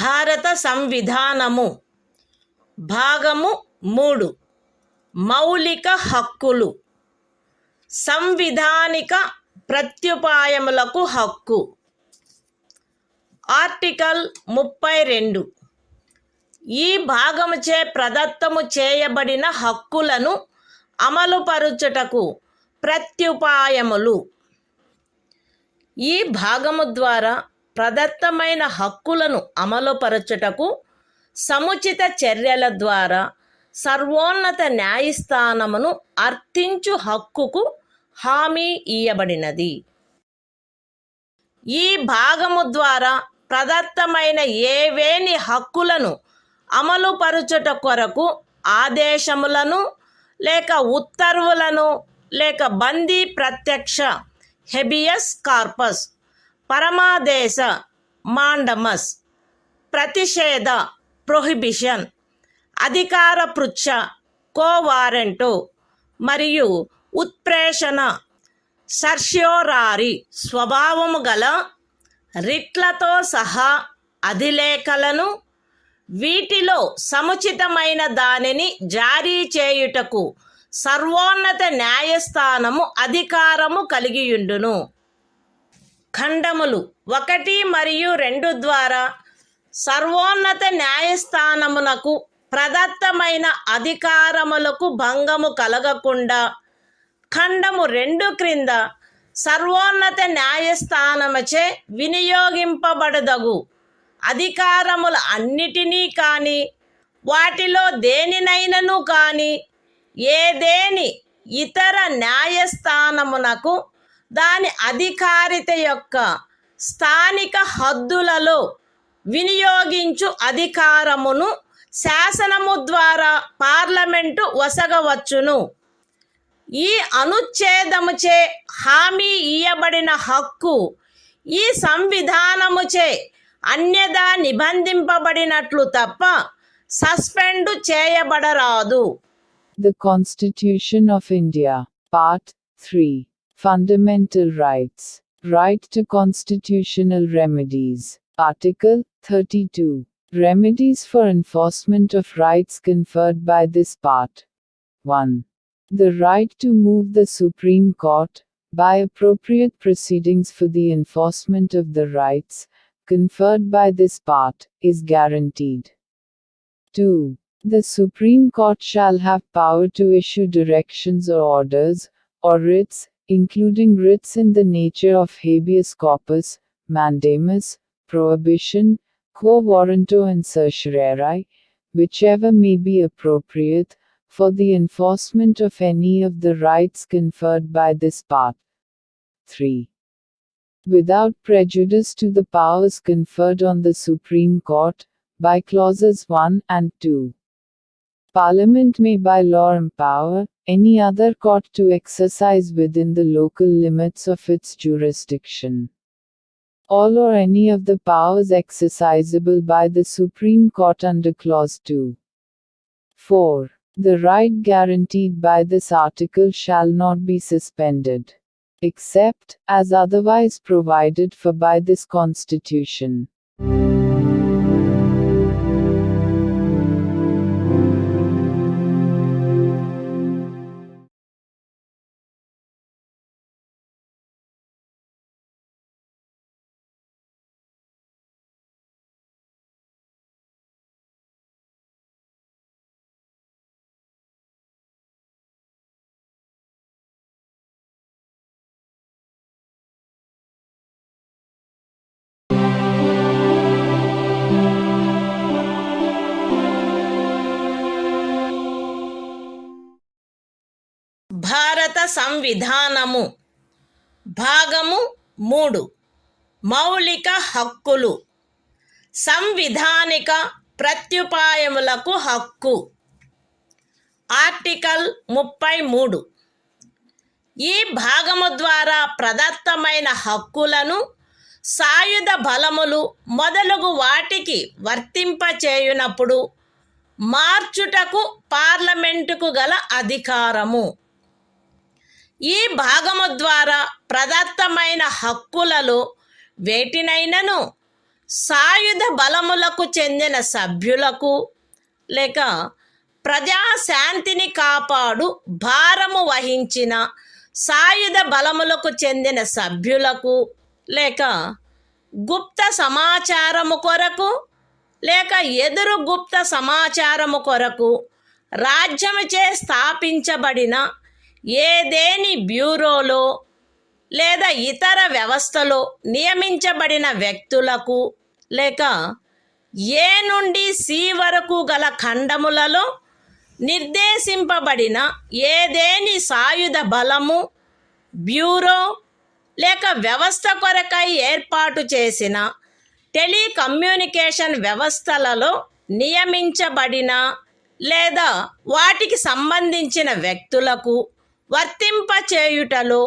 భారత సంవిధానము భాగము 3 మౌలిక హక్కులు సంవిధానిక ప్రత్యుపాయములకు హక్కు ఆర్టికల్ 32 ఈ భాగముచే ప్రదత్తము చేయబడిన హక్కులను అమలుపరుచుటకు ప్రత్యుపాయములు ఈ భాగము ద్వారా ప్రదత్తమైన హక్కులను అమలుపరచుటకు సముచిత చర్యల ద్వారా సర్వోన్నత న్యాయస్థానమును అర్థించు హక్కుకు హామీ ఇయ్యబడినది. ఈ భాగము ద్వారా ప్రదత్తమైన ఏవేని హక్కులను అమలుపరచుట కొరకు ఆదేశములను లేక ఉత్తర్వులను లేక బందీ ప్రత్యక్ష హెబియస్ కార్పస్ పరమాదేశ మాండమస్ ప్రతిషేధ ప్రొహిబిషన్ అధికార పృచ్ఛ కోవారెంటు మరియు ఉత్ప్రేషణ సర్ష్యోరారి స్వభావము గల రిట్లతో సహా అధిలేఖలను వీటిలో సముచితమైన దానిని జారీ చేయుటకు సర్వోన్నత న్యాయస్థానము అధికారము కలిగియుండును. ఖండములు 1 మరియు 2 ద్వారా సర్వోన్నత న్యాయస్థానమునకు ప్రదత్తమైన అధికారములకు భంగము కలగకుండా ఖండము 2 క్రింద సర్వోన్నత న్యాయస్థానముచే వినియోగింపబడదగు అధికారముల అన్నిటినీ కానీ వాటిలో దేనినైనను కానీ ఏదేని ఇతర న్యాయస్థానమునకు దాని అధికారిత యొక్క స్థానిక హద్దులలో వినియోగించు అధికారమును శాసనము ద్వారా పార్లమెంటు వసగవచ్చును. ఈ అనుచ్ఛేదముచే హామీ ఇయ్యబడిన హక్కు ఈ సంవిధానముచే అన్యదా నిబంధింపబడినట్లు తప్ప suspend చేయబడరాదు. The Constitution of India, Part 3, Fundamental Rights, Right to Constitutional Remedies, Article 32, Remedies for enforcement of rights conferred by this part. 1. The right to move the Supreme Court, by appropriate proceedings for the enforcement of the rights conferred by this part, is guaranteed. 2. The Supreme Court shall have power to issue directions or orders, or writs, including writs in the nature of habeas corpus, mandamus, prohibition, quo warranto and certiorari, whichever may be appropriate, for the enforcement of any of the rights conferred by this part. 3. Without prejudice to the powers conferred on the Supreme Court, by clauses 1 and 2. Parliament may by law empower any other court to exercise within the local limits of its jurisdiction all or any of the powers exercisable by the Supreme Court under clause 2. 4. The right guaranteed by this article shall not be suspended, except as otherwise provided for by this Constitution. భారత సంవిధానము భాగము 3 మౌలిక హక్కులు సంవిధానిక ప్రత్యుపాయములకు హక్కు article 33 ఈ భాగము ద్వారా ప్రదత్తమైన హక్కులను సాయుధ బలములు మొదలగు వాటికి వర్తింపచేయునప్పుడు మార్చుటకు పార్లమెంటుకు గల అధికారము. ఈ భాగము ద్వారా ప్రదత్తమైన హక్కులలో వేటినైనను సాయుధ బలములకు చెందిన సభ్యులకు లేక ప్రజాశాంతిని కాపాడు భారము వహించిన సాయుధ బలములకు చెందిన సభ్యులకు లేక గుప్త సమాచారము కొరకు లేక ఎదురు గుప్త సమాచారము కొరకు రాజ్యముచే స్థాపించబడిన ఏదేని బ్యూరోలో లేదా ఇతర వ్యవస్థలో నియమించబడిన వ్యక్తులకు లేక ఏ నుండి సి వరకు గల ఖండములలో నిర్దేశింపబడిన ఏదేని సాయుధ బలము బ్యూరో లేక వ్యవస్థ కొరకై ఏర్పాటు చేసిన టెలికమ్యూనికేషన్ వ్యవస్థలలో నియమించబడిన లేదా వాటికి సంబంధించిన వ్యక్తులకు వర్తింపచేయుటలో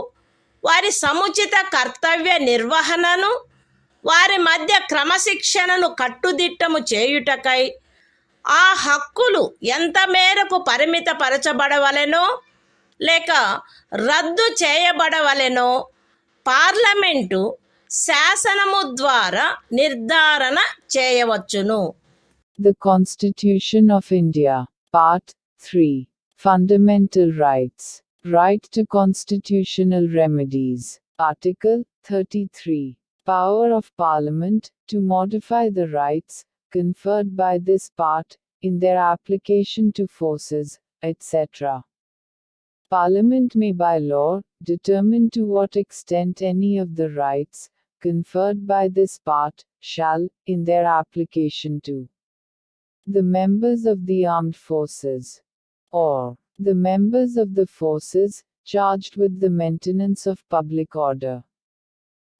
వారి సముచిత కర్తవ్య నిర్వహణను వారి మధ్య క్రమశిక్షణను కట్టుదిట్టము చేయుటకై ఆ హక్కులు ఎంత మేరకు పరిమితపరచబడవలెనో లేక రద్దు చేయబడవలెనో పార్లమెంటు శాసనము ద్వారా నిర్ధారణ చేయవచ్చును. The Constitution of India, Part 3. Fundamental Rights. Right to constitutional remedies. Article 33. Power of Parliament to modify the rights conferred by this part in their application to forces, etc. Parliament may by law determine to what extent any of the rights conferred by this part shall, in their application to the members of the armed forces, or the members of the forces charged with the maintenance of public order,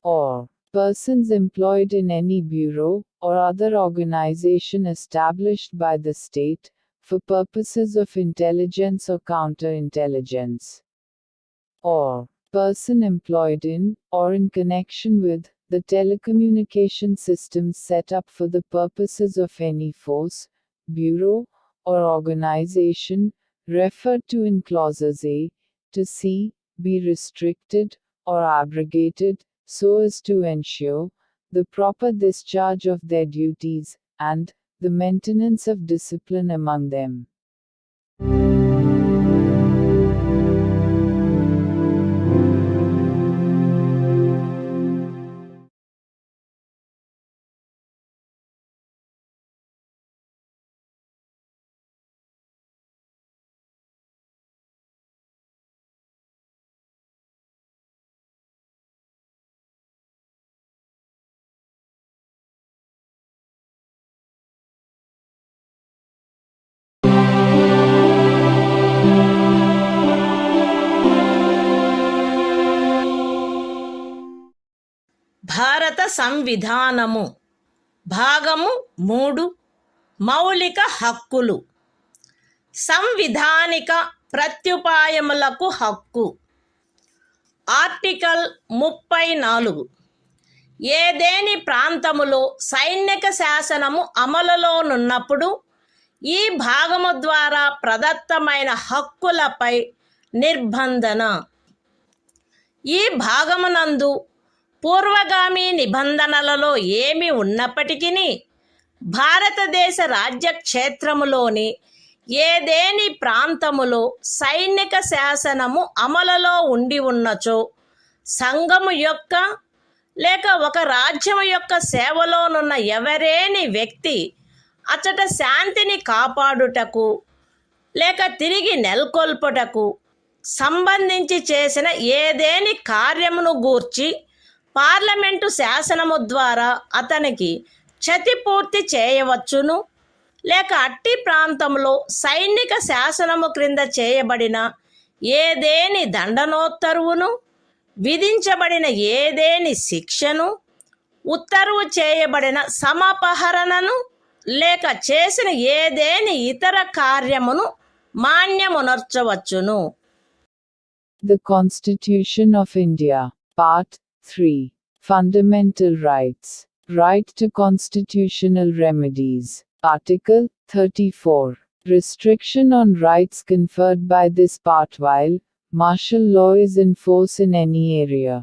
or persons employed in any bureau or other organization established by the state for purposes of intelligence or counterintelligence, or person employed in or in connection with the telecommunication systems set up for the purposes of any force, bureau, or organization referred to in clauses A to C be restricted or abrogated so as to ensure the proper discharge of their duties and the maintenance of discipline among them. భారత సంవిధానము భాగము 3 మౌలిక హక్కులు. సంవిధానిక ప్రత్యుపాయములకు హక్కు. Article 34. ఏదేని ప్రాంతములో సైనిక శాసనము అమలులోనున్నప్పుడు ఈ భాగము ద్వారా ప్రదత్తమైన హక్కులపై నిర్బంధన. ఈ భాగమునందు పూర్వగామి నిబంధనలలో ఏమి ఉన్నప్పటికీ భారతదేశ రాజ్యక్షేత్రములోని ఏదేని ప్రాంతములో సైనిక శాసనము అమలులో ఉండి ఉన్నచో సంఘము యొక్క లేక ఒక రాజ్యము యొక్క సేవలోనున్న ఎవరేని వ్యక్తి అచట శాంతిని కాపాడుటకు లేక తిరిగి నెలకొల్పుటకు సంబంధించి చేసిన ఏదేని కార్యమును గూర్చి పార్లమెంటు శాసనము ద్వారా అతనికి క్షతిపూర్తి చేయవచ్చును, లేక అట్టి ప్రాంతంలో సైనిక శాసనము క్రింద చేయబడిన ఏదేని దండనోత్తర్వును, విధించబడిన ఏదేని శిక్షను, ఉత్తర్వు చేయబడిన సమపహరణను, లేక చేసిన ఏదేని ఇతర కార్యమును మాన్యమునర్చవచ్చును. The Constitution of India, Part 3. Fundamental Rights. Right to constitutional remedies. Article 34. Restriction on rights conferred by this part while martial law is in force in any area.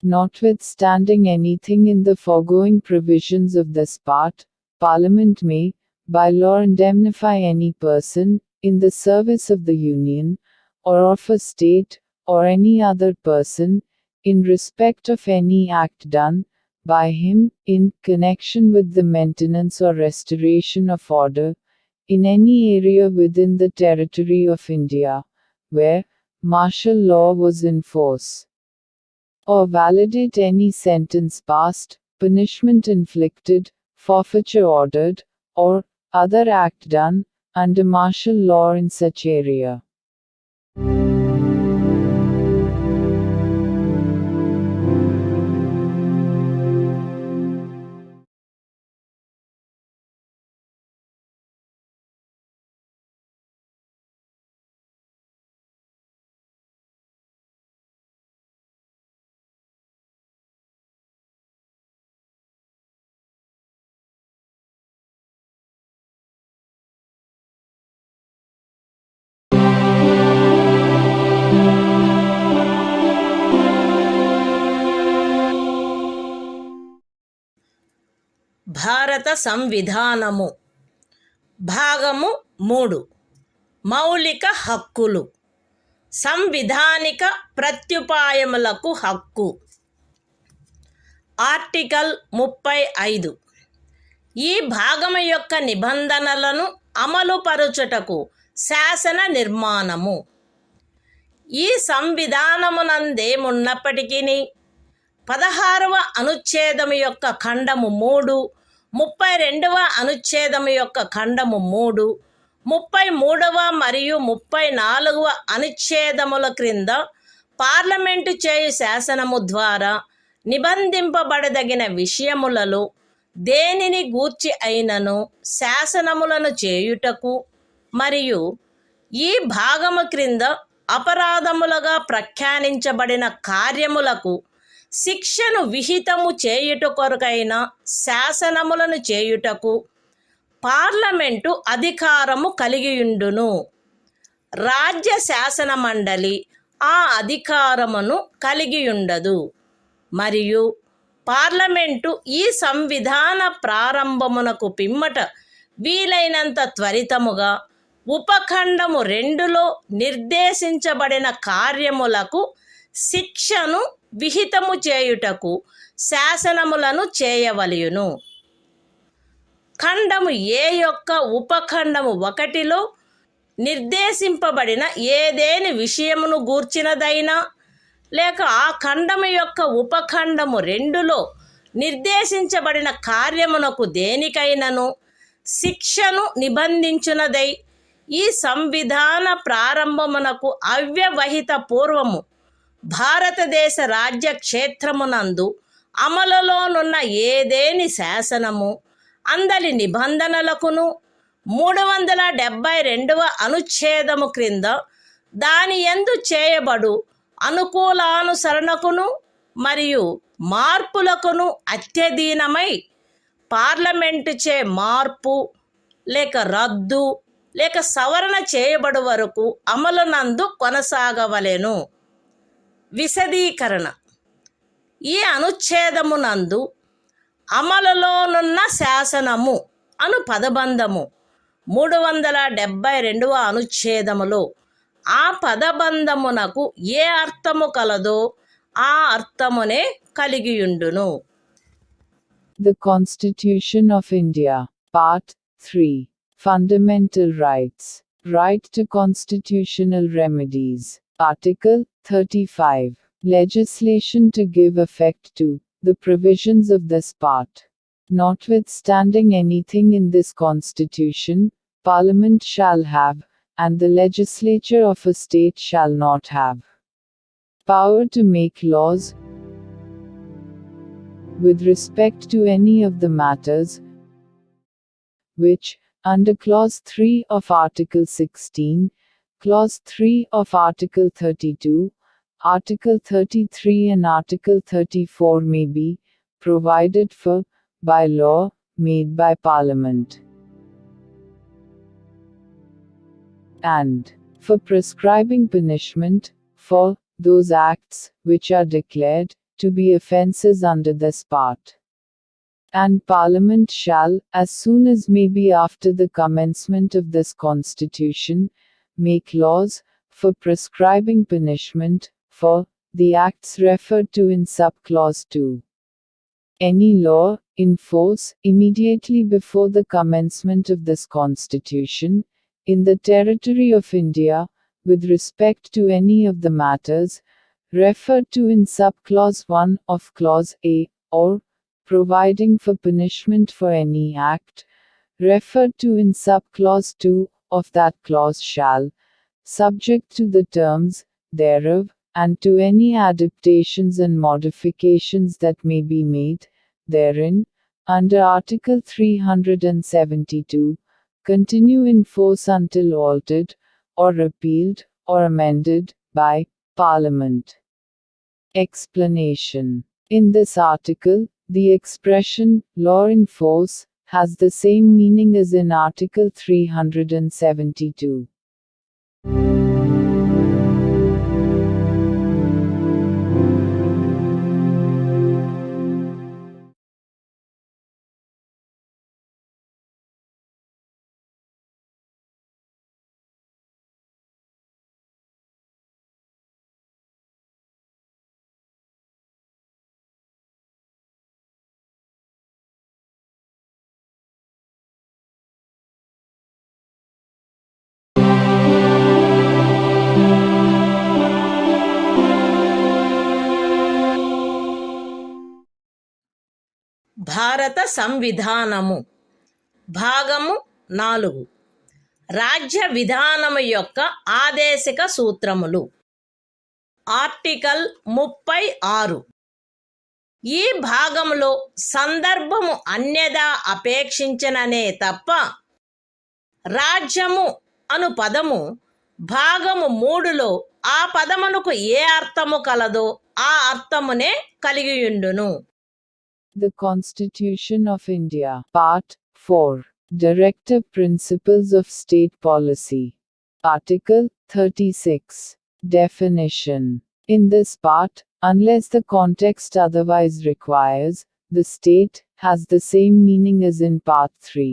Notwithstanding anything in the foregoing provisions of this part, Parliament may, by law, indemnify any person, in the service of the Union, or of a state, or any other person, in respect of any act done by him, in connection with the maintenance or restoration of order, in any area within the territory of India, where martial law was in force, or validate any sentence passed, punishment inflicted, forfeiture ordered, or other act done under martial law in such area. భారత సంవిధానము భాగము 3 మౌలిక హక్కులు సంవిధానిక ప్రత్యుపాయములకు హక్కు article 35 ఈ భాగము యొక్క నిబంధనలను అమలుపరచుటకు శాసన నిర్మాణము ఈ సంవిధానమునందేమున్నప్పటికీ 16వ అనుచ్ఛేదము యొక్క ఖండము 3, 32వ అనుచ్ఛేదము యొక్క ఖండము 3, 33వ మరియు 34వ అనుచ్ఛేదముల క్రింద పార్లమెంటు చేయు శాసనము ద్వారా నిబంధింపబడదగిన విషయములలో దేనిని గూర్చి అయినను శాసనములను చేయుటకు మరియు ఈ భాగము క్రింద అపరాధములుగా ప్రఖ్యానించబడిన కార్యములకు శిక్షను విహితము చేయుట కొరకైన శాసనములను చేయుటకు పార్లమెంటు అధికారము కలిగియుండును. రాజ్య శాసన మండలి ఆ అధికారమును కలిగియుండదు. మరియు పార్లమెంటు ఈ సంవిధాన ప్రారంభమునకు పిమ్మట వీలైనంత త్వరితముగా ఉపఖండము 2లో నిర్దేశించబడిన కార్యములకు శిక్షను విహితము చేయుటకు శాసనములను చేయవలయును. ఖండము ఏ యొక్క ఉపఖండము 1లో నిర్దేశింపబడిన ఏదేని విషయమును గూర్చినదైనా లేక ఆ ఖండము యొక్క ఉపఖండము 2లో నిర్దేశించబడిన కార్యమునకు దేనికైనను శిక్షను నిబంధించునదై ఈ సంవిధాన ప్రారంభమునకు అవ్యవహిత పూర్వము భారతదేశ రాజ్య క్షేత్రమునందు అమలులోనున్న ఏదేని శాసనము అందలి నిబంధనలకును 372వ అనుచ్ఛేదము క్రింద దాని యందు చేయబడు అనుకూలానుసరణకును మరియు మార్పులకును అత్యధీనమై పార్లమెంటుచే మార్పు లేక రద్దు లేక సవరణ చేయబడు వరకు అమలునందు కొనసాగవలెను. విశదీకరణ ఈ అనుచ్ఛేదమునందు అమలులోనున్న శాసనము అను పదబంధము 372వ అనుచ్ఛేదములో ఆ పదబంధమునకు ఏ అర్థము కలదో ఆ అర్థమునే కలిగియుండును. The Constitution of India, Part 3, Fundamental Rights, Right to Constitutional Remedies, Article 35, Legislation to give effect to the provisions of this part. Notwithstanding anything in this Constitution, Parliament shall have, and the legislature of a state shall not have, power to make laws with respect to any of the matters which, under Clause 3 of Article 16, Clause 3 of Article 32, Article 33 and Article 34 may be provided for by law made by Parliament, and for prescribing punishment for those acts which are declared to be offences under this part. And Parliament shall, as soon as may be after the commencement of this Constitution, make laws, for prescribing punishment, for the acts referred to in subclause 2. Any law, in force, immediately before the commencement of this Constitution, in the territory of India, with respect to any of the matters, referred to in subclause 1 of clause A, or providing for punishment for any act, referred to in subclause 2 of that clause shall, subject to the terms thereof, and to any adaptations and modifications that may be made therein, under Article 372, continue in force until altered, or repealed, or amended, by Parliament. Explanation. In this article, the expression, law in force, has the same meaning as in Article 372. భారత సంవిధానము భాగము 4 రాజ్య విధానము యొక్క ఆదేశిక సూత్రములు. Article 36. ఈ భాగములో సందర్భము అన్యదా అపేక్షించననే తప్ప రాజ్యము అను పదము భాగము 3లో ఆ పదమునకు ఏ అర్థము కలదో ఆ అర్థమునే కలిగియుండును. The Constitution of India, Part 4. Directive Principles of State Policy. Article 36. Definition. In this part, unless the context otherwise requires, the state has the same meaning as in Part 3.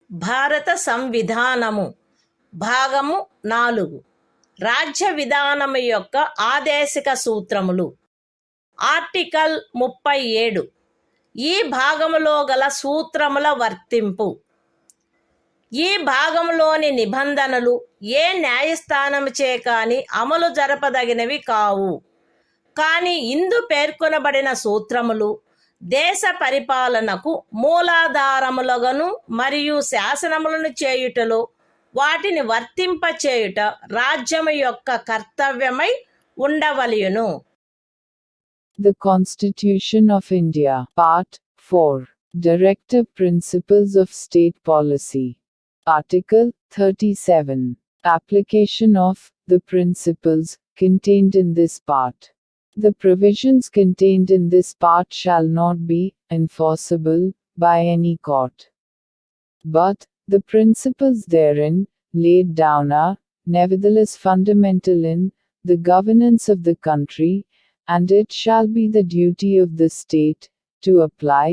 భారత సంవిధానము భాగము 4 రాజ్య విధానము యొక్క ఆదేశిక సూత్రములు. ఆర్టికల్ 37. ఈ భాగములో గల సూత్రముల వర్తింపు. ఈ భాగంలోని నిబంధనలు ఏ న్యాయస్థానముచే కాని అమలు జరపదగినవి కావు. కానీ ఇందు పేర్కొనబడిన సూత్రములు దేశ పరిపాలనకు మూలాధారములుగాను మరియు శాసనములను చేయుటలో వాటిని వర్తింపచేయుట రాజ్యము యొక్క కర్తవ్యమై ఉండవలెను. The Constitution of India, Part 4. Directive Principles of State Policy. Article 37. Application of the principles contained in this part. The provisions contained in this part shall not be enforceable by any court. But the principles therein laid down are, nevertheless, fundamental in the governance of the country, and it shall be the duty of the state to apply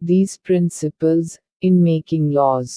these principles in making laws.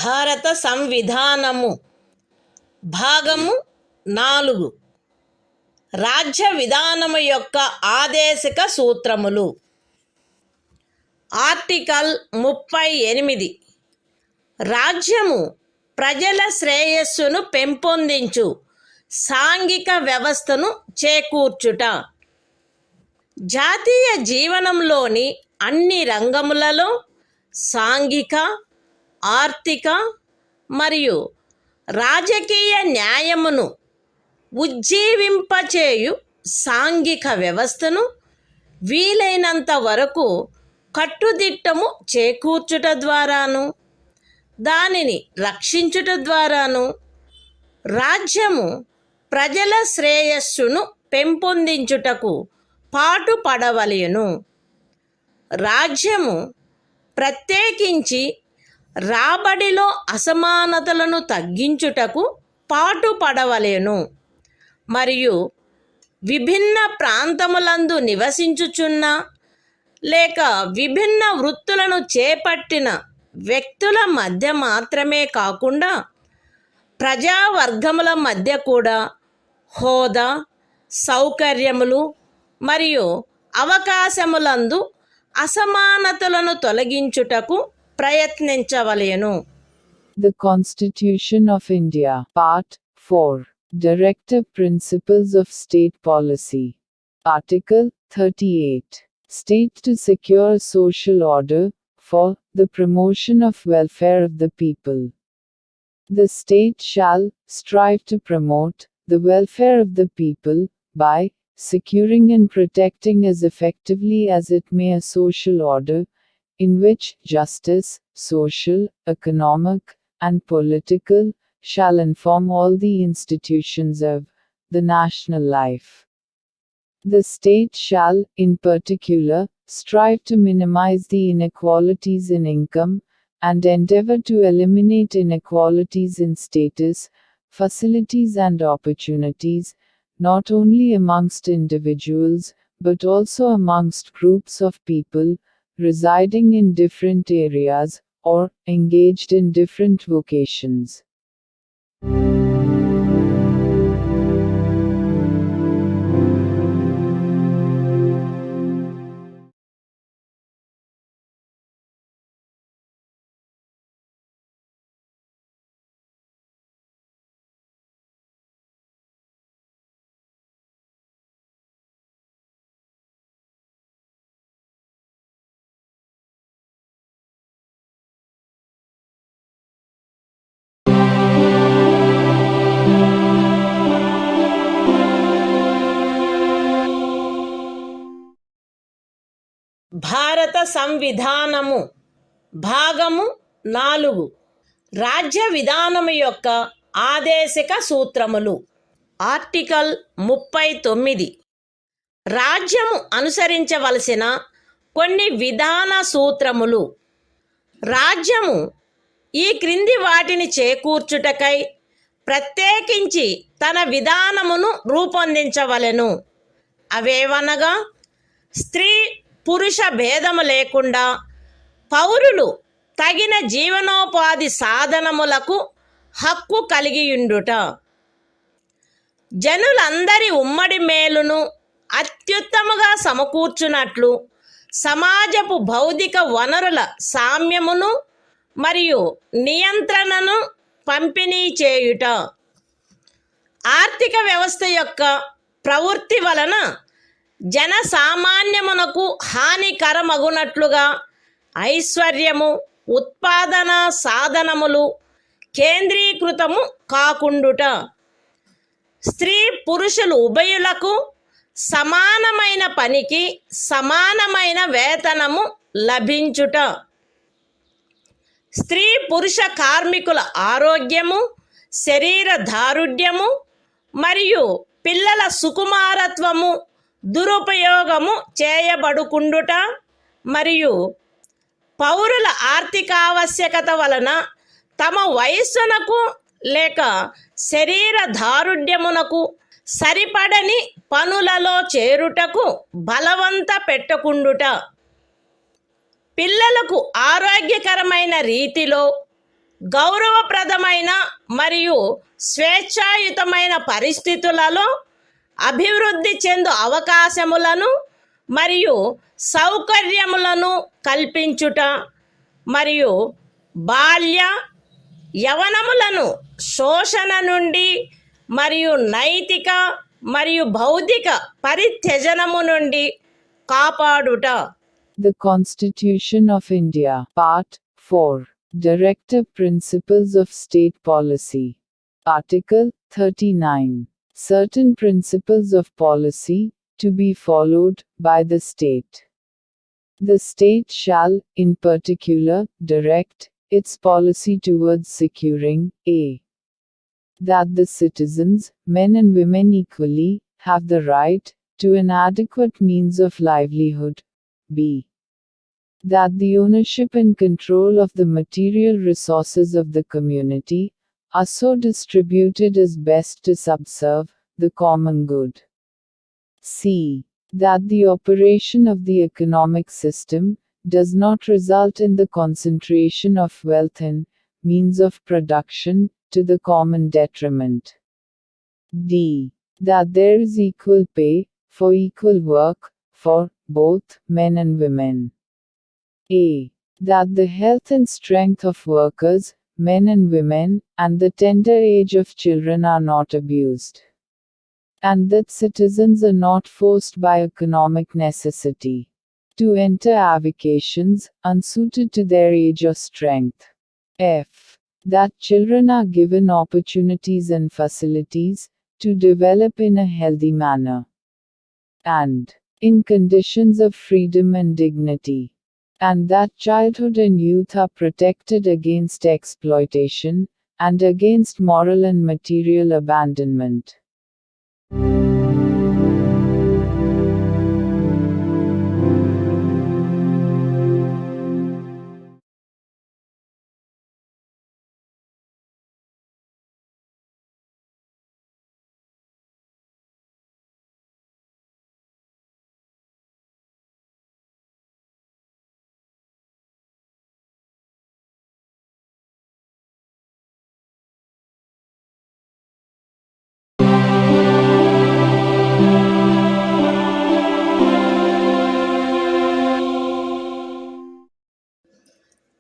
భారత సంవిధానము భాగము 4 రాజ్య విధానము యొక్క ఆదేశిక సూత్రములు. Article 38 రాజ్యము ప్రజల శ్రేయస్సును పెంపొందించు సాంఘిక వ్యవస్థను చేకూర్చుట. జాతీయ జీవనంలోని అన్ని రంగములలో సాంఘిక, ఆర్థిక మరియు రాజకీయ న్యాయమును ఉజ్జీవింపచేయు సాంఘిక వ్యవస్థను వీలైనంత వరకు కట్టుదిట్టము చేకూర్చుట ద్వారాను, దానిని రక్షించుట ద్వారాను రాజ్యము ప్రజల శ్రేయస్సును పెంపొందించుటకు పాటుపడవలెను. రాజ్యము ప్రత్యేకించి రాబడిలో అసమానతలను తగ్గించుటకు పాటుపడవలెను మరియు విభిన్న ప్రాంతములందు నివసించుచున్న లేక విభిన్న వృత్తులను చేపట్టిన వ్యక్తుల మధ్య మాత్రమే కాకుండా ప్రజావర్గముల మధ్య కూడా హోదా, సౌకర్యములు మరియు అవకాశములందు అసమానతలను తొలగించుటకు ప్రయత్నించవలెను. The Constitution of India, Part 4, Directive Principles of State Policy. Article 38. State to secure social order, for the promotion of welfare of the people. The state shall strive to promote the welfare of the people, by securing and protecting as effectively as it may a social order, in which justice, social, economic, and political, shall inform all the institutions of the national life. The state shall, in particular, strive to minimize the inequalities in income, and endeavor to eliminate inequalities in status, facilities and opportunities, not only amongst individuals, but also amongst groups of people, residing in different areas, or engaged in different vocations. భారత సంవిధానము భాగము 4 రాజ్య విధానము యొక్క ఆదేశిక సూత్రములు. Article 39 రాజ్యము అనుసరించవలసిన కొన్ని విధాన సూత్రములు. రాజ్యము ఈ క్రింది వాటిని చేకూర్చుటకై ప్రత్యేకించి తన విధానమును రూపొందించవలెను. అవేవనగా స్త్రీ పురుష భేదము లేకుండా పౌరులు తగిన జీవనోపాధి సాధనములకు హక్కు కలిగియుండుట, జనులందరి ఉమ్మడి మేలును అత్యుత్తముగా సమకూర్చునట్లు సమాజపు భౌతిక వనరుల సామ్యమును మరియు నియంత్రణను పంపిణీ చేయుట, ఆర్థిక వ్యవస్థ యొక్క ప్రవృత్తి వలన జనసామాన్యమునకు హానికరమగునట్లుగా ఐశ్వర్యము, ఉత్పాదన సాధనములు కేంద్రీకృతము కాకుండుట, స్త్రీ పురుషులు ఉభయులకు సమానమైన పనికి సమానమైన వేతనము లభించుట, స్త్రీ పురుష కార్మికుల ఆరోగ్యము, శరీర దారుఢ్యము మరియు పిల్లల సుకుమారత్వము దురుపయోగము చేయబడుకుండుట మరియు పౌరుల ఆర్థికావశ్యకత వలన తమ వయస్సునకు లేక శరీర దారుఢ్యమునకు సరిపడని పనులలో చేరుటకు బలవంత పెట్టకుండుట, పిల్లలకు ఆరోగ్యకరమైన రీతిలో గౌరవప్రదమైన మరియు స్వేచ్ఛాయుతమైన పరిస్థితులలో అభివృద్ధి చెందు అవకాశములను మరియు సౌకర్యములను కల్పించుట మరియు బాల్య యవనములను శోషణ నుండి మరియు నైతిక మరియు బౌద్ధిక పరిత్యజనము నుండి కాపాడుట. The Constitution of India, Part 4. Directive Principles of State Policy. Article 39. Certain principles of policy, to be followed by the state. The state shall, in particular, direct its policy towards securing a. that the citizens, men and women equally, have the right to an adequate means of livelihood. b. that the ownership and control of the material resources of the community are so distributed as best to subserve the common good. c. that the operation of the economic system does not result in the concentration of wealth and means of production to the common detriment. d. that there is equal pay for equal work for both men and women. a. that the health and strength of workers, men and women, and the tender age of children are not abused. And that citizens are not forced by economic necessity to enter avocations unsuited to their age or strength. f. that children are given opportunities and facilities to develop in a healthy manner and in conditions of freedom and dignity. And that childhood and youth are protected against exploitation and against moral and material abandonment.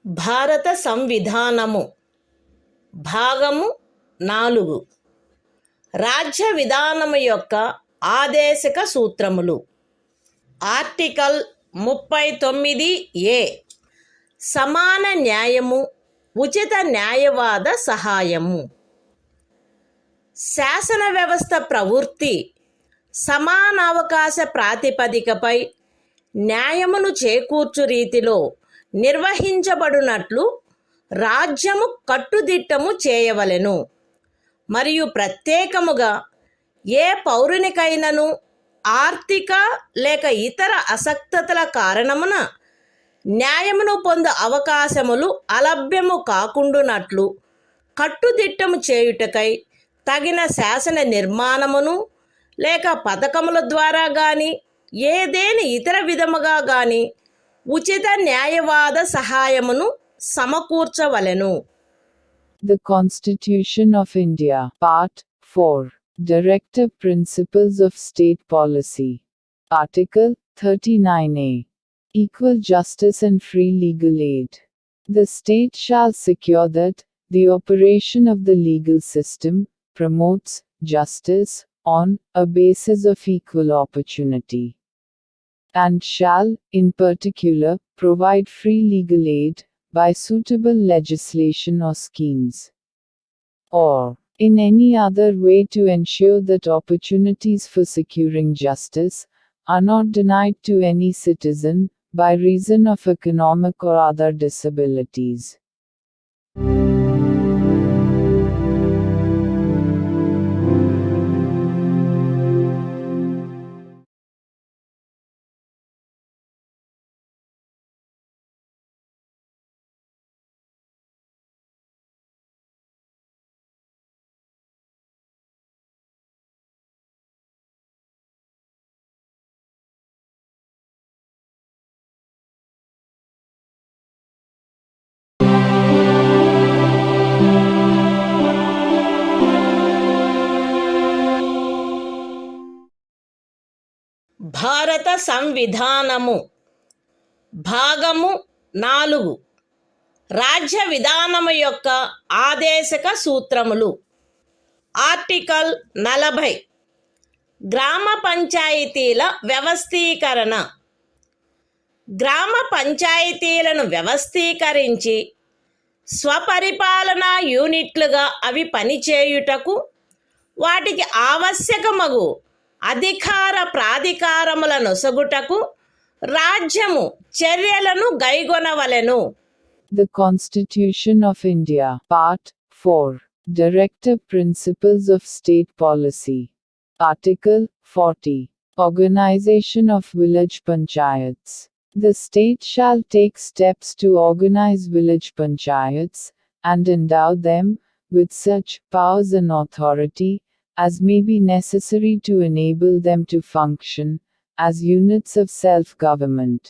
భారత సంవిధానము భాగము 4. రాజ్య విధానము యొక్క ఆదేశక సూత్రములు. Article 39A. సమాన న్యాయము, ఉచిత న్యాయవాద సహాయము. శాసన వ్యవస్థ ప్రవృత్తి సమానావకాశ ప్రాతిపదికపై న్యాయమును చేకూర్చు రీతిలో నిర్వహించబడునట్లు రాజ్యము కట్టుదిట్టము చేయవలెను. మరియు ప్రత్యేకముగా ఏ పౌరునికైనను ఆర్థిక లేక ఇతర అసక్తతల కారణమున న్యాయమును పొందు అవకాశములు అలభ్యము కాకుండునట్లు కట్టుదిట్టము చేయుటకై తగిన శాసన నిర్మాణమును లేక పథకముల ద్వారా గాని ఏదేని ఇతర విధముగా గాని ఉచిత న్యాయవాద సహాయమును సమకూర్చవలెను. The Constitution of India, Part 4. Directive Principles of State Policy. Article 39A. Equal justice and free legal aid. The state shall secure that the operation of the legal system promotes justice on a basis of equal opportunity, and shall, in particular, provide free legal aid by suitable legislation or schemes, or in any other way to ensure that opportunities for securing justice are not denied to any citizen by reason of economic or other disabilities. భారత సంవిధానము భాగము 4 రాజ్య విధానము యొక్క ఆదేశక సూత్రములు. Article 40 గ్రామ పంచాయతీల వ్యవస్థీకరణ. గ్రామ పంచాయతీలను వ్యవస్థీకరించి స్వపరిపాలనా యూనిట్లుగా అవి పనిచేయుటకు వాటికి ఆవశ్యకమగు అధికార ప్రాధికారముల నొసగుటకు రాజ్యము చర్యలను గైగొనవలెను. The Constitution of India, Part 4, Directive Principles of State Policy. Article 40, Organization of Village Panchayats. The state shall take steps to organize village panchayats, and endow them with such powers and authority as may be necessary to enable them to function as units of self-government.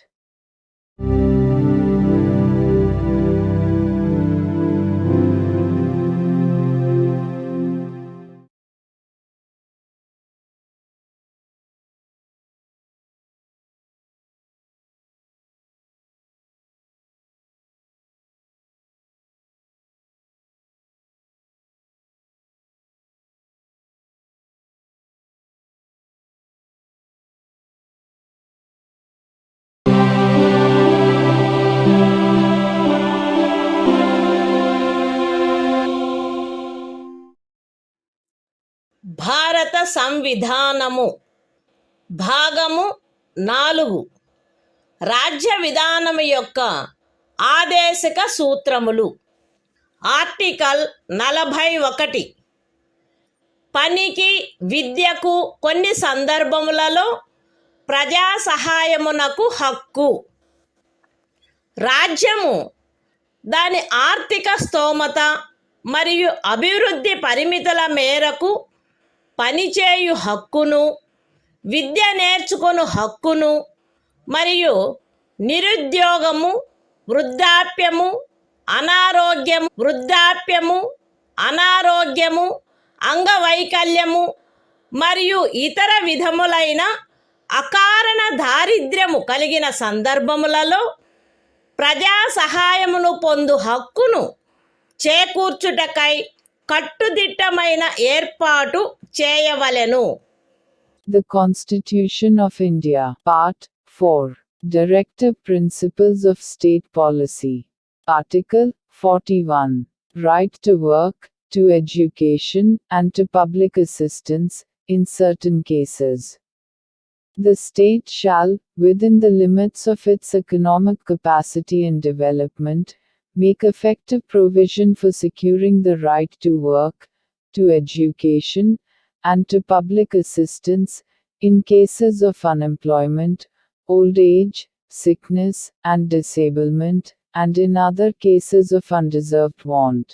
భారత సంవిధానము భాగము 4 రాజ్య విధానము యొక్క ఆదేశక సూత్రములు. Article 41 పనికి విద్యకు కొన్ని సందర్భములలో ప్రజా సహాయమునకు హక్కు. రాజ్యము దాని ఆర్థిక స్తోమత మరియు అభివృద్ధి పరిమితుల మేరకు పనిచేయు హక్కును, విద్య నేర్చుకొను హక్కును మరియు నిరుద్యోగము, అనారోగ్యము, అంగవైకల్యము మరియు ఇతర విధములైన అకారణ దారిద్ర్యము కలిగిన సందర్భములలో ప్రజా సహాయమును పొందు హక్కును చేకూర్చుటకై కట్టుదిట్టమైన ఏర్పాటు చేయవలెను. The Constitution of India, Part 4, Directive Principles of State Policy. Article 41, Right to work, to education, and to public assistance, in certain cases. The state shall, within the limits of its economic capacity and development, make effective provision for securing the right to work, to education, and to public assistance, in cases of unemployment, old age, sickness, and disablement, and in other cases of undeserved want.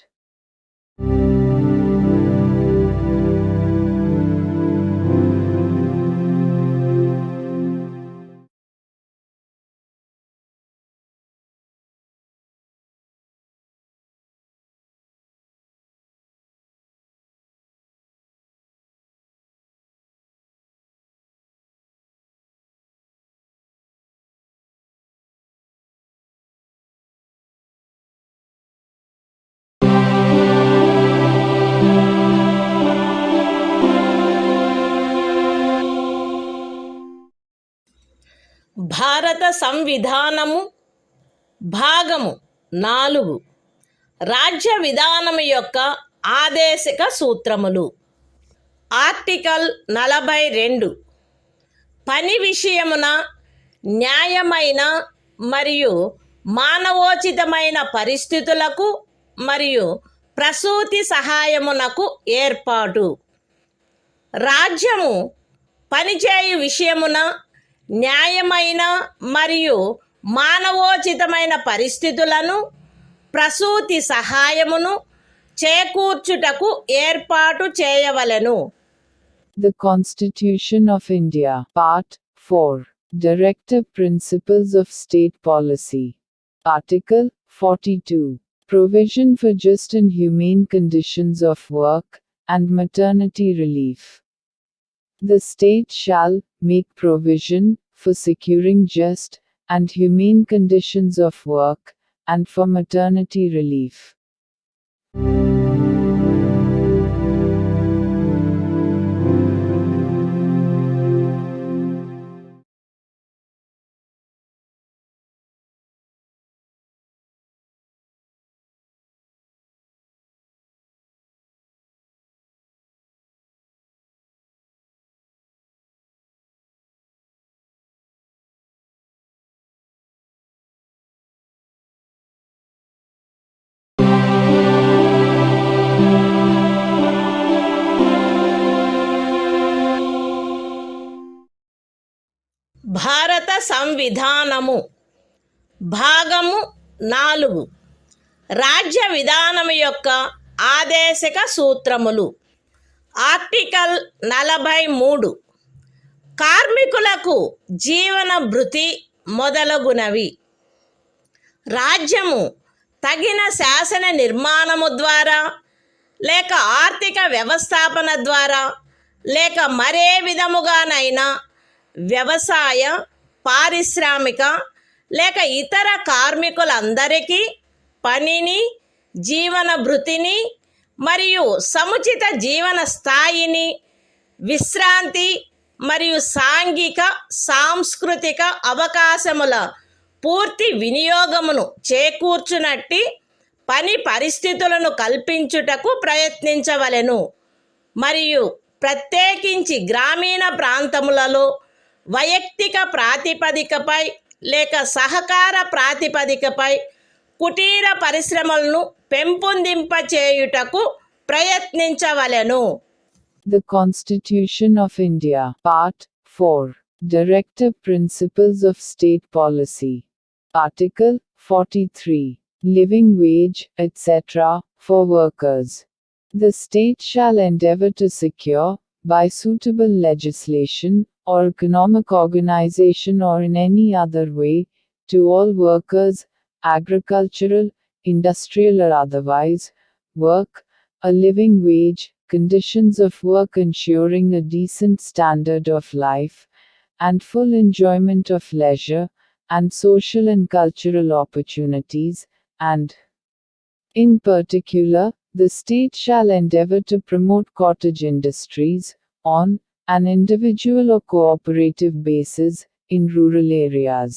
భారత సంవిధానము భాగము 4 రాజ్య విధానము యొక్క ఆదేశక సూత్రములు. Article 42 పని విషయమున న్యాయమైన మరియు మానవోచితమైన పరిస్థితులకు మరియు ప్రసూతి సహాయమునకు ఏర్పాటు. రాజ్యము పనిచేయు విషయమున న్యాయమైన మరియు మానవోచితమైన పరిస్థితులను, ప్రసూతి సహాయమును చేకూర్చుటకు ఏర్పాటు చేయవలెను. The Constitution of India, Part 4, Directive Principles of State Policy. Article 42, Provision for just and humane conditions of work, and maternity relief. The state shall make provision for securing just and humane conditions of work, and for maternity relief. భారత సంవిధానము భాగము 4 రాజ్య విధానము యొక్క ఆదేశక సూత్రములు. Article 43 కార్మికులకు జీవన భృతి మొదలగునవి. రాజ్యము తగిన శాసన నిర్మాణము ద్వారా లేక ఆర్థిక వ్యవస్థాపన ద్వారా లేక మరే విధముగానైనా వ్యవసాయ, పారిశ్రామిక లేక ఇతర కార్మికులందరికీ పనిని, జీవన భృతిని మరియు సముచిత జీవన స్థాయిని, విశ్రాంతి మరియు సాంఘిక సాంస్కృతిక అవకాశముల పూర్తి వినియోగమును చేకూర్చునట్టి పని పరిస్థితులను కల్పించుటకు ప్రయత్నించవలెను. మరియు ప్రత్యేకించి గ్రామీణ ప్రాంతములలో వైయక్తిక ప్రాతిపదికపై లేక సహకార ప్రాతిపదికపై కుటీర పరిశ్రమలను పెంపొందింపచేయుటకు ప్రయత్నించవలెను. The Constitution of India, Part 4, Directive Principles of State Policy. Article 43, Living wage, etc., for workers. The state shall endeavor to secure, by suitable legislation, or economic organization or in any other way, to all workers, agricultural, industrial or otherwise, work, a living wage, conditions of work ensuring a decent standard of life, and full enjoyment of leisure, and social and cultural opportunities, and, in particular, the state shall endeavor to promote cottage industries, on an individual or cooperative basis, in rural areas.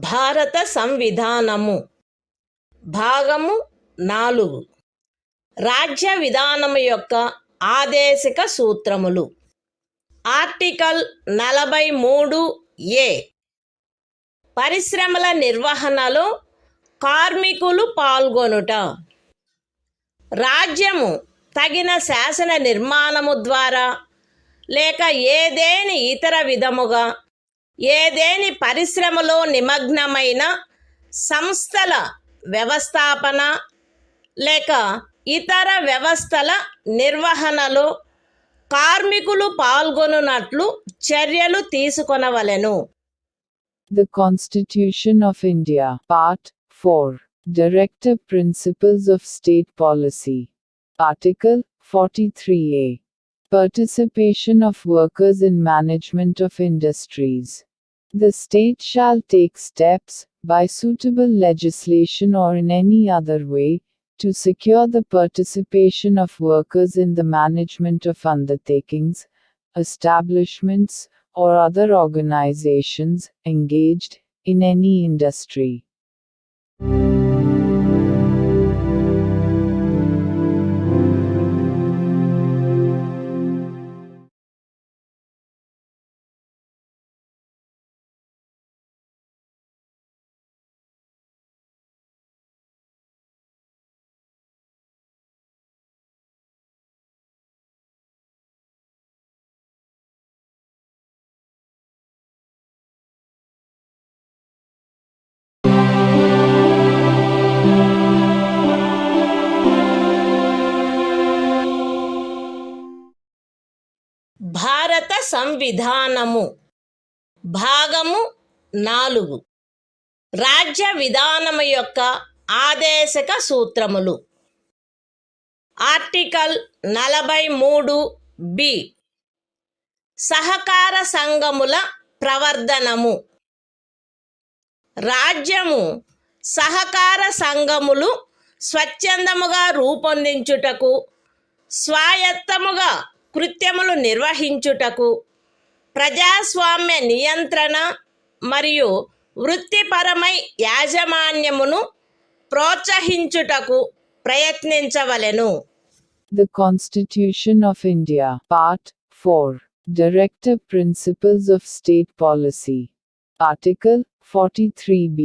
భారత సంవిధానము భాగము 4 రాజ్య విధానము యొక్క ఆదేశిక సూత్రములు. Article 43 పరిశ్రమల నిర్వహణలో కార్మికులు పాల్గొనుట. రాజ్యము తగిన శాసన నిర్మాణము ద్వారా లేక ఏదేని ఇతర విధముగా ఏదేని పరిశ్రమలో నిమగ్నమైన సంస్థల వ్యవస్థాపన లేక ఇతర వ్యవస్థల నిర్వహణలో కార్మికులు పాల్గొనున్నట్లు చర్యలు తీసుకొనవలెను. The Constitution of India, Part 4, Directive Principles of State Policy. Article 43A. Participation of workers in management of industries. The state shall take steps, by suitable legislation or in any other way, to secure the participation of workers in the management of undertakings, establishments, or other organizations engaged in any industry. సంవిధానము భాగము 4 రాజ్య విధానము యొక్క ఆదేశక సూత్రములు. Article 43 సహకార సంఘముల ప్రవర్ధనము. రాజ్యము సహకార సంఘములు స్వచ్ఛందముగా రూపొందించుటకు, స్వాయత్తముగా కృత్యములు నిర్వహించుటకు, ప్రజాస్వామ్య నియంత్రణ మరియు వృత్తిపరమై యాజమాన్యమును ప్రోత్సహించుటకు ప్రయత్నించవలెను. The Constitution of India, Part 4, Directive Principles of State Policy. Article 43b.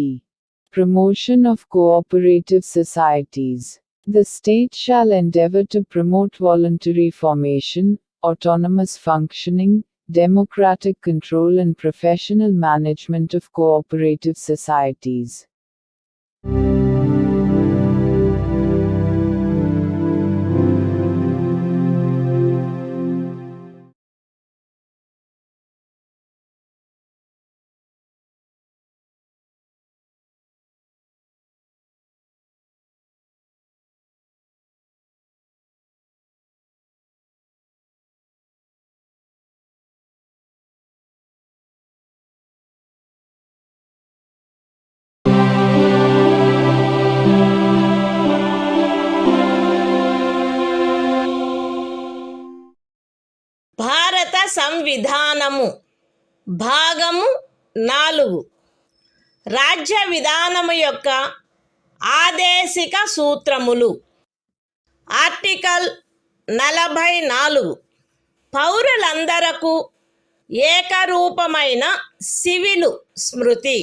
Promotion of cooperative societies. The state shall endeavor to promote voluntary formation, autonomous functioning, democratic control and professional management of cooperative societies. భారత సంవిధానము భాగము 4 రాజ్య విధానము యొక్క ఆదేశిక సూత్రములు. Article 44 పౌరులందరకు ఏకరూపమైన civil స్మృతి.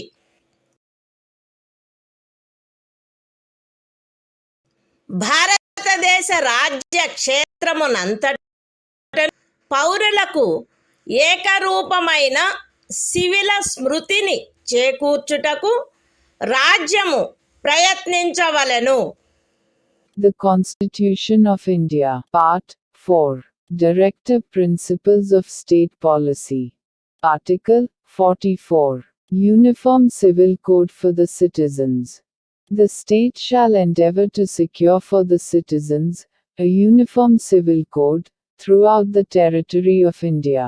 భారతదేశ రాజ్య క్షేత్రమునంతట పౌరులకు ఏకరూపమైన సివిల స్మృతిని చేకూర్చుటకు రాజ్యము ప్రయత్నించవలెను. The Constitution of India, Part 4, Directive Principles of State Policy. Article 44. Uniform Civil Code for the Citizens. The state shall endeavor to secure for the citizens a uniform civil code throughout the territory of India.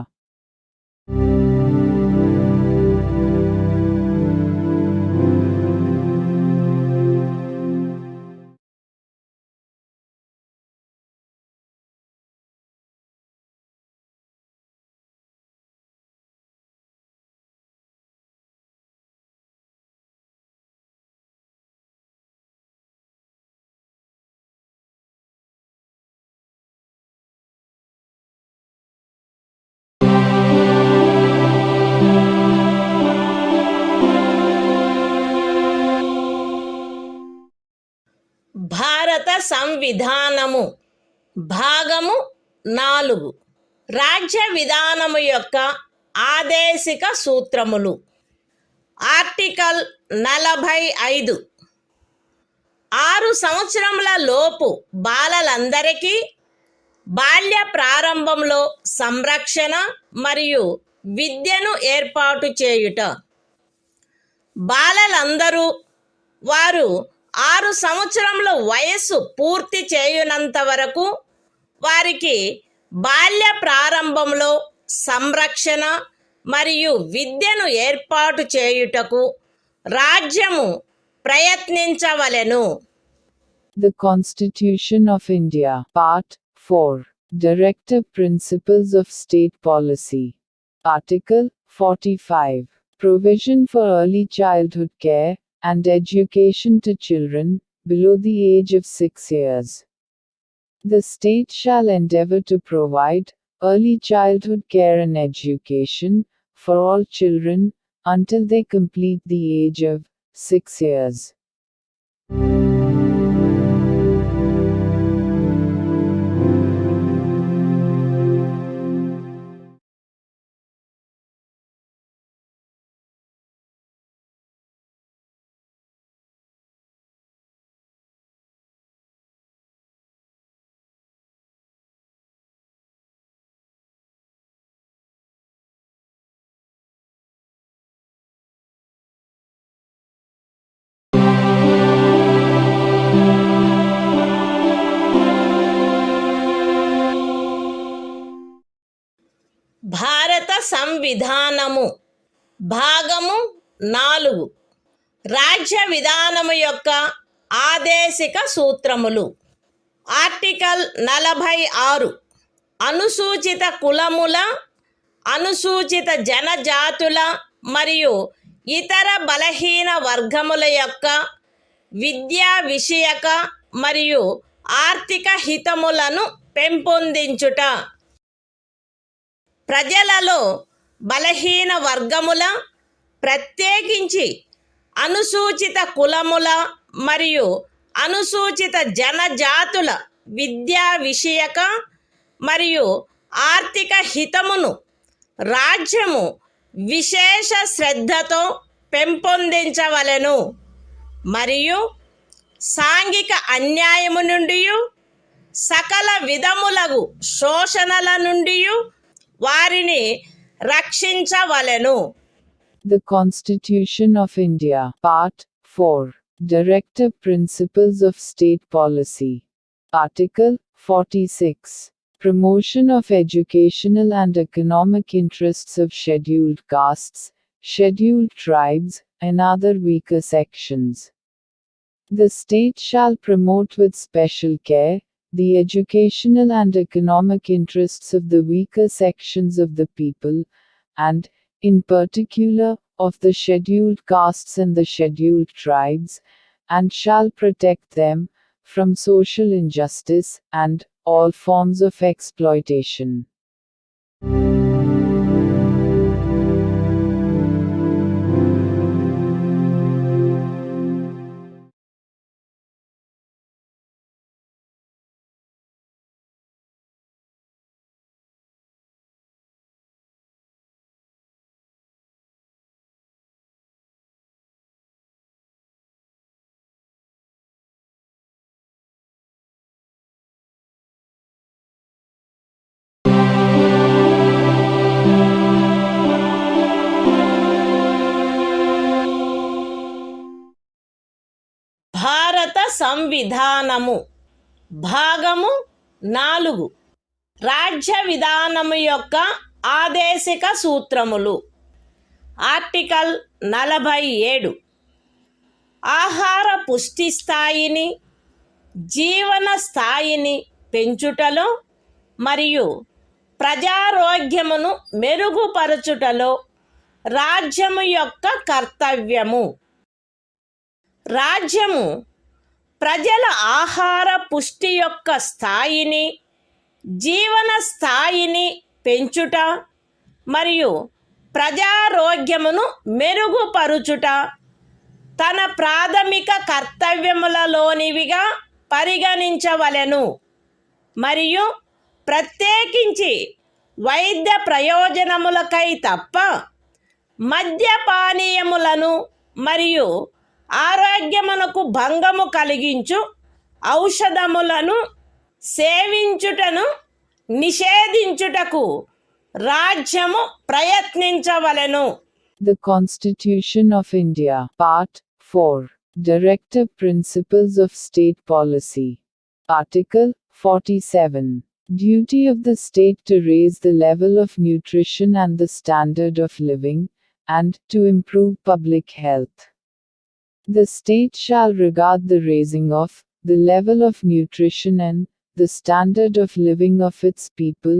భారత సంవిధానము భాగము 4 రాజ్య విధానము యొక్క ఆదేశిక సూత్రములు. Article 45 6 సంవత్సరముల లోపు బాలలందరికీ బాల్య ప్రారంభంలో సంరక్షణ మరియు విద్యను ఏర్పాటు చేయుట. బాలలందరూ వారు 6 సంవత్సరముల వయస్సు పూర్తి చేయునంత వరకు వారికి బాల్య ప్రారంభంలో సంరక్షణ మరియు విద్యను ఏర్పాటు చేయుటకు రాజ్యము ప్రయత్నించవలెను. The Constitution of India, Part 4, Directive Principles of State Policy. Article 45. Provision for early childhood care and education to children below the age of 6 years. The state shall endeavor to provide early childhood care and education for all children until they complete the age of 6 years. సంవిధానము భాగము 4 రాజ్య విధానము యొక్క ఆదేశిక సూత్రములు. Article 46 అనుసూచిత కులముల, అనుసూచిత జనజాతుల మరియు ఇతర బలహీన వర్గముల యొక్క విద్యా విషయక మరియు ఆర్థిక హితములను పెంపొందించుట. ప్రజలలో బలహీన వర్గముల, ప్రత్యేకించి అనుసూచిత కులముల మరియు అనుసూచిత జనజాతుల విద్యా విషయక మరియు ఆర్థిక హితమును రాజ్యము విశేష శ్రద్ధతో పెంపొందించవలెను మరియు సాంఘిక అన్యాయము నుండి సకల విధములగు శోషణల నుండి వారిని రక్షించవలెను. The Constitution of India, Part 4, Directive Principles of State Policy. Article 46. Promotion of educational and economic interests of scheduled castes, scheduled tribes, and other weaker sections. The state shall promote with special care the educational and economic interests of the weaker sections of the people, and, in particular, of the scheduled castes and the scheduled tribes, and shall protect them from social injustice and all forms of exploitation. భారత సంవిధానము భాగము 4 రాజ్య విధానము యొక్క ఆదేశిక సూత్రములు. Article 47 ఆహార పుష్టి స్థాయిని, జీవన స్థాయిని పెంచుటలో మరియు ప్రజారోగ్యమును మెరుగుపరచుటలో రాజ్యము యొక్క కర్తవ్యము. రాజ్యము ప్రజల ఆహార పుష్టి యొక్క స్థాయిని, జీవన స్థాయిని పెంచుట మరియు ప్రజారోగ్యమును మెరుగుపరుచుట తన ప్రాథమిక కర్తవ్యములలోనివిగా పరిగణించవలెను మరియు ప్రత్యేకించి వైద్య ప్రయోజనములకై తప్ప మద్యపానీయములను మరియు ఆరోగ్యమునకు భంగము కలిగించు ఔషధములను సేవించుటను నిషేధించుటకు రాజ్యము ప్రయత్నించవలెను. The Constitution of India, Part 4, Directive Principles of State Policy. Article 47. Duty of the state to raise the level of nutrition and the standard of living, and to improve public health. The state shall regard the raising of the level of nutrition and the standard of living of its people,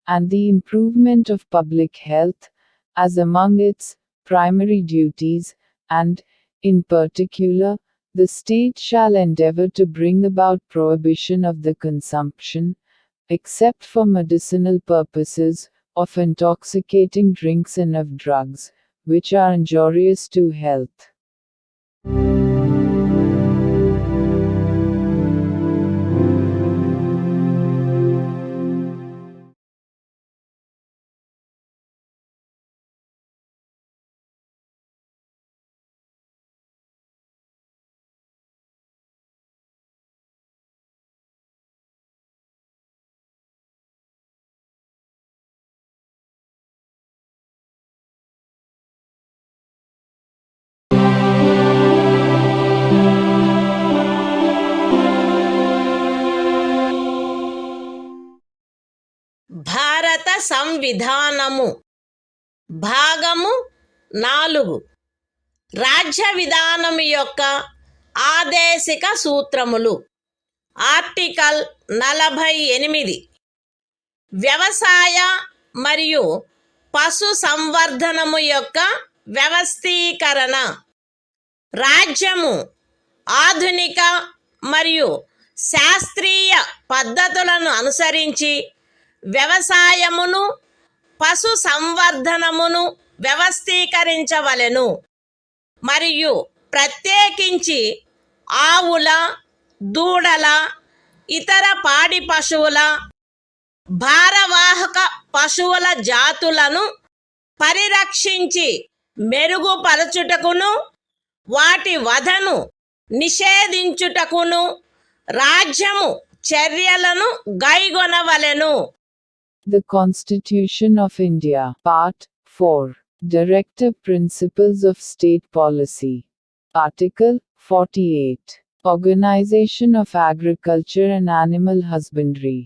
and the improvement of public health, as among its primary duties, and, in particular, the state shall endeavor to bring about prohibition of the consumption, except for medicinal purposes, of intoxicating drinks and of drugs, which are injurious to health. భారత సంవిధానము భాగము 4 రాజ్య విధానం యొక్క ఆదేశిక సూత్రములు. Article 48 వ్యవసాయ మరియు పశు సంవర్ధనము యొక్క వ్యవస్థీకరణ. రాజ్యము ఆధునిక మరియు శాస్త్రీయ పద్ధతులను అనుసరించి వ్యవసాయమును పశు సంవర్ధనమును వ్యవస్థీకరించవలెను మరియు ప్రత్యేకించి ఆవుల, దూడల, ఇతర పాడి పశువుల, భారవాహక పశువుల జాతులను పరిరక్షించి మెరుగుపరచుటకును వాటి వధను నిషేధించుటకును రాజ్యము చర్యలను గైగొనవలెను. The Constitution of India, Part 4, Directive Principles of State Policy. Article 48, Organization of Agriculture and Animal Husbandry.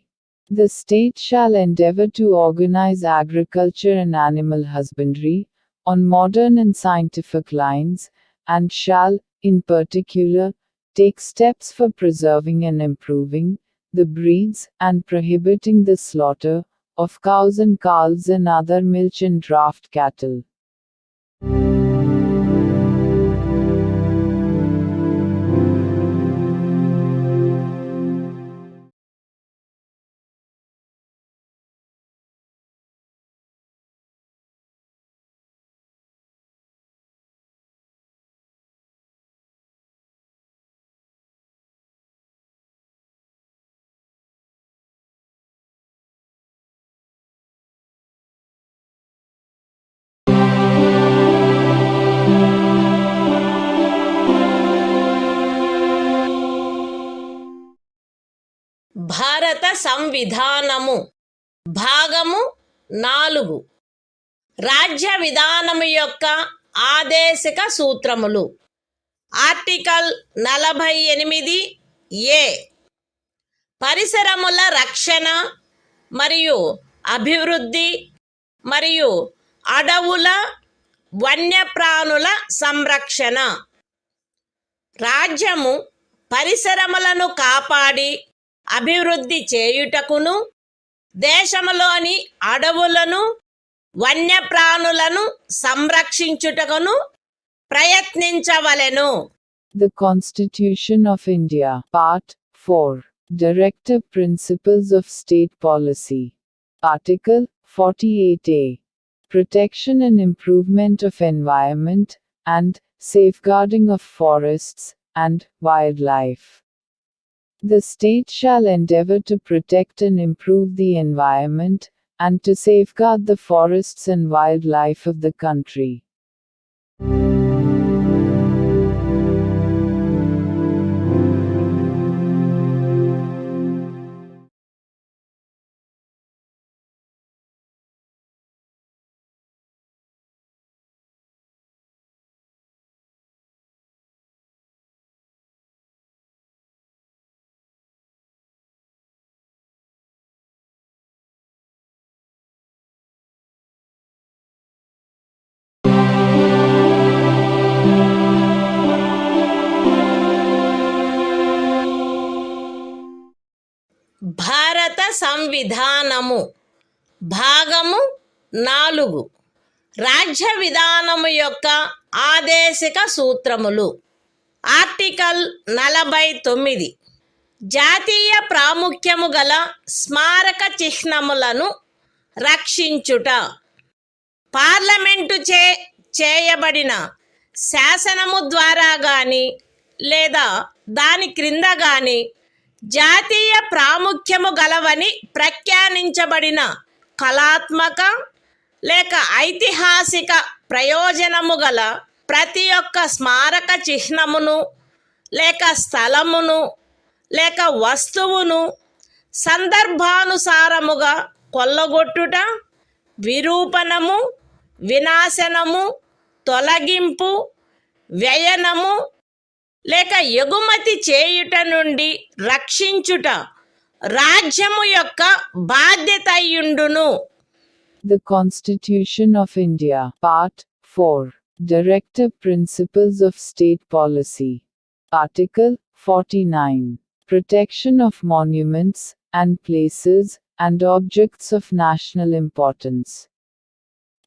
The state shall endeavor to organize agriculture and animal husbandry on modern and scientific lines, and shall, in particular, take steps for preserving and improving the breeds and prohibiting the slaughter of cows and calves and other milch and draft cattle. భారత సంవిధానము భాగము 4 రాజ్య విధానము యొక్క ఆదేశిక సూత్రములు. Article 48 ఏ పరిసరముల రక్షణ మరియు అభివృద్ధి మరియు అడవుల వన్యప్రాణుల సంరక్షణ. రాజ్యము పరిసరములను కాపాడి అభివృద్ధి చేయుటకును దేశములోని అడవులను వన్యప్రాణులను సంరక్షించుటకును ప్రయత్నించవలెను. The Constitution of India, Part 4, Directive Principles of State Policy. Article 48A, Protection and Improvement of Environment, and Safeguarding of Forests and Wildlife. The state shall endeavor to protect and improve the environment, and to safeguard the forests and wildlife of the country. భారత సంవిధానము భాగము 4 రాజ్య విధానము యొక్క ఆదేశిక సూత్రములు. Article 49 జాతీయ ప్రాముఖ్యము గల స్మారక చిహ్నములను రక్షించుట. Parliament చేయబడిన శాసనము ద్వారా గాని లేదా దాని క్రింద గాని జాతీయ ప్రాముఖ్యము గలవని ప్రఖ్యానించబడిన కళాత్మక లేక ఐతిహాసిక ప్రయోజనము గల ప్రతి ఒక్క స్మారక చిహ్నమును లేక స్థలమును లేక వస్తువును సందర్భానుసారముగా కొల్లగొట్టుట, విరూపణము, వినాశనము, తొలగింపు, వ్యయనము లేక ఎగుమతి చేయుట నుండి రక్షించుట రాజ్యము యొక్క బాధ్యత అయ్యుండును. The Constitution of India, Part 4. Directive Principles of State Policy. Article 49. Protection of monuments and places and objects of national importance.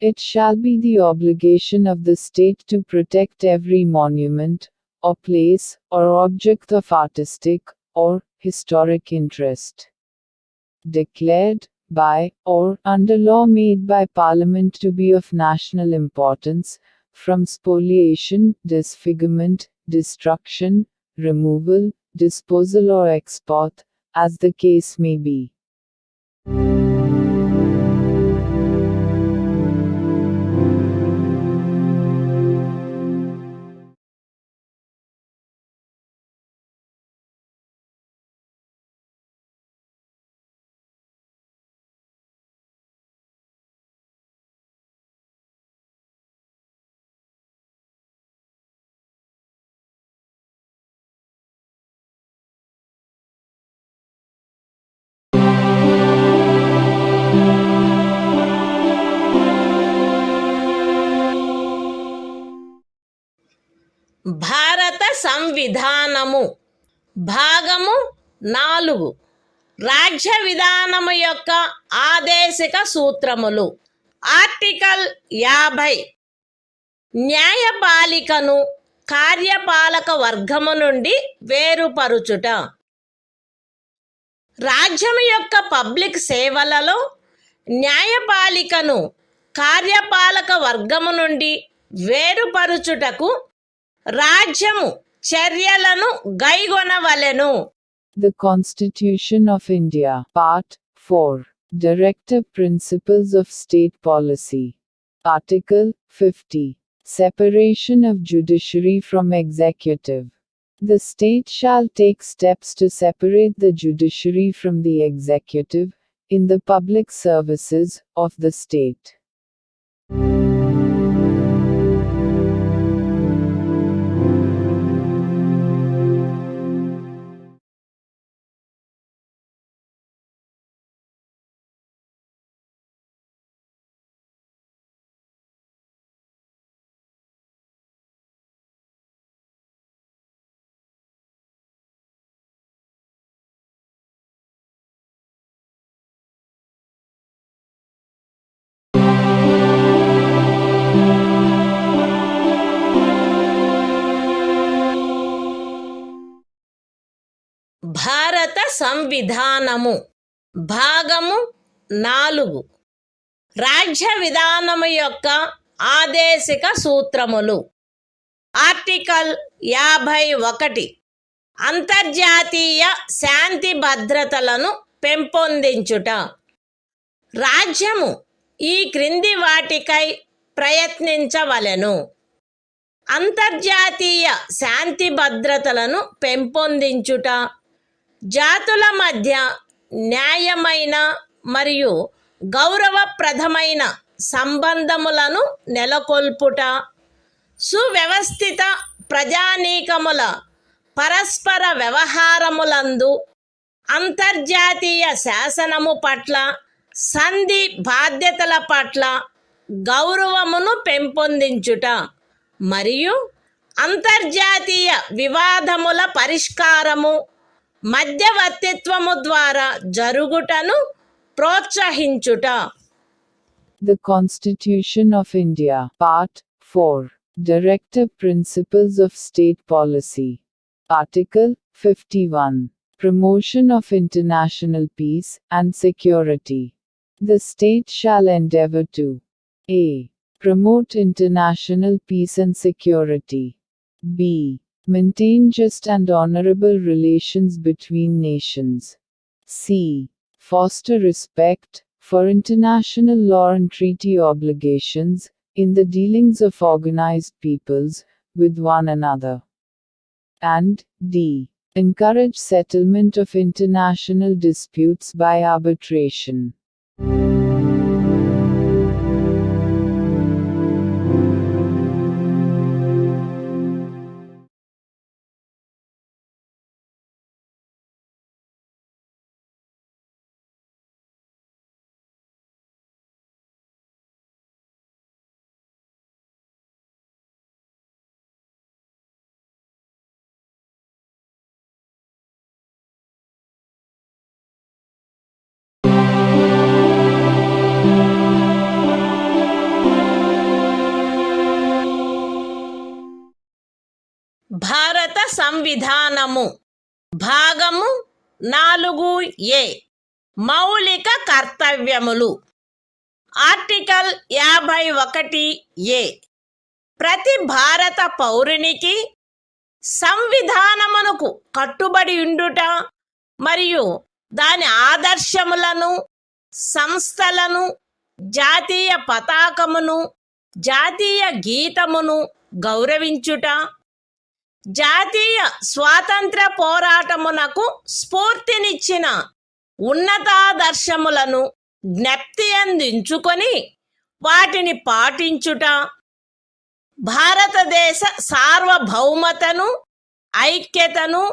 It shall be the obligation of the state to protect every monument, or place, or object of artistic or historic interest, declared by or under law made by Parliament to be of national importance, from spoliation, disfigurement, destruction, removal, disposal or export, as the case may be. భారత సంవిధానము భాగము 4 రాజ్య విధానము యొక్క ఆదేశిక సూత్రములు. Article 50 న్యాయపాలికను కార్యపాలక వర్గము నుండి వేరుపరుచుట. రాజ్యము యొక్క public సేవలలో న్యాయపాలికను కార్యపాలక వర్గము నుండి వేరుపరుచుటకు రాజ్యము చర్యలను గైగొనవలెను. The Constitution of India, Part 4. Directive Principles of State Policy. Article 50. Separation of judiciary from executive. The state shall take steps to separate the judiciary from the executive, in the public services of the state. భారత సంవిధానము భాగము 4 రాజ్య విధానము యొక్క ఆదేశిక సూత్రములు. Article 51 అంతర్జాతీయ శాంతి భద్రతలను పెంపొందించుట. రాజ్యము ఈ క్రింది వాటికై ప్రయత్నించవలెను: అంతర్జాతీయ శాంతి భద్రతలను పెంపొందించుట, జాతుల మధ్య న్యాయమైన మరియు గౌరవప్రదమైన సంబంధములను నెలకొల్పుట, సువ్యవస్థిత ప్రజానీకముల పరస్పర వ్యవహారములందు అంతర్జాతీయ శాసనము పట్ల, సంధి బాధ్యతల పట్ల గౌరవమును పెంపొందించుట మరియు అంతర్జాతీయ వివాదముల పరిష్కారము మధ్యవర్తిత్వము ద్వారా జరుగుటను ప్రోత్సహించుట. The Constitution of India, Part 4. Directive Principles of State Policy. Article 51. Promotion of international peace and security. The state shall endeavor to a. Promote international peace and security. b. Maintain just and honorable relations between nations. c. Foster respect for international law and treaty obligations in the dealings of organized peoples with one another. And d. Encourage settlement of international disputes by arbitration. భారత సంవిధానము భాగము 4A మౌలిక కర్తవ్యములు article 51A ప్రతి భారత పౌరునికి సంవిధానమునకు కట్టుబడి ఉండుట మరియు దాని ఆదర్శములను, సంస్థలను, జాతీయ పతాకమును, జాతీయ గీతమును గౌరవించుట, జాతీయ స్వాతంత్ర పోరాటమునకు స్ఫూర్తినిచ్చిన ఉన్నతాదర్శములను జ్ఞప్తి అందించుకొని వాటిని పాటించుట, భారతదేశ సార్వభౌమతను, ఐక్యతను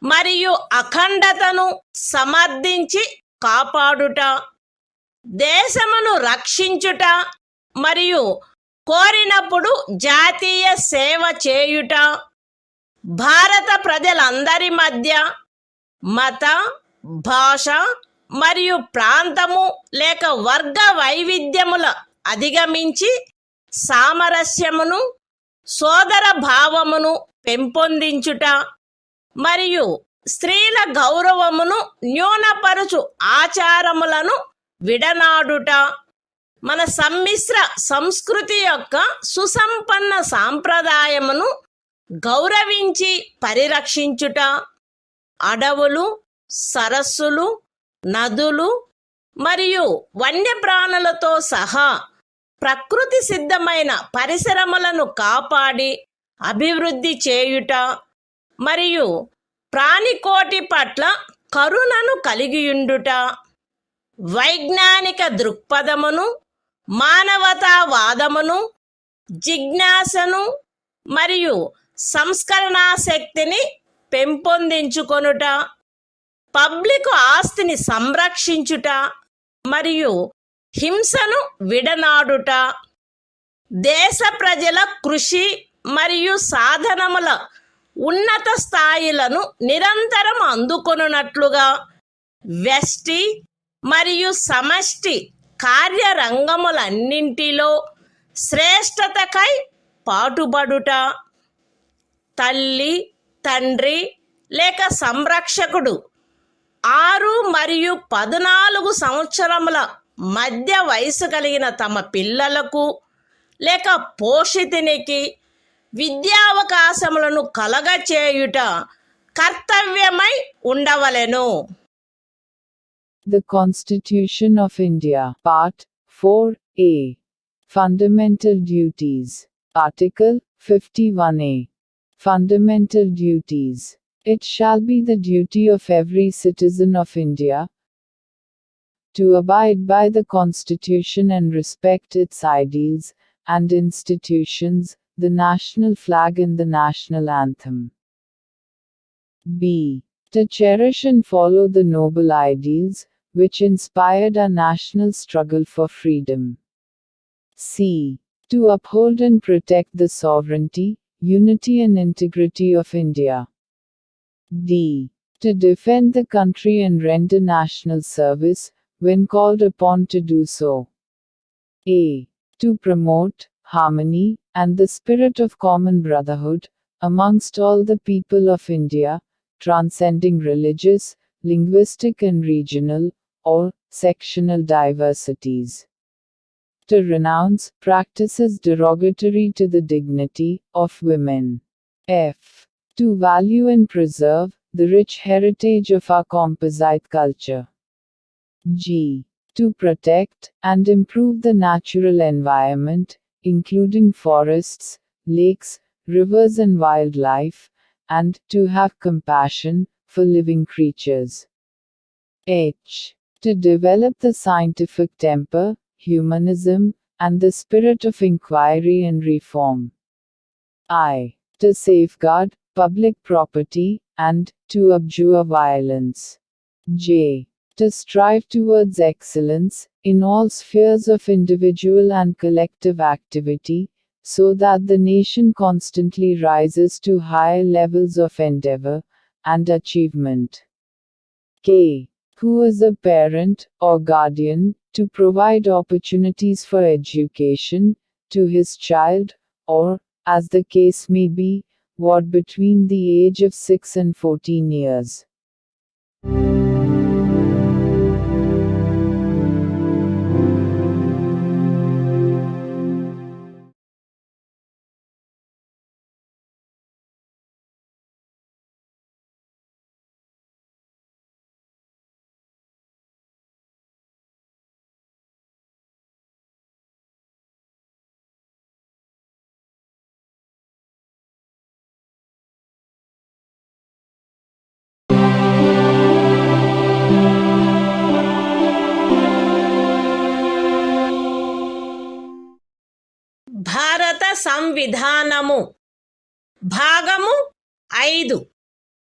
మరియు అఖండతను సమర్థించి కాపాడుట, దేశమును రక్షించుట మరియు కోరినప్పుడు జాతీయ సేవ చేయుట, భారత ప్రజలందరి మధ్య మత, భాష మరియు ప్రాంతము లేక వర్గ వైవిధ్యముల అధిగమించి సామరస్యమును, సోదర భావమును పెంపొందించుట మరియు స్త్రీల గౌరవమును న్యూనపరుచు ఆచారములను విడనాడుట, మన సమ్మిశ్ర సంస్కృతి యొక్క సుసంపన్న సాంప్రదాయమును గౌరవించి పరిరక్షించుట, అడవులు, సరస్సులు, నదులు మరియు వన్యప్రాణులతో సహా ప్రకృతి సిద్ధమైన పరిసరములను కాపాడి అభివృద్ధి చేయుట మరియు ప్రాణికోటి పట్ల కరుణను కలిగియుండుట, వైజ్ఞానిక దృక్పథమును, మానవతావాదమును, జిజ్ఞాసను మరియు సంస్కరణాశక్తిని పెంపొందించుకొనుట, పబ్లిక్ ఆస్తిని సంరక్షించుట మరియు హింసను విడనాడుట, దేశ ప్రజల కృషి మరియు సాధనముల ఉన్నత స్థాయిలను నిరంతరం అందుకొనున్నట్లుగా వ్యష్టి మరియు సమష్టి కార్యరంగములన్నింటిలో శ్రేష్టతకై పాటుపడుట, తల్లి, తండ్రి లేక సంరక్షకుడు 6 మరియు 14 సంవత్సరముల మధ్య వయసు కలిగిన తమ పిల్లలకు లేక పోషితునికి విద్యావకాశములను కలగచేయుట కర్తవ్యమై ఉండవలెను. The Constitution of India, Part 4A. Fundamental Duties. Article 51A. Fundamental Duties. It shall be the duty of every citizen of India to abide by the Constitution and respect its ideals and institutions, the national flag and the national anthem. B. To cherish and follow the noble ideals which inspired our national struggle for freedom. C. To uphold and protect the sovereignty, unity and integrity of India. D. To defend the country and render national service when called upon to do so. A. To promote harmony and the spirit of common brotherhood amongst all the people of India, transcending religious, linguistic and regional or sectional diversities. To renounce practices derogatory to the dignity of women. F. To value and preserve the rich heritage of our composite culture. G. To protect and improve the natural environment, including forests, lakes, rivers and wildlife, and to have compassion for living creatures. H. To develop the scientific temper, humanism, and the spirit of inquiry and reform. I. To safeguard public property and to abjure violence. J. To strive towards excellence in all spheres of individual and collective activity, so that the nation constantly rises to higher levels of endeavor and achievement. K. Who is a parent or guardian, to provide opportunities for education to his child, or, as the case may be, what between the age of 6 and 14 years. భారత సంవిధానము భాగము 5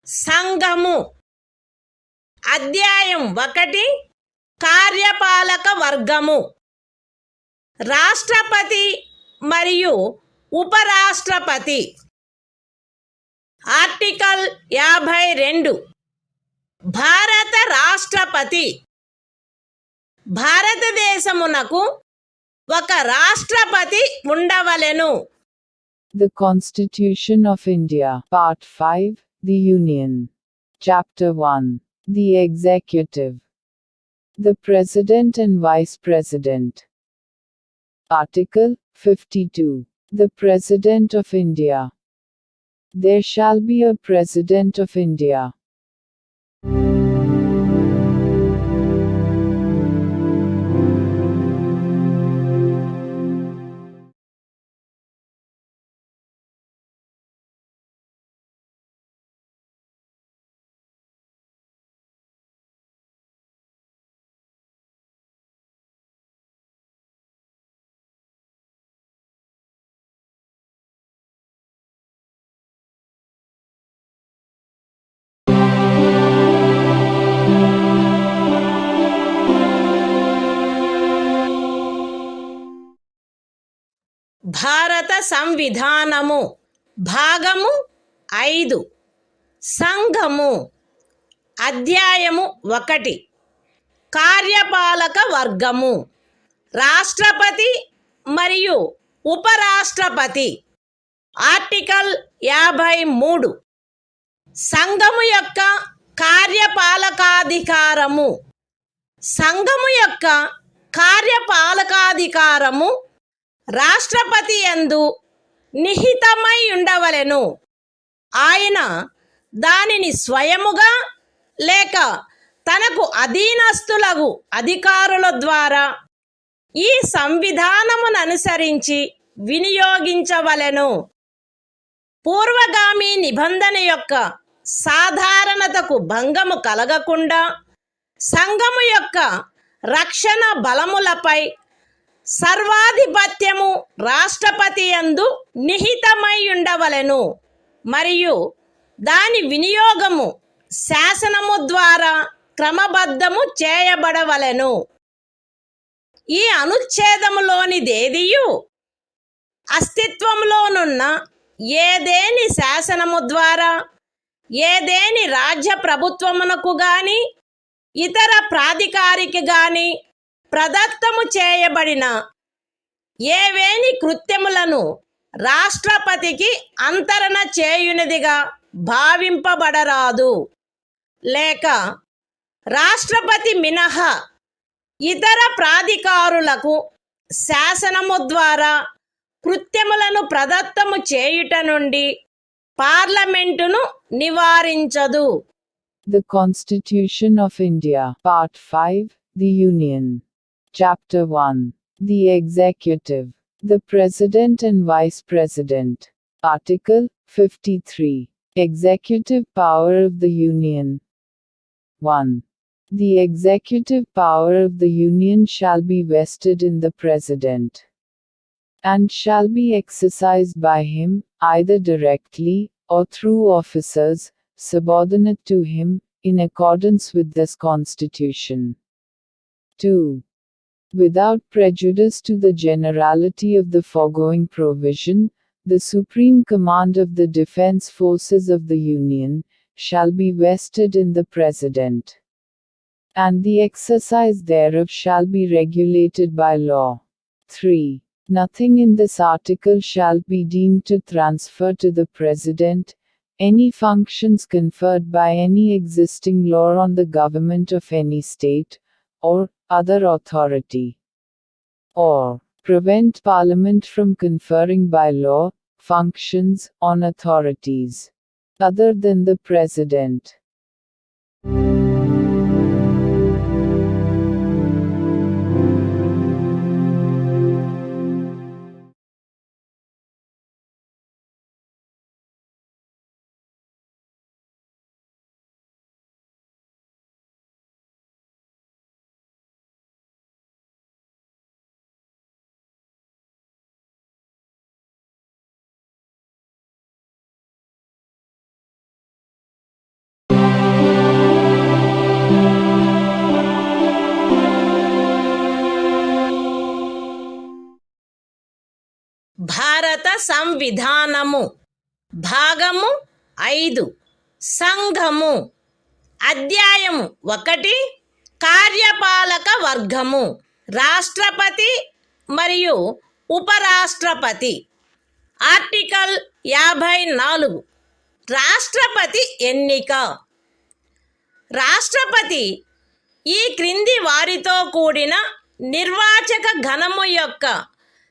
సంఘము అధ్యాయం 1 కార్యపాలక వర్గము రాష్ట్రపతి మరియు ఉపరాష్ట్రపతి article 52 భారత రాష్ట్రపతి భారతదేశమునకు ఒక రాష్ట్రపతి ఉండవలెను. The Constitution of India, Part 5, The Union. Chapter 1, The Executive. The President and Vice President. Article 52. The President of India. There shall be a President of India. భారత సంవిధానము భాగము 5 సంఘము అధ్యాయము 1 కార్యపాలక వర్గము రాష్ట్రపతి మరియు ఉపరాష్ట్రపతి ఆర్టికల్ 53 సంఘము యొక్క కార్యపాలకాధికారము సంఘము యొక్క కార్యపాలకాధికారము రాష్ట్రపతి యందు నిహితమై ఉండవలెను. ఆయన దానిని స్వయముగా లేక తనకు అధీనస్థులగు అధికారుల ద్వారా ఈ సంవిధానమును అనుసరించి వినియోగించవలెను. పూర్వగామి నిబంధన యొక్క సాధారణతకు భంగము కలగకుండా సంఘము యొక్క రక్షణ బలములపై సర్వాధిపత్యము రాష్ట్రపతి యందు నిహితమై ఉండవలెను మరియు దాని వినియోగము శాసనము ద్వారా క్రమబద్ధము చేయబడవలెను. ఈ అనుచ్ఛేదములోనిదేదియు అస్తిత్వంలోనున్న ఏదేని శాసనము ద్వారా ఏదేని రాజ్య ప్రభుత్వమునకు గాని ఇతర ప్రాధికారికి గాని ప్రదత్తము చేయబడిన ఏవేని కృత్యములను రాష్ట్రపతికి అంతరణ చేయునిదిగా భావింపబడరాదు. లేక రాష్ట్రపతి మినహా ఇతర ప్రాధికారులకు శాసనము ద్వారా కృత్యములను ప్రదత్తము చేయుట నుండి పార్లమెంటును నివారించదు. The Constitution of India, Part 5, The Union. Chapter 1, The Executive. The President and Vice President. Article 53. Executive power of the Union. 1. The executive power of the Union shall be vested in the President, and shall be exercised by him, either directly, or through officers, subordinate to him, in accordance with this Constitution. 2. Without prejudice to the generality of the foregoing provision, the supreme command of the defense forces of the Union shall be vested in the President, and the exercise thereof shall be regulated by law. 3. Nothing in this article shall be deemed to transfer to the President any functions conferred by any existing law on the government of any state, or other authority, or prevent Parliament from conferring by law functions on authorities other than the President. భారత సంవిధానము భాగము 5 సంఘము అధ్యాయము 1 కార్యపాలక వర్గము రాష్ట్రపతి మరియు ఉపరాష్ట్రపతి article 54 రాష్ట్రపతి ఎన్నిక రాష్ట్రపతి ఈ క్రింది వారితో కూడిన నిర్వాచక గణము యొక్క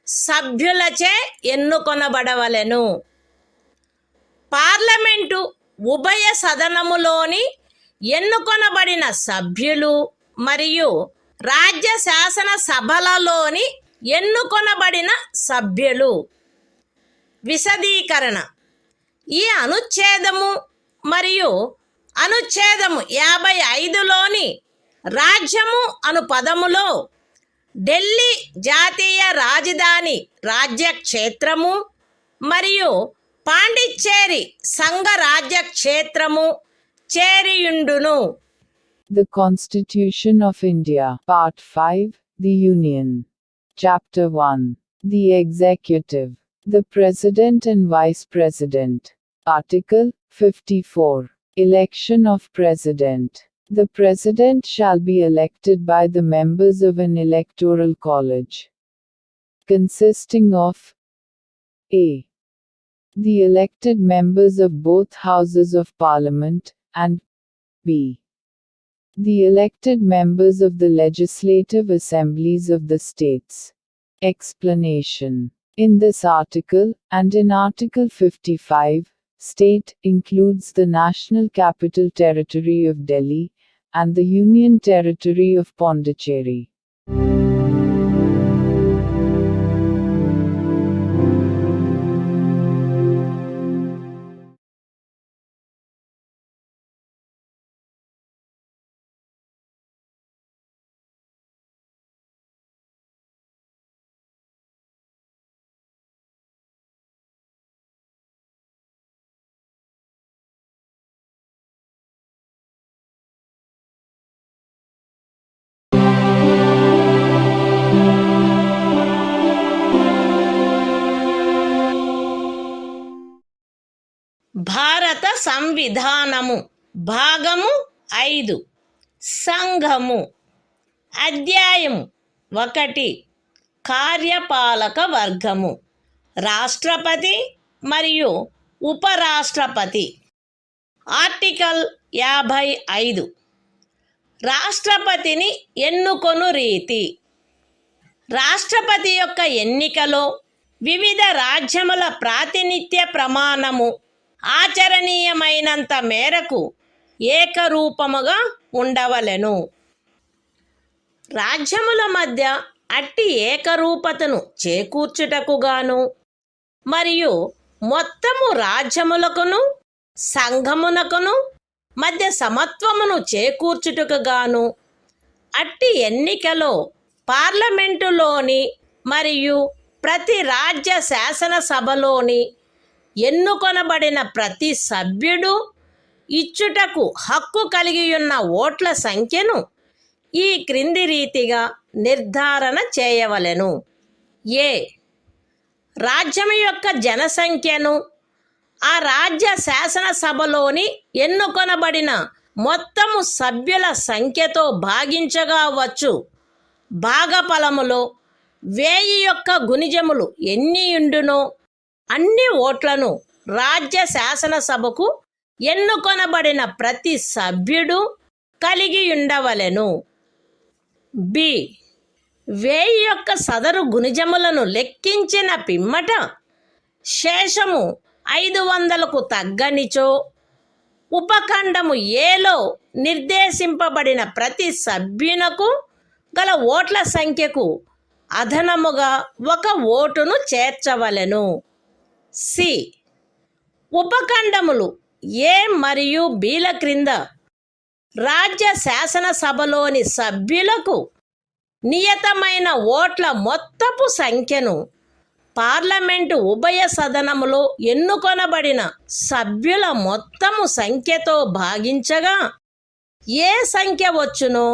సభ్యులచే ఎన్నుకొనబడవలెను. పార్లమెంటు ఉభయ సదనములోని ఎన్నుకొనబడిన సభ్యులు మరియు రాజ్య శాసన సభలలోని ఎన్నుకొనబడిన సభ్యులు. విశదీకరణ ఈ అనుచ్ఛేదము మరియు అనుచ్ఛేదము 55లోని రాజ్యము అను పదములో ఢిల్లీ జాతీయ రాజధాని రాజ్యక్షేత్రము మరియు పాండిచ్చేరి సంఘ రాజ్యక్షేత్రము చేరియుండును. The Constitution of India, Part 5, The Union. Chapter 1. The Executive. The President and Vice President. Article 54. Election of President. The President shall be elected by the members of an electoral college, consisting of a. the elected members of both houses of Parliament, and b. the elected members of the legislative assemblies of the states. Explanation. In this article, and in Article 55, state includes the National Capital Territory of Delhi and the Union Territory of Pondicherry. భారత సంవిధానము భాగము 5 సంఘము అధ్యాయము 1 కార్యపాలక వర్గము రాష్ట్రపతి మరియు ఉపరాష్ట్రపతి article 55 రాష్ట్రపతిని ఎన్నుకొను రీతి రాష్ట్రపతి యొక్క ఎన్నికలో వివిధ రాజ్యముల ప్రాతినిధ్య ప్రమాణము ఆచరణీయమైనంత మేరకు ఏకరూపముగా ఉండవలెను. రాజ్యముల మధ్య అట్టి ఏకరూపతను చేకూర్చుటకుగాను మరియు మొత్తము రాజ్యములకును సంఘమునకును మధ్య సమత్వమును చేకూర్చుటకుగాను అట్టి ఎన్నికలో పార్లమెంటులోని మరియు ప్రతి రాజ్య శాసనసభలోని ఎన్నుకొనబడిన ప్రతి సభ్యుడు ఇచ్చుటకు హక్కు కలిగియున్న ఓట్ల సంఖ్యను ఈ క్రింది రీతిగా నిర్ధారణ చేయవలెను. ఏ. రాజ్యం యొక్క జనసంఖ్యను ఆ రాజ్య శాసనసభలోని ఎన్నుకొనబడిన మొత్తము సభ్యుల సంఖ్యతో భాగించగా వచ్చు భాగఫలములో 1000 యొక్క గుణిజములు ఎన్నియుండునో అన్ని ఓట్లను రాజ్య శాసనసభకు ఎన్నుకొనబడిన ప్రతి సభ్యుడు కలిగి ఉండవలెను. బి 1000 యొక్క సదరు గుణిజములను లెక్కించిన పిమ్మట శేషము 500కు తగ్గనిచో ఉపఖండము ఏలో నిర్దేశింపబడిన ప్రతి సభ్యునకు గల ఓట్ల సంఖ్యకు అదనముగా 1 ఓటును చేర్చవలెను. సి ఉపఖండములు ఏ మరియు బిల క్రింద రాజ్య శాసనసభలోని సభ్యులకు నియతమైన ఓట్ల మొత్తపు సంఖ్యను పార్లమెంటు ఉభయ సదనములో ఎన్నుకొనబడిన సభ్యుల మొత్తము సంఖ్యతో భాగించగా ఏ సంఖ్య వచ్చునో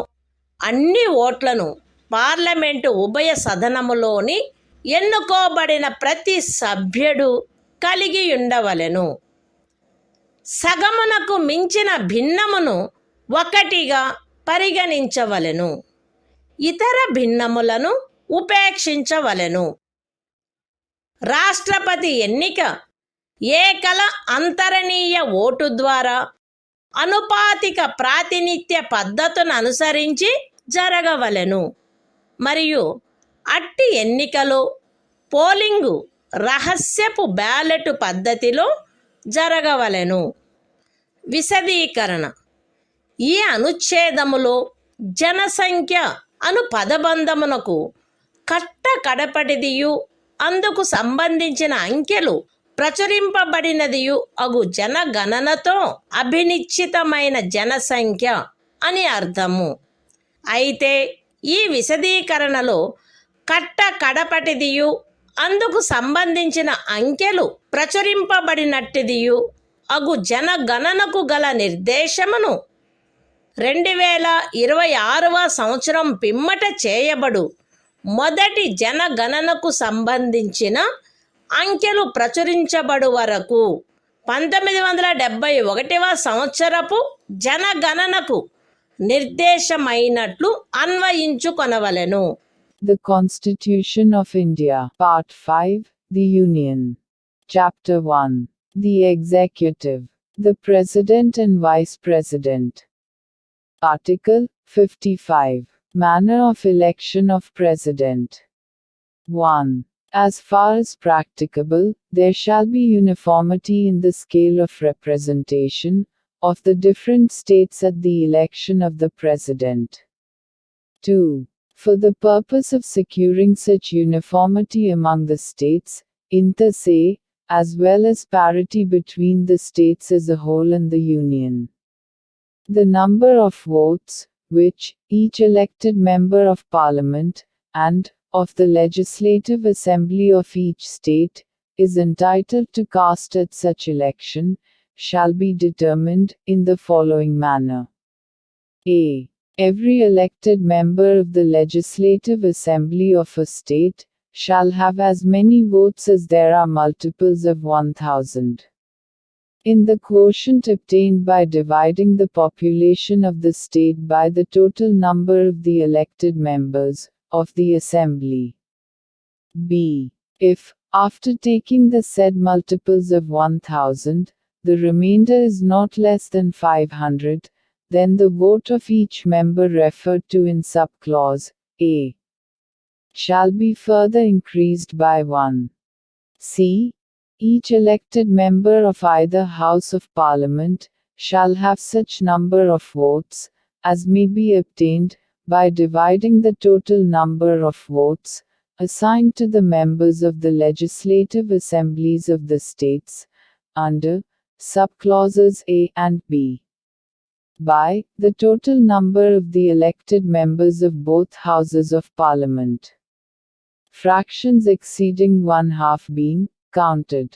అన్ని ఓట్లను పార్లమెంటు ఉభయ సదనములోని ఎన్నుకోబడిన ప్రతి సభ్యుడు కలిగి ఉండవలెను. సగమునకు మించిన భిన్నమును 1గా పరిగణించవలెను. ఇతర భిన్నములను ఉపేక్షించవలెను. రాష్ట్రపతి ఎన్నిక ఏకల అంతరణీయ ఓటు ద్వారా అనుపాతిక ప్రాతినిధ్య పద్ధతును అనుసరించి జరగవలెను మరియు అట్టి ఎన్నికలో పోలింగు రహస్యపు బ్యాలెట్ పద్ధతిలో జరగవలెను. విశదీకరణ: ఈ అనుచ్ఛేదములో జనసంఖ్య అను పదబంధమునకు కడపటిదియు అందుకు సంబంధించిన అంకెలు ప్రచురింపబడినదియు అగు జనగణనతో అభినిశ్చితమైన జనసంఖ్య అని అర్థము. అయితే ఈ విశదీకరణలో కడపటిదియు అందుకు సంబంధించిన అంకెలు ప్రచురింపబడినట్టిదియు అగు జనగణనకు గల నిర్దేశమును 2026వ సంవత్సరం పిమ్మట చేయబడు మొదటి జనగణనకు సంబంధించిన అంకెలు ప్రచురించబడు వరకు 1971వ సంవత్సరపు జనగణనకు నిర్దేశమైనట్లు అన్వయించుకొనవలెను. The Constitution of India, Part 5, The Union. Chapter 1. The Executive, the President and Vice President. Article 55. Manner of election of President. 1. As far as practicable, there shall be uniformity in the scale of representation of the different states at the election of the President. 2. For the purpose of securing such uniformity among the states, inter se, as well as parity between the states as a whole and the Union, the number of votes, which each elected member of Parliament, and of the Legislative Assembly of each state, is entitled to cast at such election, shall be determined in the following manner. A. Every elected member of the Legislative Assembly of a state shall have as many votes as there are multiples of 1000. In the quotient obtained by dividing the population of the state by the total number of the elected members of the Assembly. B. If, after taking the said multiples of 1000, the remainder is not less than 500, then the vote of each member referred to in subclause A shall be further increased by 1. C. Each elected member of either House of Parliament shall have such number of votes as may be obtained by dividing the total number of votes assigned to the members of the legislative assemblies of the states under subclauses A and B by the total number of the elected members of both houses of Parliament, fractions exceeding 1/2 being counted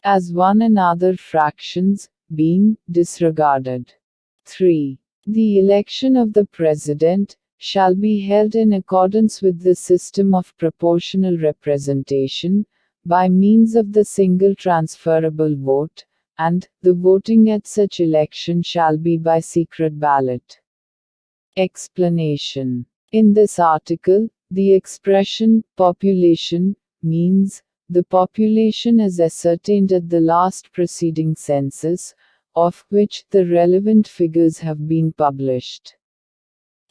as one and other fractions being disregarded. 3. The election of the President shall be held in accordance with the system of proportional representation, by means of the single transferable vote, and the voting at such election shall be by secret ballot. Explanation. In this article, The expression population means the population is ascertained at the last preceding census, of which the relevant figures have been published.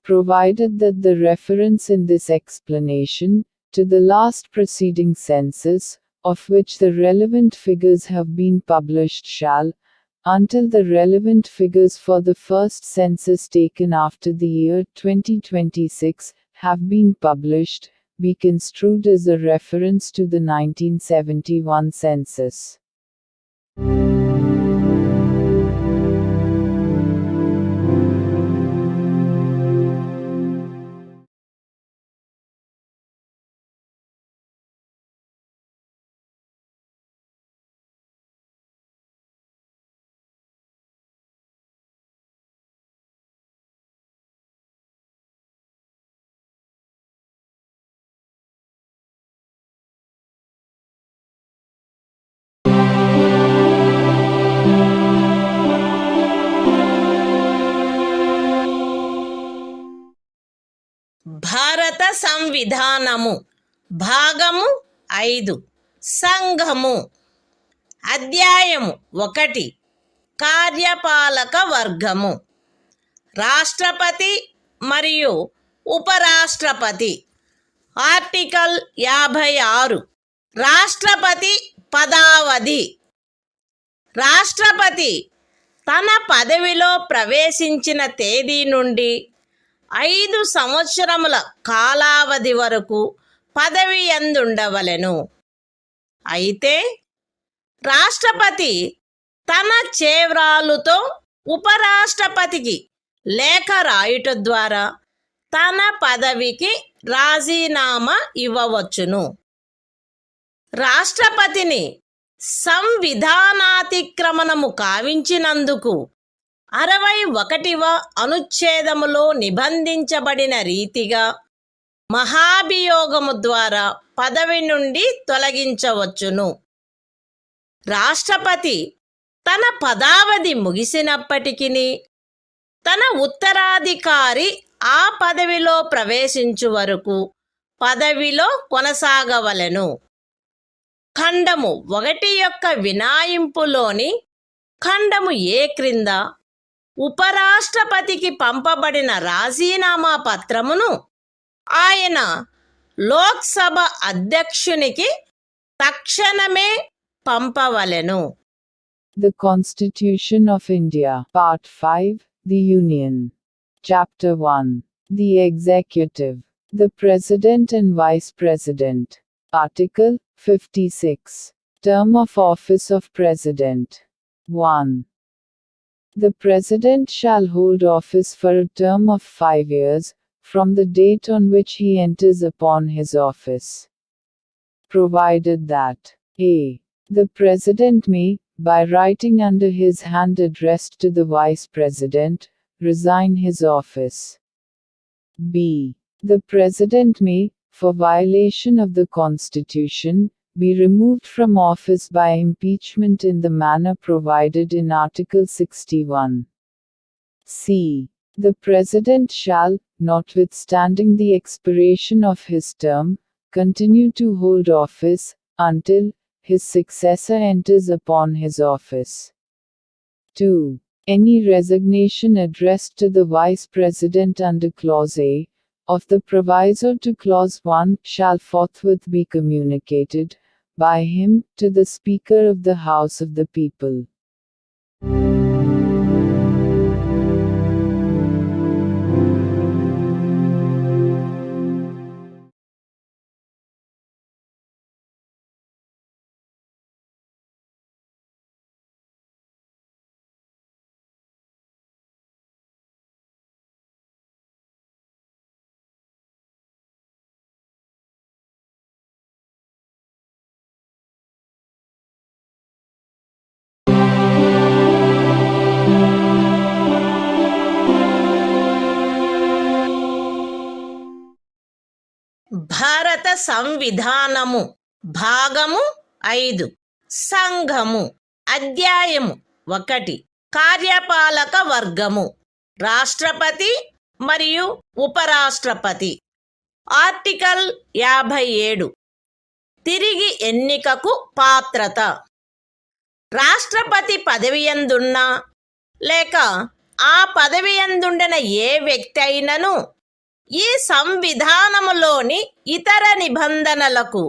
Provided that the reference in this explanation to the last preceding census, of which the relevant figures have been published shall, until the relevant figures for the first census taken after the year 2026 have been published, be construed as a reference to the 1971 census. భారత సంవిధానము భాగము 5 సంఘము అధ్యాయము 1 కార్యపాలక వర్గము రాష్ట్రపతి మరియు ఉపరాష్ట్రపతి article 56 రాష్ట్రపతి పదావధి రాష్ట్రపతి తన పదవిలో ప్రవేశించిన తేదీ నుండి 5 సంవత్సరముల కాలావధి వరకు పదవి యందుండవలెను. అయితే రాష్ట్రపతి తన చేవ్రాలుతో ఉపరాష్ట్రపతికి లేఖ రాయుట ద్వారా తన పదవికి రాజీనామా ఇవ్వవచ్చును. రాష్ట్రపతిని సంవిధానాతిక్రమణము కావించినందుకు 61వ అనుచ్ఛేదములో నిబంధించబడిన రీతిగా మహాభియోగము ద్వారా పదవి నుండి తొలగించవచ్చును. రాష్ట్రపతి తన పదావధి ముగిసినప్పటికీ తన ఉత్తరాధికారి ఆ పదవిలో ప్రవేశించు వరకు పదవిలో కొనసాగవలెను. ఖండము 1 యొక్క వినాయింపులోని ఖండము ఏ క్రింద ఉపరాష్ట్రపతికి పంపబడిన రాజీనామా పత్రమును ఆయన లోక్సభ అధ్యక్షునికి తక్షణమే పంపవలెను. The Constitution of India, Part 5, The Union. Chapter 1. The Executive. The President and Vice President. Article 56. Term of Office of President. 1. The President shall hold office for a term of 5 years, from the date on which he enters upon his office. Provided that a. The President may, by writing under his hand addressed to the Vice President, resign his office. b. The President may, for violation of the Constitution, be removed from office by impeachment in the manner provided in Article 61. c. The President shall, notwithstanding the expiration of his term, continue to hold office, until his successor enters upon his office. 2. Any resignation addressed to the Vice President under Clause A of the proviso to Clause 1 shall forthwith be communicated by him to the Speaker of the House of the People. భారత సంవిధానము భాగము 5 సంఘము అధ్యాయము 1 కార్యపాలక వర్గము రాష్ట్రపతి మరియు ఉపరాష్ట్రపతి article 57 తిరిగి ఎన్నికకు పాత్రత. రాష్ట్రపతి పదవియందున్నా లేక ఆ పదవియందుండిన ఏ వ్యక్తి అయినను ఈ సంవిధానములోని ఇతర నిబంధనలకు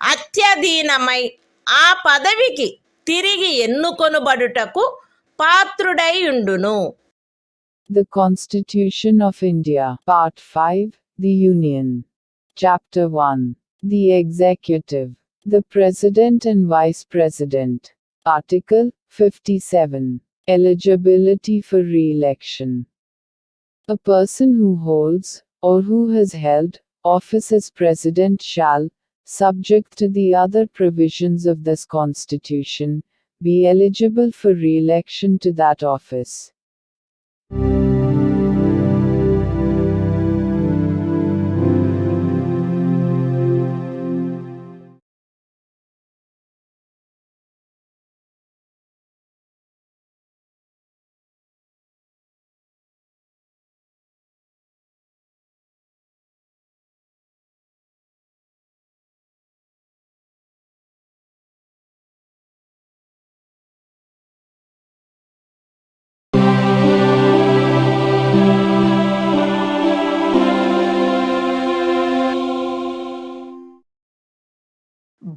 అత్యధీనమై ఆ పదవికి తిరిగి ఎన్నుకొనుబడుటకు పాత్రుడై ఉండును. The Constitution of India, Part 5, The Union. Chapter 1. The Executive. The President and Vice President. Article 57. Eligibility for re-election. A person who holds, or who has held, office as President shall, subject to the other provisions of this Constitution, be eligible for re-election to that office.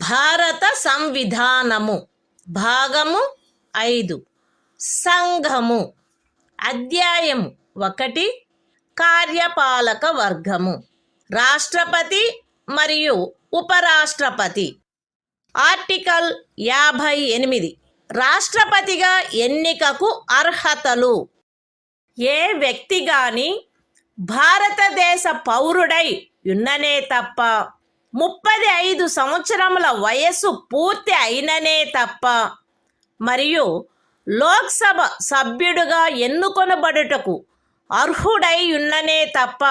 భారత సంవిధానము భాగము 5 సంఘము. అధ్యాయము 1 కార్యపాలక వర్గము. రాష్ట్రపతి మరియు ఉపరాష్ట్రపతి. Article 58 రాష్ట్రపతిగా ఎన్నికకు అర్హతలు. ఏ వ్యక్తి గాని భారతదేశ పౌరుడై ఉన్ననే తప్ప 35 సంవత్సరముల వయస్సు పూర్తి అయిననే తప్ప మరియు లోక్సభ సభ్యుడుగా ఎన్నుకొనబడుటకు అర్హుడై ఉన్ననే తప్ప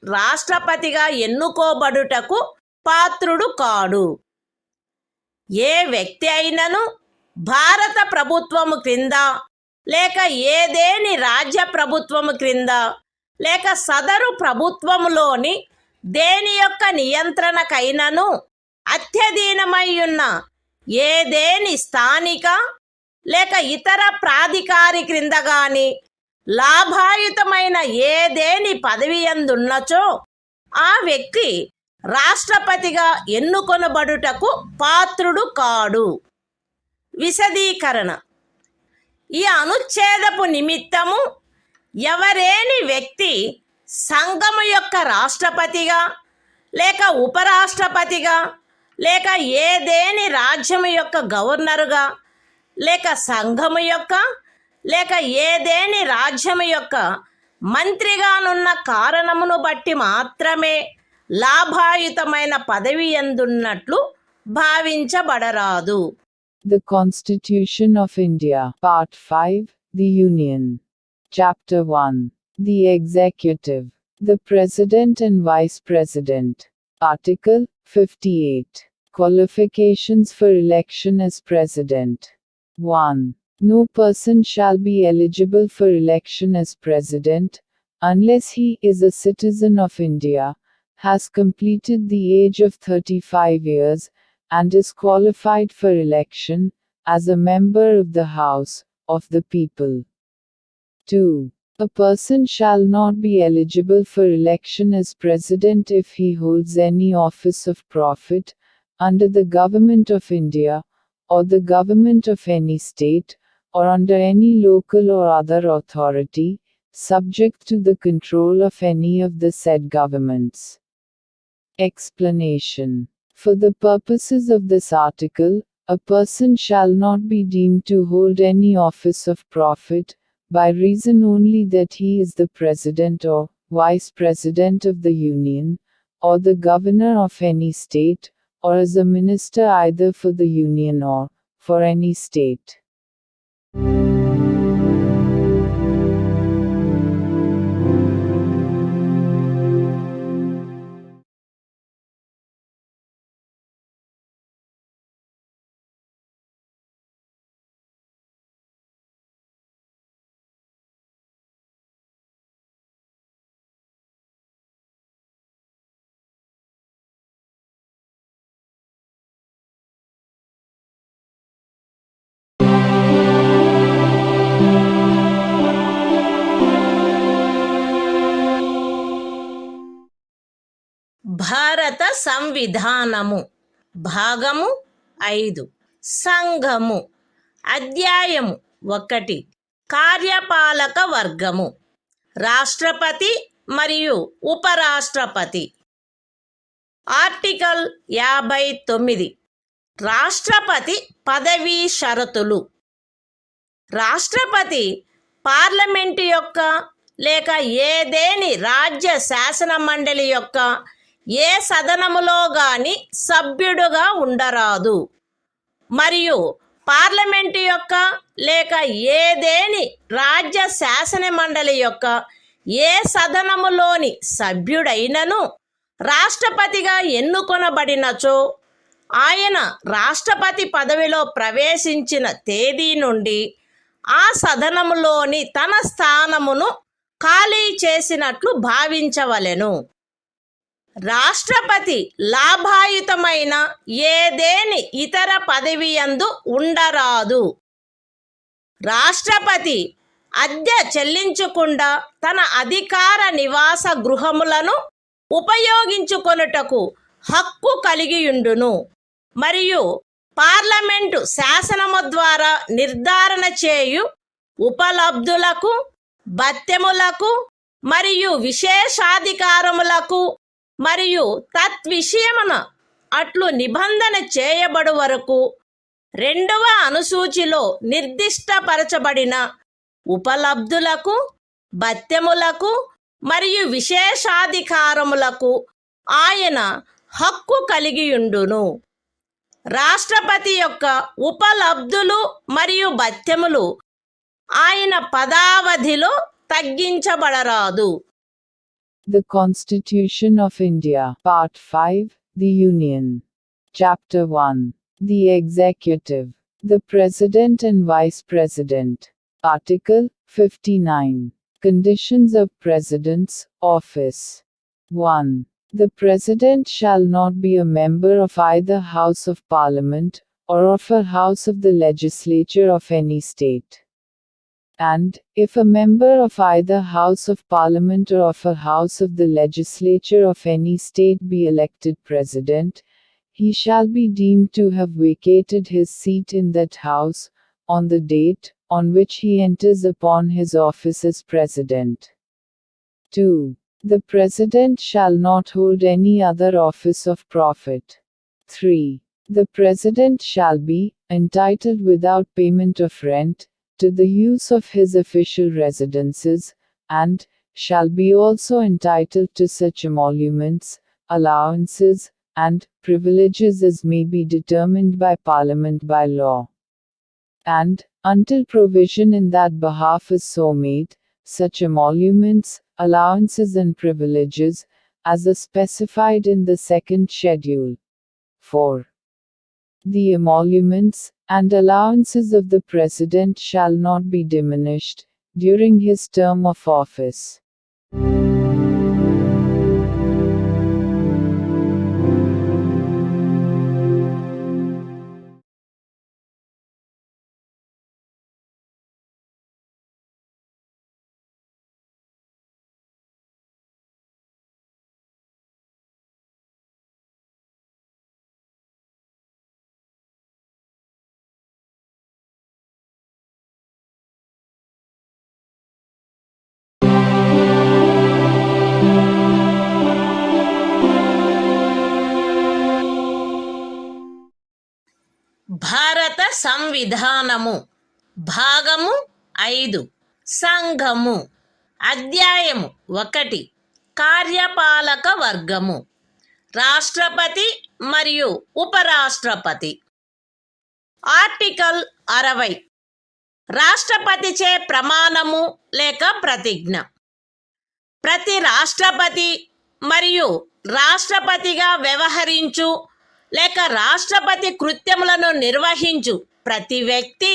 రాష్ట్రపతిగా ఎన్నుకోబడుటకు పాత్రుడు కాడు. ఏ వ్యక్తి అయినను భారత ప్రభుత్వము క్రింద లేక ఏదేని రాజ్య ప్రభుత్వము క్రింద లేక సదరు ప్రభుత్వములోని దేని యొక్క నియంత్రణకైనను అత్యధీనమై ఉన్న ఏదేని స్థానిక లేక ఇతర ప్రాధికారి క్రింద గాని లాభాయుతమైన ఏదేని పదవి యందున్నచో ఆ వ్యక్తి రాష్ట్రపతిగా ఎన్నుకొనబడుటకు పాత్రుడు కాడు. విశదీకరణ. ఈ అనుచ్ఛేదపు నిమిత్తము ఎవరేని వ్యక్తి సంఘము యొక్క రాష్ట్రపతిగా లేక ఉపరాష్ట్రపతిగా లేక ఏదేని రాజ్యము యొక్క గవర్నరుగా లేక సంఘము యొక్క లేక ఏదేని రాజ్యము యొక్క మంత్రిగానున్న కారణమును బట్టి మాత్రమే లాభాయుతమైన పదవి యందున్నట్లు భావించబడరాదు. The Constitution of India, Part 5, The Union. Chapter 1. The Executive. The President and Vice President. Article 58. Qualifications for election as President. 1. No person shall be eligible for election as President, unless he is a citizen of India, has completed the age of 35 years, and is qualified for election, as a member of the House, of the People. 2. A person shall not be eligible for election as President if he holds any office of profit, under the Government of India, or the Government of any state, or under any local or other authority, subject to the control of any of the said governments. Explanation. For the purposes of this article, a person shall not be deemed to hold any office of profit, by reason only that he is the President or Vice President of the Union, or the Governor of any state, or as a minister either for the Union or for any state. భారత సంవిధానము భాగము 5 సంఘము అధ్యాయము 1 కార్యపాలక వర్గము రాష్ట్రపతి మరియు ఉపరాష్ట్రపతి article 59 రాష్ట్రపతి పదవీ షరతులు రాష్ట్రపతి పార్లమెంటు యొక్క లేక ఏదేని రాజ్య శాసన మండలి యొక్క ఏ సదనములో గాని సభ్యుడుగా ఉండరాదు మరియు పార్లమెంటు యొక్క లేక ఏదేని రాజ్య శాసన మండలి యొక్క ఏ సదనములోని సభ్యుడైనను రాష్ట్రపతిగా ఎన్నుకొనబడినచో ఆయన రాష్ట్రపతి పదవిలో ప్రవేశించిన తేదీ నుండి ఆ సదనములోని తన స్థానమును ఖాళీ చేసినట్లు భావించవలెను. రాష్ట్రపతి లాభాయుతమైన ఏదేని ఇతర పదవియందు ఉండరాదు. రాష్ట్రపతి అద్దె చెల్లించకుండా తన అధికార నివాస గృహములను ఉపయోగించుకొనుటకు హక్కు కలిగియుండును మరియు పార్లమెంటు శాసనము ద్వారా నిర్ధారణ చేయు ఉపలబ్ధులకు భత్యములకు మరియు విశేషాధికారములకు మరియు తద్విషయమున అట్లు నిబంధన చేయబడు వరకు 2వ అనుసూచిలో నిర్దిష్టపరచబడిన ఉపలబ్ధులకు భత్యములకు మరియు విశేషాధికారములకు ఆయన హక్కు కలిగియుండును. రాష్ట్రపతి యొక్క ఉపలబ్ధులు మరియు భత్యములు ఆయన పదావధిలో తగ్గించబడరాదు. The Constitution of India, Part 5, The Union. Chapter 1. The Executive. The President and Vice President. Article 59. Conditions of President's Office. 1. The President shall not be a member of either House of Parliament, or of a House of the Legislature of any state. And, if a member of either House of Parliament or of a House of the Legislature of any state be elected President, he shall be deemed to have vacated his seat in that House, on the date on which he enters upon his office as President. 2. The President shall not hold any other office of profit. 3. The President shall be entitled without payment of rent to the use of his official residences, and shall be also entitled to such emoluments, allowances, and privileges as may be determined by Parliament by law. And, until provision in that behalf is so made, such emoluments, allowances and privileges, as are specified in the second schedule. 4. The emoluments and allowances of the President shall not be diminished during his term of office. భారత సంవిధానము భాగము 5 సంఘము అధ్యాయము 1 కార్యపాలక వర్గము రాష్ట్రపతి మరియు ఉపరాష్ట్రపతి article 60 రాష్ట్రపతిచే ప్రమాణము లేక ప్రతిజ్ఞ ప్రతి రాష్ట్రపతి మరియు రాష్ట్రపతిగా వ్యవహరించు లేక రాష్ట్రపతి కృత్యములను నిర్వహించు ప్రతి వ్యక్తి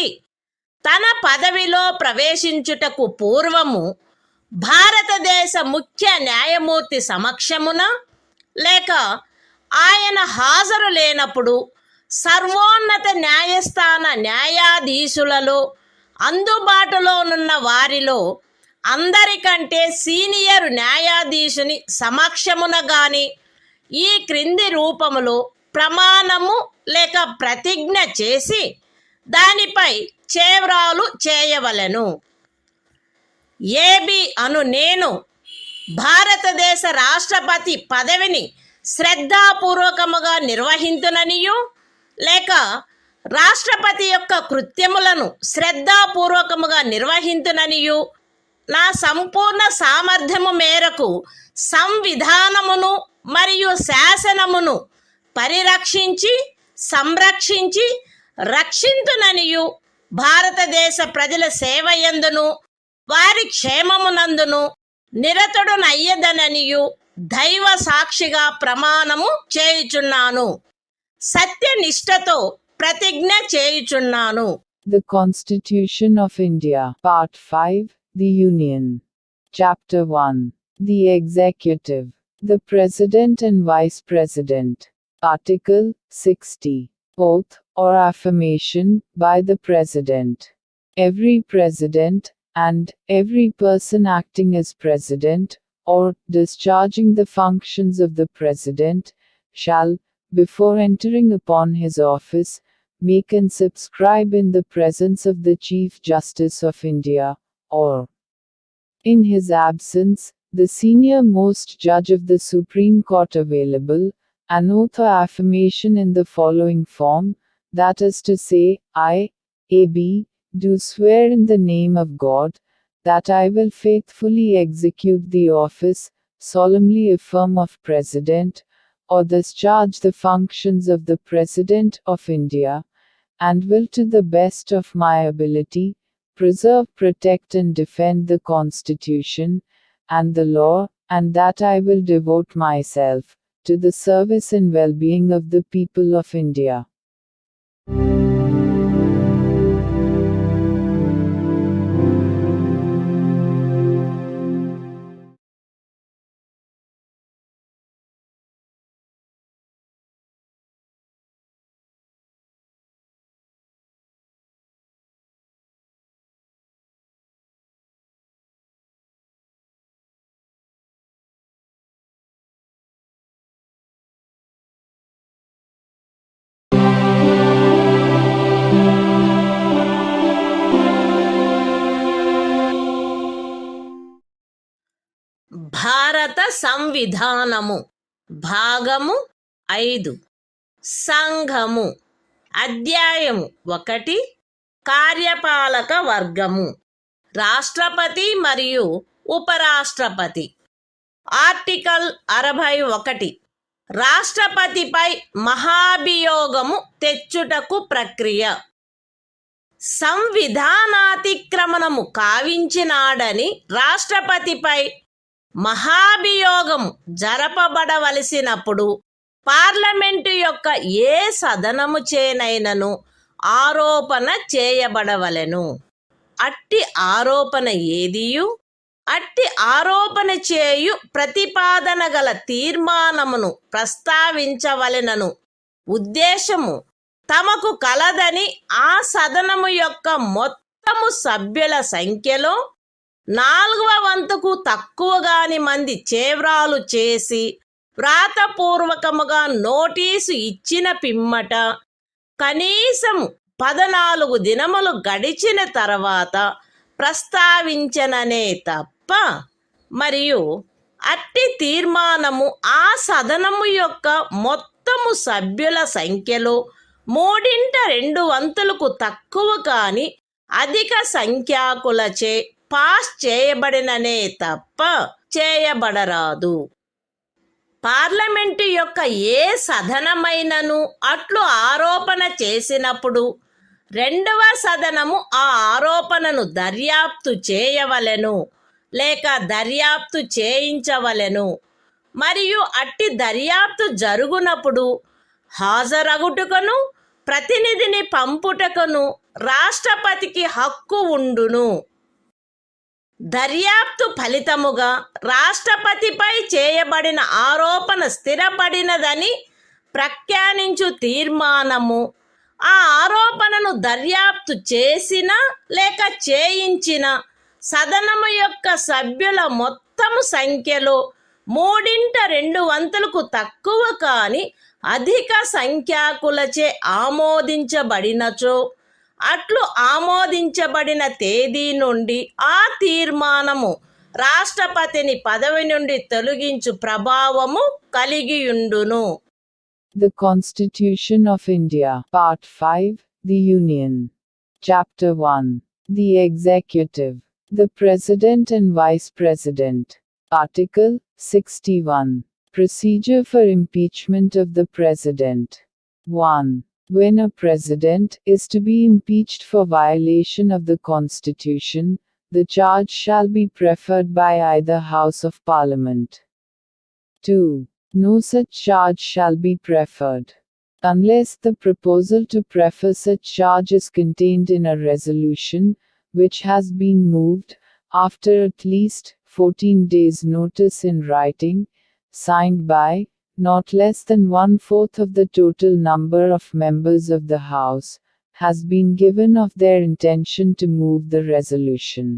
తన పదవిలో ప్రవేశించుటకు పూర్వము భారతదేశ ముఖ్య న్యాయమూర్తి సమక్షమున లేక ఆయన హాజరు లేనప్పుడు సర్వోన్నత న్యాయస్థాన న్యాయాధీశులలో అందుబాటులో ఉన్న వారిలో అందరికంటే సీనియర్ న్యాయాధీశుని సమక్షమున గాని ఈ క్రింది రూపములో ప్రమాణము లేక ప్రతిజ్ఞ చేసి దానిపై చేవ్రాలు చేయవలెను. ఏబి అను నేను భారతదేశ రాష్ట్రపతి పదవిని శ్రద్ధాపూర్వకముగా నిర్వహింతుననియు లేక రాష్ట్రపతి యొక్క కృత్యములను శ్రద్ధాపూర్వకముగా నిర్వహింతుననియు నా సంపూర్ణ సామర్థ్యము మేరకు సంవిధానమును మరియు శాసనమును పరిరక్షించి సంరక్షించి రక్షింతుననియు భారతదేశ ప్రజల సేవయందును వారి క్షేమమునందును నిరతుడనయ్యదననియు దైవ సాక్షిగా ప్రమాణము చేయుచున్నాను. సత్యనిష్టతో ప్రతిజ్ఞ చేయుచున్నాను. The Constitution of India, Part 5, The Union. Chapter 1. The Executive. The President and Vice President. Article 60. Oath or affirmation by the President. Every President and every person acting as President or discharging the functions of the President shall, before entering upon his office, make and subscribe in the presence of the Chief Justice of India, or, in his absence, the senior most judge of the Supreme Court available, an oath or affirmation in the following form, that is to say, I, A.B., do swear in the name of God, that I will faithfully execute the office, solemnly affirm of President, or discharge the functions of the President of India, and will to the best of my ability, preserve, protect and defend the Constitution, and the law, and that I will devote myself, to the service and well-being of the people of India. భారత సంవిధానము భాగము 5 సంఘము అధ్యాయము 1 కార్యపాలక వర్గము రాష్ట్రపతి మరియు ఉపరాష్ట్రపతి. Article 61 రాష్ట్రపతిపై మహాభియోగము తెచ్చుటకు ప్రక్రియ. సంవిధానాతిక్రమణము కావించినాడని రాష్ట్రపతిపై మహాభియోగం జరపబడవలసినప్పుడు parliament యొక్క ఏ సదనము చేనైనను ఆరోపణ చేయబడవలెను. అట్టి ఆరోపణ ఏదియు అట్టి ఆరోపణ చేయు ప్రతిపాదన గల తీర్మానమును ప్రస్తావించవలెనను ఉద్దేశము తమకు కలదని ఆ సదనము యొక్క మొత్తము సభ్యుల సంఖ్యలో 4వ వంతుకు తక్కువగాని మంది చేవ్రాలు చేసి వ్రాతపూర్వకముగా నోటీసు ఇచ్చిన పిమ్మట కనీసం 14 దినములు గడిచిన తర్వాత ప్రస్తావించననే తప్ప మరియు అట్టి తీర్మానము ఆ సదనము యొక్క మొత్తము సభ్యుల సంఖ్యలో 3/2 వంతులకు తక్కువ కాని అధిక సంఖ్యాకులచే పాస్ చేయబడిననే తప్ప చేయబడరాదు. పార్లమెంటు యొక్క ఏ సదనమైనను అట్లు ఆరోపణ చేసినప్పుడు 2వ సదనము ఆ ఆరోపణను దర్యాప్తు చేయవలెను లేక దర్యాప్తు చేయించవలెను. మరియు అట్టి దర్యాప్తు జరుగునప్పుడు హాజరగుటకును ప్రతినిధిని పంపుటకును రాష్ట్రపతికి హక్కు ఉండును. దర్యాప్తు ఫలితముగా రాష్ట్రపతిపై చేయబడిన ఆరోపణ స్థిరపడినదని ప్రఖ్యానించు తీర్మానము ఆ ఆరోపణను దర్యాప్తు చేసిన లేక చేయించిన సదనము యొక్క సభ్యుల మొత్తము సంఖ్యలో మూడింట 2/4 తక్కువ కాని అధిక సంఖ్యాకులచే ఆమోదించబడినచో అట్లు ఆమోదించబడిన తేదీ నుండి ఆ తీర్మానము రాష్ట్రపతిని పదవి నుండి తొలగించు ప్రభావము కలిగియుండును. The Constitution of India, Part 5, The Union. Chapter 1. The Executive. The President and Vice President. Article 61. Procedure for impeachment of the President. 1. When a President is to be impeached for violation of the Constitution, the charge shall be preferred by either House of Parliament. 2. No such charge shall be preferred unless the proposal to prefer such charge is contained in a resolution, which has been moved, after at least 14 days' notice in writing, signed by not less than 1/4 of the total number of members of the House, has been given of their intention to move the resolution.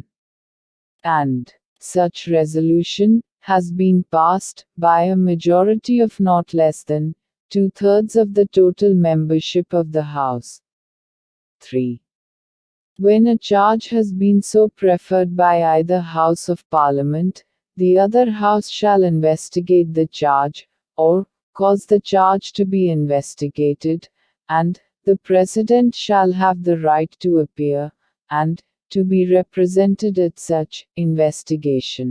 And such resolution has been passed by a majority of not less than 2/3 of the total membership of the House. 3. When a charge has been so preferred by either House of Parliament, the other House shall investigate the charge, or cause the charge to be investigated, and the President shall have the right to appear, and to be represented at such investigation.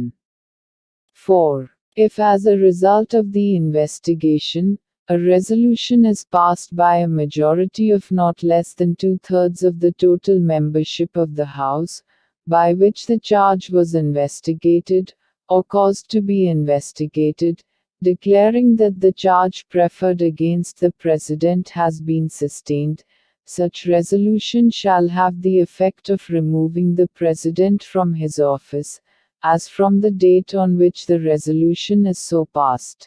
4. If as a result of the investigation, a resolution is passed by a majority of not less than 2/3 of the total membership of the House, by which the charge was investigated, or caused to be investigated, declaring that the charge preferred against the President has been sustained, such resolution shall have the effect of removing the President from his office, as from the date on which the resolution is so passed.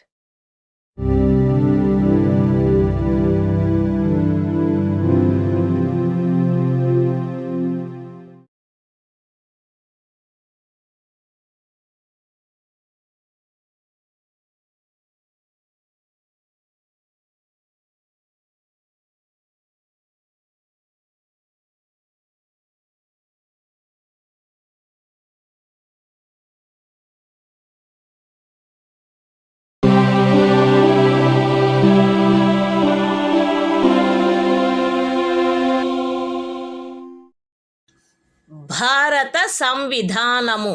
భారత సంవిధానము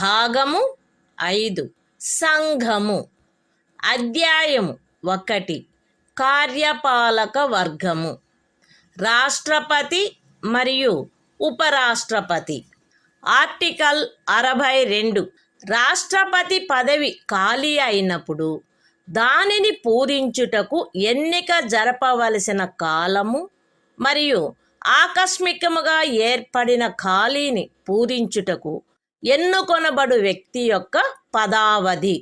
భాగము 5 సంఘము అధ్యాయము 1 కార్యపాలక వర్గము రాష్ట్రపతి మరియు ఉపరాష్ట్రపతి article 62 రాష్ట్రపతి పదవి ఖాళీ అయినప్పుడు దానిని పూరించుటకు ఎన్నిక జరపవలసిన కాలము మరియు ఆకస్మికముగా ఏర్పడిన ఖాళీని పూరించుటకు ఎన్నుకొనబడు వ్యక్తి యొక్క పదావధి.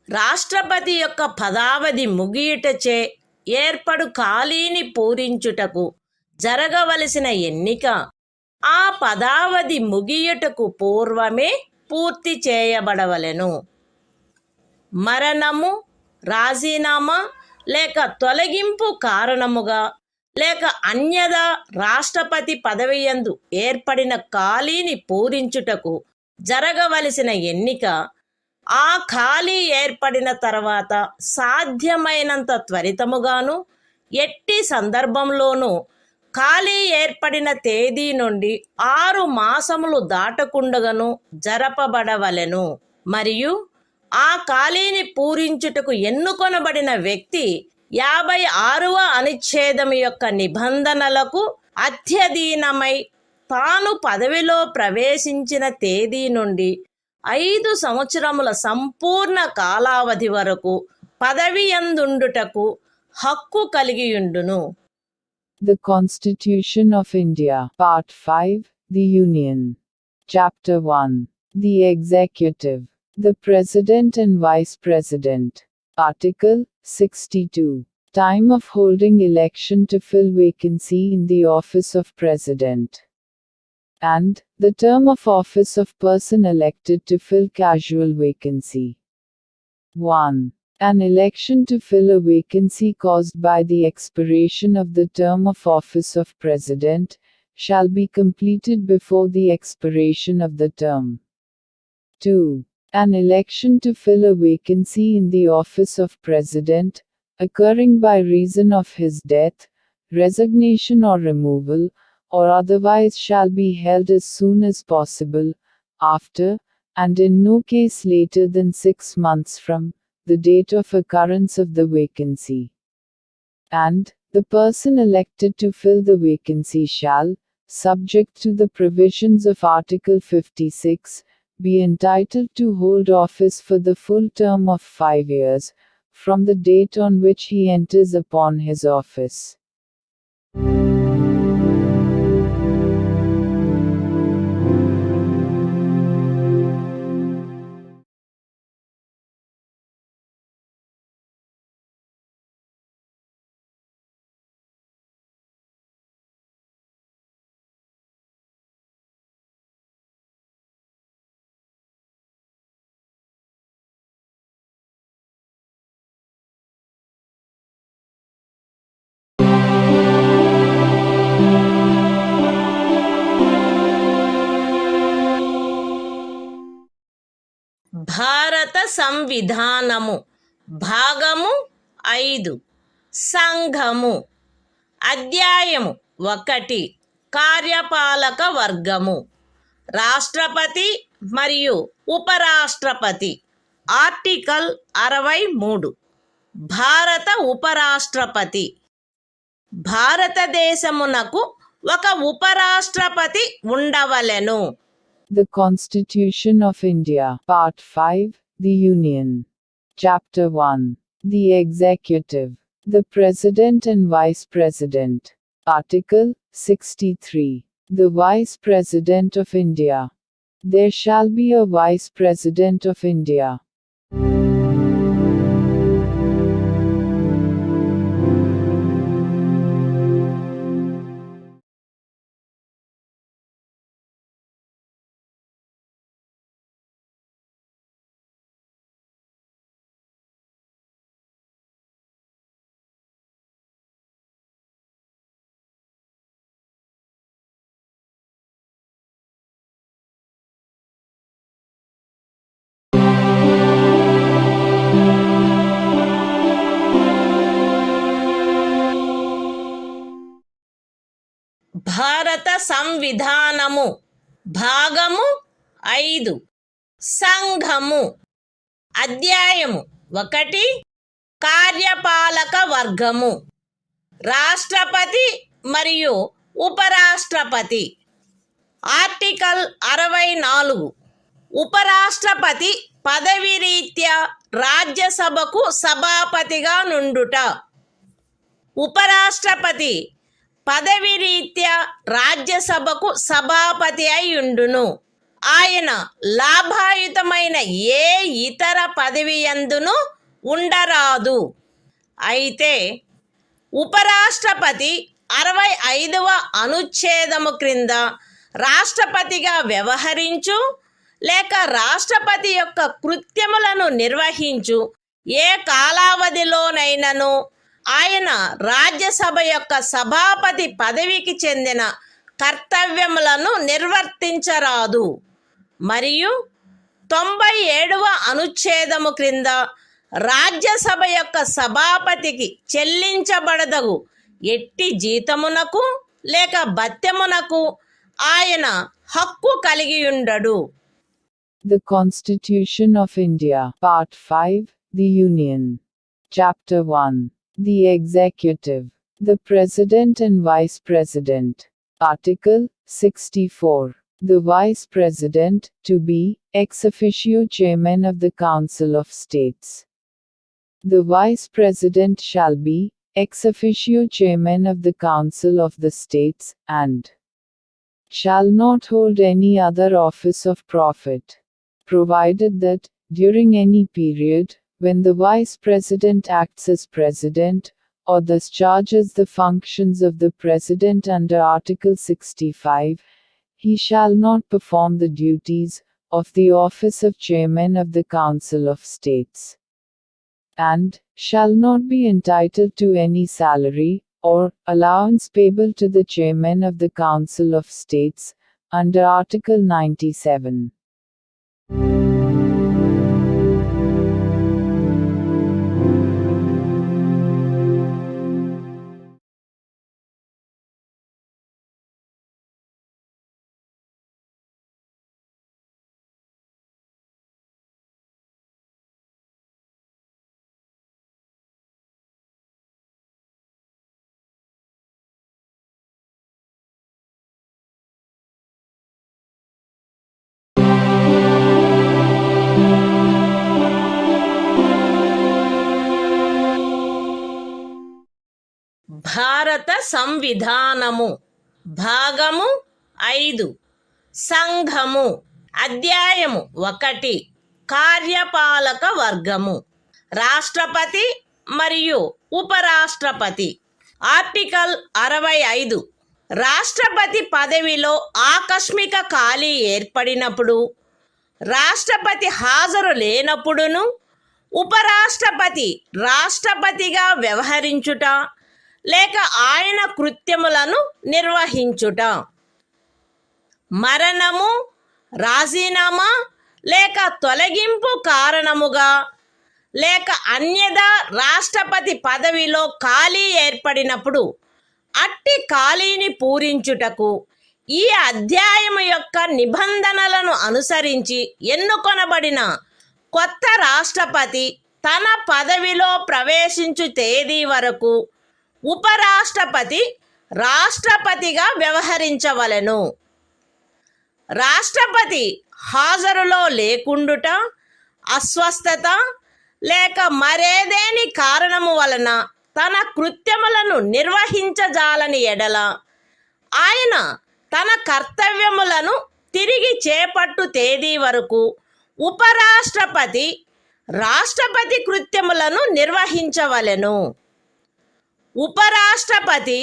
రాష్ట్రపతి యొక్క పదావధి ముగియుటచే ఏర్పడు ఖాళీని పూరించుటకు జరగవలసిన ఎన్నిక ఆ పదావధి ముగియుటకు పూర్వమే పూర్తి చేయబడవలెను. మరణము, రాజీనామా లేక తొలగింపు కారణముగా లేక అన్యదా రాష్ట్రపతి పదవియందు ఏర్పడిన ఖాళీని పూరించుటకు జరగవలసిన ఎన్నిక ఆ ఖాళీ ఏర్పడిన తర్వాత సాధ్యమైనంత త్వరితముగాను ఎట్టి సందర్భంలోనూ ఖాళీ ఏర్పడిన తేదీ నుండి 6 మాసములు దాటకుండగను జరపబడవలెను. మరియు ఆ ఖాళీని పూరించుటకు ఎన్నుకొనబడిన వ్యక్తి 56వ అనుచ్ఛేదము యొక్క నిబంధనలకు అత్యధీనమై తాను పదవిలో ప్రవేశించిన తేదీ నుండి 5 సంవత్సరముల సంపూర్ణ కాలావధి వరకు పదవియందుండుటకు హక్కు కలిగియుండును. The Constitution of India, Part 5, The Union. Chapter 1. The Executive. The President and Vice President. Article 62. Time of holding election to fill vacancy in the office of President. And the term of office of person elected to fill casual vacancy. 1. An election to fill a vacancy caused by the expiration of the term of office of President shall be completed before the expiration of the term. 2. An election to fill a vacancy in the office of President, occurring by reason of his death, resignation or removal, or otherwise shall be held as soon as possible, after, and in no case later than 6 months from, the date of occurrence of the vacancy. And, the person elected to fill the vacancy shall, subject to the provisions of Article 56, be entitled to hold office for the full term of 5 years, from the date on which he enters upon his office. భారత సంవిధానము భాగము 5 సంఘము అధ్యాయము 1 కార్యపాలక వర్గము రాష్ట్రపతి మరియు ఉపరాష్ట్రపతి article 63 భారత ఉపరాష్ట్రపతి భారతదేశమునకు ఒక ఉపరాష్ట్రపతి ఉండవలెను. The Constitution of India, Part 5, The Union. Chapter 1. The Executive. The President and Vice President. Article 63. The Vice President of India. There shall be a Vice President of India. భారత సంవిధానము భాగము 5 సంఘము అధ్యాయము 1 కార్యపాలక వర్గము రాష్ట్రపతి మరియు ఉపరాష్ట్రపతి ఆర్టికల్ 64 ఉపరాష్ట్రపతి పదవి రీత్యా రాజ్యసభకు సభాపతిగా నుండుట. ఉపరాష్ట్రపతి పదవి రీత్యా రాజ్యసభకు సభాపతి అయ్యుండును. ఆయన లాభాయుతమైన ఏ ఇతర పదవి యందును ఉండరాదు. అయితే ఉపరాష్ట్రపతి 65వ అనుచ్ఛేదము క్రింద రాష్ట్రపతిగా వ్యవహరించు లేక రాష్ట్రపతి యొక్క కృత్యములను నిర్వహించు ఏ కాలావధిలోనైనను ఆయన రాజ్యసభ యొక్క సభాపతి పదవికి చెందిన కర్తవ్యములను నిర్వర్తించరాదు. మరియు 97వ అనుచ్ఛేదము క్రింద రాజ్యసభ యొక్క సభాపతికి చెల్లించబడదగు ఎట్టి జీతమునకు లేక భత్యమునకు ఆయన హక్కు కలిగి ఉండడు. The Constitution of India, Part 5, The Union. Chapter 1. The Executive. The President and Vice President. Article 64. The Vice President, to be, ex officio Chairman of the Council of States. The Vice President shall be, ex officio Chairman of the Council of the States, and shall not hold any other office of profit, provided that, during any period, when the Vice President acts as President, or discharges the functions of the President under Article 65, he shall not perform the duties of the office of Chairman of the Council of States. and shall not be entitled to any salary or allowance payable to the chairman of the Council of States, under Article 97. భారత సంవిధానము భాగము 5 సంఘము అధ్యాయము 1 కార్యపాలక వర్గము రాష్ట్రపతి మరియు ఉపరాష్ట్రపతి article 65 రాష్ట్రపతి పదవిలో ఆకస్మిక ఖాళీ ఏర్పడినప్పుడు రాష్ట్రపతి హాజరు లేనప్పుడును ఉపరాష్ట్రపతి రాష్ట్రపతిగా వ్యవహరించుట లేక ఆయన కృత్యములను నిర్వహించుట మరణము రాజీనామా లేక తొలగింపు కారణముగా లేక అన్యదా రాష్ట్రపతి పదవిలో ఖాళీ ఏర్పడినప్పుడు అట్టి ఖాళీని పూరించుటకు ఈ అధ్యాయము యొక్క నిబంధనలను అనుసరించి ఎన్నుకొనబడిన కొత్త రాష్ట్రపతి తన పదవిలో ప్రవేశించు తేదీ వరకు ఉపరాష్ట్రపతి రాష్ట్రపతిగా వ్యవహరించవలెను. రాష్ట్రపతి హాజరులో లేకుండుట, అస్వస్థత లేక మరేదేని కారణము వలన తన కృత్యములను నిర్వహించజాలని ఎడల ఆయన తన కర్తవ్యములను తిరిగి చేపట్టు తేదీ వరకు ఉపరాష్ట్రపతి రాష్ట్రపతి కృత్యములను నిర్వహించవలెను. ఉపరాష్ట్రపతి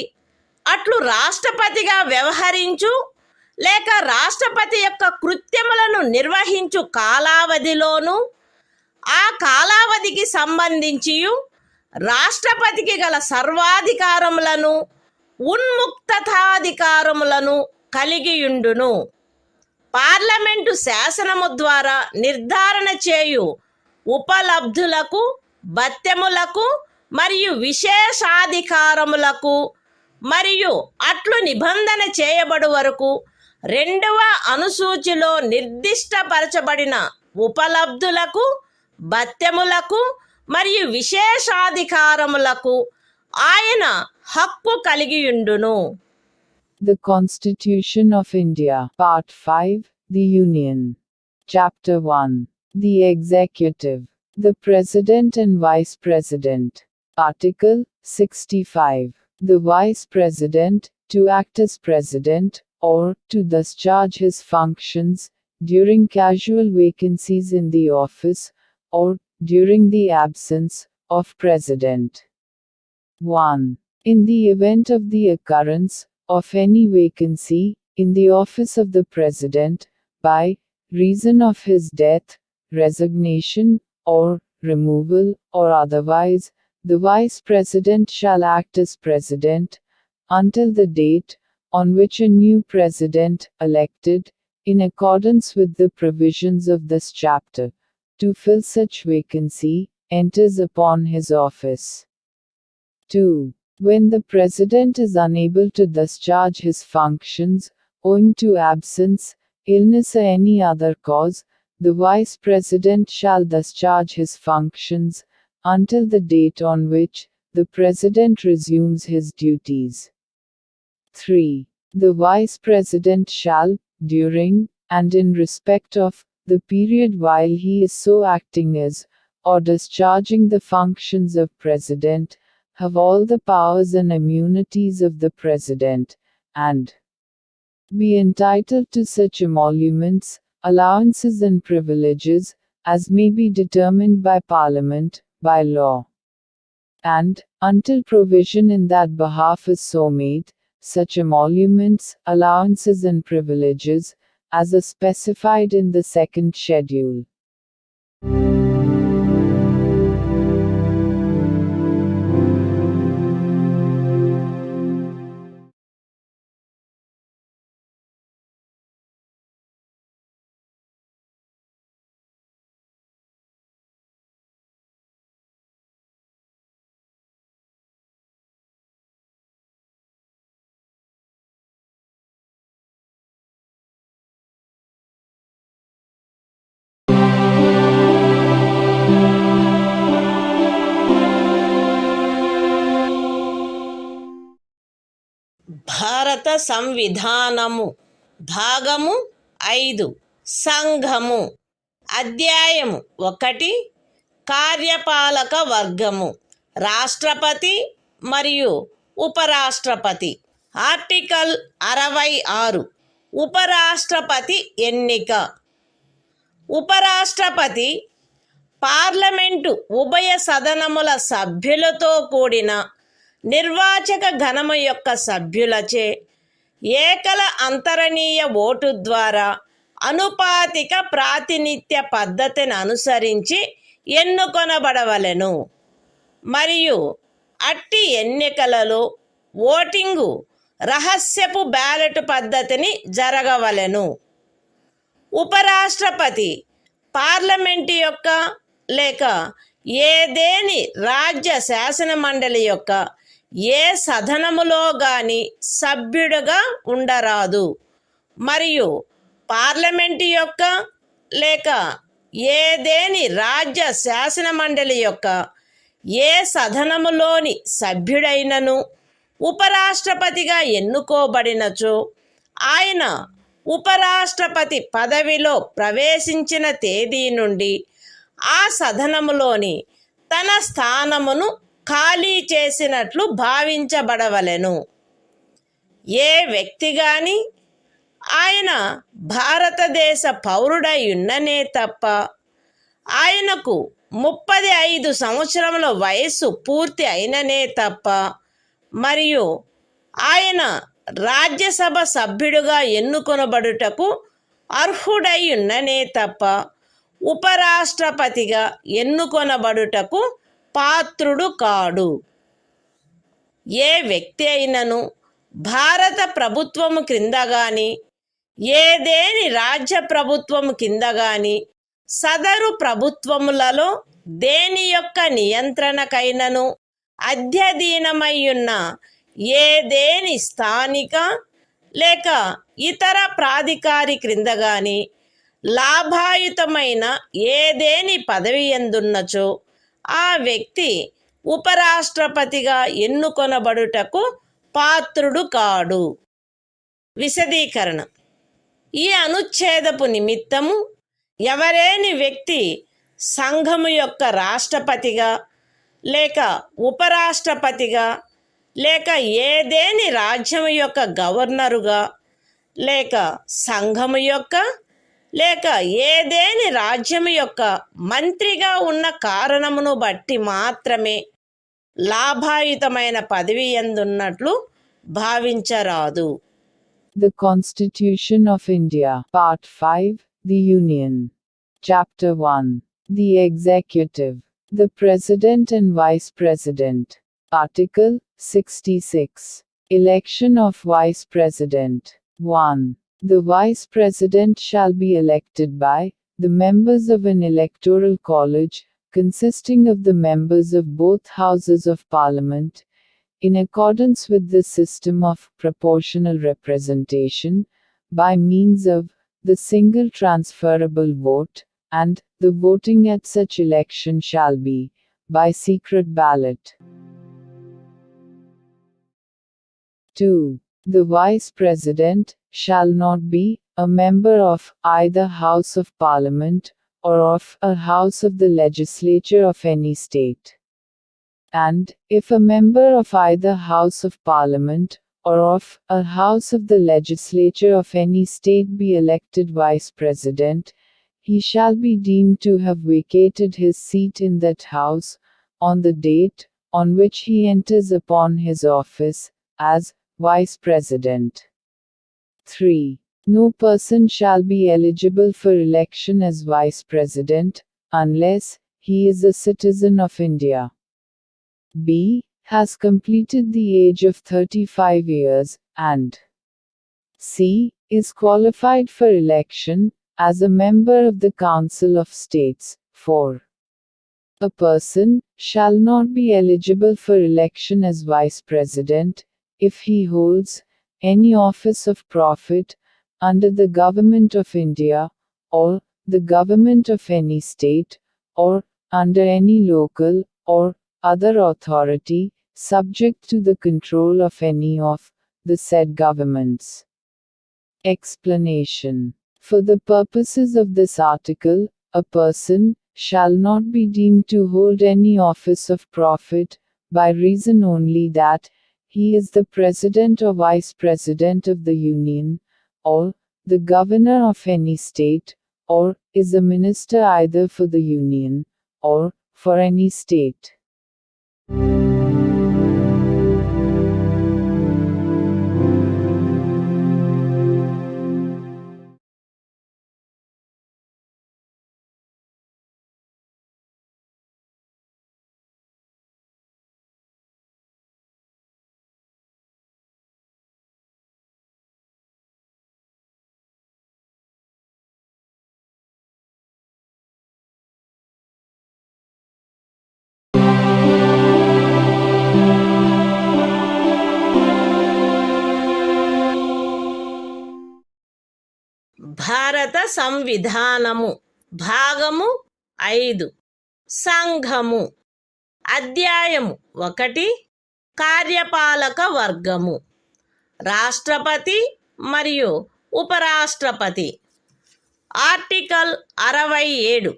అట్లు రాష్ట్రపతిగా వ్యవహరించు లేక రాష్ట్రపతి యొక్క కృత్యములను నిర్వహించు కాలావధిలోను ఆ కాలావధికి సంబంధించి రాష్ట్రపతికి గల సర్వాధికారములను ఉన్ముక్తతాధికారములను కలిగియుండును. పార్లమెంటు శాసనము ద్వారా నిర్ధారణ చేయు ఉపలబ్ధులకు, భత్యములకు మరియు విశేషాధికారములకు మరియు అట్లు నిబంధన చేయబడు వరకు 2వ అనుసూచిలో నిర్దిష్టపరచబడిన ఉపలబ్ధులకు, భత్యములకు మరియు విశేషాధికారములకు ఆయన హక్కు కలిగియుండును. The Constitution of India, Part 5, The Union. Chapter 1. The Executive. The President and Vice President. Article 65. The Vice President, to act as President, or to discharge his functions, during casual vacancies in the office, or during the absence of President. 1. In the event of the occurrence of any vacancy in the office of the President, by reason of his death, resignation, or removal, or otherwise, the Vice President shall act as President, until the date on which a new President, elected, in accordance with the provisions of this chapter, to fill such vacancy, enters upon his office. 2. When the President is unable to discharge his functions, owing to absence, illness or any other cause, the Vice President shall discharge his functions, until the date on which the President resumes his duties. 3. The Vice President shall, during, and in respect of, the period while he is so acting as, or discharging the functions of President, have all the powers and immunities of the President, and be entitled to such emoluments, allowances and privileges, as may be determined by Parliament, by law. And, until provision in that behalf is so made, such emoluments, allowances and privileges, as are specified in the second schedule. భారత సంవిధానము భాగము 5 సంఘము అధ్యాయము 1 కార్యపాలక వర్గము రాష్ట్రపతి మరియు ఉపరాష్ట్రపతి article 66 ఉపరాష్ట్రపతి ఎన్నిక ఉపరాష్ట్రపతి పార్లమెంటు ఉభయ సదనముల సభ్యులతో కూడిన నిర్వాచక గణము యొక్క సభ్యులచే ఏకల అంతరణీయ ఓటు ద్వారా అనుపాతిక ప్రాతినిధ్య పద్ధతిని అనుసరించి ఎన్నుకొనబడవలెను మరియు అట్టి ఎన్నికలలో ఓటింగు రహస్యపు బ్యాలెట్ పద్ధతిని జరగవలెను. ఉపరాష్ట్రపతి పార్లమెంటు యొక్క లేక ఏదేని రాజ్య శాసన మండలి యొక్క ఏ సదనములో గాని సభ్యుడుగా ఉండరాదు మరియు పార్లమెంటు యొక్క లేక ఏదేని రాజ్య శాసన మండలి యొక్క ఏ సదనములోని సభ్యుడైనను ఉపరాష్ట్రపతిగా ఎన్నుకోబడినచో ఆయన ఉపరాష్ట్రపతి పదవిలో ప్రవేశించిన తేదీ నుండి ఆ సదనములోని తన స్థానమును ఖాళీ చేసినట్లు భావించబడవలెను. ఏ వ్యక్తి గాని ఆయన భారతదేశ పౌరుడై ఉన్ననే తప్ప ఆయనకు 35 సంవత్సరముల వయస్సు పూర్తి అయిననే తప్ప మరియు ఆయన రాజ్యసభ సభ్యుడుగా ఎన్నుకొనబడుటకు అర్హుడై ఉన్ననే తప్ప ఉపరాష్ట్రపతిగా ఎన్నుకొనబడుటకు పాత్రుడు కాడు. ఏ వ్యక్తి అయినను భారత ప్రభుత్వము క్రింద గాని ఏదేని రాజ్య ప్రభుత్వము కింద గాని సదరు ప్రభుత్వములలో దేని యొక్క నియంత్రణకైనను అధ్యధీనమయ్యున్న ఏదేని స్థానిక లేక ఇతర ప్రాధికారి క్రింద గాని లాభాయుతమైన ఏదేని పదవి యందున్నచో ఆ వ్యక్తి ఉపరాష్ట్రపతిగా ఎన్నుకొనబడుటకు పాత్రుడు కాడు. విశదీకరణ: ఈ అనుచ్ఛేదపు నిమిత్తము ఎవరేని వ్యక్తి సంఘము యొక్క రాష్ట్రపతిగా లేక ఉపరాష్ట్రపతిగా లేక ఏదేని రాజ్యము యొక్క గవర్నరుగా లేక సంఘము యొక్క లేక ఏదేని రాజ్యము యొక్క మంత్రిగా ఉన్న కారణమును బట్టి మాత్రమే లాభాయుతమైన పదవి యందున్నట్లు భావించరాదు. The Constitution of India, Part 5, The Union. Chapter 1. The Executive. The President and Vice President. Article 66. Election of Vice President. 1. The Vice President shall be elected by the members of an electoral college, consisting of the members of both Houses of Parliament, in accordance with the system of proportional representation, by means of the single transferable vote, and the voting at such election shall be by secret ballot. 2. The Vice President shall not be a member of either House of Parliament or of a House of the Legislature of any state. And, if a member of either House of Parliament or of a House of the Legislature of any state be elected Vice President, he shall be deemed to have vacated his seat in that House, on the date on which he enters upon his office, as Vice President. 3. No person shall be eligible for election as Vice President, unless he is a citizen of India. B. Has completed the age of 35 years, and C. Is qualified for election as a member of the Council of States. 4. A person shall not be eligible for election as Vice President if he holds any office of profit under the Government of India, or the Government of any state, or under any local or other authority, subject to the control of any of the said governments. Explanation. For the purposes of this article, a person shall not be deemed to hold any office of profit, by reason only that he is the President or Vice President of the Union, or the Governor of any state, or is a minister either for the Union, or for any state. భారత సంవిధానము భాగము 5 సంఘము అధ్యాయము 1 కార్యపాలక వర్గము రాష్ట్రపతి మరియు ఉపరాష్ట్రపతి article 67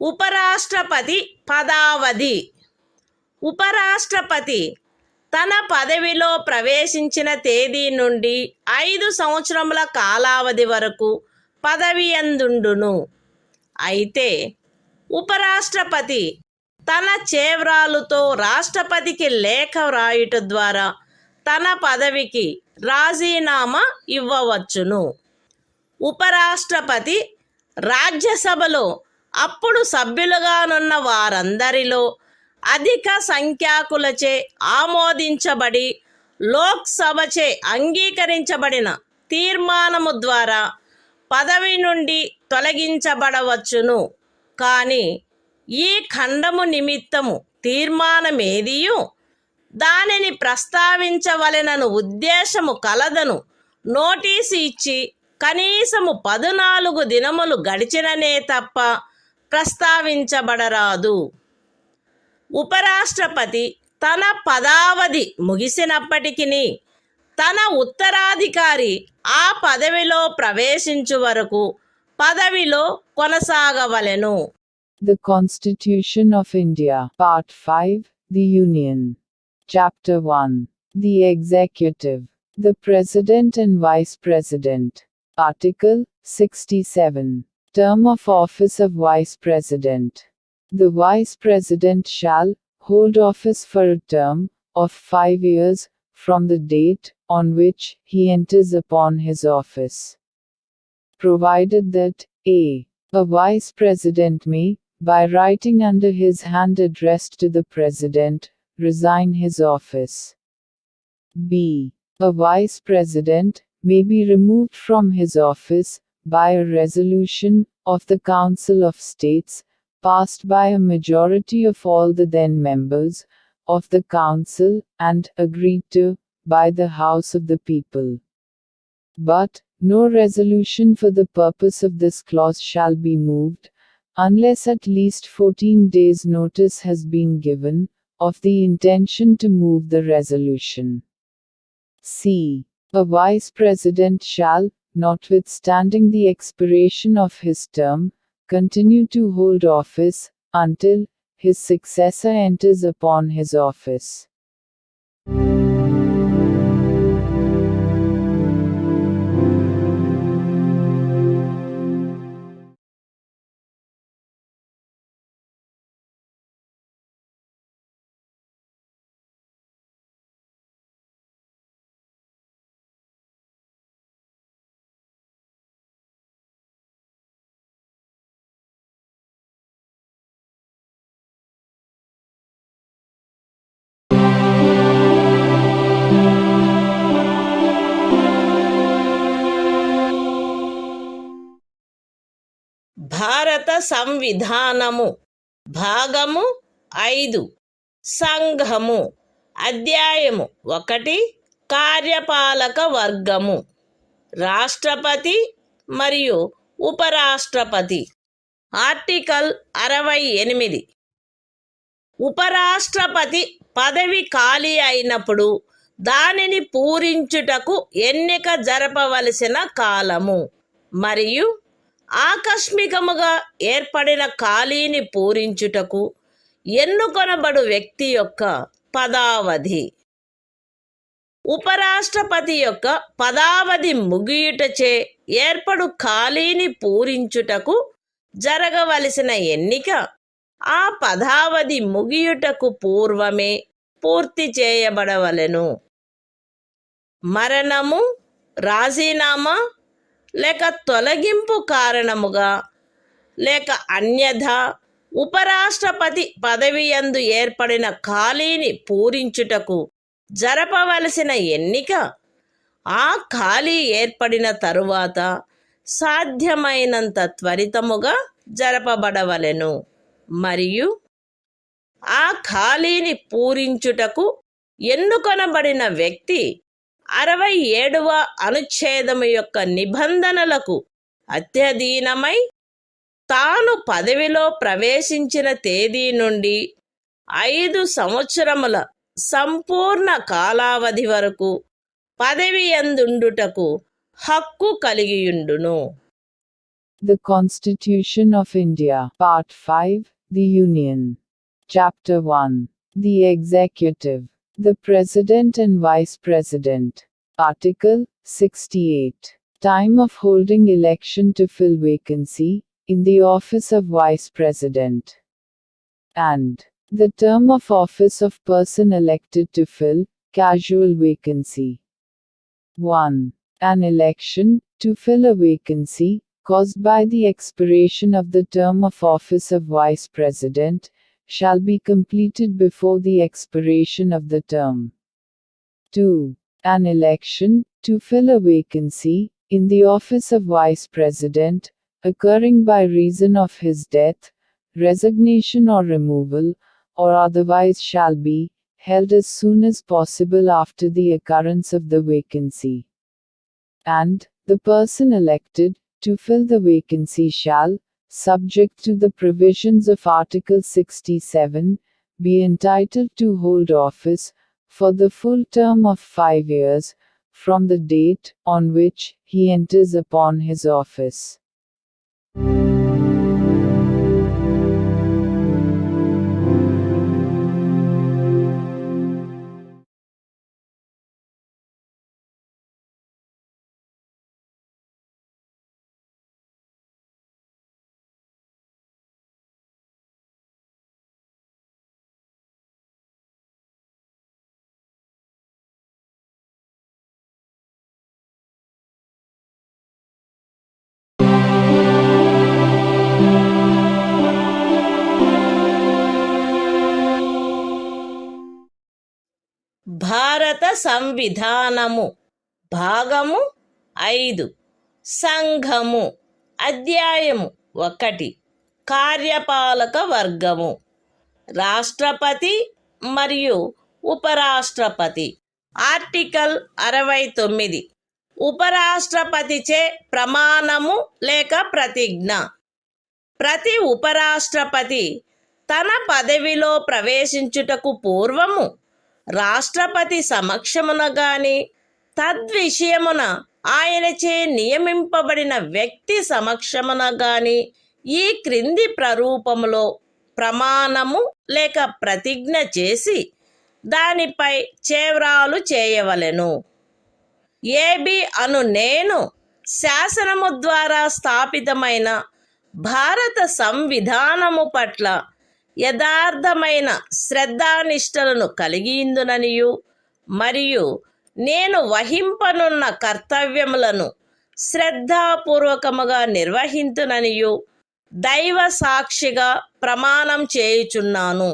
ఉపరాష్ట్రపతి పదావధి ఉపరాష్ట్రపతి తన పదవిలో ప్రవేశించిన తేదీ నుండి 5 సంవత్సరముల కాలావధి వరకు పదవియందుండును. అయితే ఉపరాష్ట్రపతి తన చేవ్రాలుతో రాష్ట్రపతికి లేఖ వ్రాయుట ద్వారా తన పదవికి రాజీనామా ఇవ్వవచ్చును. ఉపరాష్ట్రపతి రాజ్యసభలో అప్పుడు సభ్యులుగానున్న వారందరిలో అధిక సంఖ్యాకులచే ఆమోదించబడి లోక్సభచే అంగీకరించబడిన తీర్మానము ద్వారా పదవి నుండి తొలగించబడవచ్చును. కానీ ఈ ఖండము నిమిత్తము తీర్మానమేదియు దానిని ప్రస్తావించవలెనను ఉద్దేశము కలదను నోటీసు ఇచ్చి కనీసము 14 దినములు గడిచిననే తప్ప ప్రస్తావించబడరాదు. ఉపరాష్ట్రపతి తన పదావధి ముగిసినప్పటికీ తన ఉత్తరాధికారి ఆ పదవిలో ప్రవేశించు వరకు పదవిలో కొనసాగవలెను. The Constitution of India, Part 5, The Union. Chapter 1. The Executive. The President and Vice President. Article 67. Term of office of Vice President. The Vice President shall hold office for a term of 5 years from the date on which he enters upon his office, provided that a. A Vice President may, by writing under his hand addressed to the President, resign his office. b. A Vice President may be removed from his office by a resolution of the Council of States, passed by a majority of all the then members of the Council and agreed to by the House of the People. But no resolution for the purpose of this clause shall be moved, unless at least 14 days' notice has been given of the intention to move the resolution. c. A Vice President shall, notwithstanding the expiration of his term, continue to hold office until his successor enters upon his office. భారత సంవిధానము భాగము 5 సంఘము అధ్యాయము 1 కార్యపాలక వర్గము రాష్ట్రపతి మరియు ఉపరాష్ట్రపతి article 68 ఉపరాష్ట్రపతి పదవి ఖాళీ అయినప్పుడు దానిని పూరించుటకు ఎన్నిక జరపవలసిన కాలము మరియు ఆకస్మికముగా ఏర్పడిన ఖాళీని పూరించుటకు ఎన్నుకొనబడు వ్యక్తి యొక్క పదావధి. ఉపరాష్ట్రపతి యొక్క పదావధి ముగియుటచే ఏర్పడు ఖాళీని పూరించుటకు జరగవలసిన ఎన్నిక ఆ పదావధి ముగియుటకు పూర్వమే పూర్తి చేయబడవలెను. మరణము, రాజీనామా లేక తొలగింపు కారణముగా లేక అన్యథా ఉపరాష్ట్రపతి పదవియందు ఏర్పడిన ఖాళీని పూరించుటకు జరపవలసిన ఎన్నిక ఆ ఖాళీ ఏర్పడిన తరువాత సాధ్యమైనంత త్వరితముగా జరపబడవలెను మరియు ఆ ఖాళీని పూరించుటకు ఎన్నుకొనబడిన వ్యక్తి 67వ అనుచ్ఛేదము యొక్క నిబంధనలకు అత్యధీనమై తాను పదవిలో ప్రవేశించిన తేదీ నుండి 5 సంవత్సరముల సంపూర్ణ కాలావధి వరకు పదవి యందుండుటకు హక్కు కలిగియుండును. The Constitution of India, Part 5, The Union. Chapter 1. The Executive. The President and Vice President. Article 68. Time of holding election to fill vacancy in the office of Vice President. And the term of office of person elected to fill casual vacancy. 1. An election to fill a vacancy caused by the expiration of the term of office of Vice President shall be completed before the expiration of the term. 2. An election to fill a vacancy in the office of Vice President occurring by reason of his death, resignation or removal, or otherwise shall be held as soon as possible after the occurrence of the vacancy. And the person elected to fill the vacancy shall, subject to the provisions of Article 67, be entitled to hold office for the full term of 5 years from the date on which he enters upon his office. భారత సంవిధానము భాగము 5 సంఘము అధ్యాయము 1 కార్యపాలక వర్గము రాష్ట్రపతి మరియు ఉపరాష్ట్రపతి. Article 69 ఉపరాష్ట్రపతిచే ప్రమాణము లేక ప్రతిజ్ఞ. ప్రతి ఉపరాష్ట్రపతి తన పదవిలో ప్రవేశించుటకు పూర్వము రాష్ట్రపతి సమక్షమున గాని తద్విషయమున ఆయనచే నియమింపబడిన వ్యక్తి సమక్షమున గాని ఈ క్రింది ప్రరూపములో ప్రమాణము లేక ప్రతిజ్ఞ చేసి దానిపై చేవ్రాలు చేయవలెను. ఏబి అను నేను శాసనము ద్వారా స్థాపితమైన భారత సంవిధానము పట్ల యథార్థమైన శ్రద్ధానిష్టలను కలిగియుందుననియు మరియు నేను వహింపనున్న కర్తవ్యములను శ్రద్ధాపూర్వకముగా నిర్వహింతుననియు దైవ సాక్షిగా ప్రమాణం చేయుచున్నాను.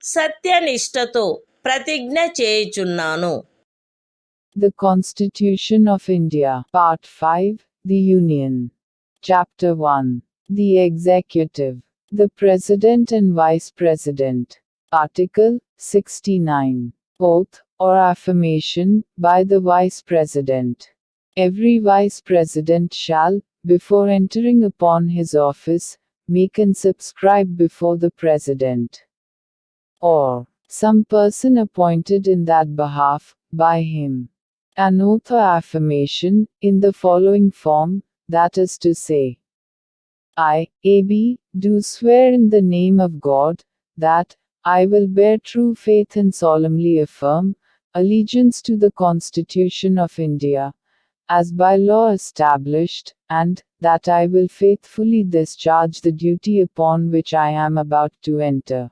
సత్యనిష్టతో ప్రతిజ్ఞ చేయుచున్నాను. The Constitution of India, Part 5, The Union. Chapter 1. The Executive. The President and Vice President. Article 69. Oath, or affirmation, by the Vice President. Every Vice President shall, before entering upon his office, make and subscribe before the President, or some person appointed in that behalf, by him. An oath or affirmation, in the following form, that is to say, I, AB, do swear in the name of God, that I will bear true faith and solemnly affirm allegiance to the Constitution of India, as by law established, and that I will faithfully discharge the duty upon which I am about to enter.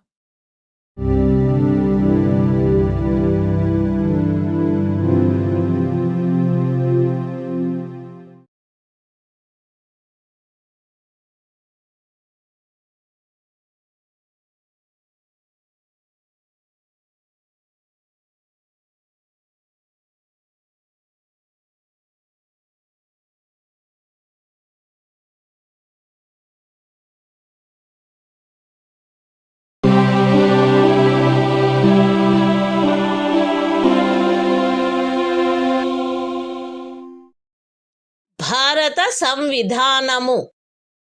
భారత సంవిధానము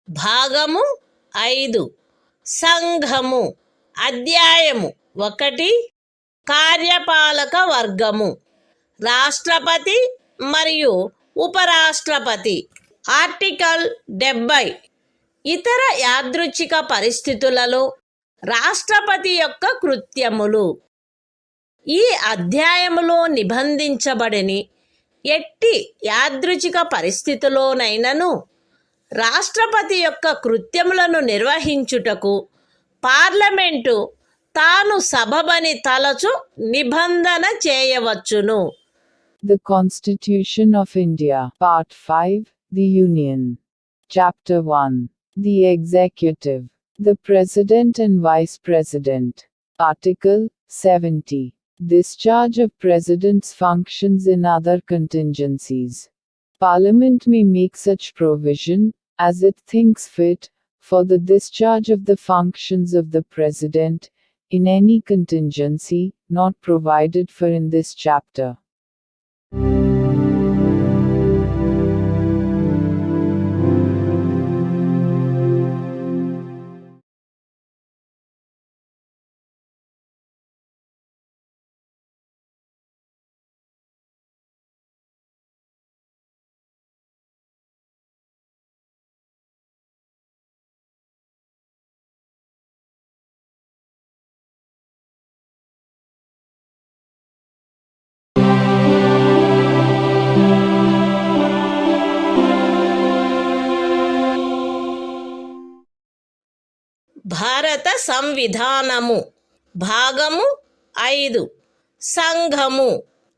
భాగము 5 సంఘము అధ్యాయము 1 కార్యపాలక వర్గము రాష్ట్రపతి మరియు ఉపరాష్ట్రపతి article 70 ఇతర యాదృచ్ఛిక పరిస్థితులలో రాష్ట్రపతి యొక్క కృత్యములు ఈ అధ్యాయములో నిబంధించబడని ఎట్టి యాదృచ్ఛిక పరిస్థితిలోనైనను రాష్ట్రపతి యొక్క కృత్యములను నిర్వహించుటకు పార్లమెంటు తాను సబబని తలచు నిబంధన చేయవచ్చును. The Constitution of India, Part 5, The Union. Chapter 1. The Executive. The President and Vice President. Article 70. Discharge of President's functions in other contingencies. Parliament may make such provision, as it thinks fit, for the discharge of the functions of the President, in any contingency, not provided for in this chapter. భారత సంవిధానము భాగము 5 సంఘము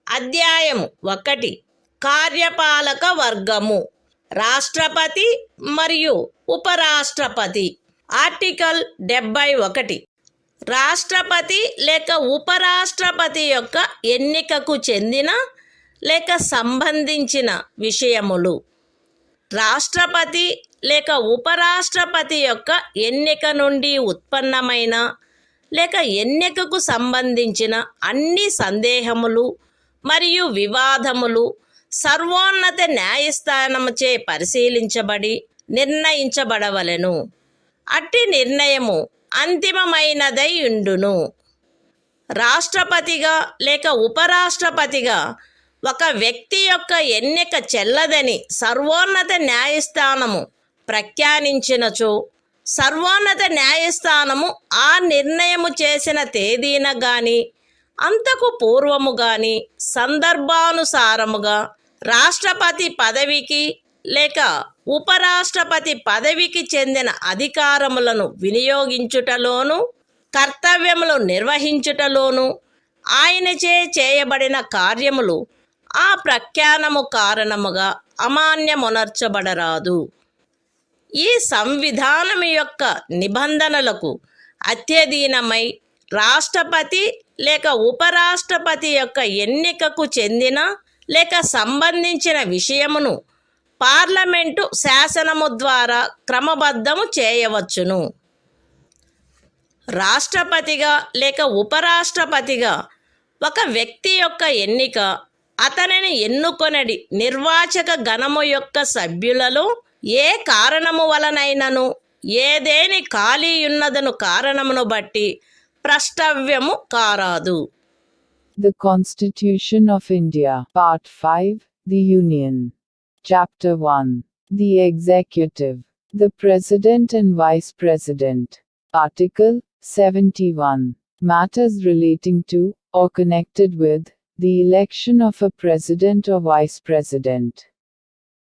అధ్యాయము 1 కార్యపాలక వర్గము రాష్ట్రపతి మరియు ఉపరాష్ట్రపతి article 71 రాష్ట్రపతి లేక ఉపరాష్ట్రపతి యొక్క ఎన్నికకు చెందిన లేక సంబంధించిన విషయములు రాష్ట్రపతి లేక ఉపరాష్ట్రపతి యొక్క ఎన్నిక నుండి ఉత్పన్నమైన లేక ఎన్నికకు సంబంధించిన అన్ని సందేహములు మరియు వివాదములు సర్వోన్నత న్యాయస్థానముచే పరిశీలించబడి నిర్ణయించబడవలెను. అట్టి నిర్ణయము అంతిమమైనదై ఉండును. రాష్ట్రపతిగా లేక ఉపరాష్ట్రపతిగా ఒక వ్యక్తి యొక్క ఎన్నిక చెల్లదని సర్వోన్నత న్యాయస్థానము ప్రఖ్యానించినచో సర్వోన్నత న్యాయస్థానము ఆ నిర్ణయము చేసిన తేదీన గాని అంతకు పూర్వము గాని సందర్భానుసారముగా రాష్ట్రపతి పదవికి లేక ఉపరాష్ట్రపతి పదవికి చెందిన అధికారములను వినియోగించుటలోను కర్తవ్యములు నిర్వహించుటలోను ఆయనచే చేయబడిన కార్యములు ఆ ప్రఖ్యానము కారణముగా అమాన్యమునర్చబడరాదు. ఈ సంవిధానము యొక్క నిబంధనలకు అత్యధీనమై రాష్ట్రపతి లేక ఉపరాష్ట్రపతి యొక్క ఎన్నికకు చెందిన లేక సంబంధించిన విషయమును పార్లమెంటు శాసనము ద్వారా క్రమబద్ధము చేయవచ్చును. రాష్ట్రపతిగా లేక ఉపరాష్ట్రపతిగా ఒక వ్యక్తి యొక్క ఎన్నిక అతనిని ఎన్నుకొనడి నిర్వాచక గణము యొక్క సభ్యులలో ఏ కారణము వలనైనను ఏదేని ఖాళీ ఉన్నదను కారణమును బట్టి ప్రష్టవ్యము కారాదు. The Constitution of India. Part 5. The Union. Chapter 1. The Executive. The President and Vice President. Article 71. Matters relating to, or connected with, the election of a President or Vice President.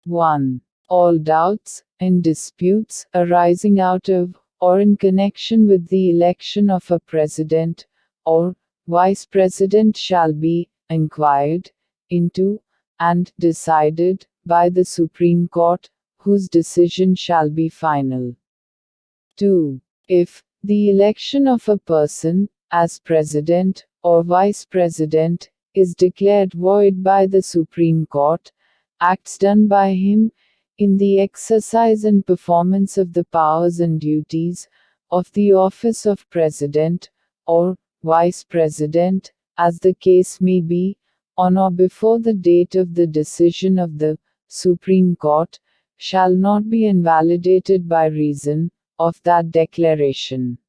1. All doubts and disputes arising out of, or in connection with the election of a President, or Vice President shall be inquired into, and decided, by the Supreme Court, whose decision shall be final. 2. If the election of a person, as President, or Vice President, is declared void by the Supreme Court, acts done by him, in the exercise and performance of the powers and duties, of the office of President, or Vice President, as the case may be, on or before the date of the decision of the Supreme Court, shall not be invalidated by reason of that declaration.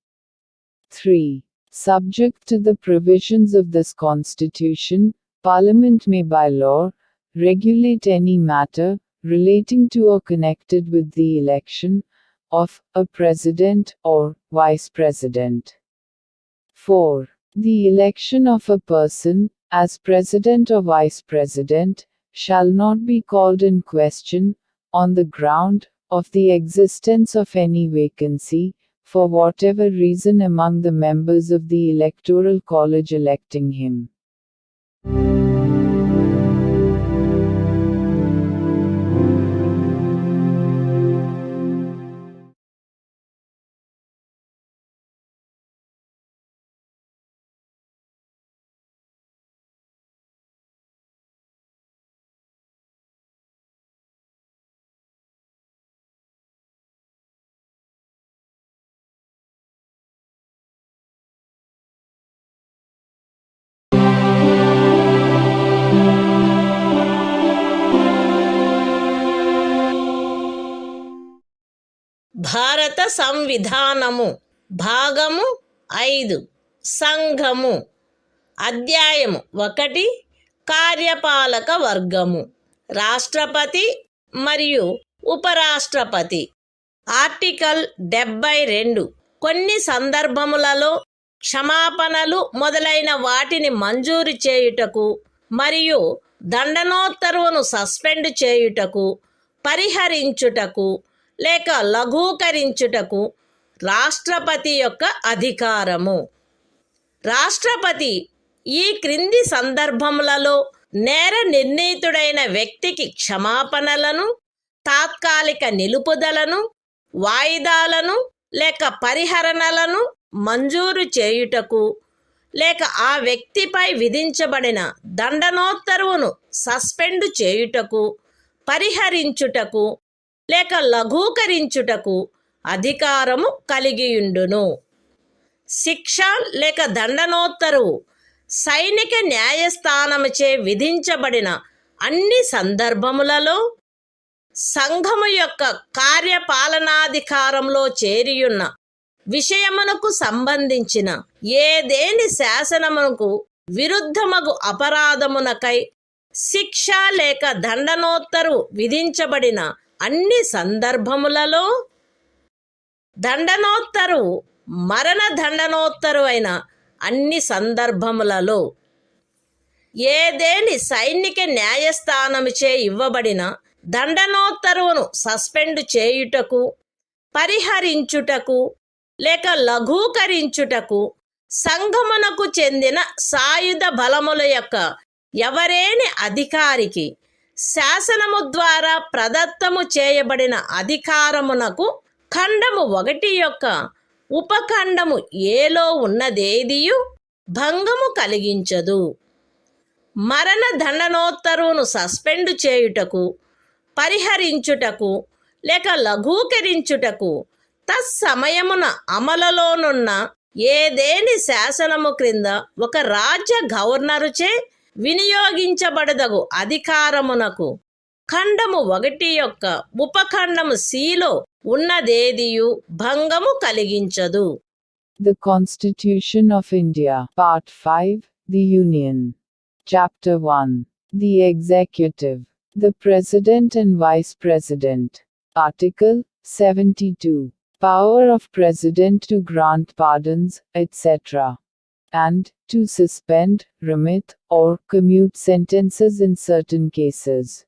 3. Subject to the provisions of this Constitution, Parliament may by law regulate any matter relating to or connected with the election of a President or Vice President. 4. The election of a person, as President or Vice President, shall not be called in question, on the ground of the existence of any vacancy, for whatever reason among the members of the Electoral College electing him. భారత సంవిధానము. భాగము 5. సంఘము. అధ్యాయము 1. కార్యపాలక వర్గము. రాష్ట్రపతి మరియు ఉపరాష్ట్రపతి. Article 72. కొన్ని సందర్భములలో క్షమాపణలు మొదలైన వాటిని మంజూరు చేయుటకు మరియు దండనోత్తర్వును సస్పెండ్ చేయుటకు, పరిహరించుటకు లేక లఘూకరించుటకు రాష్ట్రపతి యొక్క అధికారము. రాష్ట్రపతి ఈ క్రింది సందర్భములలో నేర నిర్ణీతుడైన వ్యక్తికి క్షమాపణలను, తాత్కాలిక నిలుపుదలను, వాయిదాలను లేక పరిహరణలను మంజూరు చేయుటకు, లేక ఆ వ్యక్తిపై విధించబడిన దండనోత్తర్వును సస్పెండ్ చేయుటకు, పరిహరించుటకు లేక లఘూకరించుటకు అధికారము కలిగియుండును. శిక్ష లేక దండనోత్తరువు సైనిక న్యాయస్థానముచే విధించబడిన అన్ని సందర్భములలో సంఘము యొక్క కార్యపాలనాధికారంలో చేరియున్న విషయమునకు సంబంధించిన ఏదేని శాసనమునకు విరుద్ధమగు అపరాధమునకై శిక్ష లేక దండనోత్తరు విధించబడిన అన్ని సందర్భములలో దండనోత్తరు మరణ దండనోత్తరు అయిన అన్ని సందర్భములలో ఏదేని సైనిక న్యాయస్థానముచే ఇవ్వబడిన దండనోత్తరువును సస్పెండ్ చేయుటకు, పరిహరించుటకు లేక లఘూకరించుటకు సంఘమునకు చెందిన సాయుధ బలముల యొక్క ఎవరేని అధికారికి శాసనము ద్వారా ప్రదత్తము చేయబడిన అధికారమునకు ఖండము 1 యొక్క ఉపఖండము ఏలో ఉన్నదేదియు భంగము కలిగించదు. మరణ దండనోత్తరువును సస్పెండ్ చేయుటకు, పరిహరించుటకు లేక లఘూకరించుటకు తత్సమయమున అమలులోనున్న ఏదేని శాసనము క్రింద ఒక రాజ్య గవర్నరుచే వినియోగించబడదగు అధికారమునకు ఖండము 1 యొక్క ఉపఖండము సిలో ఉన్నదేదియు భంగము కలిగించదు. The Constitution of India. Part 5. the Union. Chapter 1. The Executive. The President and Vice President. Article 72. Power of President to grant pardons, etc. and to suspend, remit, or commute sentences in certain cases.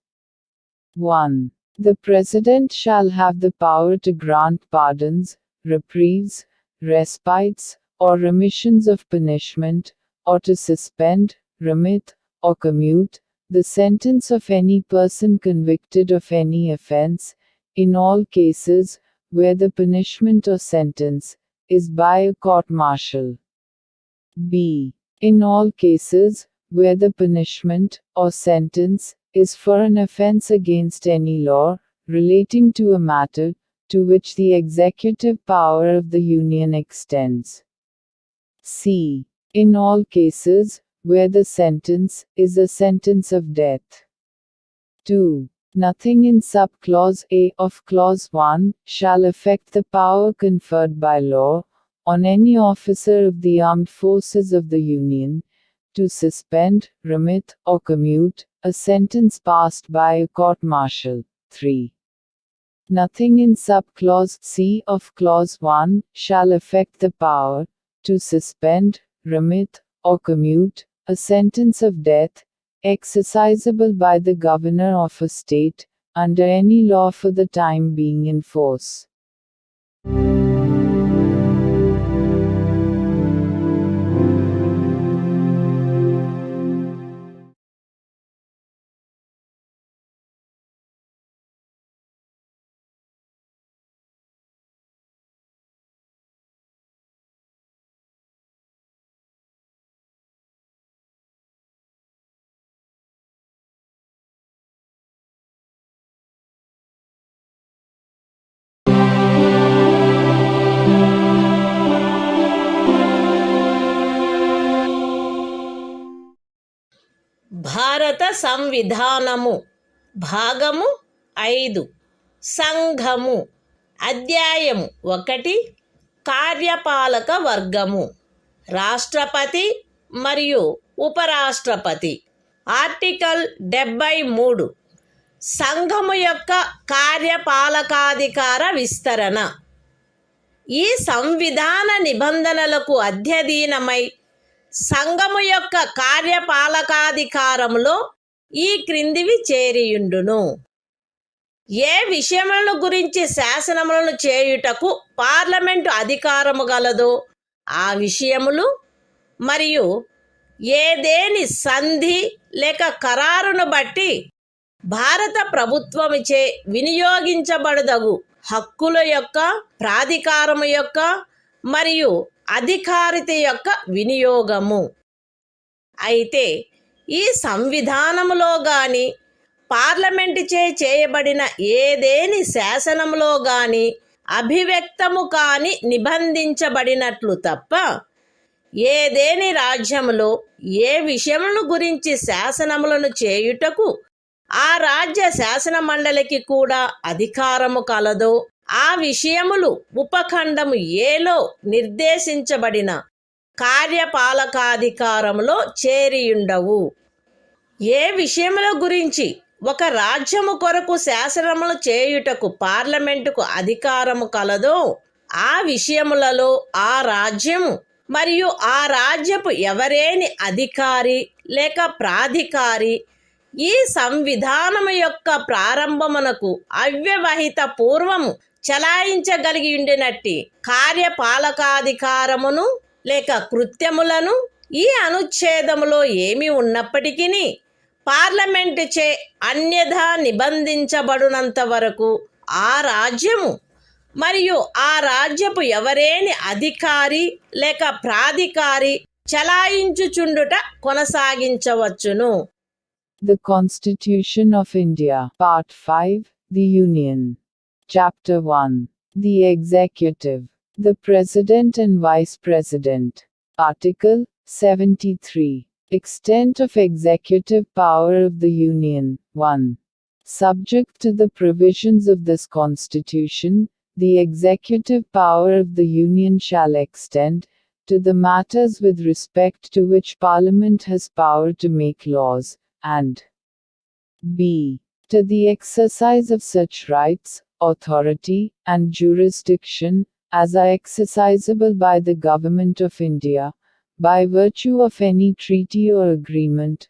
1. The President shall have the power to grant pardons, reprieves, respites, or remissions of punishment, or to suspend, remit, or commute the sentence of any person convicted of any offense, in all cases where the punishment or sentence is by a court-martial. B. In all cases where the punishment or sentence is for an offense against any law relating to a matter to which the executive power of the Union extends. C. In all cases where the sentence is a sentence of death. 2. Nothing in subclause A of Clause 1 shall affect the power conferred by law on any officer of the armed forces of the Union to suspend, remit, or commute a sentence passed by a court-martial. 3. Nothing in subclause C of Clause 1 shall affect the power to suspend, remit, or commute a sentence of death exercisable by the governor of a state under any law for the time being in force. భారత సంవిధానము భాగము 5 సంఘము అధ్యాయము 1 కార్యపాలక వర్గము రాష్ట్రపతి మరియు ఉపరాష్ట్రపతి article 73 సంఘము యొక్క కార్యపాలకాధికార విస్తరణ ఈ సంవిధాన నిబంధనలకు అధ్యయనమై సంఘము యొక్క కార్యపాలకాధికారములో ఈ క్రిందివి చేరియుండును. ఏ విషయములను గురించి శాసనములను చేయుటకు పార్లమెంటు అధికారము గలదో ఆ విషయములు మరియు ఏదేని సంధి లేక ఖరారును బట్టి భారత ప్రభుత్వముచే వినియోగించబడదగు హక్కుల యొక్క ప్రాధికారము యొక్క మరియు అధికారిత యొక్క వినియోగము. అయితే ఈ సంవిధానములో గాని పార్లమెంటుచే చేయబడిన ఏదేని శాసనములో గాని అభివ్యక్తము కాని నిబంధించబడినట్లు తప్ప ఏదేని రాజ్యములో ఏ విషయములను గురించి శాసనములను చేయుటకు ఆ రాజ్య శాసన మండలికి కూడా అధికారము కలదో ఆ విషయములు ఉపఖండము ఏలో నిర్దేశించబడిన కార్యపాలకాధికారములో చేరియుండవు. ఏ విషయముల గురించి ఒక రాజ్యము కొరకు శాసనములు చేయుటకు పార్లమెంటుకు అధికారము కలదో ఆ విషయములలో ఆ రాజ్యము మరియు ఆ రాజ్యపు ఎవరేని అధికారి లేక ప్రాధికారి ఈ సంవిధానము యొక్క ప్రారంభమునకు అవ్యవహిత పూర్వము చలాయించగలిగి ఉండినట్టి కార్యపాలకాధికారమును లేక కృత్యములను ఈ అనుచ్ఛేదములో ఏమి ఉన్నప్పటికీ పార్లమెంటుచే అన్యథా నిబంధించబడినంత వరకు ఆ రాజ్యము మరియు ఆ రాజ్యపు ఎవరేని అధికారి లేక ప్రాధికారి చలాయించుచుండుట కొనసాగించవచ్చును. The Constitution of India, Part 5, The Union. Chapter 1. The Executive. The President and Vice President. Article 73. Extent of executive power of the Union. 1. Subject to the provisions of this Constitution, the executive power of the Union shall extend to the matters with respect to which Parliament has power to make laws, and b. to the exercise of such rights, authority, and jurisdiction, as are exercisable by the Government of India, by virtue of any treaty or agreement,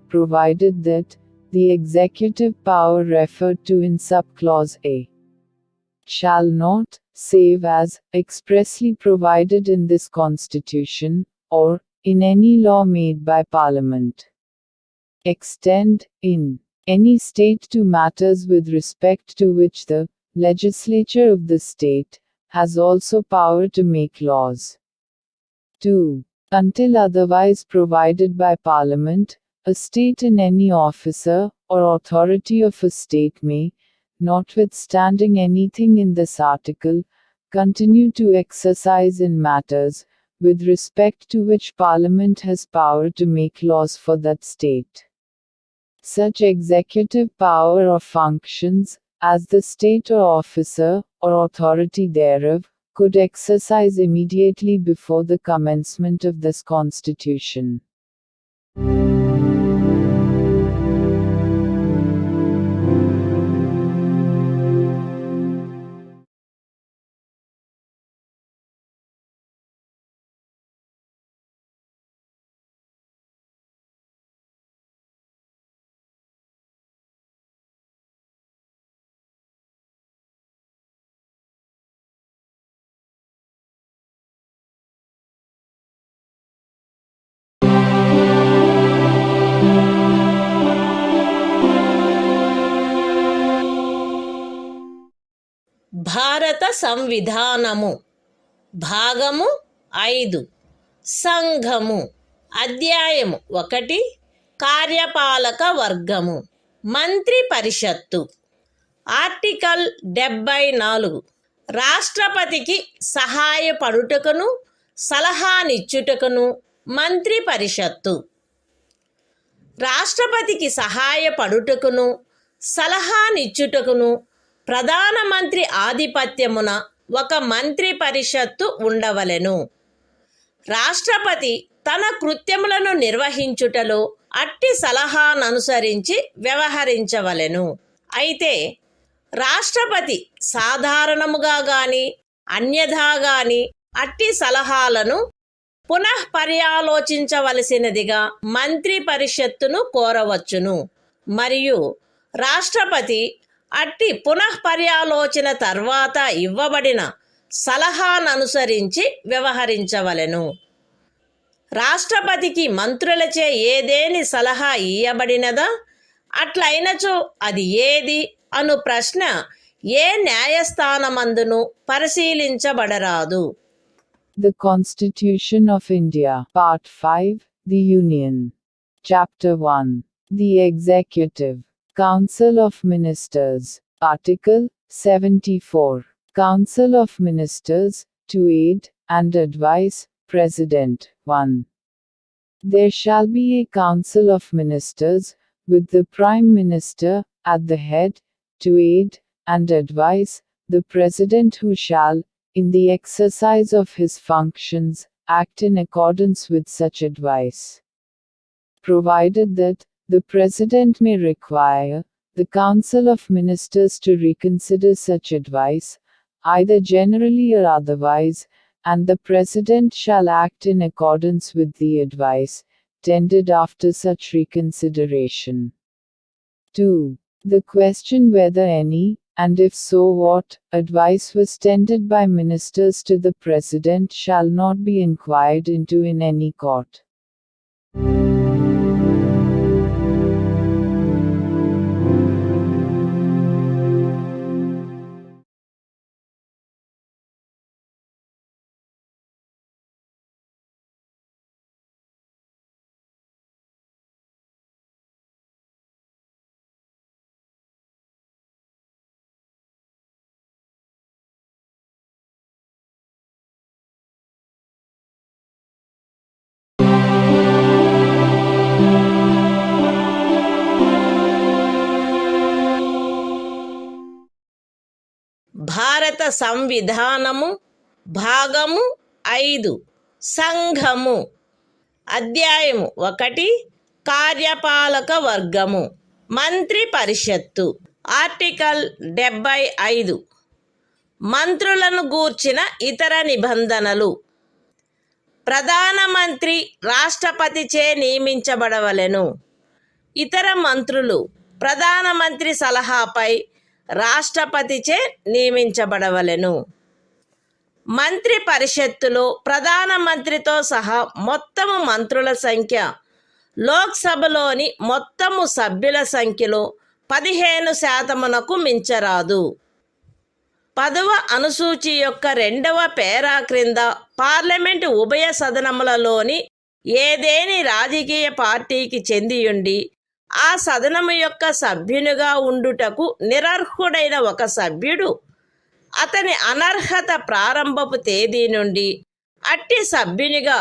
provided that the executive power referred to in subclause A shall not, save as expressly provided in this Constitution, or in any law made by Parliament, extend, in any state to matters with respect to which the legislature of the state has also power to make laws. 2. Until otherwise provided by Parliament, a state in any officer or authority of a state may, notwithstanding anything in this article, continue to exercise in matters, with respect to which Parliament has power to make laws for that state, such executive power or functions, as the state or officer, or authority thereof, could exercise immediately before the commencement of this Constitution. భారత సంవిధానము భాగము 5 సంఘము అధ్యాయము 1 కార్యపాలక వర్గము మంత్రి పరిషత్తు article 74 రాష్ట్రపతికి సహాయపడుటకును సలహానిచ్చుటకును మంత్రి పరిషత్తు రాష్ట్రపతికి సహాయపడుటకును సలహానిచ్చుటకును ప్రధానమంత్రి ఆధిపత్యమున ఒక మంత్రి పరిషత్తు ఉండవలెను. రాష్ట్రపతి తన కృత్యములను నిర్వహించుటలో అట్టి సలహాననుసరించి వ్యవహరించవలెను. అయితే రాష్ట్రపతి సాధారణముగా గాని అన్యథా గాని అట్టి సలహాలను పునఃపర్యాలోచించవలసినదిగా మంత్రి పరిషత్తును కోరవచ్చును. మరియు రాష్ట్రపతి అట్టి పునఃపర్యాలోచన తర్వాత ఇవ్వబడిన సలహాననుసరించి వ్యవహరించవలెను. రాష్ట్రపతికి మంత్రులచే ఏదేని సలహా ఇయ్యబడినదా, అట్లయినచో అది ఏది అను ప్రశ్న ఏ న్యాయస్థానమందును పరిశీలించబడరాదు. The Constitution of India, Part 5, The Union. Chapter 1. The Executive. Council of Ministers. Article 74. Council of Ministers, to aid and advise President. 1. There shall be a Council of Ministers, with the Prime Minister at the head, to aid and advise the President, who shall, in the exercise of his functions, act in accordance with such advice. Provided that the President may require the Council of Ministers to reconsider such advice, either generally or otherwise, and the President shall act in accordance with the advice tendered after such reconsideration. 2. The question whether any, and if so what, advice was tendered by ministers to the President shall not be inquired into in any court. భారత సంవిధానము భాగము 5 సంఘము. అధ్యాయము 1 కార్యపాలక వర్గము. మంత్రి పరిషత్తు. Article 75 మంత్రులను గూర్చిన ఇతర నిబంధనలు. ప్రధానమంత్రి రాష్ట్రపతిచే నియమించబడవలెను. ఇతర మంత్రులు ప్రధానమంత్రి సలహాపై రాష్ట్రపతిచే నియమించబడవలెను. మంత్రి పరిషత్తులో ప్రధానమంత్రితో సహా మొత్తము మంత్రుల సంఖ్య లోక్సభలోని మొత్తము సభ్యుల సంఖ్యలో 15% మించరాదు. 10వ అనుసూచి యొక్క 2వ పేరా క్రింద పార్లమెంటు ఉభయ సదనములలోని ఏదేని రాజకీయ పార్టీకి చెందియుండి ఆ సదనము యొక్క సభ్యునిగా ఉండుటకు నిరర్హుడైన ఒక సభ్యుడు అతని అనర్హత ప్రారంభపు తేదీ నుండి అట్టి సభ్యునిగా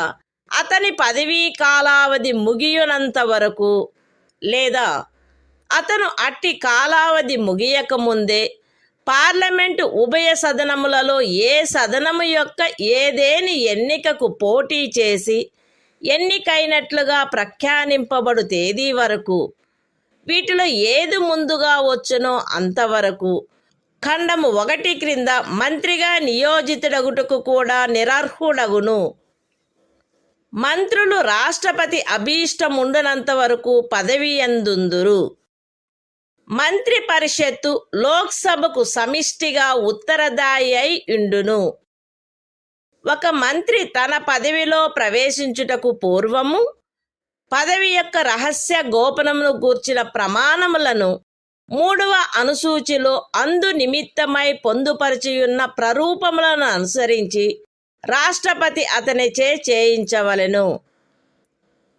అతని పదవీ కాలావధి ముగియునంత వరకు లేదా అతను అట్టి కాలావధి ముగియకముందే పార్లమెంటు ఉభయ సదనములలో ఏ సదనము యొక్క ఏదేని ఎన్నికకు పోటీ చేసి ఎన్నికైనట్లుగా ప్రఖ్యానింపబడు తేదీ వరకు, వీటిలో ఏది ముందుగా వచ్చునో అంతవరకు ఖండము 1 క్రింద మంత్రిగా నియోజితుడగుటకు కూడా నిరర్హుడగును. మంత్రులు రాష్ట్రపతి అభీష్టముండునంత వరకు పదవి యందుందురు. మంత్రి పరిషత్తు లోక్సభకు సమిష్టిగా ఉత్తరదాయి అయి ఉండును. ఒక మంత్రి తన పదవిలో ప్రవేశించుటకు పూర్వము పదవి యొక్క రహస్య గోపనమును గూర్చిన ప్రమాణములను 3వ అనుసూచిలో అందు నిమిత్తమై పొందుపరచియున్న ప్రరూపములను అనుసరించి రాష్ట్రపతి అతనిచే చేయించవలెను.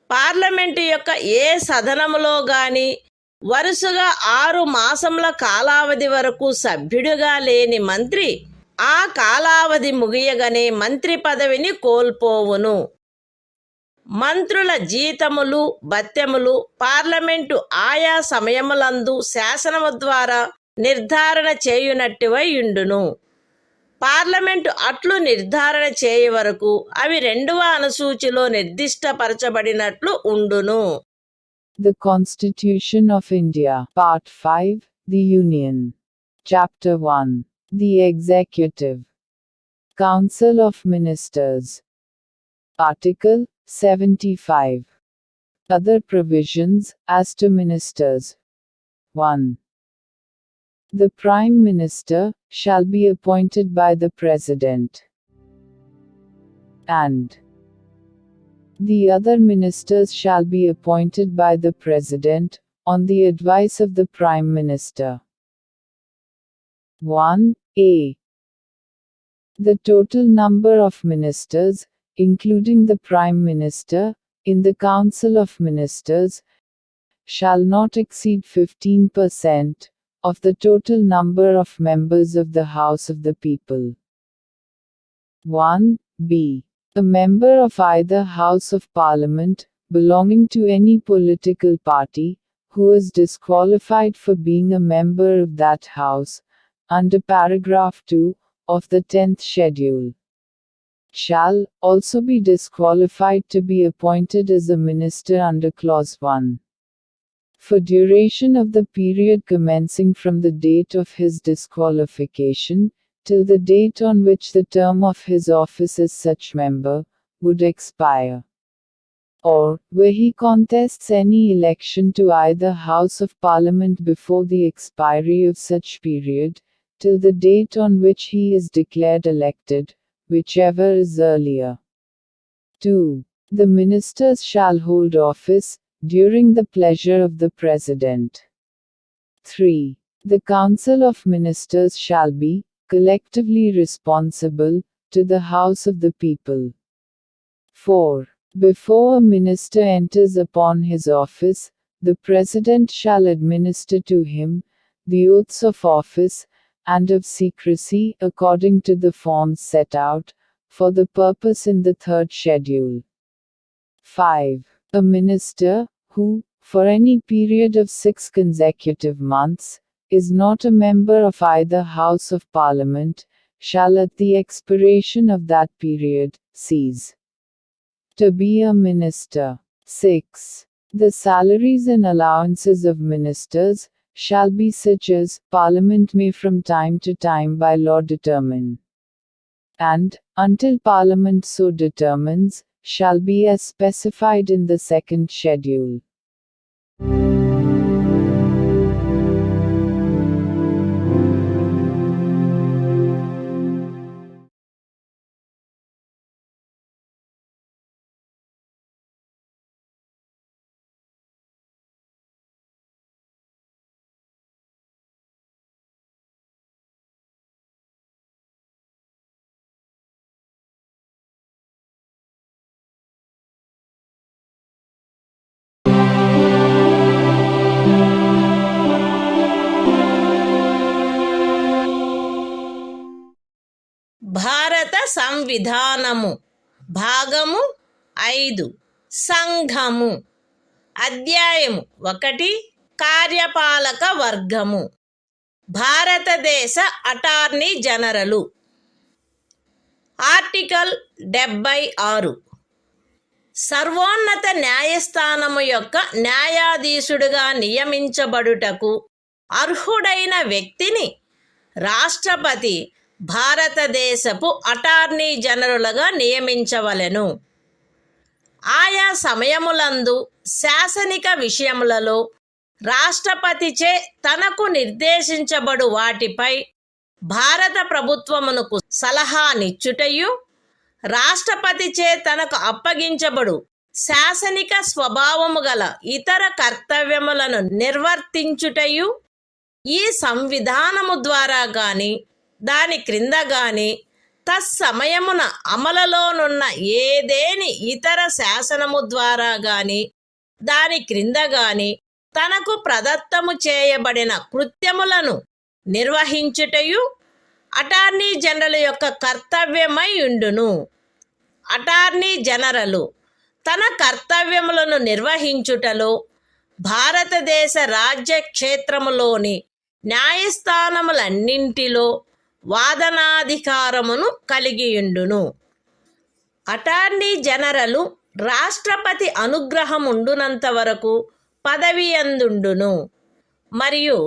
పార్లమెంటు యొక్క ఏ సదనములో గాని వరుసగా 6 మాసముల కాలావధి వరకు సభ్యుడిగా లేని మంత్రి ఆ కాలావధి ముగియగానే మంత్రి పదవిని కోల్పోవును. మంత్రుల జీతములు భత్యములు పార్లమెంటు ఆయా సమయములందు శాసనము ద్వారా నిర్ధారణ చేయునట్టువై ఉండును. పార్లమెంటు అట్లు నిర్ధారణ చేయ వరకు అవి 2వ అనుసూచిలో నిర్దిష్టపరచబడినట్లు ఉండును. The Constitution of India. Part 5. The Union. Chapter 1. The Executive. Council of Ministers. Article 75. Other provisions as to ministers. 1. The Prime Minister shall be appointed by the President, and the other ministers shall be appointed by the President, on the advice of the Prime Minister. 1a. The total number of ministers, including the Prime Minister, in the Council of Ministers, shall not exceed 15% of the total number of members of the House of the People. 1b. A member of either House of Parliament, belonging to any political party, who is disqualified for being a member of that House, under paragraph 2 of the 10th schedule, shall also be disqualified to be appointed as a minister under clause 1. For duration of the period commencing from the date of his disqualification, till the date on which the term of his office as such member would expire, or where he contests any election to either House of Parliament before the expiry of such period, till the date on which he is declared elected, whichever is earlier. 2. The ministers shall hold office during the pleasure of the President. 3. The Council of Ministers shall be collectively responsible to the House of the People. 4. Before a minister enters upon his office, the President shall administer to him the oaths of office and of secrecy according to the forms set out for the purpose in the 3rd schedule. 5. A minister who, for any period of 6 consecutive months, is not a member of either House of Parliament, shall at the expiration of that period cease to be a minister. 6. The salaries and allowances of ministers shall be such as Parliament may from time to time by law determine, and, until Parliament so determines, shall be as specified in the second schedule. భారత సంవిధానము భాగము 5 సంఘము అధ్యాయము 1 కార్యపాలక వర్గము భారతదేశ attorney general article 76 సర్వోన్నత న్యాయస్థానము యొక్క న్యాయాధీశుడిగా నియమించబడుటకు అర్హుడైన వ్యక్తిని రాష్ట్రపతి భారతదేశపు అటార్నీ జనరలుగా నియమించవలెను. ఆయా సమయములందు శాసనిక విషయములలో రాష్ట్రపతిచే తనకు నిర్దేశించబడు వాటిపై భారత ప్రభుత్వమునకు సలహానిచ్చుటయు, రాష్ట్రపతిచే తనకు అప్పగించబడు శాసనిక స్వభావము గల ఇతర కర్తవ్యములను నిర్వర్తించుటయు ఈ సంవిధానము ద్వారా గాని దాని క్రింద గాని తత్సమయమున అమలులోనున్న ఏదేని ఇతర శాసనము ద్వారా గాని దాని క్రింద గాని తనకు ప్రదత్తము చేయబడిన కృత్యములను నిర్వహించుటయు అటార్నీ జనరల్ యొక్క కర్తవ్యమై ఉండును. అటార్నీ జనరలు తన కర్తవ్యములను నిర్వహించుటలో భారతదేశ రాజ్య క్షేత్రములోని న్యాయస్థానములన్నింటిలో వాదనాధికారమును కలిగియుండును. అటార్నీ జనరలు రాష్ట్రపతి అనుగ్రహముండునంత వరకు పదవియందుండును మరియు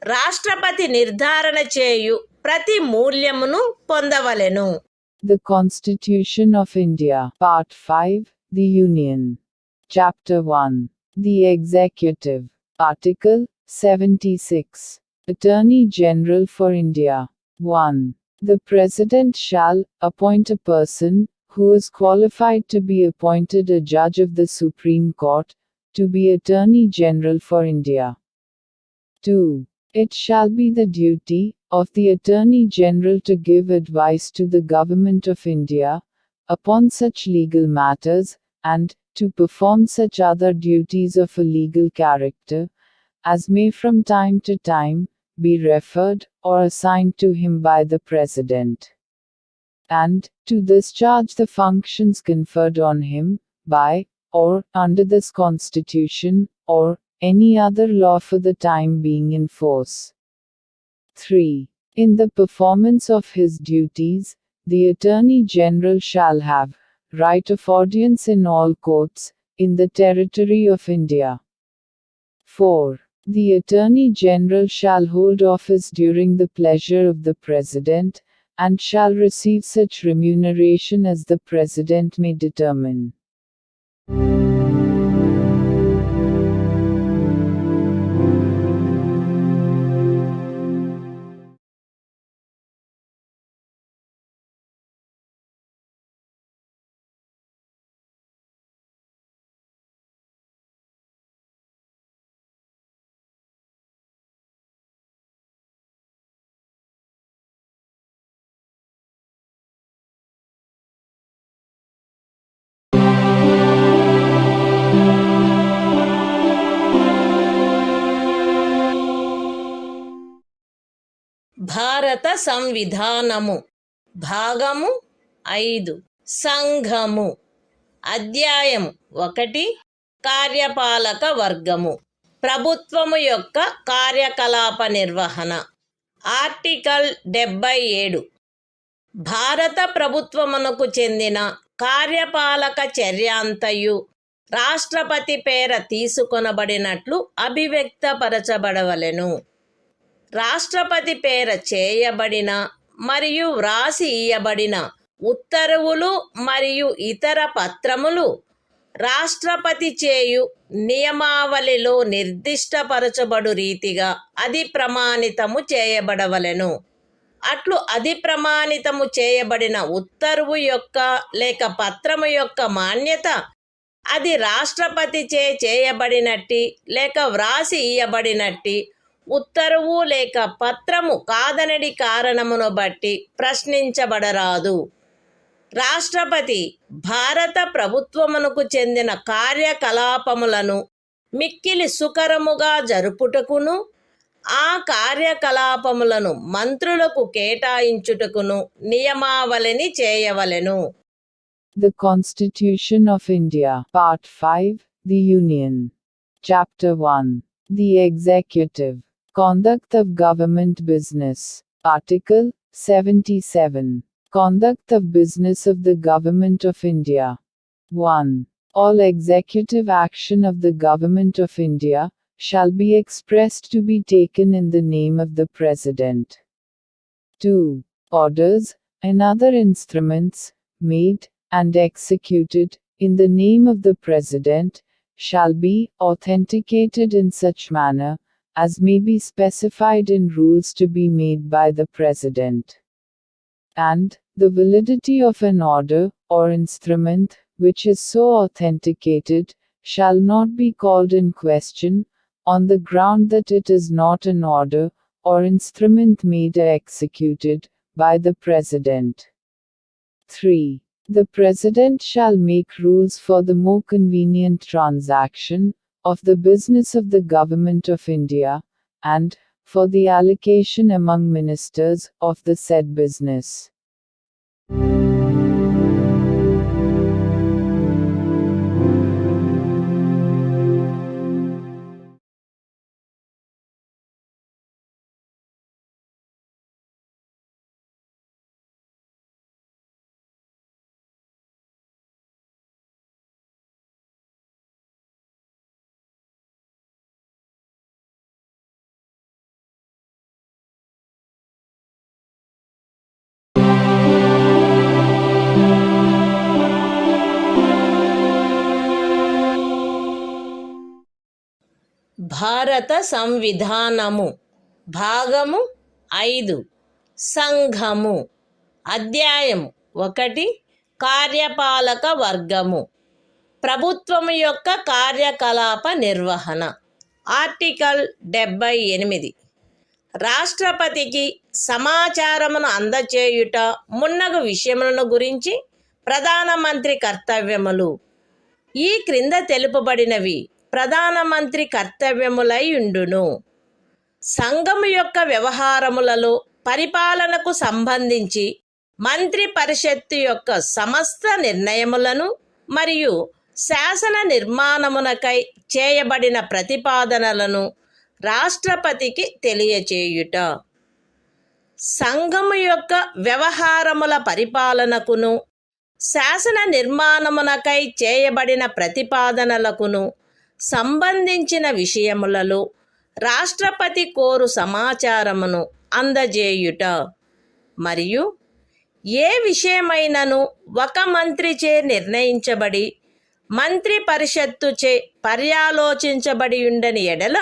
రాష్ట్రపతి నిర్ధారణ చేయు ప్రతి మూల్యమును పొందవలెను. The Constitution of India, Part 5, The Union. Chapter 1. The Executive. Article 76. Attorney General for India. 1. The President shall appoint a person who is qualified to be appointed a judge of the Supreme Court to be Attorney General for India. 2. It shall be the duty of the Attorney General to give advice to the Government of India upon such legal matters, and to perform such other duties of a legal character as may from time to time be referred or assigned to him by the President, and to discharge the functions conferred on him by or under this Constitution or any other law for the time being in force. 3. In the performance of his duties, the Attorney General shall have right of audience in all courts in the territory of India. 4. The Attorney General shall hold office during the pleasure of the President, and shall receive such remuneration as the President may determine. భారత సంవిధానము భాగము 5 సంఘము అధ్యాయము 1 కార్యపాలక వర్గము ప్రభుత్వము యొక్క కార్యకలాప నిర్వహణ article 77 భారత ప్రభుత్వమునకు చెందిన కార్యపాలక చర్యాంతయు రాష్ట్రపతి పేర తీసుకొనబడినట్లు అభివ్యక్తపరచబడవలెను. రాష్ట్రపతి పేర చేయబడిన మరియు వ్రాసి ఇయ్యబడిన ఉత్తర్వులు మరియు ఇతర పత్రములు రాష్ట్రపతి చేయు నియమావళిలో నిర్దిష్టపరచబడు రీతిగా అది ప్రమాణితము చేయబడవలెను. అట్లు అది ప్రమాణితము చేయబడిన ఉత్తర్వు యొక్క లేక పత్రము యొక్క మాన్యత అది రాష్ట్రపతిచే చేయబడినట్టి లేక వ్రాసి ఇయ్యబడినట్టి ఉత్తర్వు లేక పత్రము కాదనడి కారణమును బట్టి ప్రశ్నించబడరాదు. రాష్ట్రపతి భారత ప్రభుత్వమునకు చెందిన కార్యకలాపములను మిక్కిలి సుకరముగా జరుపుటకును ఆ కార్యకలాపములను మంత్రులకు కేటాయించుటకును నియమావళిని చేయవలెను. The Constitution of India, Part 5, The Union. Chapter 1. The Executive. Conduct of Government Business. Article 77. Conduct of Business of the Government of India. 1. All executive action of the Government of India shall be expressed to be taken in the name of the President. 2. Orders and other instruments made and executed in the name of the President shall be authenticated in such manner as may be specified in rules to be made by the President. And the validity of an order or instrument which is so authenticated shall not be called in question on the ground that it is not an order or instrument made or executed by the President. 3. The President shall make rules for the more convenient transaction of the business of the Government of India, and for the allocation among ministers of the said business. భారత సంవిధానము భాగము 5 సంఘము అధ్యాయము 1 కార్యపాలక వర్గము ప్రభుత్వము యొక్క కార్యకలాప నిర్వహణ article 78 రాష్ట్రపతికి సమాచారమును అందచేయుట మున్నగు విషయములను గురించి ప్రధానమంత్రి కర్తవ్యములు ఈ క్రింద తెలుపబడినవి ప్రధానమంత్రి కర్తవ్యములై ఉండును. సంఘము యొక్క వ్యవహారములలో పరిపాలనకు సంబంధించి మంత్రి పరిషత్తు యొక్క సమస్త నిర్ణయములను మరియు శాసన నిర్మాణమునకై చేయబడిన ప్రతిపాదనలను రాష్ట్రపతికి తెలియచేయుట. సంఘము యొక్క వ్యవహారముల పరిపాలనకును శాసన నిర్మాణమునకై చేయబడిన ప్రతిపాదనలకును సంబంధించిన విషయములలో రాష్ట్రపతి కోరు సమాచారమును అందజేయుట మరియు ఏ విషయమైనను ఒక మంత్రిచే నిర్ణయించబడి మంత్రి పరిషత్తుచే పర్యాలోచించబడి ఉండని ఎడల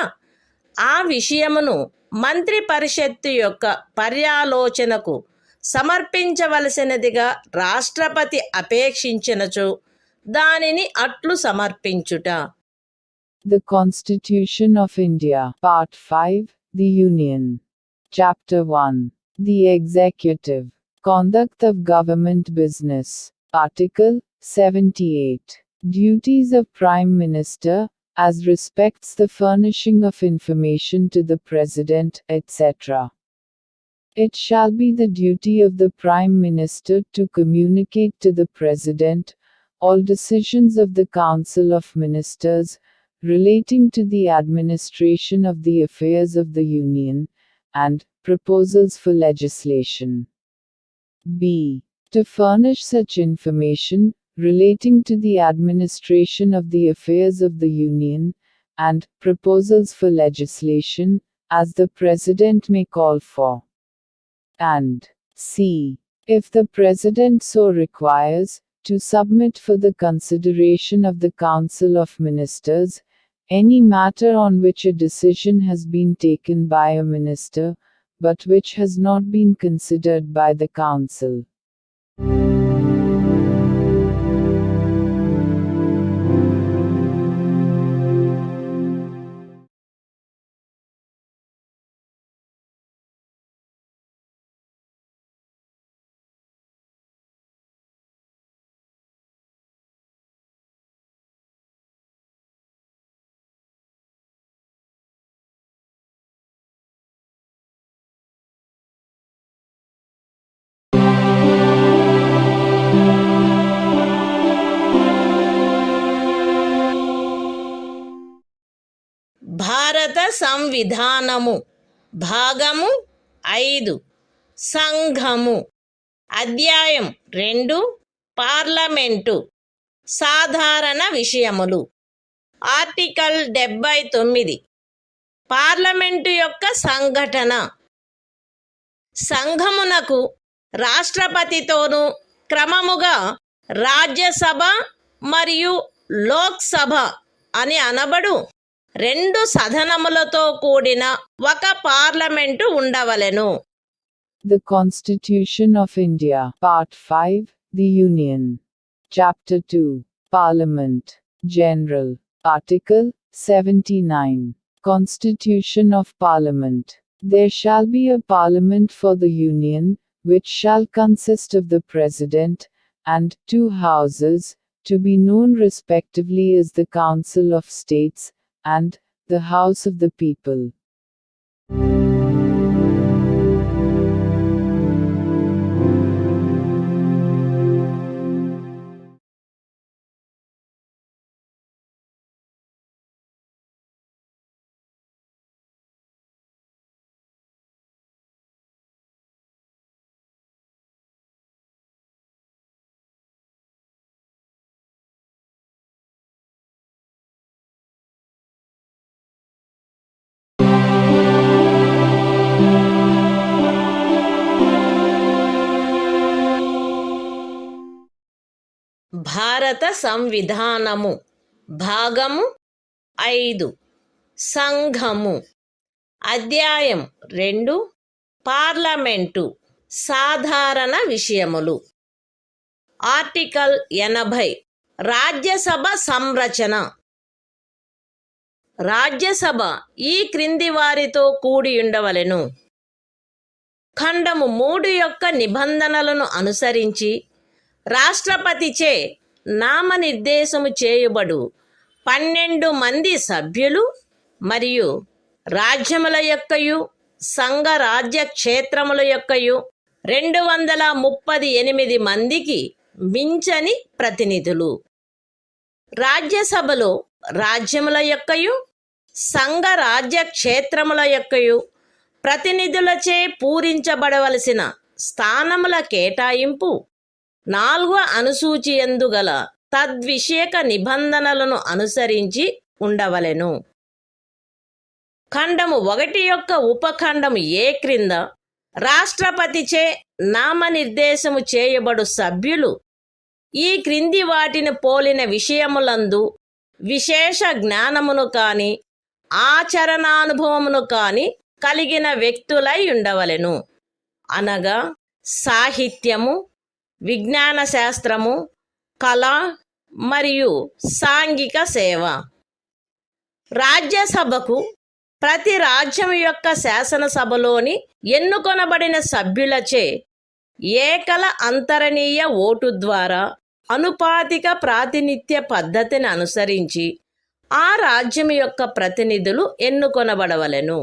ఆ విషయమును మంత్రి పరిషత్తు యొక్క పర్యాలోచనకు సమర్పించవలసినదిగా రాష్ట్రపతి అపేక్షించినచో దానిని అట్లు సమర్పించుట. The Constitution of India, Part 5, The Union. Chapter 1. The Executive. Conduct of Government Business. Article 78. Duties of Prime Minister, as respects the furnishing of information to the President, etc. It shall be the duty of the Prime Minister to communicate to the President all decisions of the Council of Ministers relating to the administration of the affairs of the Union, and proposals for legislation. b. To furnish such information relating to the administration of the affairs of the Union, and proposals for legislation, as the President may call for. And c. If the President so requires, to submit for the consideration of the Council of Ministers, any matter on which a decision has been taken by a minister, but which has not been considered by the Council. భారత సంవిధానము భాగము 5 సంఘము అధ్యాయం 2 parliament సాధారణ విషయములు article 79 parliament యొక్క సంఘటన సంఘమునకు రాష్ట్రపతితోనూ క్రమముగా రాజ్యసభ మరియు లోక్సభ అని అనబడు 2 సదనములతో కూడిన ఒక పార్లమెంటు ఉండవలెను. The Constitution of India, Part 5, The Union. Chapter 2, Parliament, General. Article 79. Constitution of Parliament. There shall be a Parliament for the Union, which shall consist of the President, and 2 houses, to be known respectively as the Council of States, and the House of the People. భారత సంవిధానము భాగము 5 సంఘము అధ్యాయం 2 parliament సాధారణ విషయములు article 80 Rajya Sabha సంరచన Rajya Sabha ఈ క్రింది వారితో కూడి ఉండవలెను. ఖండము 3 యొక్క నిబంధనలను అనుసరించి రాష్ట్రపతిచే నామనిర్దేశము చేయబడు 12 మంది సభ్యులు మరియు రాజ్యముల యొక్కయు సంఘ రాజ్య క్షేత్రముల యొక్కయు 238 మందికి మించని ప్రతినిధులు. రాజ్యసభలో రాజ్యముల యొక్కయు సంఘ రాజ్య క్షేత్రముల యొక్కయు ప్రతినిధులచే పూరించబడవలసిన స్థానముల కేటాయింపు 4వ అనుసూచియందు గల తద్విషయక నిబంధనలను అనుసరించి ఉండవలెను. ఖండము 1 యొక్క ఉపఖండము ఏ క్రింద రాష్ట్రపతిచే నామనిర్దేశము చేయబడు సభ్యులు ఈ క్రింది వాటిని పోలిన విషయములందు విశేష జ్ఞానమును కాని ఆచరణానుభవమును కాని కలిగిన వ్యక్తులై ఉండవలెను. అనగా సాహిత్యము, విజ్ఞాన శాస్త్రము, కళ మరియు సాంఘిక సేవ. రాజ్యసభకు ప్రతి రాజ్యం యొక్క శాసనసభలోని ఎన్నుకొనబడిన సభ్యులచే ఏకల అంతరణీయ ఓటు ద్వారా అనుపాతిక ప్రాతినిధ్య పద్ధతిని అనుసరించి ఆ రాజ్యం యొక్క ప్రతినిధులు ఎన్నుకొనబడవలెను.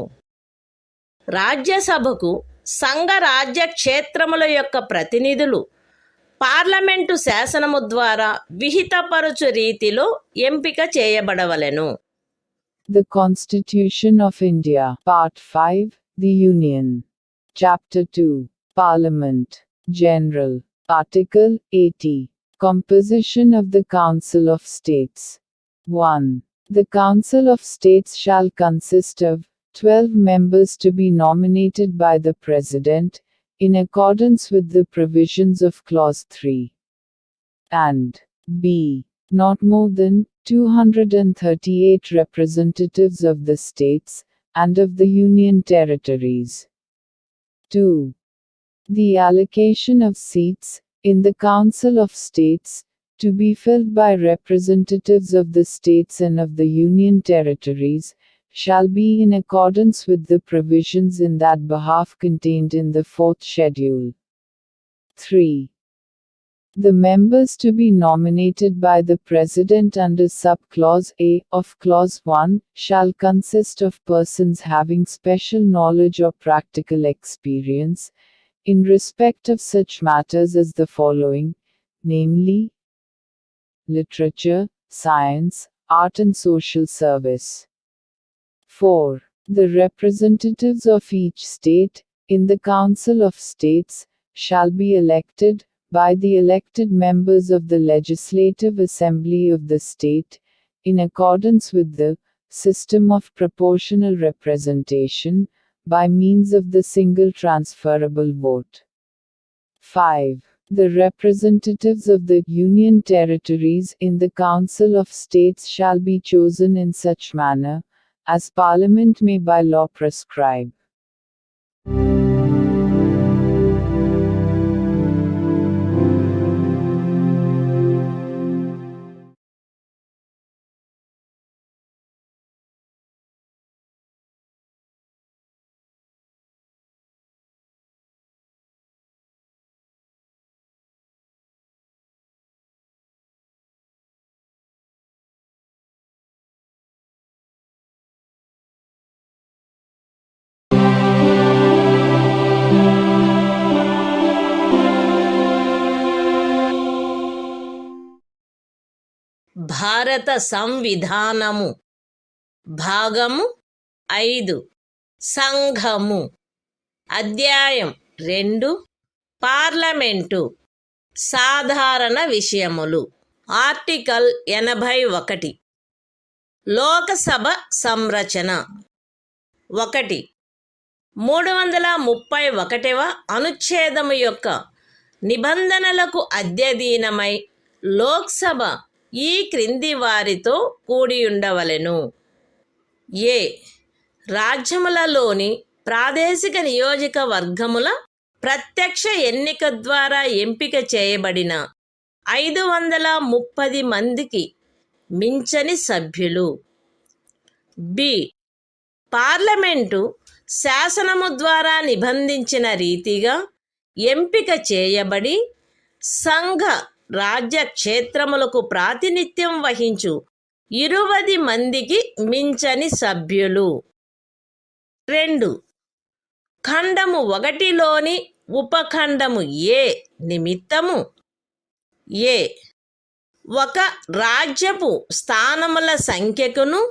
రాజ్యసభకు సంఘ రాజ్య క్షేత్రముల యొక్క ప్రతినిధులు పార్లమెంటు శాసనము ద్వారా విహితపరచు రీతిలో ఎంపిక చేయబడవలెను. The Constitution of India, Part 5, The Union. Chapter 2, Parliament, General. Article 80. Composition of the Council of States. 1. The Council of States shall consist of 12 members to be nominated by the President, in accordance with the provisions of Clause 3. And b. Not more than 238 representatives of the states, and of the Union territories. 2. The allocation of seats, in the Council of States, to be filled by representatives of the states and of the Union territories, shall be in accordance with the provisions in that behalf contained in the 4th schedule. 3. The members to be nominated by the President under Subclause A of Clause 1 shall consist of persons having special knowledge or practical experience in respect of such matters as the following, namely: literature, science, art and social service. 4. The representatives of each state, in the Council of States, shall be elected, by the elected members of the Legislative Assembly of the state, in accordance with the system of proportional representation, by means of the single transferable vote. 5. The representatives of the Union territories in the Council of States shall be chosen in such manner, as Parliament may by law prescribe. భారత సంవిధానము భాగము 5 సంఘము అధ్యాయం 2 parliament సాధారణ విషయములు article 81 Lok Sabha సంరచన 1 331వ అనుచ్ఛేదము యొక్క నిబంధనలకు అధ్యయనమై లోక్సభ ఈ క్రింది వారితో కూడియుండవలెను. ఏ. రాజ్యములలోని ప్రాదేశిక నియోజకవర్గముల ప్రత్యక్ష ఎన్నిక ద్వారా ఎంపిక చేయబడిన 530 మందికి మించని సభ్యులు. బి. పార్లమెంటు శాసనము ద్వారా నిబంధించిన రీతిగా ఎంపిక చేయబడి సంఘ రాజ్య క్షేత్రములకు ప్రాతినిధ్యం వహించు 20 మందికి మించని సభ్యులు. 2. ఖండము 1లోని ఉపఖండము ఏ నిమిత్తము ఏ. ఒక రాజ్యపు స్థానముల సంఖ్యకును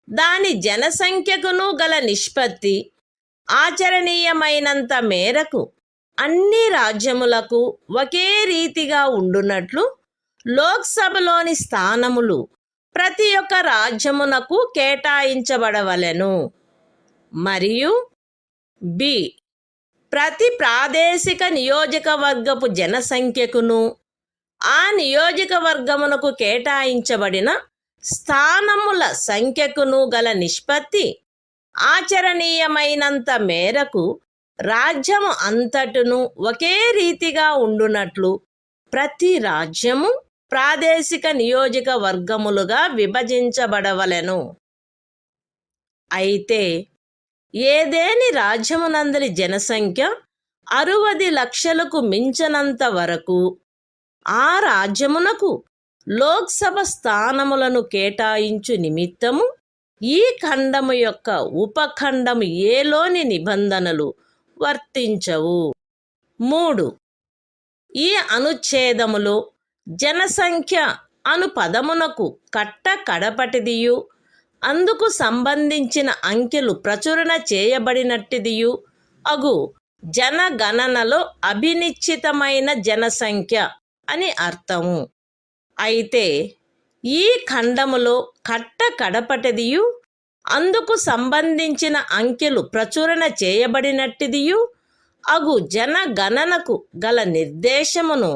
దాని జనసంఖ్యకును గల నిష్పత్తి ఆచరణీయమైనంత మేరకు అన్ని రాజ్యములకు ఒకే రీతిగా ఉండునట్లు లోక్సభలోని స్థానములు ప్రతి ఒక్క రాజ్యమునకు కేటాయించబడవలెను. మరియు బి. ప్రతి ప్రాదేశిక నియోజకవర్గపు జనసంఖ్యకును ఆ నియోజకవర్గమునకు కేటాయించబడిన స్థానముల సంఖ్యకును గల నిష్పత్తి ఆచరణీయమైనంత మేరకు రాజ్యము అంతటను ఒకే రీతిగా ఉండునట్లు ప్రతి రాజ్యము ప్రాదేశిక నియోజకవర్గములుగా విభజించబడవలెను. అయితే ఏదేని రాజ్యమునందరి జనసంఖ్య 60 లక్షలకు మించనంత వరకు ఆ రాజ్యమునకు లోక్సభ స్థానములను కేటాయించు నిమిత్తము ఈ ఖండము యొక్క ఉపఖండము ఏలోని నిబంధనలు వర్తించవు. 3. ఈ అనుచ్ఛేదములో జనసంఖ్య అను పదమునకు కడపటిదియు అందుకు సంబంధించిన అంకెలు ప్రచురణ చేయబడినట్టిదియు అగు జనగణనలో అభినిశ్చితమైన జనసంఖ్య అని అర్థము. అయితే ఈ ఖండములో కడపటిదియు అందుకు సంబంధించిన అంకెలు ప్రచురణ చేయబడినట్టిదియు అగు జనగణనకు గల నిర్దేశమును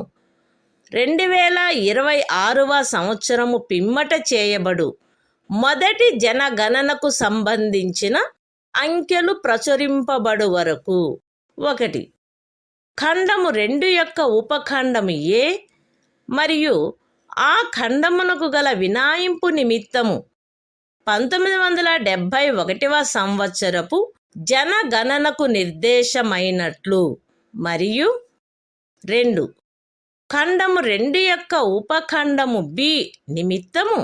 2026వ సంవత్సరము పిమ్మట చేయబడు మొదటి జనగణనకు సంబంధించిన అంకెలు ప్రచురింపబడు వరకు 1. ఖండము 2 యొక్క ఉపఖండము ఏ మరియు ఆ ఖండమునకు గల వినాయింపు నిమిత్తము 1971వ సంవత్సరపు జనగణనకు నిర్దేశమైనట్లు మరియు 2. ఖండము 2 యొక్క ఉపఖండము బి నిమిత్తము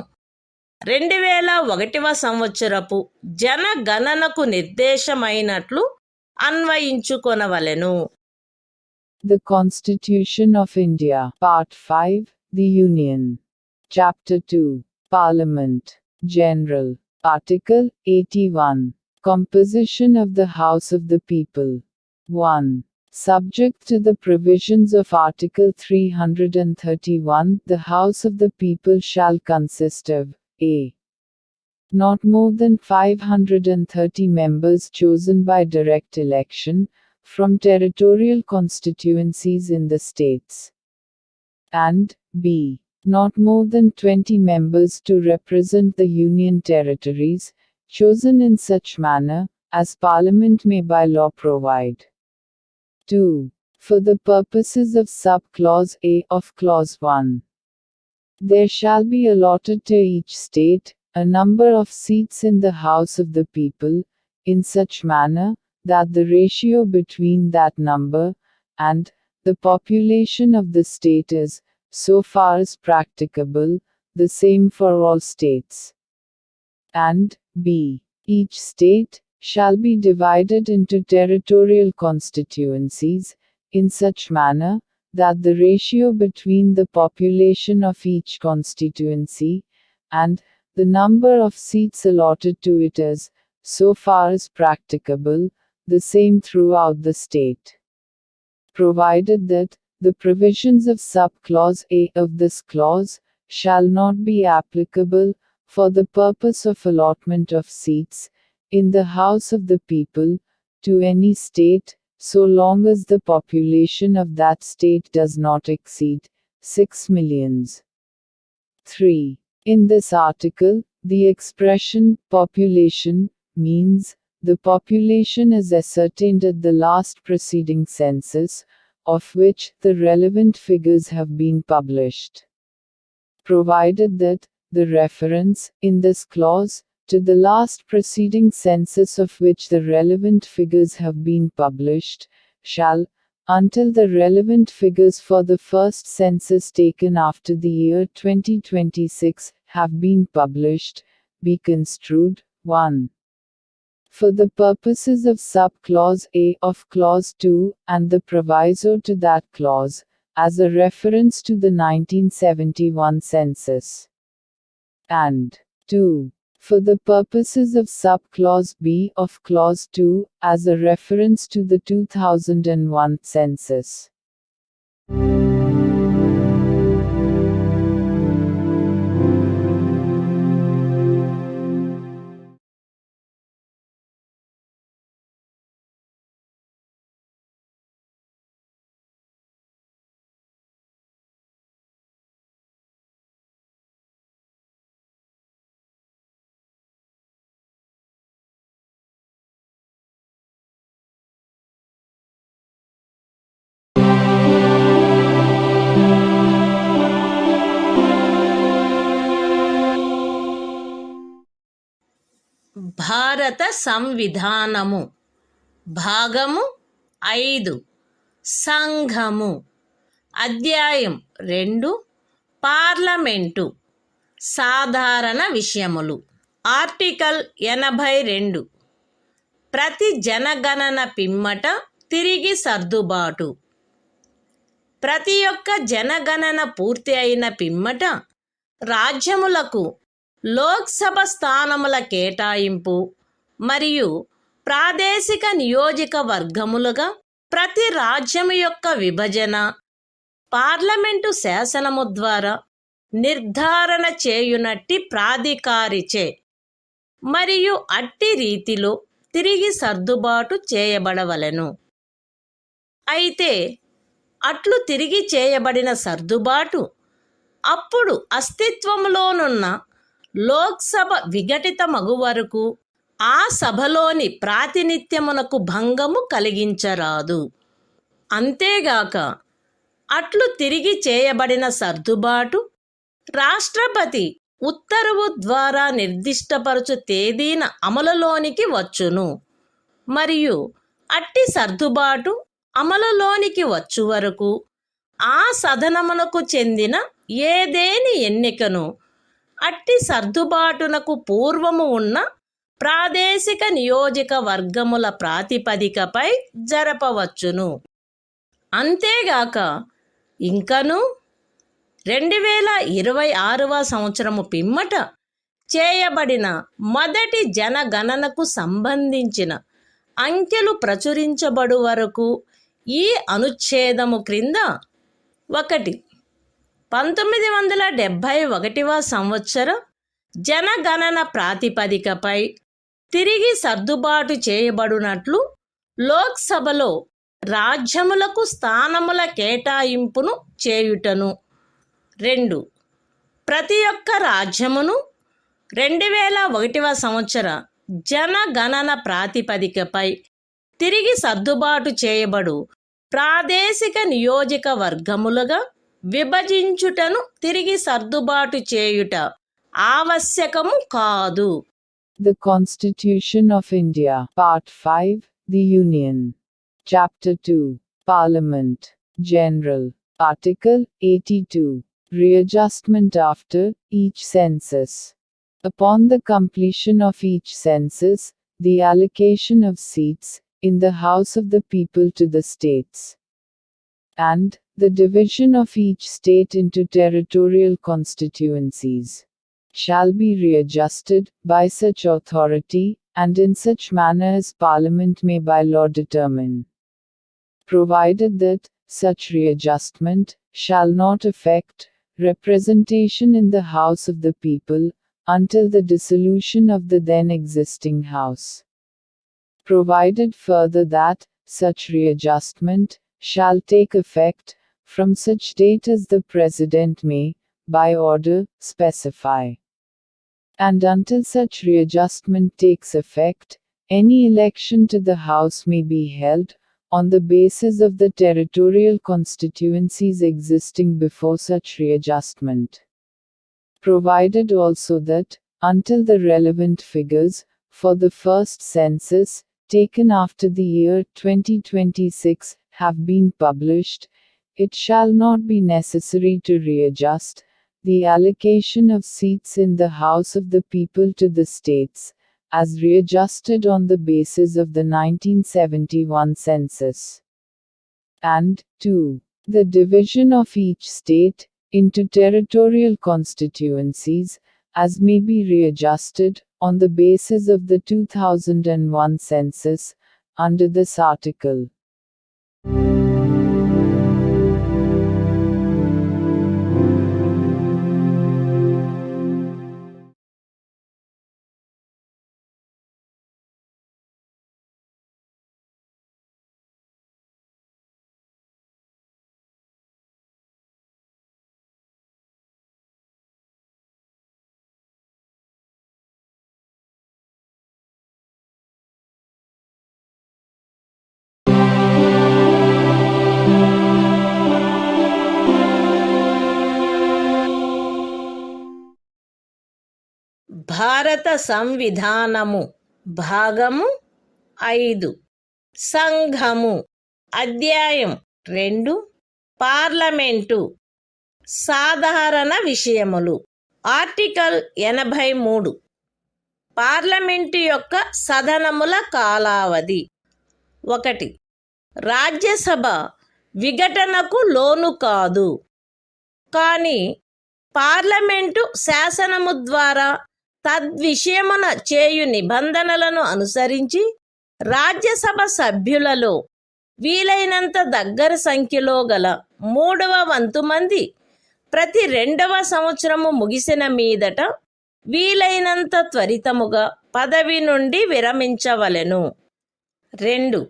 2001వ సంవత్సరపు జనగణనకు నిర్దేశమైనట్లు అన్వయించుకొనవలెను. The Constitution of India, Part 5, The Union. Chapter 2, Parliament, General. Article 81. Composition of the House of the People. 1. Subject to the provisions of Article 331, the House of the People shall consist of a. Not more than 530 members chosen by direct election, from territorial constituencies in the states. And b. Not more than 20 members to represent the Union territories, chosen in such manner, as Parliament may by law provide. 2. For the purposes of sub-clause A of Clause 1. There shall be allotted to each state, a number of seats in the House of the People, in such manner, that the ratio between that number, and, the population of the state is, so far as practicable, the same for all states. And, b. Each state, shall be divided into territorial constituencies, in such manner, that the ratio between the population of each constituency, and, the number of seats allotted to it is, so far as practicable, the same throughout the state. Provided that, the provisions of sub-clause A of this clause, shall not be applicable, for the purpose of allotment of seats, in the House of the People, to any state, so long as the population of that state does not exceed 6 millions. 3. In this article, the expression population means the population is ascertained at the last preceding census, of which the relevant figures have been published. Provided that the reference, in this clause, to the last preceding census of which the relevant figures have been published, shall, until the relevant figures for the first census taken after the year 2026 have been published, be construed, 1. For the purposes of sub-clause A of Clause 2, and the proviso to that clause, as a reference to the 1971 census. And 2. For the purposes of sub-clause B of Clause 2, as a reference to the 2001 census. భారత సంవిధానము భాగము 5 సంఘము అధ్యాయం 2 parliament సాధారణ విషయములు article 82 ప్రతి జనగణన పిమ్మట తిరిగి సర్దుబాటు ప్రతి ఒక్క జనగణన పూర్తి అయిన పిమ్మట రాజ్యములకు లోక్సభ స్థానముల కేటాయింపు మరియు ప్రాదేశిక నియోజకవర్గములుగా ప్రతి రాజ్యము యొక్క విభజన పార్లమెంటు శాసనము ద్వారా నిర్ధారణ చేయునట్టి ప్రాధికారిచే మరియు అట్టి రీతిలో తిరిగి సర్దుబాటు చేయబడవలెను. అయితే అట్లు తిరిగి చేయబడిన సర్దుబాటు అప్పుడు అస్తిత్వములోనున్న లోక్సభ విఘటితమగు వరకు ఆ సభలోని ప్రాతినిధ్యమునకు భంగము కలిగించరాదు. అంతేగాక అట్లు తిరిగి చేయబడిన సర్దుబాటు రాష్ట్రపతి ఉత్తర్వు ద్వారా నిర్దిష్టపరచు తేదీన అమలులోనికి వచ్చును. మరియు అట్టి సర్దుబాటు అమలులోనికి వచ్చు వరకు ఆ సదనమునకు చెందిన ఏదేని ఎన్నికను అట్టి సర్దుబాటునకు పూర్వము ఉన్న ప్రాదేశిక నియోజకవర్గముల ప్రాతిపదికపై జరపవచ్చును. అంతేగాక ఇంకను 2026వ సంవత్సరము పిమ్మట చేయబడిన మొదటి జనగణనకు సంబంధించిన అంకెలు ప్రచురించబడు వరకు ఈ అనుచ్ఛేదము క్రింద 1. 1971వ సంవత్సర జనగణన ప్రాతిపదికపై తిరిగి సర్దుబాటు చేయబడినట్లు లోక్సభలో రాజ్యములకు స్థానముల కేటాయింపును చేయుటను. 2. ప్రతి ఒక్క రాజ్యమును 2001వ సంవత్సర జనగణన ప్రాతిపదికపై తిరిగి సర్దుబాటు చేయబడు ప్రాదేశిక నియోజకవర్గములుగా విభజించుటను తిరిగి సర్దుబాటు చేయుట ఆవశ్యకము కాదు. The Constitution of India, Part 5, The Union. Chapter 2, Parliament, General. Article 82. Readjustment after each census. Upon the completion of each census, the allocation of seats in the House of the People to the states, and the division of each state into territorial constituencies, shall be readjusted by such authority, and in such manner as Parliament may by law determine, provided that such readjustment shall not affect representation in the House of the People until the dissolution of the then existing House. Provided further that such readjustment shall take effect from such date as the President may, by order, specify. And until such readjustment takes effect, any election to the House may be held on the basis of the territorial constituencies existing before such readjustment. Provided also that, until the relevant figures for the first census, taken after the year 2026, have been published, it shall not be necessary to readjust the allocation of seats in the House of the People to the states, as readjusted on the basis of the 1971 census. And 2. The division of each state into territorial constituencies, as may be readjusted on the basis of the 2001 census, under this article. భారత సంవిధానము భాగము 5 సంఘము అధ్యాయం 2 parliament సాధారణ విషయములు article 83 parliament యొక్క సదనముల కాలావధి 1. రాజ్యసభ విఘటనకు లోను కాదు, కానీ parliament శాసనము ద్వారా తద్విషయమున చేయు నిబంధనలను అనుసరించి రాజ్యసభ సభ్యులలో వీలైనంత దగ్గర సంఖ్యలో గల 3వ వంతు మంది ప్రతి 2వ సంవత్సరము ముగిసిన మీదట వీలైనంత త్వరితముగా పదవి నుండి విరమించవలెను. 2.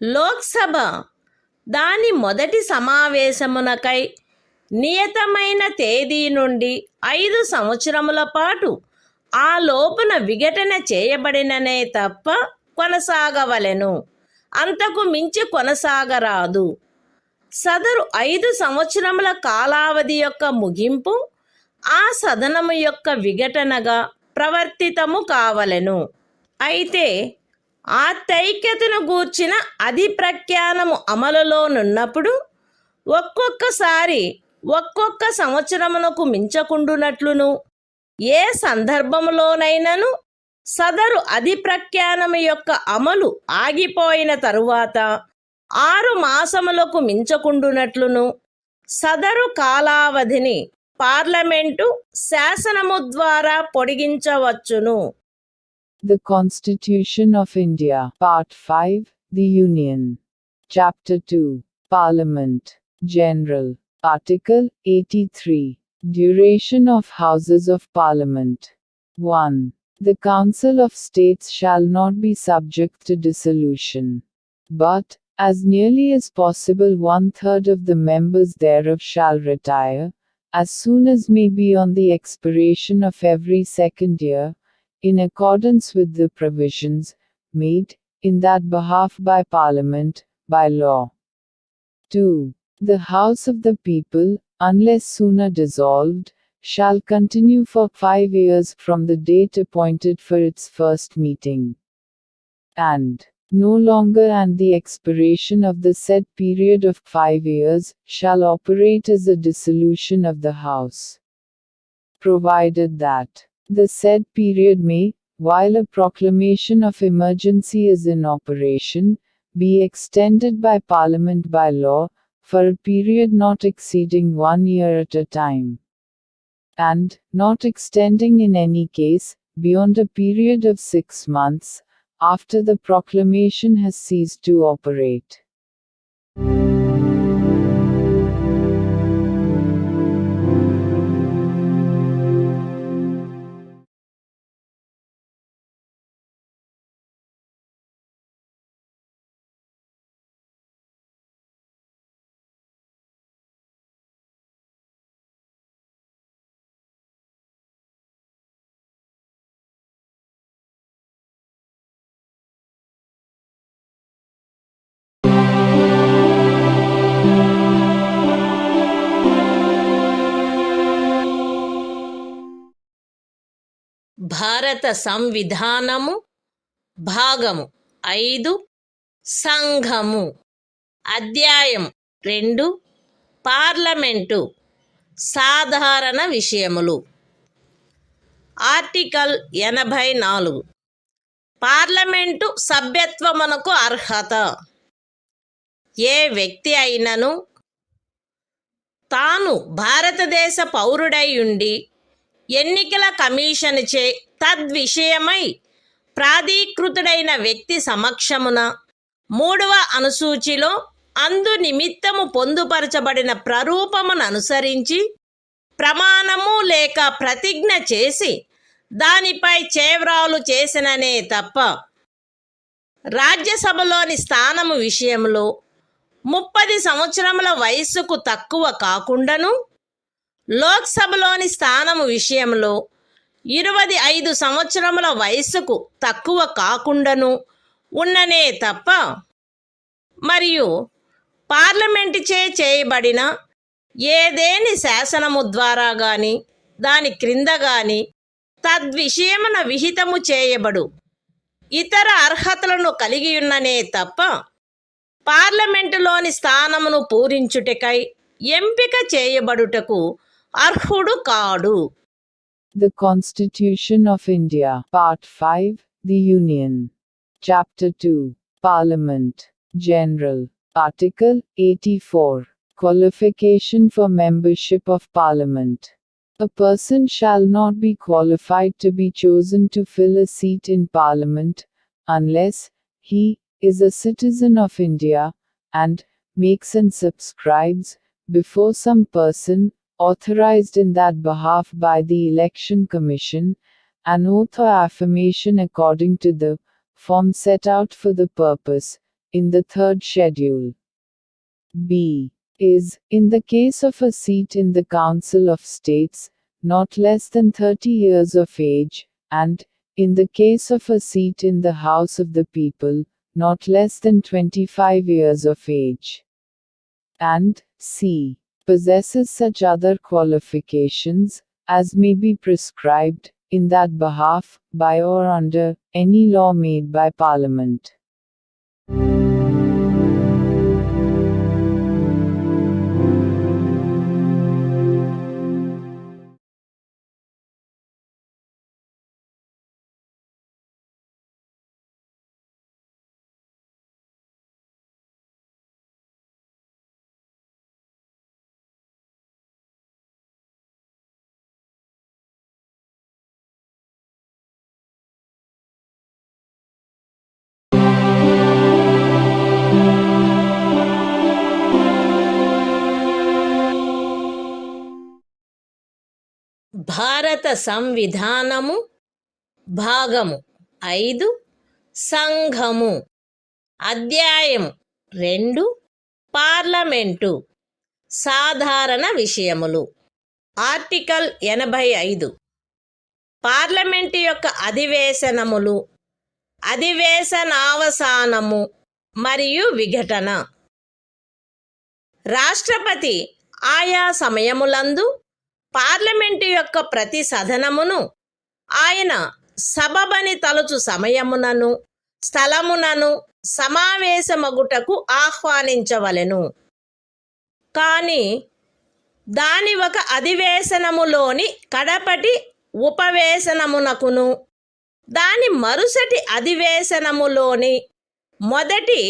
లోక్సభ దాని మొదటి సమావేశమునకై నియతమైన తేదీ నుండి 5 సంవత్సరముల పాటు ఆ లోపున విఘటన చేయబడిననే తప్ప కొనసాగవలెను, అంతకు మించి కొనసాగరాదు. సదరు 5 సంవత్సరముల కాలావధి యొక్క ముగింపు ఆ సదనము యొక్క విఘటనగా ప్రవర్తితము కావలెను. అయితే ఆ తైక్యతను గూర్చిన అధిప్రఖ్యానము అమలులోనున్నప్పుడు ఒక్కొక్కసారి ఒక్కొక్క సంవత్సరమునకు మించకుండునట్లును, ఏ సందర్భములోనైనను సదరు అధిప్రఖ్యానము యొక్క అమలు ఆగిపోయిన తరువాత 6 మాసములకు మించకుండునట్లును సదరు కాలావధిని పార్లమెంటు శాసనము ద్వారా పొడిగించవచ్చును. The Constitution of India, Part 5, The Union. Chapter 2, Parliament, General. Article 83. Duration of Houses of Parliament. 1. The Council of States shall not be subject to dissolution, but, as nearly as possible 1/3 of the members thereof shall retire, as soon as may be on the expiration of every second year, in accordance with the provisions made in that behalf by Parliament, by law. 2. The House of the People, unless sooner dissolved, shall continue for 5 years from the date appointed for its first meeting, and no longer and the expiration of the said period of 5 years shall operate as a dissolution of the House, provided that the said period may, while a proclamation of emergency is in operation, be extended by Parliament by law, for a period not exceeding 1 year at a time, and not extending in any case beyond a period of 6 months, after the proclamation has ceased to operate. భారత సంవిధానము భాగము 5 సంఘము. అధ్యాయం 2 parliament సాధారణ విషయములు. Article 84 parliament సభ్యత్వమునకు అర్హత. ఏ వ్యక్తి అయినను తాను భారతదేశ పౌరుడై ఉండి ఎన్నికల కమిషనుచే తద్విషయమై ప్రాధీకృతుడైన వ్యక్తి సమక్షమున 3వ అనుసూచిలో అందు నిమిత్తము పొందుపరచబడిన ప్రరూపమును అనుసరించి ప్రమాణము లేక ప్రతిజ్ఞ చేసి దానిపై చేవ్రాలు చేసిననే తప్ప రాజ్యసభలోని స్థానము విషయంలో 30 సంవత్సరముల వయస్సుకు తక్కువ కాకుండాను, లోక్సభలోని స్థానము విషయంలో 25 సంవత్సరముల వయస్సుకు తక్కువ కాకుండాను ఉన్ననే తప్ప, మరియు పార్లమెంటుచే చేయబడిన ఏదేని శాసనము ద్వారా గాని దాని క్రింద గాని తద్విషయమున విహితము చేయబడు ఇతర అర్హతలను కలిగియున్ననే తప్ప పార్లమెంటులోని స్థానమును పూరించుటకై ఎంపిక చేయబడుటకు అర్హుడు కాడు. The Constitution of India, Part 5, The Union. Chapter 2, Parliament, General. Article 84. Qualification for membership of Parliament. A person shall not be qualified to be chosen to fill a seat in Parliament, unless he is a citizen of India, and makes and subscribes, before some person, authorized in that behalf by the Election Commission, an oath or affirmation according to the form set out for the purpose, in the third schedule. B. Is, in the case of a seat in the Council of States, not less than 30 years of age, and, in the case of a seat in the House of the People, not less than 25 years of age. And, C. Possesses such other qualifications, as may be prescribed, in that behalf, by or under, any law made by Parliament. భారత సంవిధానము భాగము 5 సంఘము అధ్యాయము 2 parliament సాధారణ విషయములు article 85 parliament యొక్క అధివేశనములు అధివేశనావసానము మరియు విఘటన రాష్ట్రపతి ఆయా సమయములందు పార్లమెంటు యొక్క ప్రతి సదనమును ఆయన సబబని తలుచు సమయమునను స్థలమునను సమావేశమగుటకు ఆహ్వానించవలెను. కానీ దాని ఒక అధివేశనములోని కడపటి ఉపవేశనమునకును దాని మరుసటి అధివేశనములోని మొదటి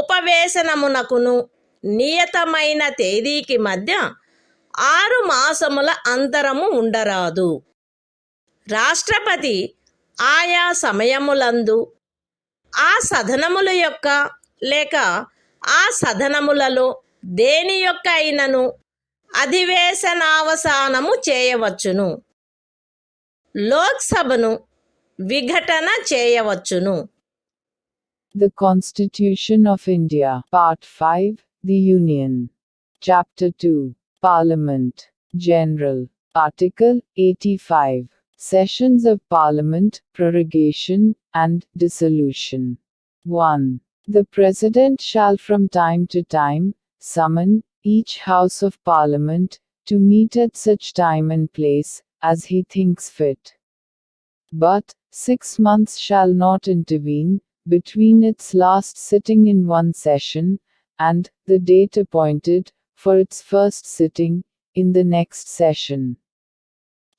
ఉపవేశనమునకును నియతమైన తేదీకి మధ్య 6 మాసముల అంతరము ఉండరాదు. రాష్ట్రపతి ఆయా సమయములందు ఆ సదనముల యొక్క లేక ఆ సదనములలో దేని యొక్క అయినను అధివేశనావసానము చేయవచ్చును. లోక్సభను విఘటన చేయవచ్చును. The Constitution of India, Part 5, The Union. Chapter 2, Parliament, General. Article 85. Sessions of Parliament, Prorogation, and Dissolution. 1. The President shall from time to time summon each House of Parliament to meet at such time and place as he thinks fit. But 6 months shall not intervene between its last sitting in one session and the date appointed for its first sitting in the next session.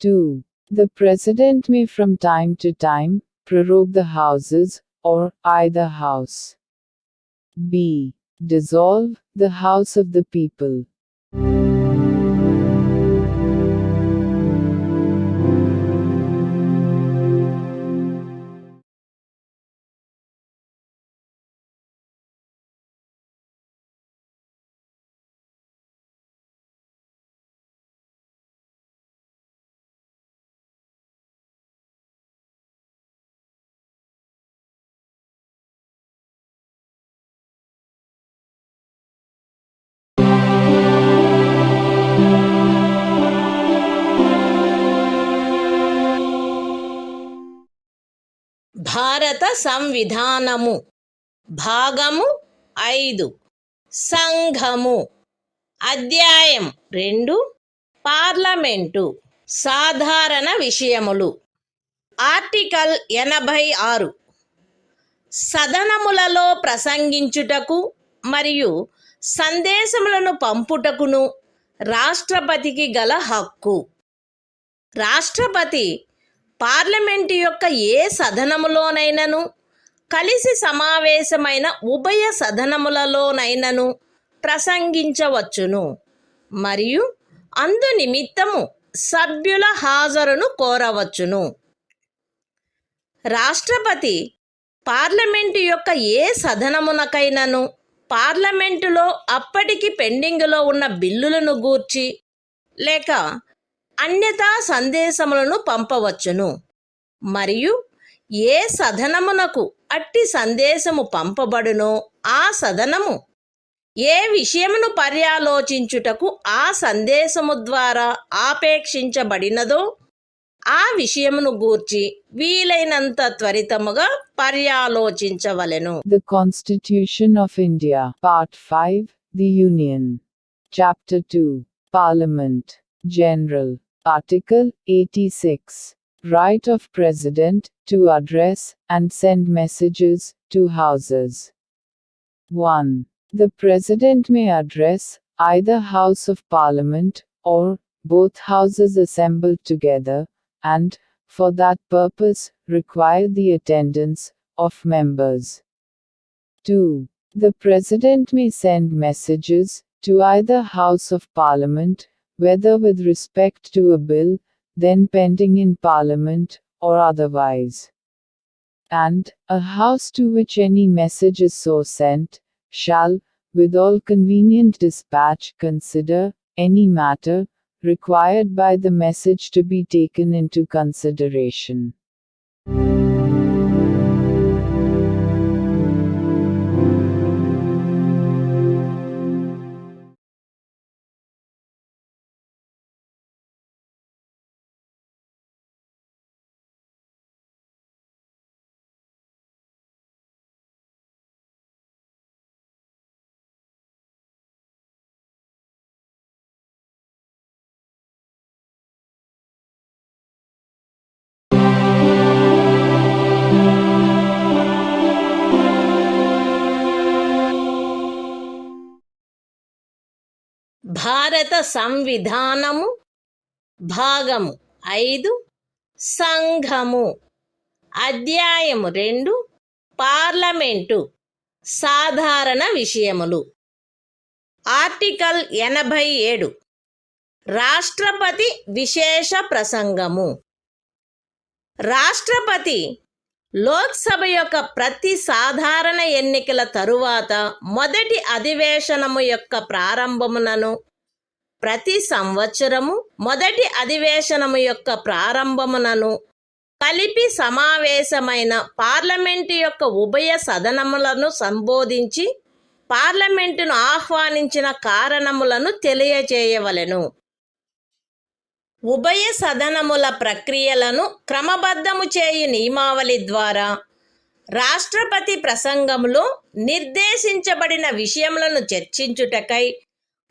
2. The President may from time to time prorogue the Houses, or either House. B. Dissolve the House of the People. భారత సంవిధానము భాగము 5 సంఘము అధ్యాయం 2 parliament సాధారణ విషయములు article 86 సదనములలో ప్రసంగించుటకు మరియు సందేశములను పంపుటకును రాష్ట్రపతికి గల హక్కు. రాష్ట్రపతి పార్లమెంటు యొక్క ఏ సదనములోనైనను కలిసి సమావేశమైన ఉభయ సదనములలోనైనను ప్రసంగించవచ్చును మరియు అందు నిమిత్తము సభ్యుల హాజరును కోరవచ్చును. రాష్ట్రపతి పార్లమెంటు యొక్క ఏ సదనమునకైనను పార్లమెంటులో అప్పటికి పెండింగులో ఉన్న బిల్లులను గూర్చి లేక అన్యతా సందేశములను పంపవచ్చును. మరియు ఏ సదనమునకు అట్టి సందేశము పంపబడునో ఆ సదనము ఏ విషయమును పర్యాలోచించుటకు ఆ సందేశము ద్వారా ఆపేక్షించబడినదో ఆ విషయమును గూర్చి వీలైనంత త్వరితముగా పర్యాలోచించవలెను. The Constitution of India, Part 5, The Union. Chapter 2, Parliament, General. Article 86. Right of President to address and send messages to Houses. 1. The President may address either House of Parliament or both Houses assembled together, and, for that purpose, require the attendance of members. 2. The President may send messages to either House of Parliament, whether with respect to a bill then pending in Parliament, or otherwise. And, a House to which any message is so sent, shall, with all convenient dispatch, consider any matter required by the message to be taken into consideration. భారత సంవిధానము భాగము 5 సంఘము అధ్యాయము 2 parliament సాధారణ విషయములు. Article 87 రాష్ట్రపతి విశేష ప్రసంగము. రాష్ట్రపతి లోక్సభ యొక్క ప్రతి సాధారణ ఎన్నికల తరువాత మొదటి అధివేశనము యొక్క ప్రారంభమునను ప్రతి సంవత్సరము మొదటి అధివేశనము యొక్క ప్రారంభమునను కలిపి సమావేశమైన పార్లమెంటు యొక్క ఉభయ సదనములను సంబోధించి పార్లమెంటును ఆహ్వానించిన కారణములను తెలియజేయవలెను. ఉభయ సదనముల ప్రక్రియలను క్రమబద్ధము చేయు నియమావళి ద్వారా రాష్ట్రపతి ప్రసంగంలో నిర్దేశించబడిన విషయములను చర్చించుటకై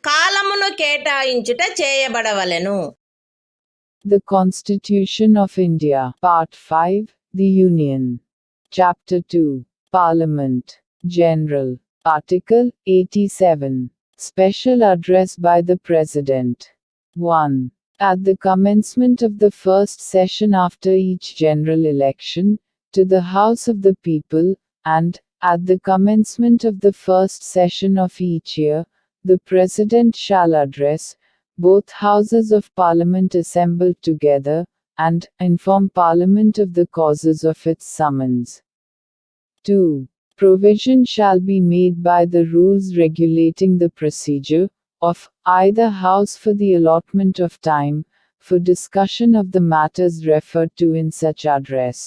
కాలమును కేటాయించుట చేయబడవలెను. The Constitution of India, Part 5, The Union. Chapter 2, Parliament, General. Article 87. Special Address by the President. 1. At the commencement of the first session after each general election, to the House of the People, and, at the commencement of the first session of each year, the President shall address both Houses of Parliament assembled together, and inform Parliament of the causes of its summons. 2. Provision shall be made by the rules regulating the procedure of either House for the allotment of time for discussion of the matters referred to in such address.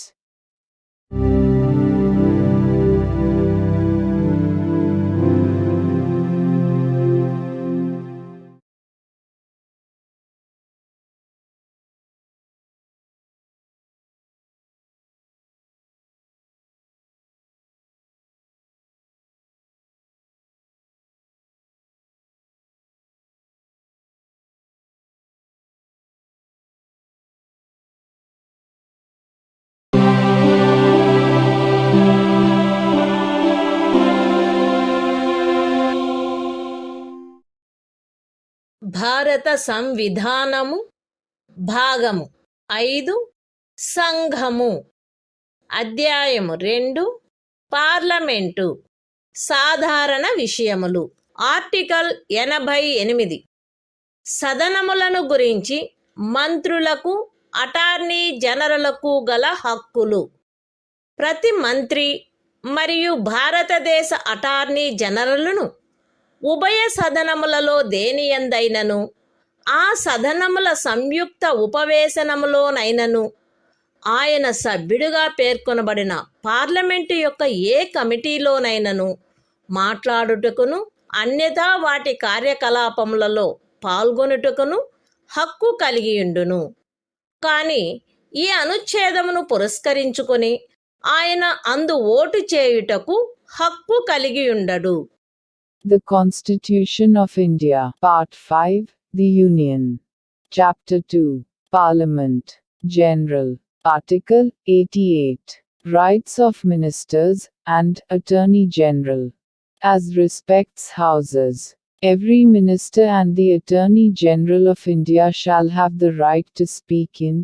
భారత సంవిధానము భాగము 5 సంఘము అధ్యాయము 2 parliament సాధారణ విషయములు. Article 88 సదనములను గురించి మంత్రులకు attorney జనరలకు గల హక్కులు. ప్రతి మంత్రి మరియు భారతదేశ అటార్నీ జనరలును ఉభయ సదనములలో దేనియందైనను ఆ సదనముల సంయుక్త ఉపవేశనములోనైనను ఆయన సభ్యుడిగా పేర్కొనబడిన పార్లమెంటు యొక్క ఏ కమిటీలోనైనను మాట్లాడుటకును అన్యథా వాటి కార్యకలాపములలో పాల్గొనుటకును హక్కు కలిగియుండును. కానీ ఈ అనుచ్ఛేదమును పురస్కరించుకొని ఆయన అందు ఓటు చేయుటకు హక్కు కలిగియుండడు. The Constitution of India, Part 5, The Union. Chapter 2, Parliament, General. Article 88. Rights of Ministers and Attorney General. As respects Houses, every Minister and the Attorney General of India shall have the right to speak in,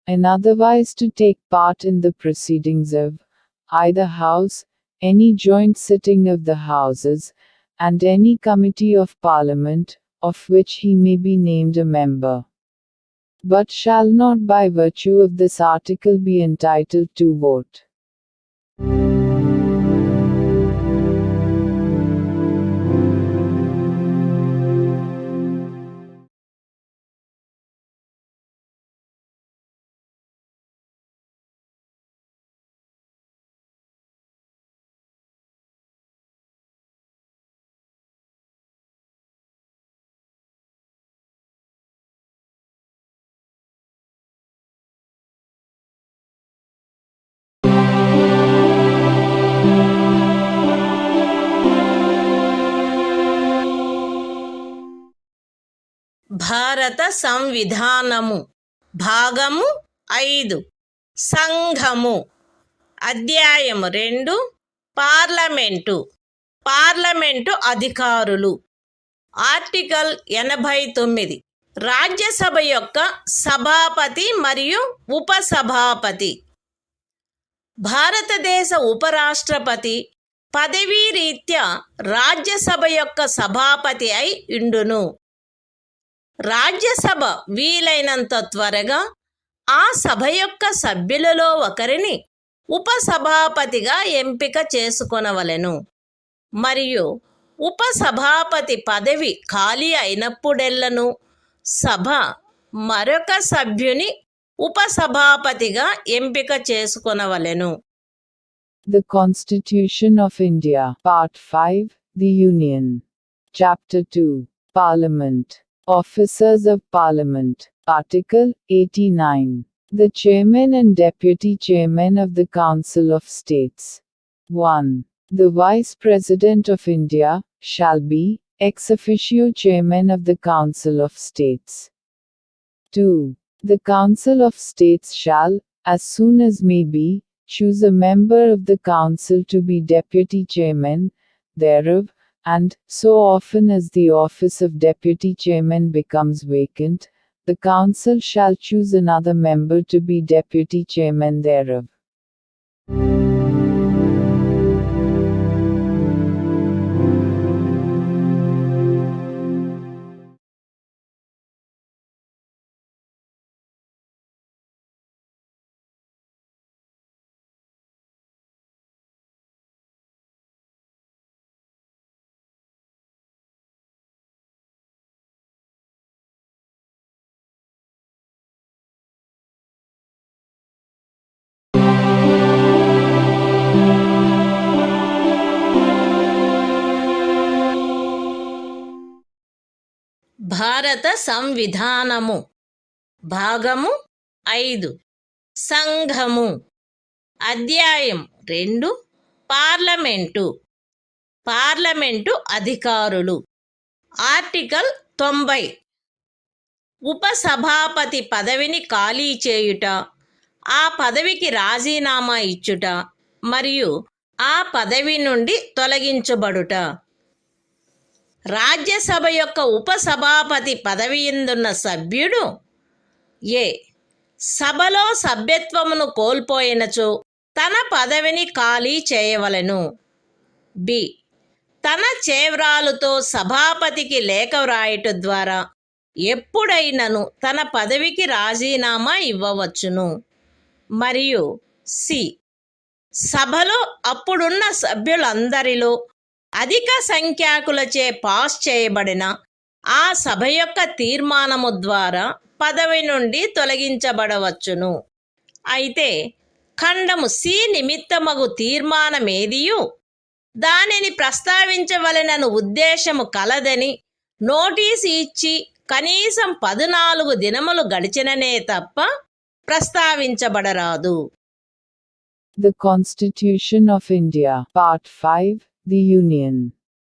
and otherwise to take part in the proceedings of either House, any joint sitting of the Houses, and any committee of Parliament, of which he may be named a member, but shall not by virtue of this article be entitled to vote. భారత సంవిధానము భాగము 5 సంఘము అధ్యాయము 2 parliament అధికారులు article 89 Rajya Sabha యొక్క సభాపతి మరియు ఉపసభాపతి. భారతదేశ ఉపరాష్ట్రపతి పదవీ రీత్యా రాజ్యసభ యొక్క సభాపతి అయి ఉండును. రాజ్యసభ వీలైనంత త్వరగా ఆ సభ యొక్క సభ్యులలో ఒకరిని ఉపసభాపతిగా ఎంపిక చేసుకొనవలెను మరియు ఉపసభాపతి పదవి ఖాళీ అయినప్పుడెల్లను సభ మరొక సభ్యుని ఉపసభాపతిగా ఎంపిక చేసుకొనవలెను. The Constitution of India, Part 5, The Union. Chapter 2, Parliament. Officers of Parliament. Article 89. The Chairman and Deputy Chairman of the Council of States. 1. The Vice President of India shall be ex officio Chairman of the Council of States. 2. The Council of States shall, as soon as may be, choose a member of the Council to be Deputy Chairman thereof, and, so often as the office of Deputy Chairman becomes vacant, the Council shall choose another member to be Deputy Chairman thereof. భారత సంవిధానము భాగము 5 సంఘము అధ్యాయం 2 parliament అధికారులు article 90 ఉపసభాపతి పదవిని ఖాళీ చేయుట, ఆ పదవికి రాజీనామా ఇచ్చుట మరియు ఆ పదవి నుండి తొలగించబడుట. రాజ్యసభ యొక్క ఉపసభాపతి పదవియందున్న సభ్యుడు ఏ సభలో సభ్యత్వమును కోల్పోయినచో తన పదవిని ఖాళీ చేయవలెను. బి తన చేవ్రాలుతో సభాపతికి లేఖ వ్రాయుట ద్వారా ఎప్పుడైనను తన పదవికి రాజీనామా ఇవ్వవచ్చును. మరియు సి సభలో అప్పుడున్న సభ్యులందరిలో అధిక సంఖ్యాకులచే పాస్ చేయబడిన ఆ సభ యొక్క తీర్మానము ద్వారా పదవి నుండి తొలగించబడవచ్చును. అయితే ఖండము సి నిమిత్తమగు తీర్మానమేదియు దానిని ప్రస్తావించవలెనను ఉద్దేశము కలదని నోటీసు ఇచ్చి కనీసం 14 దినములు గడిచిననే తప్ప ప్రస్తావించబడరాదు. The Constitution of India, Part 5, The Union.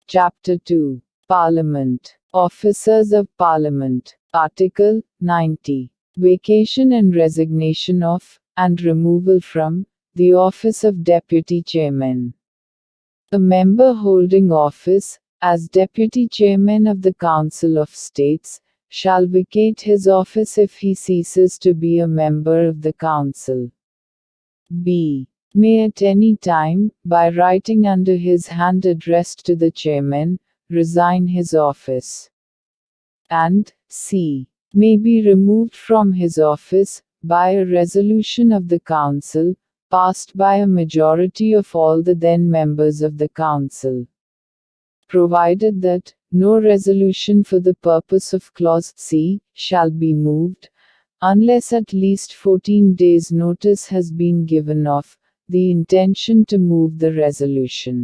Chapter 2, Parliament. Officers of Parliament. Article 90. Vacation and resignation of, and removal from, the office of Deputy Chairman. A member holding office, as Deputy Chairman of the Council of States, shall vacate his office if he ceases to be a member of the Council. B. May at any time, by writing under his hand addressed to the Chairman, resign his office. And C. May be removed from his office, by a resolution of the Council, passed by a majority of all the then members of the Council. Provided that, no resolution for the purpose of Clause C, shall be moved, unless at least 14 days' notice has been given of, the intention to move the resolution.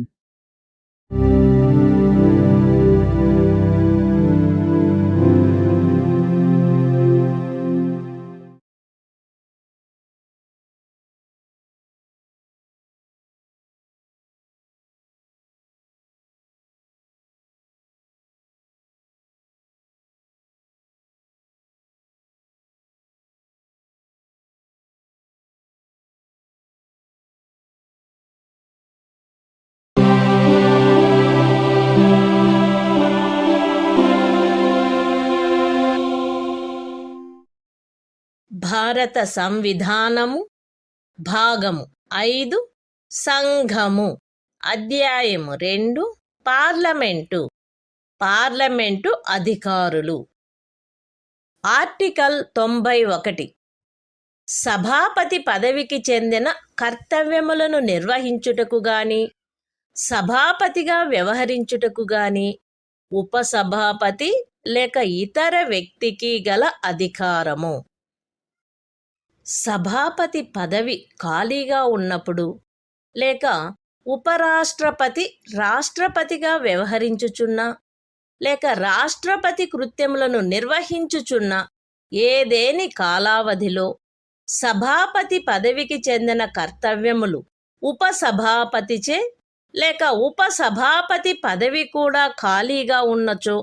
భారత సంవిధానము భాగము 5 సంఘము అధ్యాయము 2 parliament అధికారులు. Article 91. సభాపతి పదవికి చెందిన కర్తవ్యములను నిర్వహించుటకు గాని, సభాపతిగా వ్యవహరించుటకు గాని, ఉపసభాపతి లేక ఇతర వ్యక్తికి గల అధికారము. సభాపతి పదవి ఖాళీగా ఉన్నప్పుడు లేక ఉపరాష్ట్రపతి రాష్ట్రపతిగా వ్యవహరించుచున్నా లేక రాష్ట్రపతి కృత్యములను నిర్వహించుచున్న ఏదేని కాలావధిలో సభాపతి పదవికి చెందిన కర్తవ్యములు ఉపసభాపతిచే లేక ఉపసభాపతి పదవి కూడా ఖాళీగా ఉన్నచో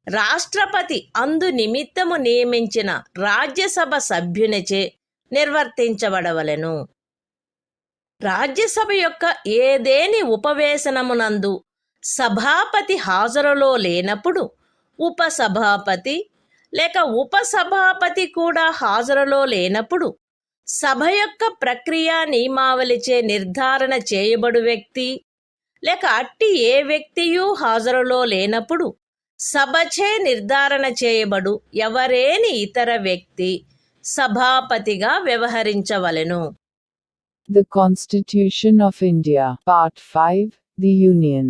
రాష్ట్రపతి అందు నిమిత్తము నియమించిన రాజ్యసభ సభ్యునిచే నిర్వర్తించబడవలెను. రాజ్యసభ యొక్క ఏదేని ఉపవేశనమునందు సభాపతి హాజరులో లేనప్పుడు ఉపసభాపతి లేక ఉపసభాపతి కూడా హాజరులో లేనప్పుడు సభ యొక్క ప్రక్రియ నియమావళిచే నిర్ధారణ చేయబడు వ్యక్తి లేక అట్టి ఏ వ్యక్తియూ హాజరులో లేనప్పుడు సభచే నిర్ధారణ చేయబడు ఎవరేని ఇతర వ్యక్తి సభాపతిగా వ్యవహరించవలెను. The Constitution of India, Part 5, The Union.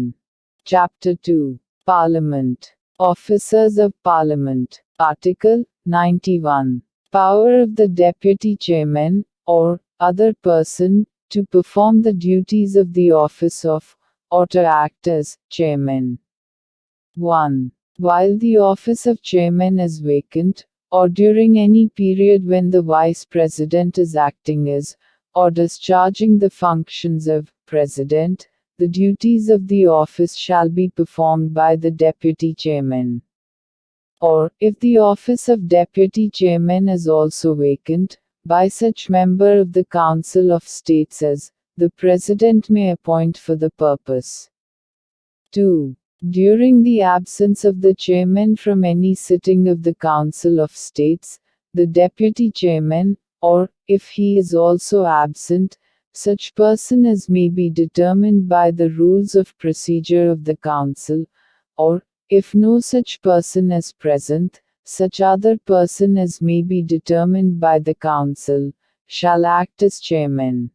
Chapter 2, Parliament. Officers of Parliament. Article 91. Power of the Deputy Chairman, or other person, to perform the duties of the office of, or to act as, Chairman. 1. While the office of Chairman is vacant, or during any period when the Vice President is acting as, or discharging the functions of, President, the duties of the office shall be performed by the Deputy Chairman. Or, if the office of Deputy Chairman is also vacant, by such member of the Council of States as, the President may appoint for the purpose. 2. During the absence of the Chairman from any sitting of the Council of States, the Deputy Chairman, or, if he is also absent, such person as may be determined by the rules of procedure of the Council, or, if no such person is present, such other person as may be determined by the Council, shall act as Chairman.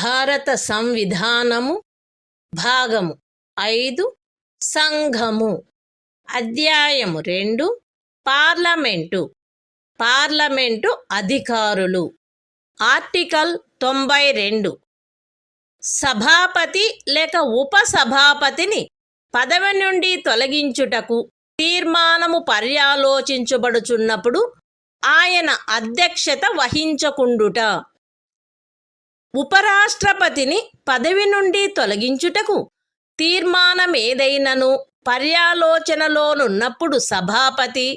భారత సంవిధానము భాగము 5 సంఘము అధ్యాయము 2 parliament అధికారులు article 92 సభాపతి లేక ఉపసభాపతిని పదవి నుండి తొలగించుటకు తీర్మానము పర్యాలోచించబడుచున్నప్పుడు ఆయన అధ్యక్షత వహించకుండుట. ఉపరాష్ట్రపతిని పదవి నుండి తొలగించుటకు తీర్మానమేదైనను పర్యాలోచనలోనున్నప్పుడు సభాపతి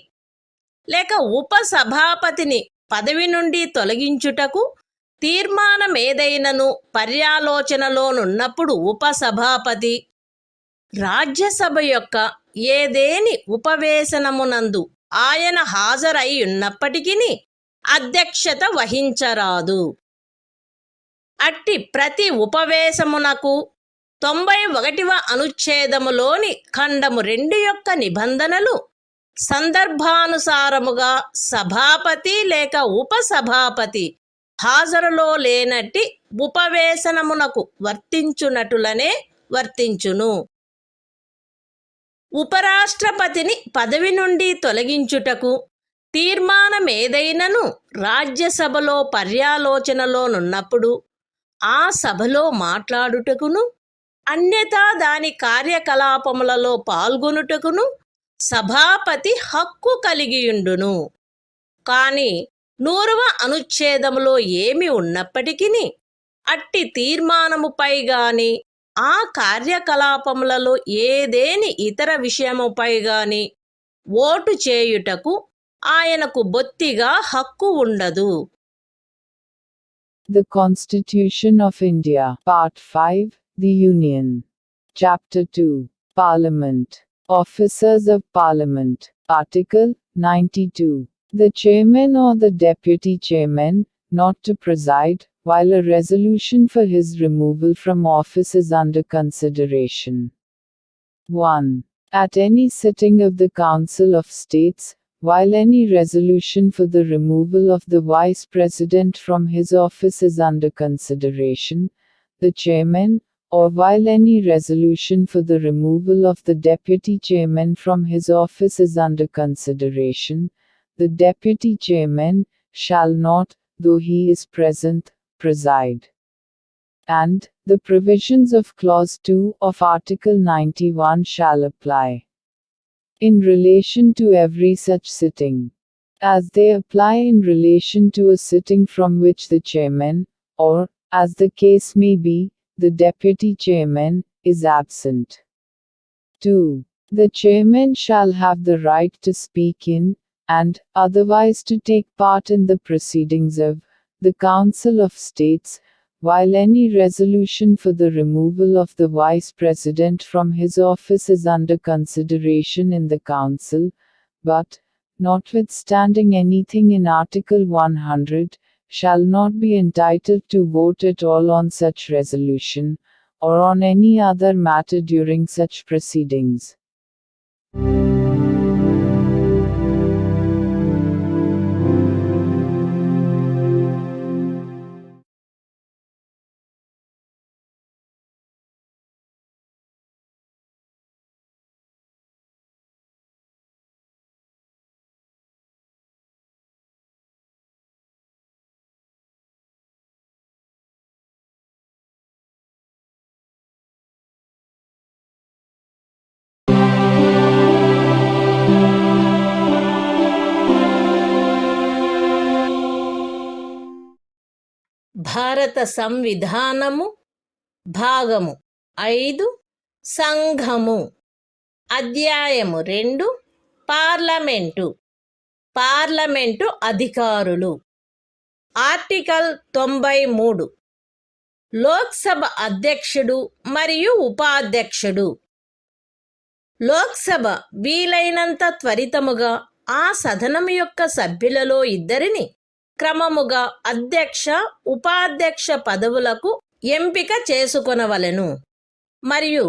లేక ఉపసభాపతిని పదవి నుండి తొలగించుటకు తీర్మానమేదైనను పర్యాలోచనలోనున్నప్పుడు ఉపసభాపతి రాజ్యసభ యొక్క ఏదేని ఉపవేశనమునందు ఆయన హాజరై ఉన్నప్పటికీ అధ్యక్షత వహించరాదు. అట్టి ప్రతి ఉపవేశమునకు 91వ అనుచ్ఛేదములోని ఖండము 2 యొక్క నిబంధనలు సందర్భానుసారముగా సభాపతి లేక ఉపసభాపతి హాజరులో లేనట్టి ఉపవేశనమునకు వర్తించునటులనే వర్తించును. ఉపరాష్ట్రపతిని పదవి నుండి తొలగించుటకు తీర్మానమేదైనను రాజ్యసభలో పర్యాలోచనలోనున్నప్పుడు ఆ సభలో మాట్లాడుటకును అన్యథా దాని కార్యకలాపములలో పాల్గొనుటకును సభాపతి హక్కు కలిగియుండును. కాని 100వ అనుచ్ఛేదములో ఏమి ఉన్నప్పటికీ అట్టి తీర్మానముపై గాని ఆ కార్యకలాపములలో ఏదేని ఇతర విషయముపై గాని ఓటు చేయుటకు ఆయనకు బొత్తిగా హక్కు ఉండదు. The Constitution of India, Part 5, The Union. Chapter 2, Parliament. Officers of Parliament. Article 92. The chairman or the deputy chairman, not to preside, while a resolution for his removal from office is under consideration. 1. At any sitting of the Council of States, while any resolution for the removal of the Vice President from his office is under consideration, the Chairman, or while any resolution for the removal of the Deputy Chairman from his office is under consideration, the Deputy Chairman shall not, though he is present, preside. And, the provisions of Clause 2 of Article 91 shall apply in relation to every such sitting, as they apply in relation to a sitting from which the chairman, or, as the case may be, the deputy chairman, is absent. 2. The chairman shall have the right to speak in, and, otherwise to take part in the proceedings of, the Council of States, while any resolution for the removal of the Vice President from his office is under consideration in the Council, but, notwithstanding anything in Article 100, shall not be entitled to vote at all on such resolution, or on any other matter during such proceedings. భారత సంవిధానము భాగము 5 సంఘము అధ్యాయము 2 parliament అధికారులు article 93 Lok Sabha అధ్యక్షుడు మరియు ఉపాధ్యక్షుడు. లోక్సభ వీలైనంత త్వరితముగా ఆ సదనం యొక్క సభ్యులలో ఇద్దరిని క్రమముగా అధ్యక్ష ఉపాధ్యక్ష పదవులకు ఎంపిక చేసుకొనవలెను. మరియు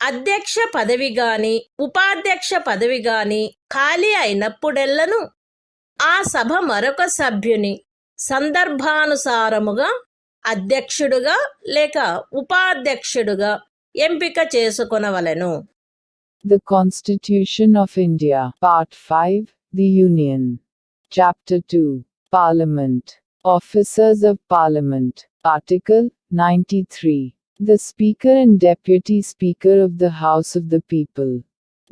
అధ్యక్ష పదవి గాని ఉపాధ్యక్ష పదవి గాని ఖాళీ అయినప్పుడెల్లను ఆ సభ మరొక సభ్యుని సందర్భానుసారముగా అధ్యక్షుడుగా లేక ఉపాధ్యక్షుడుగా ఎంపిక చేసుకొనవలెను. The Constitution of India, Part 5, The Union. Chapter 2, Parliament. Officers of Parliament. Article 93. The Speaker and Deputy Speaker of the House of the People.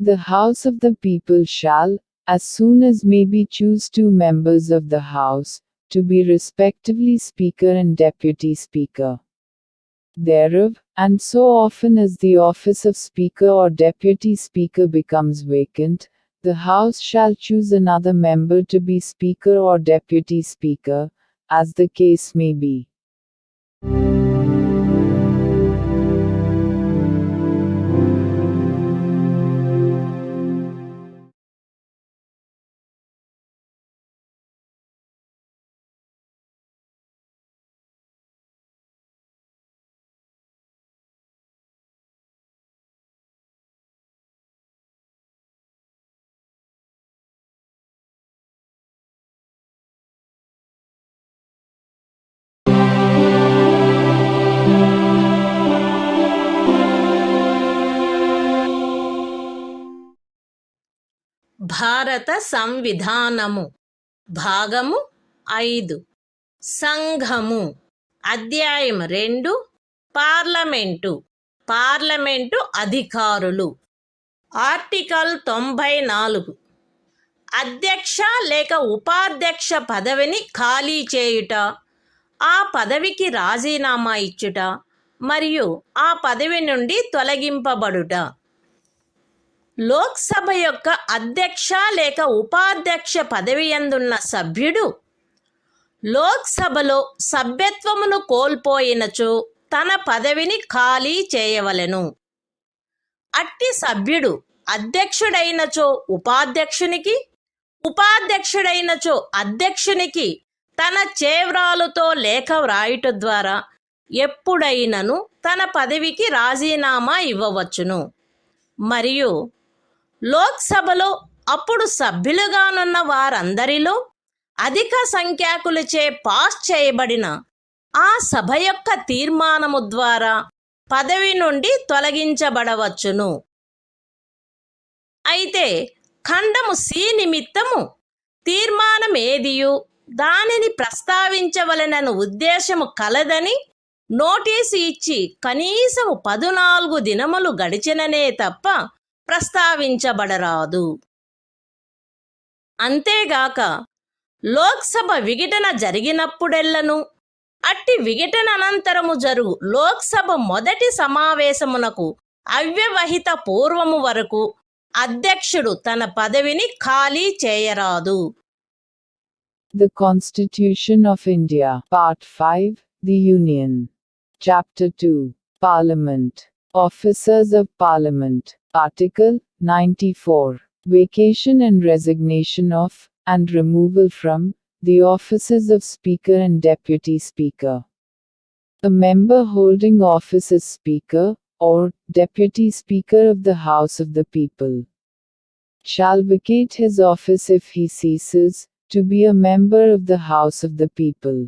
The House of the People shall, as soon as may be, choose 2 members of the House, to be respectively Speaker and Deputy Speaker thereof, and so often as the office of Speaker or Deputy Speaker becomes vacant, the House shall choose another member to be Speaker or Deputy Speaker, as the case may be. భారత సంవిధానము భాగము 5 సంఘము అధ్యాయం 2 parliament అధికారులు article 94 అధ్యక్ష లేక ఉపాధ్యక్ష పదవిని ఖాళీ చేయుట, ఆ పదవికి రాజీనామా ఇచ్చుట మరియు ఆ పదవి నుండి తొలగింపబడుట. లోక్సభ యొక్క అధ్యక్ష లేక ఉపాధ్యక్ష పదవి యందున్న సభ్యుడు లోక్సభలో సభ్యత్వమును కోల్పోయినచో తన పదవిని ఖాళీ చేయవలెను. అట్టి సభ్యుడు అధ్యక్షుడైనచో ఉపాధ్యక్షునికి, ఉపాధ్యక్షుడైనచో అధ్యక్షునికి తన చేవ్రాలుతో లేఖ వ్రాయుట ద్వారా ఎప్పుడైనను తన పదవికి రాజీనామా ఇవ్వవచ్చును. మరియు లోక్సభలో అప్పుడు సభ్యులుగానున్న వారందరిలో అధిక సంఖ్యాకులచే పాస్ చేయబడిన ఆ సభ యొక్క తీర్మానము ద్వారా పదవి నుండి తొలగించబడవచ్చును. అయితే ఖండము సి నిమిత్తము తీర్మానమేదియు దానిని ప్రస్తావించవలెనను ఉద్దేశము కలదని నోటీసు ఇచ్చి కనీసం 14 దినములు గడిచిననే తప్ప ప్రస్తావించబడరాదు. అంతేగాక లోక్సభ విఘటన జరిగినప్పుడెల్లను అట్టి విఘటన అనంతరము జరుగు లోక్సభ మొదటి సమావేశమునకు అవ్యవహిత పూర్వము వరకు అధ్యక్షుడు తన పదవిని ఖాళీ చేయరాదు. The Constitution of India, Part 5, The Union. Chapter 2, Parliament. Officers of Parliament. Article 94. Vacation and resignation of, and removal from, the offices of Speaker and Deputy Speaker. A member holding office as Speaker, or Deputy Speaker of the House of the People, shall vacate his office if he ceases to be a member of the House of the People.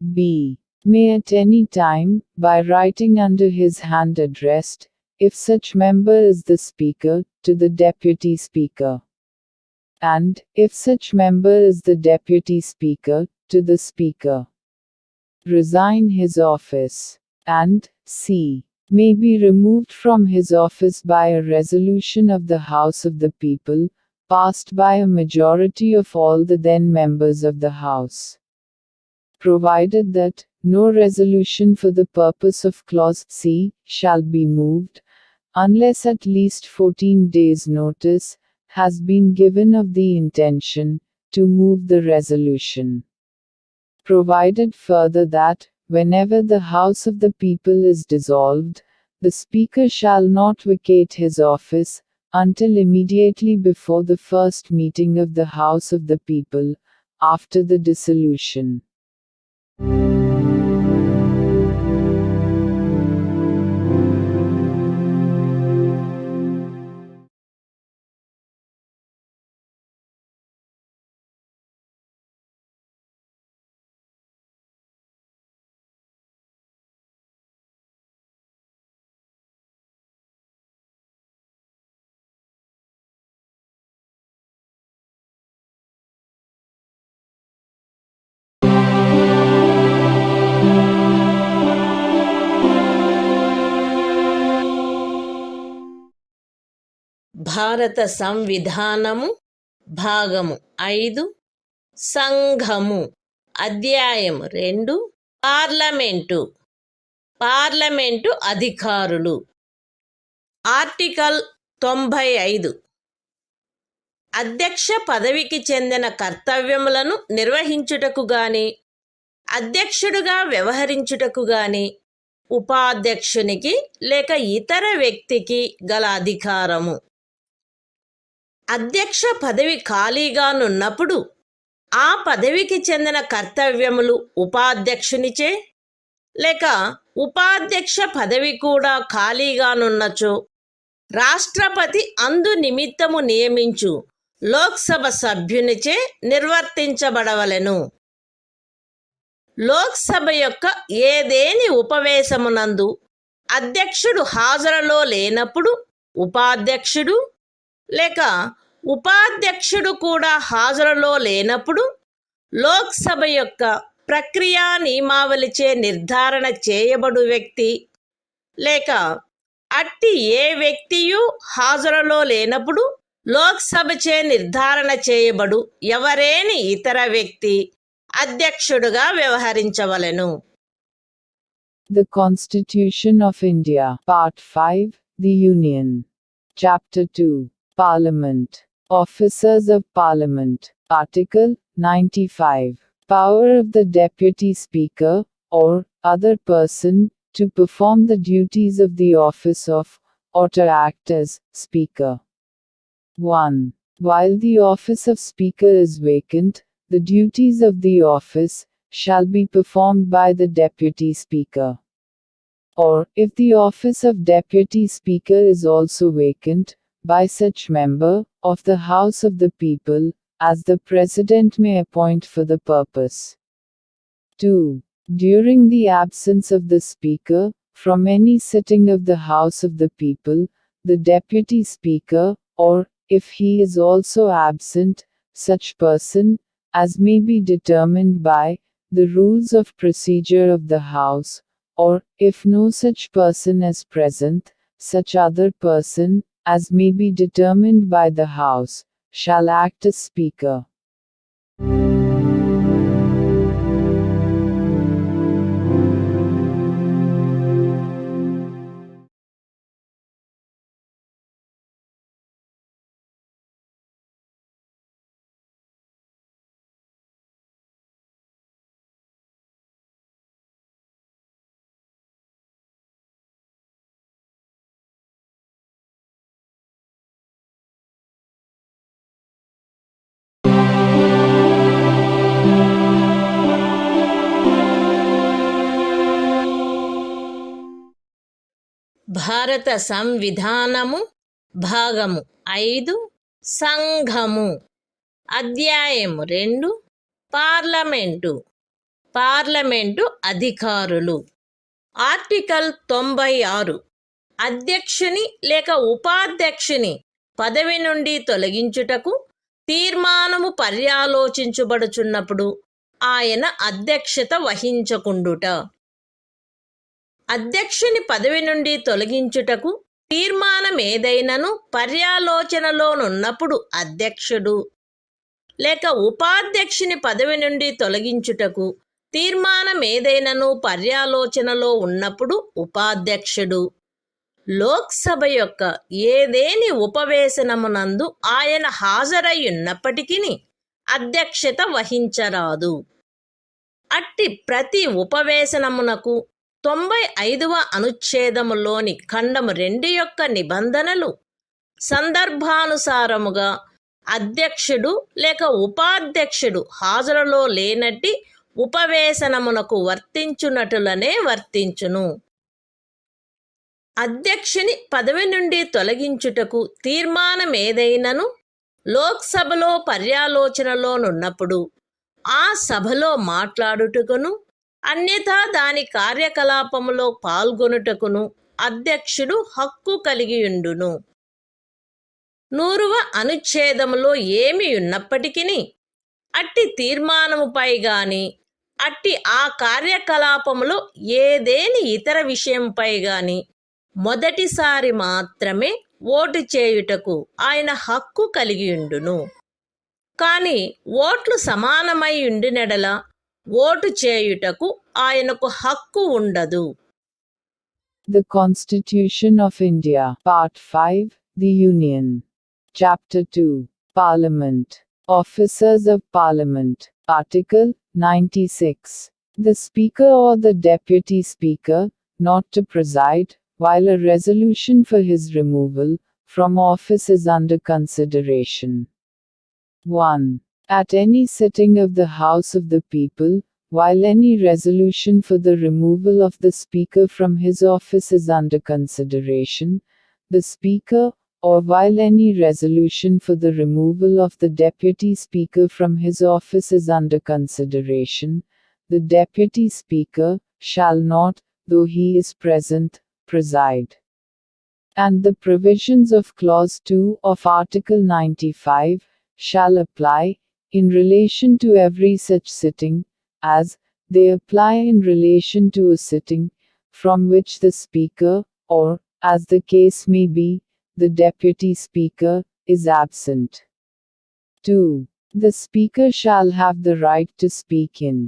B. May at any time, by writing under his hand addressed, if such member is the Speaker, to the Deputy Speaker, and, if such member is the Deputy Speaker, to the Speaker, resign his office, and, c. may be removed from his office by a resolution of the House of the People, passed by a majority of all the then members of the House, provided that no resolution for the purpose of clause c shall be moved, unless at least 14 days' notice has been given of the intention to move the resolution. Provided further that, whenever the House of the People is dissolved, the Speaker shall not vacate his office until immediately before the first meeting of the House of the People, after the dissolution. భారత సంవిధానము భాగము 5 సంఘము అధ్యాయం 2 parliament అధికారులు article 95 అధ్యక్ష పదవికి చెందిన కర్తవ్యములను నిర్వహించుటకు గాని అధ్యక్షుడుగా వ్యవహరించుటకు గాని ఉపాధ్యక్షునికి లేక ఇతర వ్యక్తికి గల అధికారము. అధ్యక్ష పదవి ఖాళీగానున్నప్పుడు ఆ పదవికి చెందిన కర్తవ్యములు ఉపాధ్యక్షునిచే లేక ఉపాధ్యక్ష పదవి కూడా ఖాళీగానున్నచో రాష్ట్రపతి అందు నిమిత్తము నియమించు లోక్సభ సభ్యునిచే నిర్వర్తించబడవలెను. లోక్సభ యొక్క ఏదేని ఉపవేశమునందు అధ్యక్షుడు హాజరులో లేనప్పుడు ఉపాధ్యక్షుడు లేక ఉపాధ్యక్షుడు కూడా హాజరులో లేనప్పుడు లోక్సభ యొక్క ప్రక్రియా నియమావళిచే నిర్ధారణ చేయబడు వ్యక్తి లేక అట్టి ఏ వ్యక్తియు హాజరులో లేనప్పుడు లోక్సభచే నిర్ధారణ చేయబడు ఎవరేని ఇతర వ్యక్తి అధ్యక్షుడుగా వ్యవహరించవలెను. The Constitution of India, Part 5, The Union. Chapter 2, Parliament. Officers of Parliament. Article 95. Power of the Deputy Speaker, or other person, to perform the duties of the office of, or to act as, Speaker. 1. While the office of Speaker is vacant, the duties of the office shall be performed by the Deputy Speaker. Or, if the office of Deputy Speaker is also vacant, by such member of the House of the People as the President may appoint for the purpose. 2. During the absence of the Speaker, from any sitting of the House of the People, the Deputy Speaker, or, if he is also absent, such person, as may be determined by the rules of procedure of the House, or, if no such person is present, such other person, as may be determined by the House, shall act as Speaker. భారత సంవిధానము భాగము 5 సంఘము అధ్యాయము 2 parliament అధికారులు article 96 అధ్యక్షుని లేక ఉపాధ్యక్షుని పదవి నుండి తొలగించుటకు తీర్మానము పర్యాలోచించబడుచున్నప్పుడు ఆయన అధ్యక్షత వహించకుండుట. అధ్యక్షుని పదవి నుండి తొలగించుటకు తీర్మానమేదైనను పర్యాలోచనలోనున్నప్పుడు అధ్యక్షుడు లేక ఉపాధ్యక్షుని పదవి నుండి తొలగించుటకు తీర్మానమేదైనను పర్యాలోచనలో ఉన్నప్పుడు ఉపాధ్యక్షుడు లోక్సభ యొక్క ఏదేని ఉపవేశనమునందు ఆయన హాజరయ్యున్నప్పటికీ అధ్యక్షత వహించరాదు. అట్టి ప్రతి ఉపవేశనమునకు 95వ అనుచ్ఛేదములోని ఖండము 2 యొక్క నిబంధనలు సందర్భానుసారముగా అధ్యక్షుడు లేక ఉపాధ్యక్షుడు హాజరులో లేనట్టి ఉపవేశనమునకు వర్తించునటులనే వర్తించును. అధ్యక్షుని పదవి నుండి తొలగించుటకు తీర్మానమేదైనను లోక్సభలో పర్యాలోచనలోనున్నప్పుడు ఆ సభలో మాట్లాడుటకును అన్యథా దాని కార్యకలాపములో పాల్గొనుటకును అధ్యక్షుడు హక్కు కలిగియుండును. 100వ అనుచ్ఛేదములో ఏమి ఉన్నప్పటికీ అట్టి తీర్మానముపై గాని అట్టి ఆ కార్యకలాపములో ఏదేని ఇతర విషయంపై గాని మొదటిసారి మాత్రమే ఓటు చేయుటకు ఆయన హక్కు కలిగియుండును. కాని ఓట్లు సమానమై ఉండినెడల ఓటు చేయుటకు ఆయనకు హక్కు ఉండదు. The Constitution of India, Part 5, The Union. Chapter 2, Parliament. Officers of Parliament. Article 96. The Speaker or the Deputy Speaker, not to preside, while a resolution for his removal from office is under consideration. 1. At any sitting of the House of the People, while any resolution for the removal of the Speaker from his office is under consideration, the Speaker, or while any resolution for the removal of the Deputy Speaker from his office is under consideration, the Deputy Speaker shall not, though he is present, preside. And the provisions of Clause 2 of Article 95 shall apply, in relation to every such sitting, as they apply in relation to a sitting, from which the Speaker, or, as the case may be, the Deputy Speaker, is absent. 2. The Speaker shall have the right to speak in,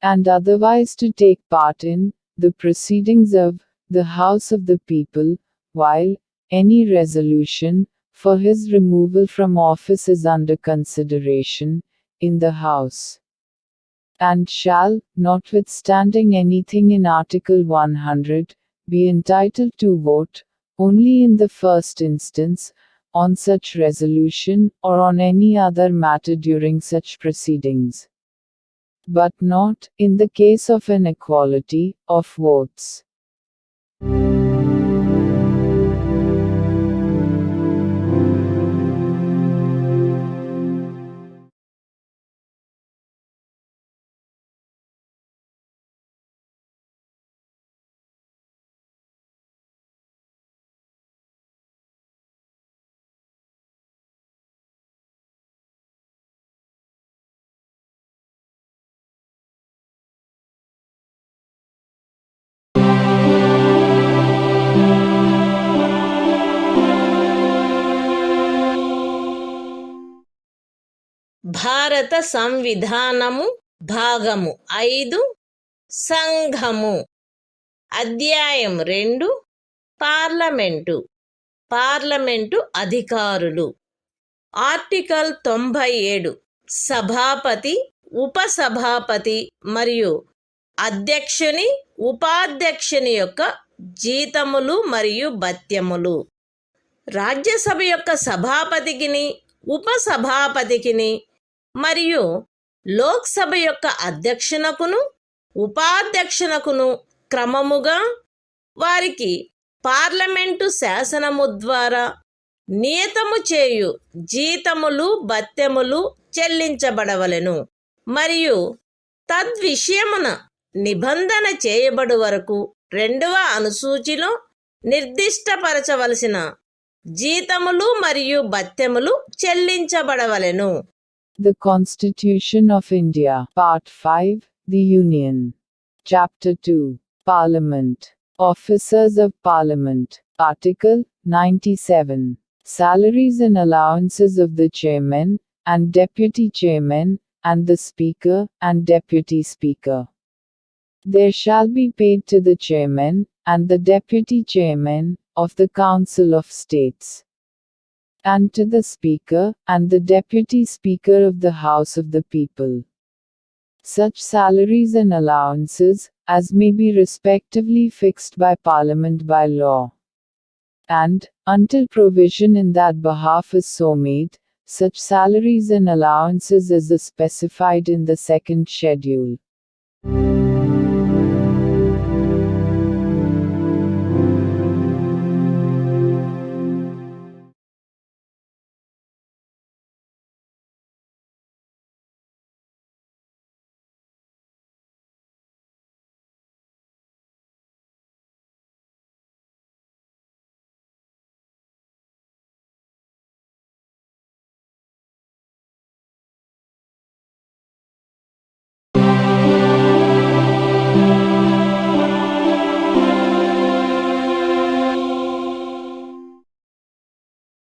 and otherwise to take part in, the proceedings of, the House of the People, while, any resolution, for his removal from office is under consideration, in the House. And shall, notwithstanding anything in Article 100, be entitled to vote, only in the first instance, on such resolution, or on any other matter during such proceedings. But not, in the case of an equality, of votes. భారత సంవిధానము భాగము 5 సంఘము. అధ్యాయం 2 parliament. Parliament అధికారులు. Article 97 సభాపతి, ఉపసభాపతి మరియు అధ్యక్షుని, ఉపాధ్యక్షుని యొక్క జీతములు మరియు భత్యములు. రాజ్యసభ యొక్క సభాపతికిని, ఉపసభాపతికిని మరియు లోక్సభ యొక్క అధ్యక్షునకును, ఉపాధ్యక్షునకును క్రమముగా వారికి పార్లమెంటు శాసనము ద్వారా నియతము చేయు జీతములు భత్యములు చెల్లించబడవలెను మరియు తద్విషయమున నిబంధన చేయబడు వరకు 2వ అనుసూచిలో నిర్దిష్టపరచవలసిన జీతములు మరియు భత్యములు చెల్లించబడవలెను. The Constitution of India, Part 5, The Union. Chapter 2, Parliament. Officers of Parliament. Article 97. Salaries and allowances of the Chairman, and Deputy Chairman, and the Speaker, and Deputy Speaker. There shall be paid to the Chairman, and the Deputy Chairman, of the Council of States, and to the Speaker, and the Deputy Speaker of the House of the People, such salaries and allowances, as may be respectively fixed by Parliament by law. And, until provision in that behalf is so made, such salaries and allowances as is specified in the second schedule.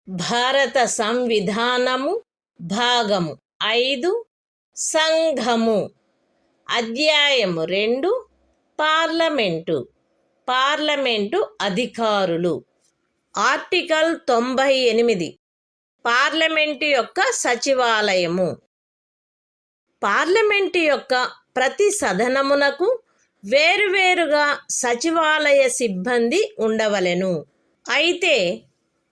భారత సంవిధానము భాగము 5 సంఘము అధ్యాయము 2 parliament అధికారులు article 98 parliament యొక్క సచివాలయము parliament యొక్క ప్రతి సదనమునకు వేరువేరుగా సచివాలయ సిబ్బంది ఉండవలెను. అయితే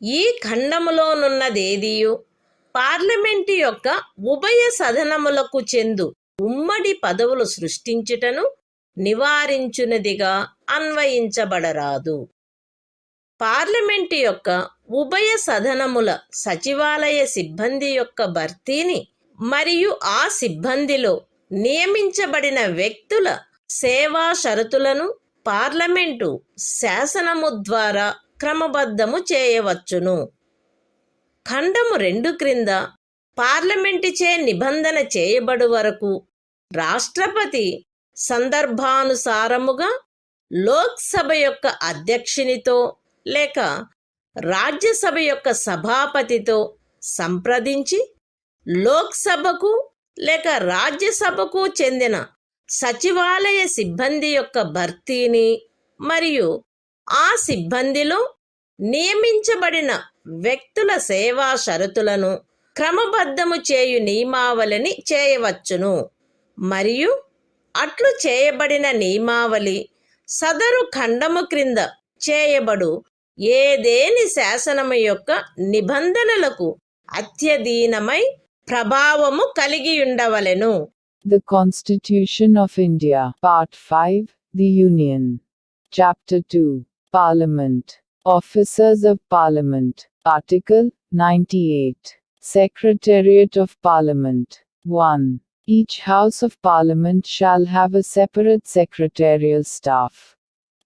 ఈ ఖండములోనున్నదేదియు పార్లమెంటు యొక్క ఉభయ సదనములకు చెందు ఉమ్మడి పదవులు సృష్టించుటను నివారించునదిగా అన్వయించబడరాదు. పార్లమెంటు యొక్క ఉభయ సదనముల సచివాలయ సిబ్బంది యొక్క భర్తీని మరియు ఆ సిబ్బందిలో నియమించబడిన వ్యక్తుల సేవా షరతులను పార్లమెంటు శాసనము ద్వారా క్రమబద్ధము చేయవచ్చును. ఖండము 2 క్రింద పార్లమెంటుచే నిబంధన చేయబడు వరకు రాష్ట్రపతి సందర్భానుసారముగా లోక్సభ యొక్క అధ్యక్షునితో లేక రాజ్యసభ యొక్క సభాపతితో సంప్రదించి లోక్సభకు లేక రాజ్యసభకు చెందిన సచివాలయ సిబ్బంది యొక్క భర్తీని మరియు ఆ సిబ్బందిలో నియమించబడిన వ్యక్తుల సేవా షరతులను క్రమబద్ధము చేయు నియమావళిని చేయవచ్చును. మరియు అట్లు చేయబడిన నియమావళి సదరు ఖండము క్రింద చేయబడు ఏదేని శాసనము యొక్క నిబంధనలకు అత్యధీనమై ప్రభావము కలిగి ఉండవలెను. The Constitution of India, Part 5, The Union. Chapter 2, Parliament. Officers of Parliament. Article 98. Secretariat of Parliament. 1. Each House of Parliament shall have a separate secretarial staff.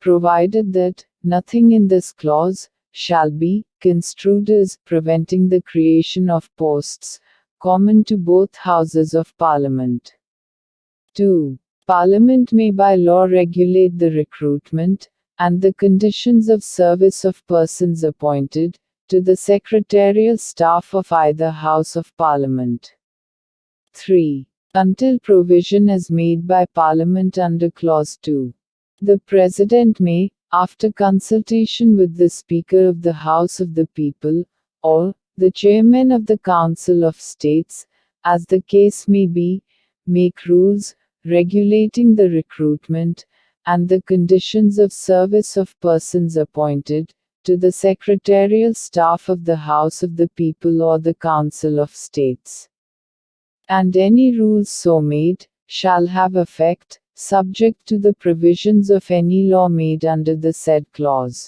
Provided that nothing in this clause shall be construed as preventing the creation of posts common to both Houses of Parliament. 2. Parliament may by law regulate the recruitment and the conditions of service of persons appointed to the secretarial staff of either House of Parliament. 3. Until provision is made by Parliament under Clause 2. The President may, after consultation with the Speaker of the House of the People, or the Chairman of the Council of States, as the case may be, make rules regulating the recruitment and the conditions of service of persons appointed to the secretarial staff of the House of the People or the Council of States. And any rules so made shall have effect, subject to the provisions of any law made under the said clause.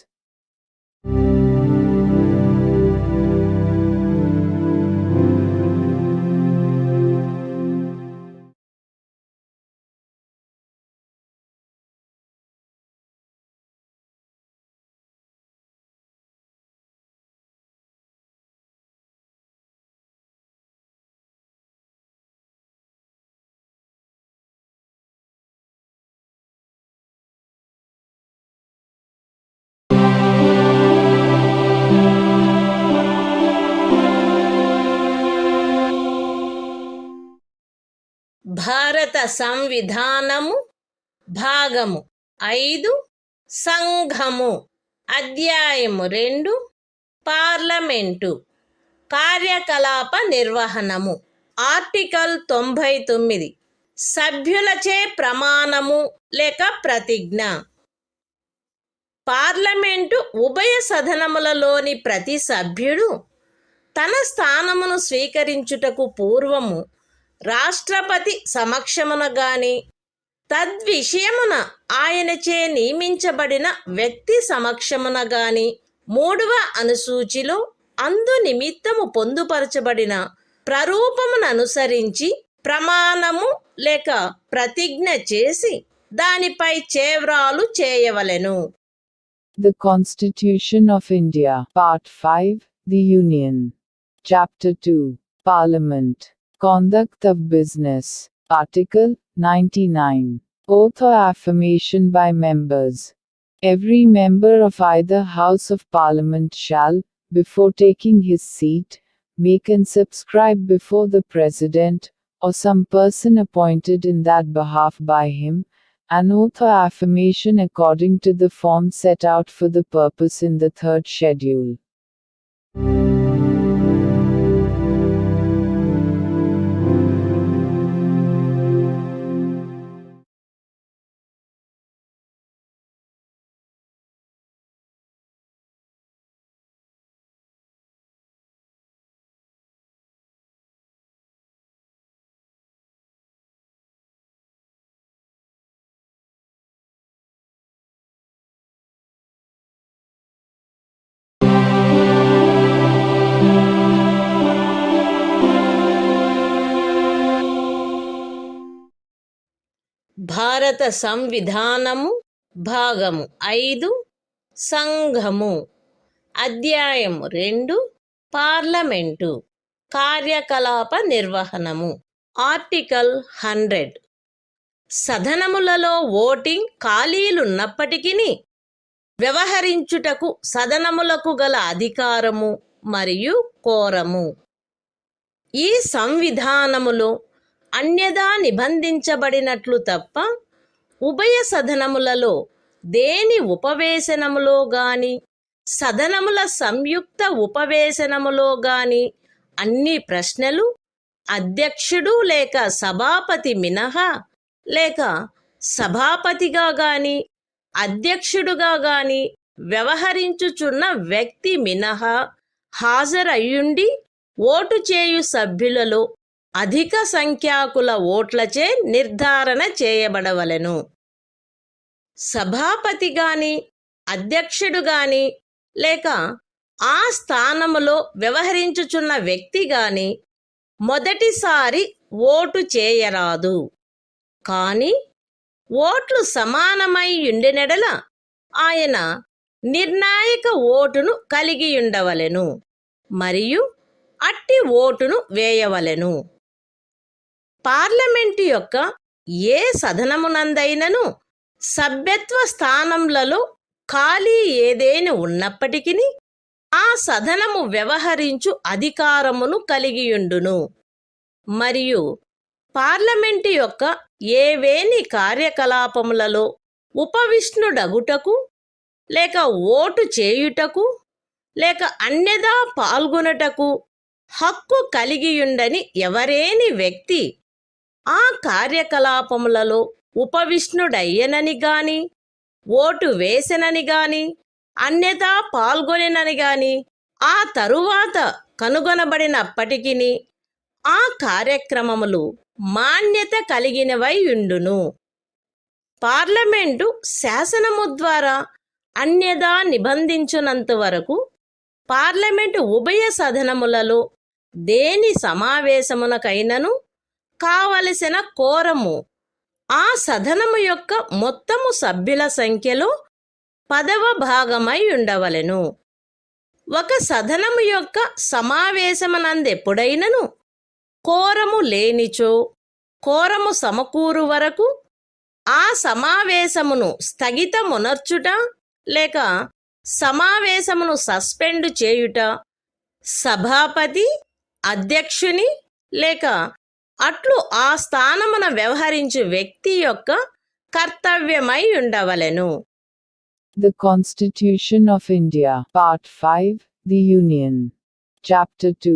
భారత సంవిధానము భాగము 5 సంఘము అధ్యాయము 2 parliament కార్యకలాప నిర్వహణము article 99 సభ్యులచే ప్రమాణము లేక ప్రతిజ్ఞ parliament ఉభయ సదనములలోని ప్రతి సభ్యుడు తన స్థానమును స్వీకరించుటకు పూర్వము రాష్ట్రపతి సమక్షమున గాని తద్విషయమున ఆయనచే నియమించబడిన వ్యక్తి సమక్షమున గాని 3వ అనుసూచిలో అందు నిమిత్తము పొందుపరచబడిన ప్రరూపమును అనుసరించి ప్రమాణము లేక ప్రతిజ్ఞ చేసి దానిపై చేవ్రాలు చేయవలెను. The Constitution of India, Part 5, The Union. Chapter 2, Parliament. Conduct of Business. Article 99. Oath or affirmation by members. Every member of either House of Parliament shall, before taking his seat, make and subscribe before the President, or some person appointed in that behalf by him, an oath or affirmation according to the form set out for the purpose in the third schedule. భారత సంవిధానము భాగము 5 సంఘము అధ్యాయము 2 parliament కార్యకలాప నిర్వహణము article 100 సదనములలో voting ఖాళీలున్నప్పటికీ వ్యవహరించుటకు సదనములకు గల అధికారము మరియు కోరము. ఈ సంవిధానములో అన్యదా నిబంధించబడినట్లు తప్ప ఉభయ సదనములలో దేని ఉపవేశనములో గాని సదనముల సంయుక్త ఉపవేశనములో గాని అన్ని ప్రశ్నలు అధ్యక్షుడు లేక సభాపతి మినహా లేక సభాపతిగా గాని అధ్యక్షుడుగా గాని వ్యవహరించుచున్న వ్యక్తి మినహా హాజరయ్యుండి ఓటు చేయు సభ్యులలో అధిక సంఖ్యాకుల ఓట్లచే నిర్ధారణ చేయబడవలెను. సభాపతి గాని అధ్యక్షుడు గాని లేక ఆ స్థానములో వ్యవహరించుచున్న వ్యక్తి గాని మొదటిసారి ఓటు చేయరాదు. కాని ఓట్లు సమానమై యుండినెడల ఆయన నిర్ణాయక ఓటును కలిగియుండవలెను మరియు అట్టి ఓటును వేయవలెను. పార్లమెంటు యొక్క ఏ సదనమునందైనను సభ్యత్వ స్థానములలో ఖాళీ ఏదేని ఉన్నప్పటికీ ఆ సదనము వ్యవహరించు అధికారమును కలిగియుండును మరియు పార్లమెంటు యొక్క ఏవేని కార్యకలాపములలో ఉపవిష్ణుడగుటకు లేక ఓటు చేయుటకు లేక అన్యదా పాల్గొనుటకు హక్కు కలిగియుండని ఎవరేని వ్యక్తి ఆ కార్యకలాపములలో ఉపవిష్ణుడయ్యనని గాని ఓటు వేసెనని గాని అన్యదా పాల్గొనెనని గాని ఆ తరువాత కనుగొనబడినప్పటికీ ఆ కార్యక్రమములు మాన్యత కలిగినవై యుండును. పార్లమెంటు శాసనము ద్వారా అన్యదా నిబంధించునంత వరకు పార్లమెంటు ఉభయ సదనములలో దేని సమావేశమునకైనను కావలసిన కోరము ఆ సదనము యొక్క మొత్తము సభ్యుల సంఖ్యలో 10వ భాగమై ఉండవలెను. ఒక సదనము యొక్క సమావేశమునందెప్పుడైనను కోరము లేనిచో కోరము సమకూరు వరకు ఆ సమావేశమును స్థగితమునర్చుట లేక సమావేశమును సస్పెండ్ చేయుట సభాపతి అధ్యక్షుని లేక అట్లు ఆ స్థానమున వ్యవహరించు వ్యక్తి యొక్క కర్తవ్యమై ఉండవలెను. The Constitution of India, Part 5, The Union. Chapter 2,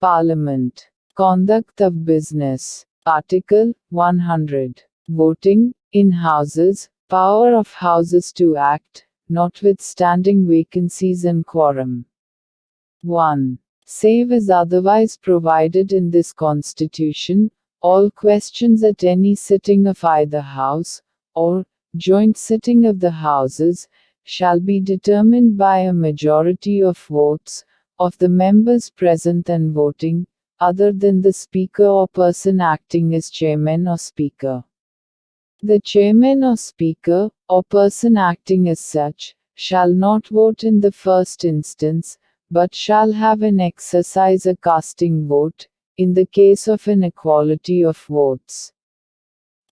Parliament. Conduct of Business. Article 100. Voting, in Houses, power of Houses to act, notwithstanding vacancies and quorum. 1. Save as otherwise provided in this Constitution, all questions at any sitting of either House, or joint sitting of the Houses, shall be determined by a majority of votes, of the members present and voting, other than the Speaker or person acting as Chairman or Speaker. The Chairman or Speaker, or person acting as such, shall not vote in the first instance, but shall have an exercise a casting vote, in the case of an equality of votes.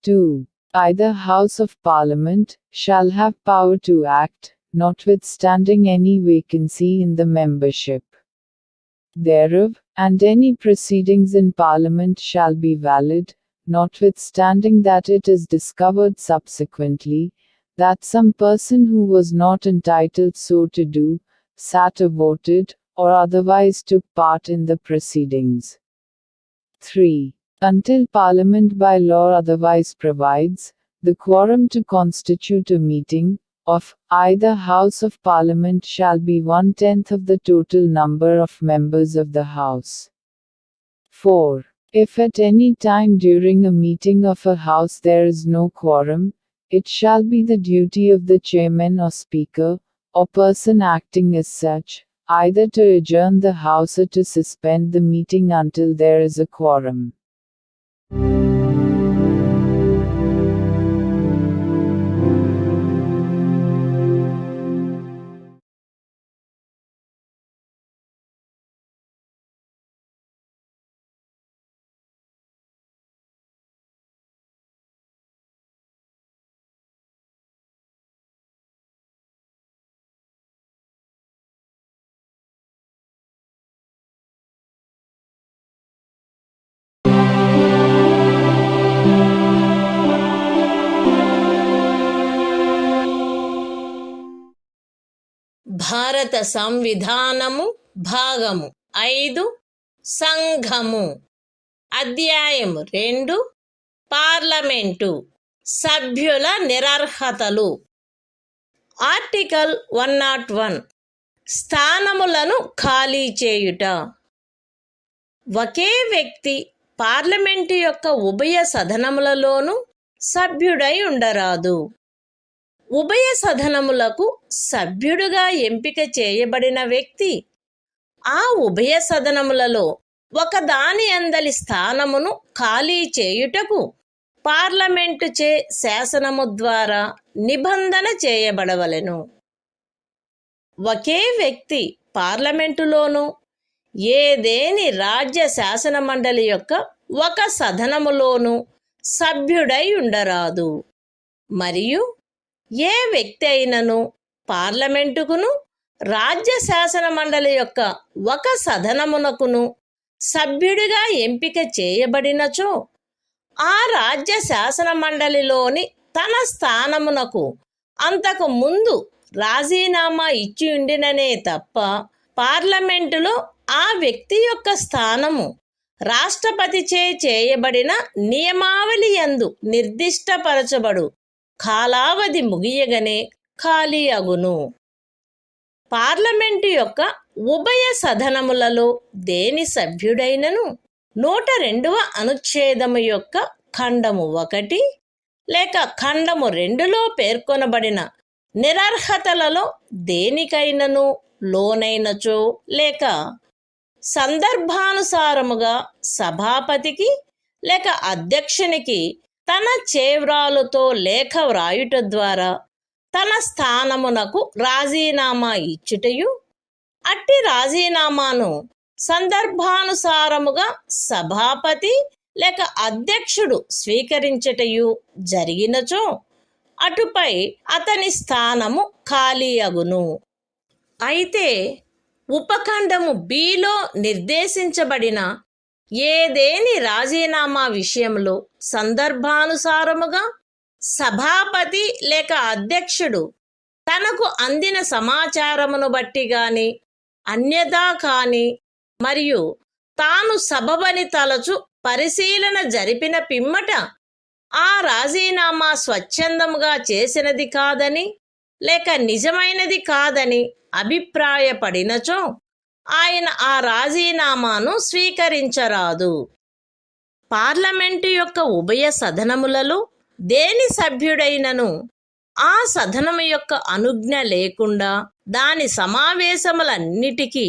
2. Either House of Parliament shall have power to act, notwithstanding any vacancy in the membership thereof, and any proceedings in Parliament shall be valid, notwithstanding that it is discovered subsequently, that some person who was not entitled so to do, sat or voted, or otherwise took part in the proceedings. 3. Until Parliament by law otherwise provides, the quorum to constitute a meeting of either House of Parliament shall be 1/10 of the total number of members of the House. 4. If at any time during a meeting of a House there is no quorum, it shall be the duty of the chairman or speaker, or person acting as such, either to adjourn the House or to suspend the meeting until there is a quorum. భారత సంవిధానము భాగము 5 సంఘము అధ్యాయము 2 parliament సభ్యుల నిరర్హతలు article 101 స్థానములను ఖాళీ చేయుట. ఒకే వ్యక్తి parliament యొక్క ఉభయ సదనములలోనూ సభ్యుడై ఉండరాదు. ఉభయ సదనములకు సభ్యుడుగా ఎంపిక చేయబడిన వ్యక్తి ఆ ఉభయ సదనములలో ఒకదాని అందలి స్థానమును ఖాళీ చేయుటకు పార్లమెంటు చే శాసనము ద్వారా నిబంధన చేయబడవలెను. ఒకే వ్యక్తి పార్లమెంటులోనూ ఏదేని రాజ్య శాసన మండలి యొక్క ఒక సదనములోనూ సభ్యుడై ఉండరాదు. మరియు ఏ వ్యక్తి అయినను పార్లమెంటుకును రాజ్య శాసన మండలి యొక్క ఒక సదనమునకును సభ్యుడిగా ఎంపిక చేయబడినచో ఆ రాజ్య శాసన మండలిలోని తన స్థానమునకు అంతకు ముందు రాజీనామా ఇచ్చి ఉండిననే తప్ప పార్లమెంటులో ఆ వ్యక్తి యొక్క స్థానము రాష్ట్రపతిచే చేయబడిన నియమావళి యందు నిర్దిష్టపరచబడు కాలావధి ముగియగనే ఖాళీ అగును. పార్లమెంటు యొక్క ఉభయ సదనములలో దేని సభ్యుడైనను 102వ అనుచ్ఛేదము యొక్క ఖండము 1 లేక ఖండము 2లో పేర్కొనబడిన నిరర్హతలలో దేనికైనను లోనైనచో లేక సందర్భానుసారముగా సభాపతికి లేక అధ్యక్షునికి తన చేవ్రాలుతో లేఖ వ్రాయుట ద్వారా తన స్థానమునకు రాజీనామా ఇచ్చుటయు, అట్టి రాజీనామాను సందర్భానుసారముగా సభాపతి లేక అధ్యక్షుడు స్వీకరించుటయు జరిగినచో అటుపై అతని స్థానము ఖాళీ అగును. అయితే ఉపఖండము బిలో నిర్దేశించబడిన ఏదేని రాజీనామా విషయంలో సందర్భానుసారముగా సభాపతి లేక అధ్యక్షుడు తనకు అందిన సమాచారమును బట్టి గాని అన్యదా కాని మరియు తాను సబబని తలచు పరిశీలన జరిపిన పిమ్మట ఆ రాజీనామా స్వచ్ఛందముగా చేసినది కాదని లేక నిజమైనది కాదని అభిప్రాయపడినచో ఆయన ఆ రాజీనామాను స్వీకరించరాదు. పార్లమెంటు యొక్క ఉభయ సదనములలో దేని సభ్యుడైనను ఆ సదనము యొక్క అనుజ్ఞ లేకుండా దాని సమావేశములన్నిటికీ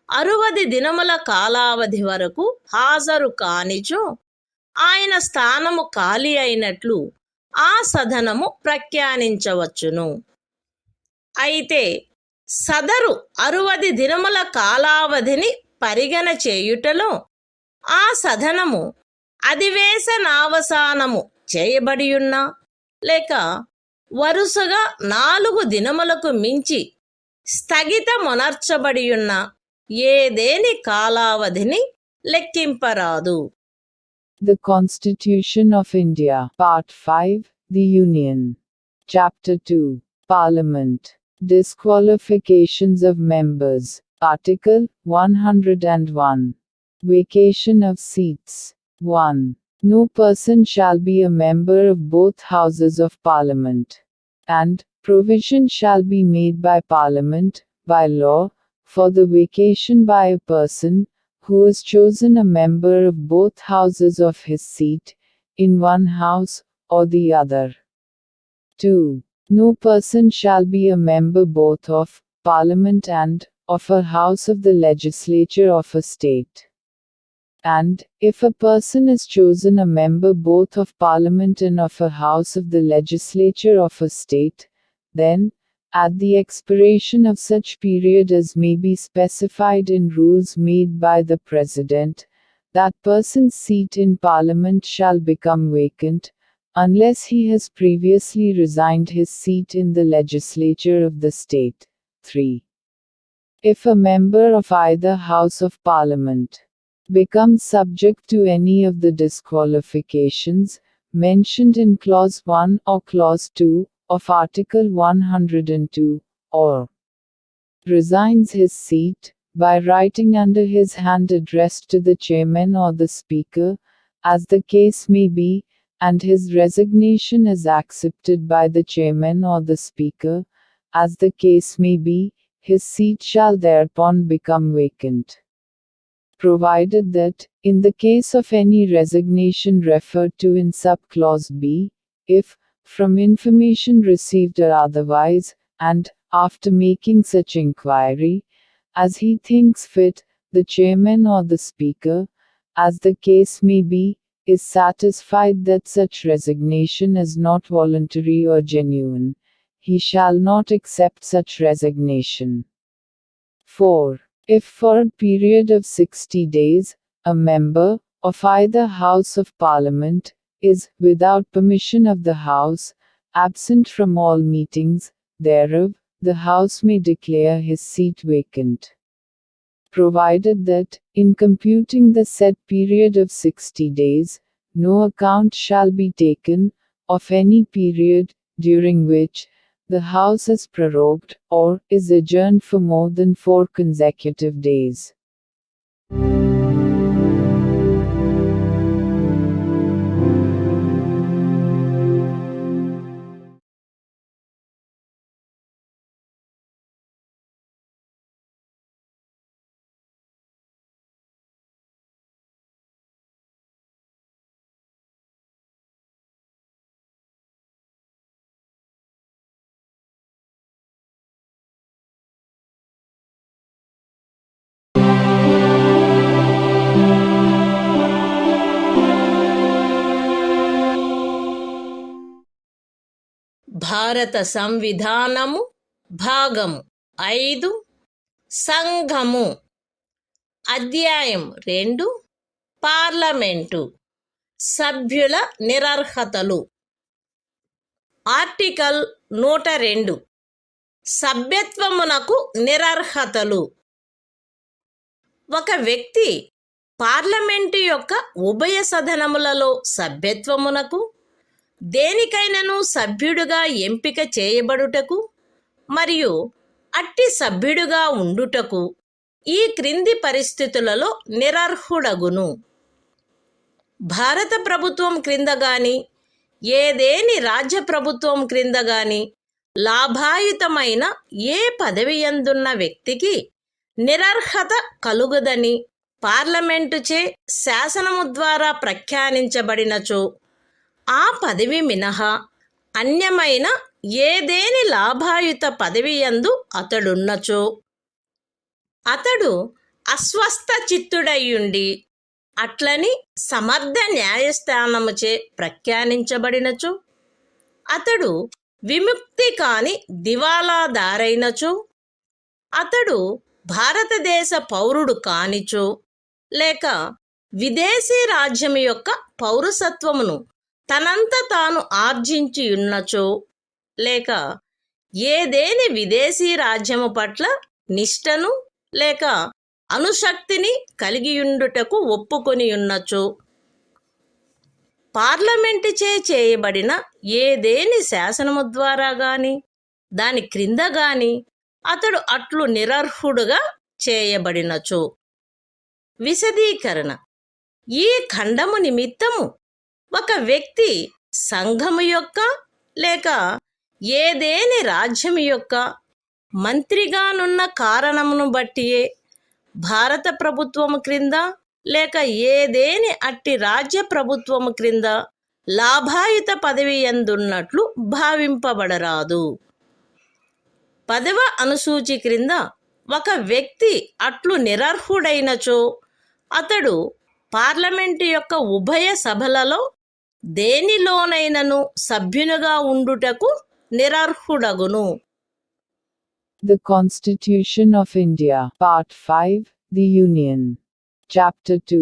60 దినముల కాలావధి వరకు హాజరు కానిచో ఆయన స్థానము ఖాళీ అయినట్లు ఆ సదనము ప్రఖ్యానించవచ్చును. అయితే సదరు 60 దినముల కాలావధిని పరిగణ చేయుటలో ఆ సదనము అధివేశనావసానము చేయబడియున్నా లేక వరుసగా 4 దినములకు మించి స్థగితమునర్చబడియున్న ఏదేని కాలావధిని లెక్కింపరాదు. The Constitution of India, Part 5, The Union. Chapter 2, Parliament. Disqualifications of members. Article 101. Vacation of seats. 1. No person shall be a member of both houses of Parliament. And provision shall be made by Parliament, by law, for the vacation by a person who is chosen a member of both houses of his seat, in one house or the other. 2. No person shall be a member both of Parliament and of a house of the legislature of a state. And, if a person is chosen a member both of Parliament and of a house of the legislature of a state, then, at the expiration of such period as may be specified in rules made by the President, that person's seat in Parliament shall become vacant, unless he has previously resigned his seat in the legislature of the state. 3. If a member of either House of Parliament becomes subject to any of the disqualifications mentioned in Clause 1 or Clause 2 of Article 102, or resigns his seat, by writing under his hand addressed to the chairman or the speaker, as the case may be, and his resignation is accepted by the chairman or the speaker, as the case may be, his seat shall thereupon become vacant. Provided that, in the case of any resignation referred to in subclause B, if, from information received or otherwise, and, after making such inquiry, as he thinks fit, the chairman or the speaker, as the case may be, is satisfied that such resignation is not voluntary or genuine, he shall not accept such resignation. 4. If for a period of 60 days, a member, of either House of Parliament, is, without permission of the House, absent from all meetings thereof, the House may declare his seat vacant. Provided that, in computing the said period of 60 days, no account shall be taken, of any period, during which, the House is prorogued, or is adjourned for more than 4 consecutive days. భారత సంవిధానము భాగము 5 సంఘము అధ్యాయం 2 parliament సభ్యుల నిరర్హతలు article 102 సభ్యత్వమునకు నిరర్హతలు ఒక వ్యక్తి parliament యొక్క ఉభయ సదనములలో సభ్యత్వమునకు దేనికైనను సభ్యుడుగా ఎంపిక చేయబడుటకు మరియు అట్టి సభ్యుడుగా ఉండుటకు ఈ క్రింది పరిస్థితులలో నిరర్హుడగును. భారత ప్రభుత్వం క్రింద గాని ఏదేని రాజ్య ప్రభుత్వం క్రింద గాని లాభాయుతమైన ఏ పదవియందున్న వ్యక్తికి నిరర్హత కలుగదని పార్లమెంటుచే శాసనము ద్వారా ప్రఖ్యానించబడినచో ఆ పదవి మినహా అన్యమైన ఏదేని లాభాయుత పదవియందు అతడున్నచో అతడు అస్వస్థ చిత్తుడయ్యుండి అట్లని సమర్థ న్యాయస్థానముచే ప్రఖ్యానించబడినచో అతడు విముక్తి కాని దివాలాదారైనచో అతడు భారతదేశ పౌరుడు కానిచో లేక విదేశీ రాజ్యము యొక్క పౌరసత్వమును తనంత తాను ఆర్జించియున్నచో లేక ఏదేని విదేశీ రాజ్యము పట్ల నిష్టను లేక అనుశక్తిని కలిగియుండుటకు ఒప్పుకొనియున్నచో పార్లమెంటుచే చేయబడిన ఏదేని శాసనము ద్వారా గాని దాని క్రింద గాని అతడు అట్లు నిరర్హుడుగా చేయబడినచో. విశదీకరణ: ఈ ఖండము నిమిత్తము ఒక వ్యక్తి సంఘము యొక్క లేక ఏదేని రాజ్యము యొక్క మంత్రిగానున్న కారణమును బట్టియే భారత ప్రభుత్వము క్రింద లేక ఏదేని అట్టి రాజ్య ప్రభుత్వము క్రింద లాభాయుత పదవి యందున్నట్లు భావింపబడరాదు. 10వ అనుసూచి క్రింద ఒక వ్యక్తి అట్లు నిరర్హుడైనచో అతడు పార్లమెంటు యొక్క ఉభయ సభలలో దేనిలోనైనను సభ్యునిగా ఉండుటకు నిరర్హుడగును. The Constitution of India, Part 5, The Union. Chapter 2,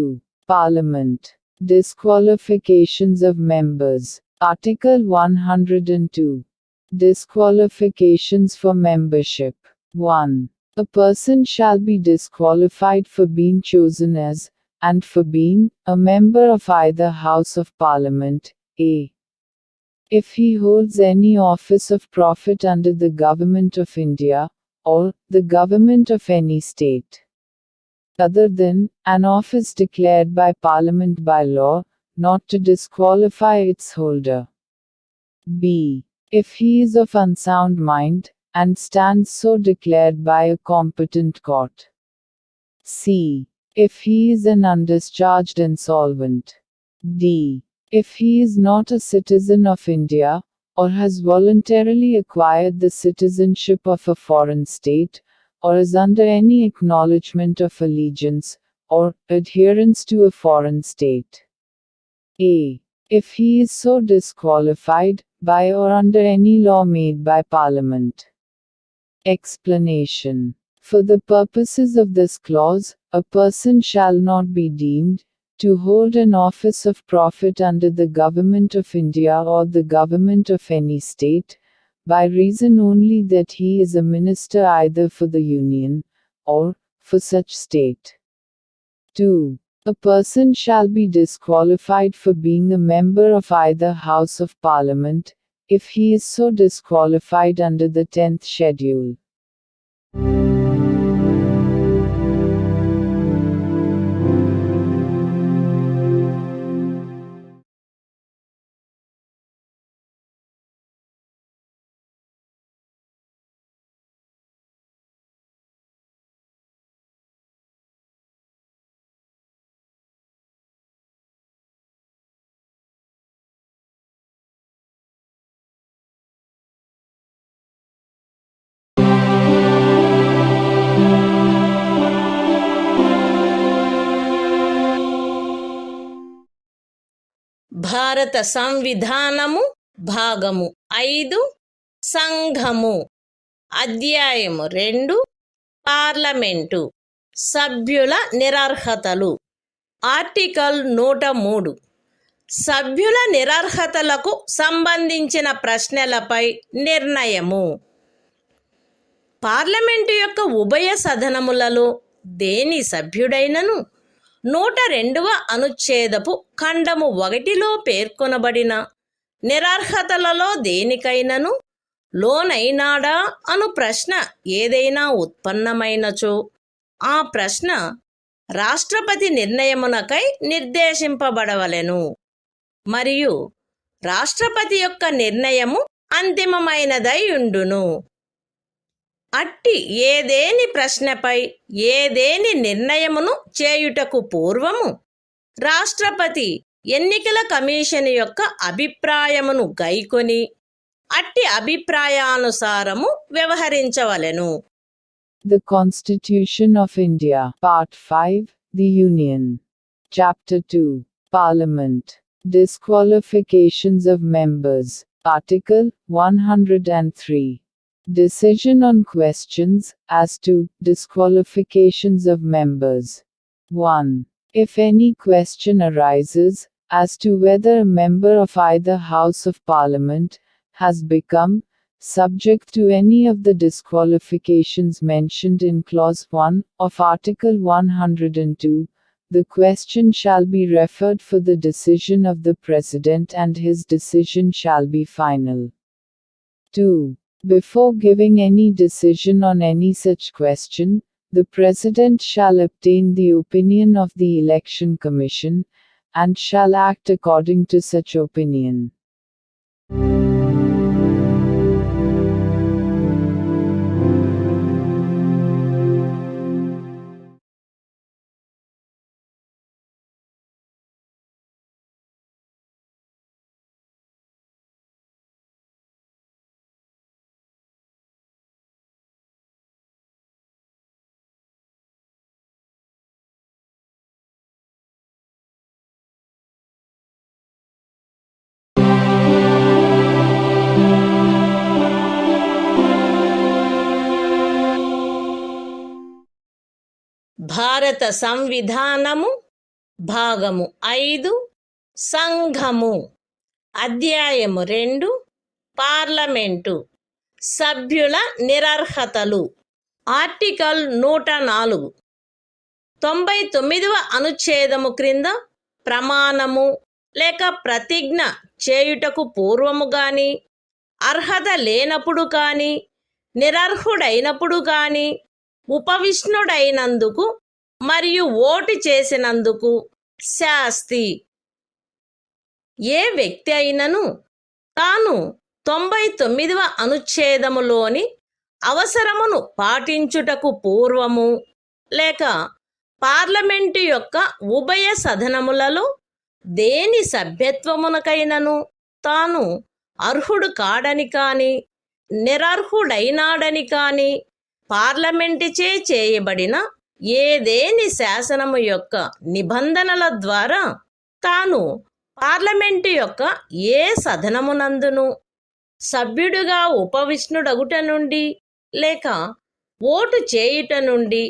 Parliament. Disqualifications of members. Article 102. Disqualifications for membership. 1. A person shall be disqualified for being chosen as, and for being, a member of either House of Parliament, a. If he holds any office of profit under the Government of India, or the Government of any state, other than an office declared by Parliament by law, not to disqualify its holder. b. If he is of unsound mind, and stands so declared by a competent court. c. If he is an undischarged insolvent. d. If he is not a citizen of India, or has voluntarily acquired the citizenship of a foreign state, or is under any acknowledgement of allegiance, or adherence to a foreign state. a. If he is so disqualified, by or under any law made by Parliament. Explanation. For the purposes of this clause, a person shall not be deemed to hold an office of profit under the Government of India or the Government of any state, by reason only that he is a minister either for the Union, or for such state. 2. A person shall be disqualified for being a member of either House of Parliament, if he is so disqualified under the 10th schedule. భారత సంవిధానము భాగము 5 సంఘము అధ్యాయము 2 parliament సభ్యుల నిరర్హతలు article 103 సభ్యుల నిరర్హతలకు సంబంధించిన ప్రశ్నలపై నిర్ణయము. Parliament యొక్క ఉభయ సదనములలో దేని సభ్యుడైనను 102వ అనుచ్ఛేదపు ఖండము 1లో పేర్కొనబడిన నిరర్హతలలో దేనికైనను లోనైనాడా అను ప్రశ్న ఏదైనా ఉత్పన్నమైనచో ఆ ప్రశ్న రాష్ట్రపతి నిర్ణయమునకై నిర్దేశింపబడవలెను మరియు రాష్ట్రపతి యొక్క నిర్ణయము అంతిమమైనదై ఉండును. అట్టి ఏదేని ప్రశ్నపై ఏదేని నిర్ణయమును చేయుటకు పూర్వము రాష్ట్రపతి ఎన్నికల కమిషన్ యొక్క అభిప్రాయమును గైకొని అట్టి అభిప్రాయానుసారము వ్యవహరించవలెను. The Constitution of India, Part 5, The Union. Chapter 2, Parliament. Disqualifications of members. Article 103. Decision on questions as to disqualifications of members. 1. If any question arises as to whether a member of either House of Parliament has become, subject to any of the disqualifications mentioned in Clause 1 of Article 102, the question shall be referred for the decision of the President and his decision shall be final. 2. Before giving any decision on any such question, the President shall obtain the opinion of the Election Commission, and shall act according to such opinion. భారత సంవిధానము భాగము 5 సంఘము అధ్యాయము 2 parliament సభ్యుల నిరర్హతలు article 104 99వ అనుచ్ఛేదము క్రింద ప్రమాణము లేక ప్రతిజ్ఞ చేయుటకు పూర్వము గాని అర్హత లేనప్పుడు కానీ నిరర్హుడైనప్పుడు కానీ ఉపవిష్ణుడైనందుకు మరియు ఓటు చేసినందుకు శాస్తి. ఏ వ్యక్తి అయినను తాను 99వ అనుచ్ఛేదములోని అవసరమును పాటించుటకు పూర్వము లేక పార్లమెంటు యొక్క ఉభయ సదనములలో దేని సభ్యత్వమునకైనను తాను అర్హుడు కాడని కాని నిరర్హుడైనాడని కాని పార్లమెంటుచే చేయబడిన ఏదేని శాసనము యొక్క నిబంధనల ద్వారా తాను పార్లమెంటు యొక్క ఏ సదనమునందును సభ్యుడుగా ఉపవిష్ణుడగుట నుండి లేక ఓటు చేయుట నుండి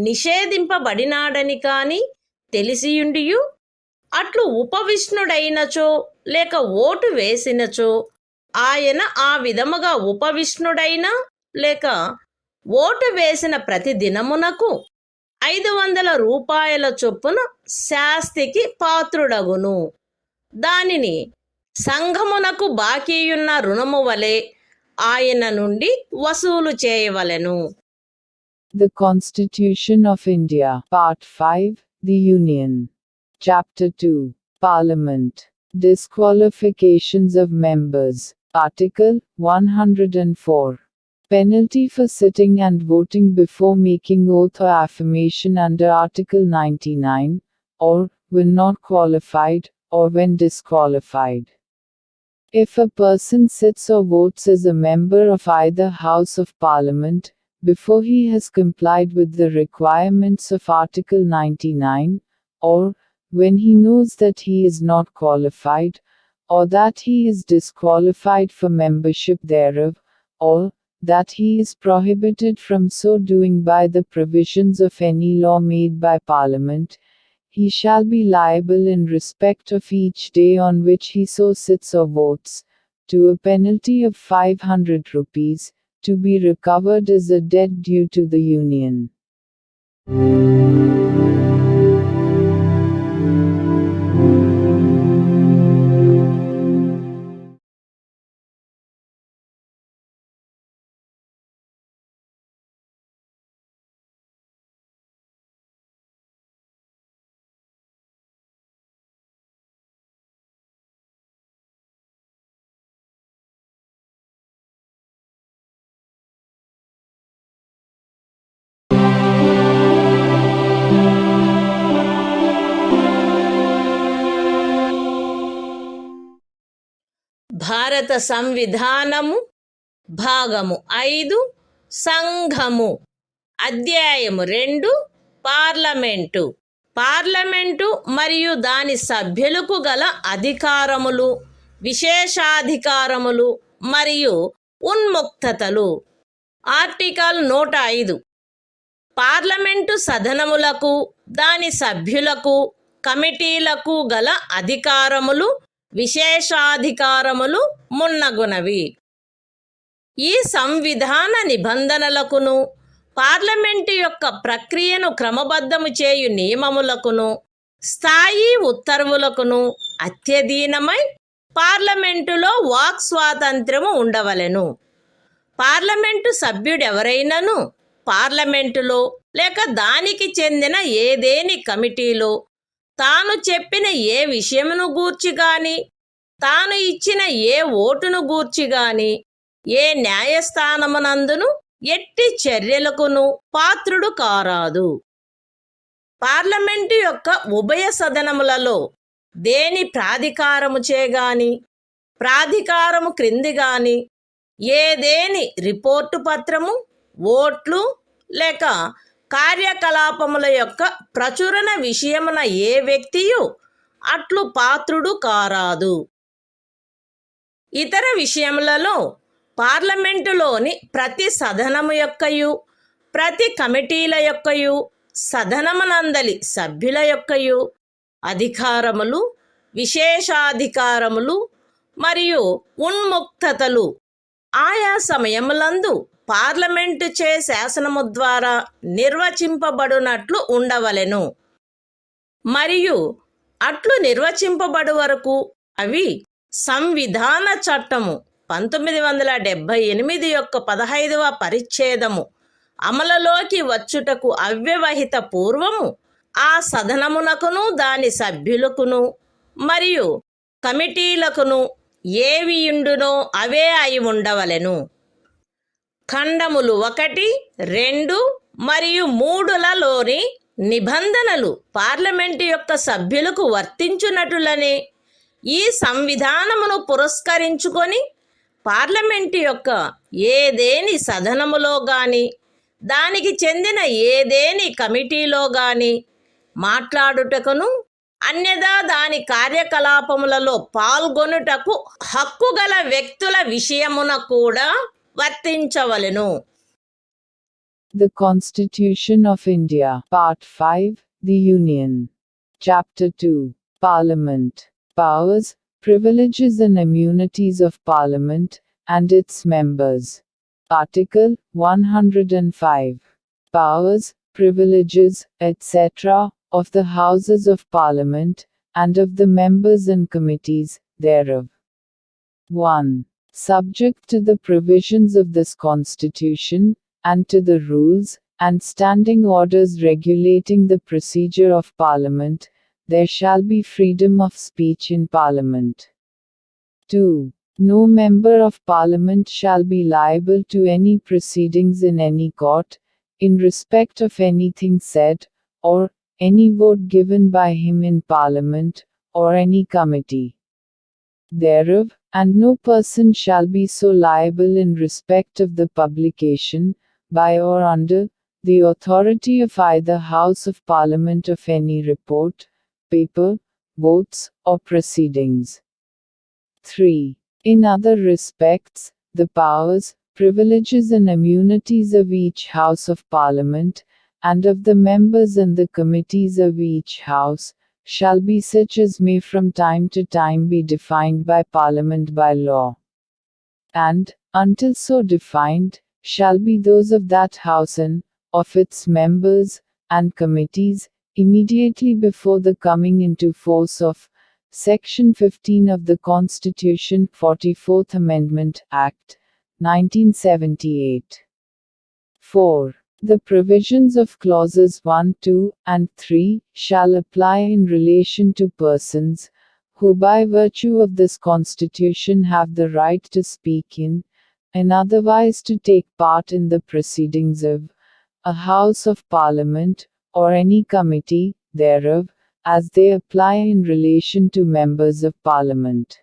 నిషేధింపబడినాడని కాని తెలిసియుండియు అట్లు ఉపవిష్ణుడైనచో లేక ఓటు వేసినచో ఆయన ఆ విధముగా ఉపవిష్ణుడైన లేక ఓటు వేసిన ప్రతి దినమునకు 500 రూపాయల చొప్పున శాస్తికి పాత్రుడగును. దానిని సంఘమునకు బాకీయున్న రుణము వలె ఆయన నుండి వసూలు చేయవలెను. The Constitution of India, Part 5, The Union. Chapter 2, Parliament. Disqualifications of members. Article 104. Penalty for sitting and voting before making oath or affirmation under Article 99, or, when not qualified, or when disqualified. If a person sits or votes as a member of either House of Parliament, before he has complied with the requirements of Article 99, or, when he knows that he is not qualified, or that he is disqualified for membership thereof, or, that he is prohibited from so doing by the provisions of any law made by Parliament, he shall be liable in respect of each day on which he so sits or votes, to a penalty of 500 rupees, to be recovered as a debt due to the Union. భారత సంవిధానము భాగము 5 సంఘము అధ్యాయము 2 parliament parliament మరియు దాని సభ్యులకు గల అధికారములు విశేషాధికారములు మరియు ఉన్ముక్తతలు. Article 105. Parliament సదనములకు దాని సభ్యులకు కమిటీలకు గల అధికారములు విశేషాధికారములు మున్నగునవి. ఈ సంవిధాన నిబంధనలకును పార్లమెంటు యొక్క ప్రక్రియను క్రమబద్ధము చేయు నియమములకును స్థాయి ఉత్తర్వులకును అత్యధీనమై పార్లమెంటులో వాక్ స్వాతంత్ర్యము ఉండవలెను. పార్లమెంటు సభ్యుడెవరైనను పార్లమెంటులో లేక దానికి చెందిన ఏదేని కమిటీలో తాను చెప్పిన ఏ విషయమును గూర్చి గాని తాను ఇచ్చిన ఏ ఓటును గూర్చి గాని ఏ న్యాయస్థానమునందును ఎట్టి చర్యలకును పాత్రుడు కారాదు. పార్లమెంటు యొక్క ఉభయ సదనములలో దేని ప్రాధికారము చేగాని ప్రాధికారము క్రింది గాని ఏదేని రిపోర్టు పత్రము ఓట్లు లేక కార్యకలాపముల యొక్క ప్రచురణ విషయమున ఏ వ్యక్తియు అట్లు పాత్రుడు కారాదు. ఇతర విషయములలో పార్లమెంటులోని ప్రతి సదనము యొక్కయు ప్రతి కమిటీల యొక్కయు సదనమునందలి సభ్యుల యొక్కయు అధికారములు విశేషాధికారములు మరియు ఉన్ముక్తతలు ఆయా సమయములందు పార్లమెంటు చే శాసనము ద్వారా నిర్వచింపబడునట్లు ఉండవలెను. మరియు అట్లు నిర్వచింపబడు వరకు అవి సంవిధాన చట్టము 1978 యొక్క 15వ పరిచ్ఛేదము అమలులోకి వచ్చుటకు అవ్యవహిత పూర్వము ఆ సదనమునకును దాని సభ్యులకును మరియు కమిటీలకును ఏవియుండునో అవే అయి ఉండవలెను. ఖండములు 1, 2 మరియు 3లలోని నిబంధనలు పార్లమెంటు యొక్క సభ్యులకు వర్తించునట్లనే ఈ సంవిధానమును పురస్కరించుకొని పార్లమెంటు యొక్క ఏదేని సదనములో గాని దానికి చెందిన ఏదేని కమిటీలో గాని మాట్లాడుటకును అన్యదా దాని కార్యకలాపములలో పాల్గొనుటకు హక్కు గల వ్యక్తుల విషయమున కూడా వర్తించవలెను. The Constitution of India, Part 5, The Union. Chapter 2, Parliament. Powers, Privileges and Immunities of Parliament and its Members. Article 105. Powers, Privileges, etc., of the Houses of Parliament, and of the members and committees thereof. 1. Subject to the provisions of this Constitution, and to the rules and standing orders regulating the procedure of Parliament, there shall be freedom of speech in Parliament. 2. No member of Parliament shall be liable to any proceedings in any court, in respect of anything said, or any vote given by him in Parliament, or any committee thereof, and no person shall be so liable in respect of the publication, by or under, the authority of either House of Parliament of any report, paper, votes, or proceedings. 3. In other respects, the powers, privileges and immunities of each House of Parliament, and of the members and the committees of each House, shall be such as may from time to time be defined by Parliament by law. And, until so defined, shall be those of that House and, of its members, and committees, immediately before the coming into force of Section 15 of the Constitution, 44th Amendment, Act, 1978. 4. The provisions of clauses 1, 2, and 3 shall apply in relation to persons, who by virtue of this Constitution have the right to speak in, and otherwise to take part in the proceedings of, a House of Parliament, or any committee thereof, as they apply in relation to members of Parliament.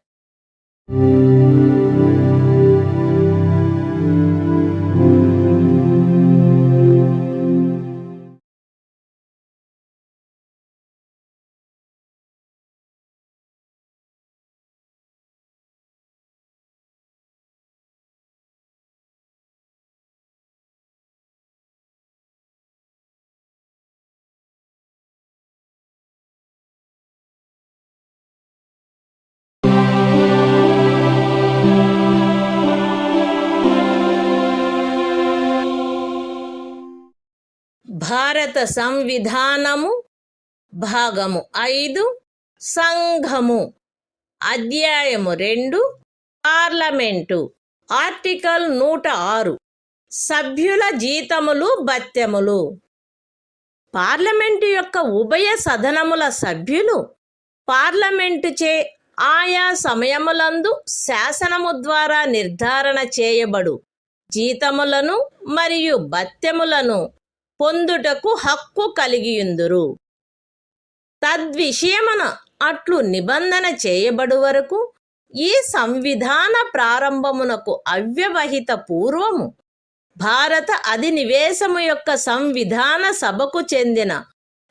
భారత సంవిధానము భాగము 5 సంఘము అధ్యాయము 2 parliament article 106 సభ్యుల జీతములు భత్యములు. Parliament యొక్క ఉభయ సదనముల సభ్యులు పార్లమెంటుచే ఆయా సమయములందు శాసనము ద్వారా నిర్ధారణ చేయబడు జీతములను మరియు భత్యములను పొందుటకు హక్కు కలిగియుందురు. తద్విషయమున అట్లు నిబంధన చేయబడు వరకు ఈ సంవిధాన ప్రారంభమునకు అవ్యవహిత పూర్వము భారత అధినివేశము యొక్క సంవిధాన సభకు చెందిన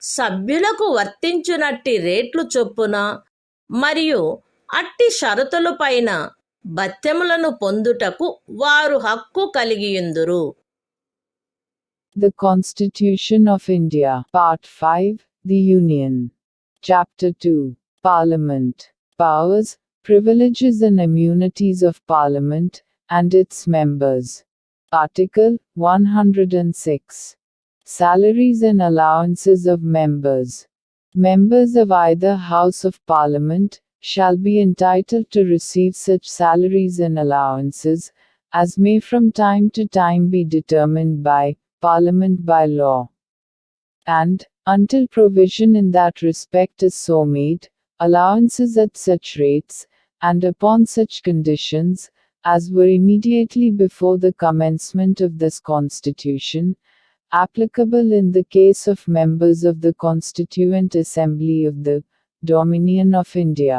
సభ్యులకు వర్తించునట్టి రేట్లు చొప్పున మరియు అట్టి షరతులపైన భత్యములను పొందుటకు వారు హక్కు కలిగియుందురు. The Constitution of India, Part 5, The Union. Chapter 2, Parliament. Powers, Privileges and Immunities of Parliament and its Members. Article 106. Salaries and Allowances of Members. Members of either House of Parliament shall be entitled to receive such salaries and allowances as may from time to time be determined by Parliament by law. And, until provision in that respect is so made, allowances at such rates, and upon such conditions, as were immediately before the commencement of this Constitution, applicable in the case of members of the Constituent Assembly of the Dominion of India.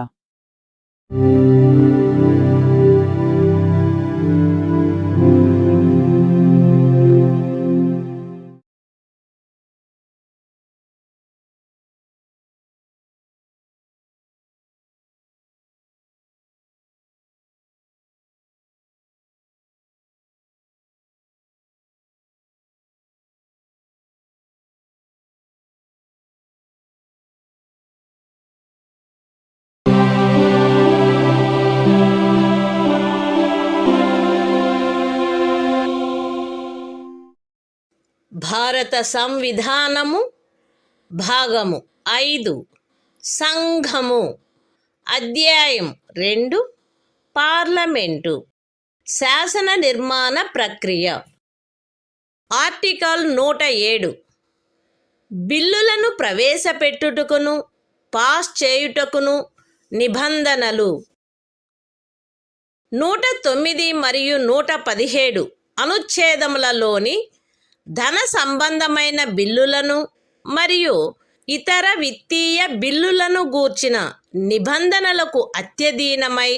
భారత సంవిధానము భాగము 5 సంఘము అధ్యాయం 2 parliament శాసన నిర్మాణ ప్రక్రియ. Article 107 బిల్లులను ప్రవేశపెట్టుటకును pass చేయుటకును నిబంధనలు. 109 మరియు 117 అనుచ్ఛేదములలోని ధన సంబంధమైన బిల్లులను మరియు ఇతర విత్తీయ బిల్లులను గూర్చిన నిబంధనలకు అత్యధీనమై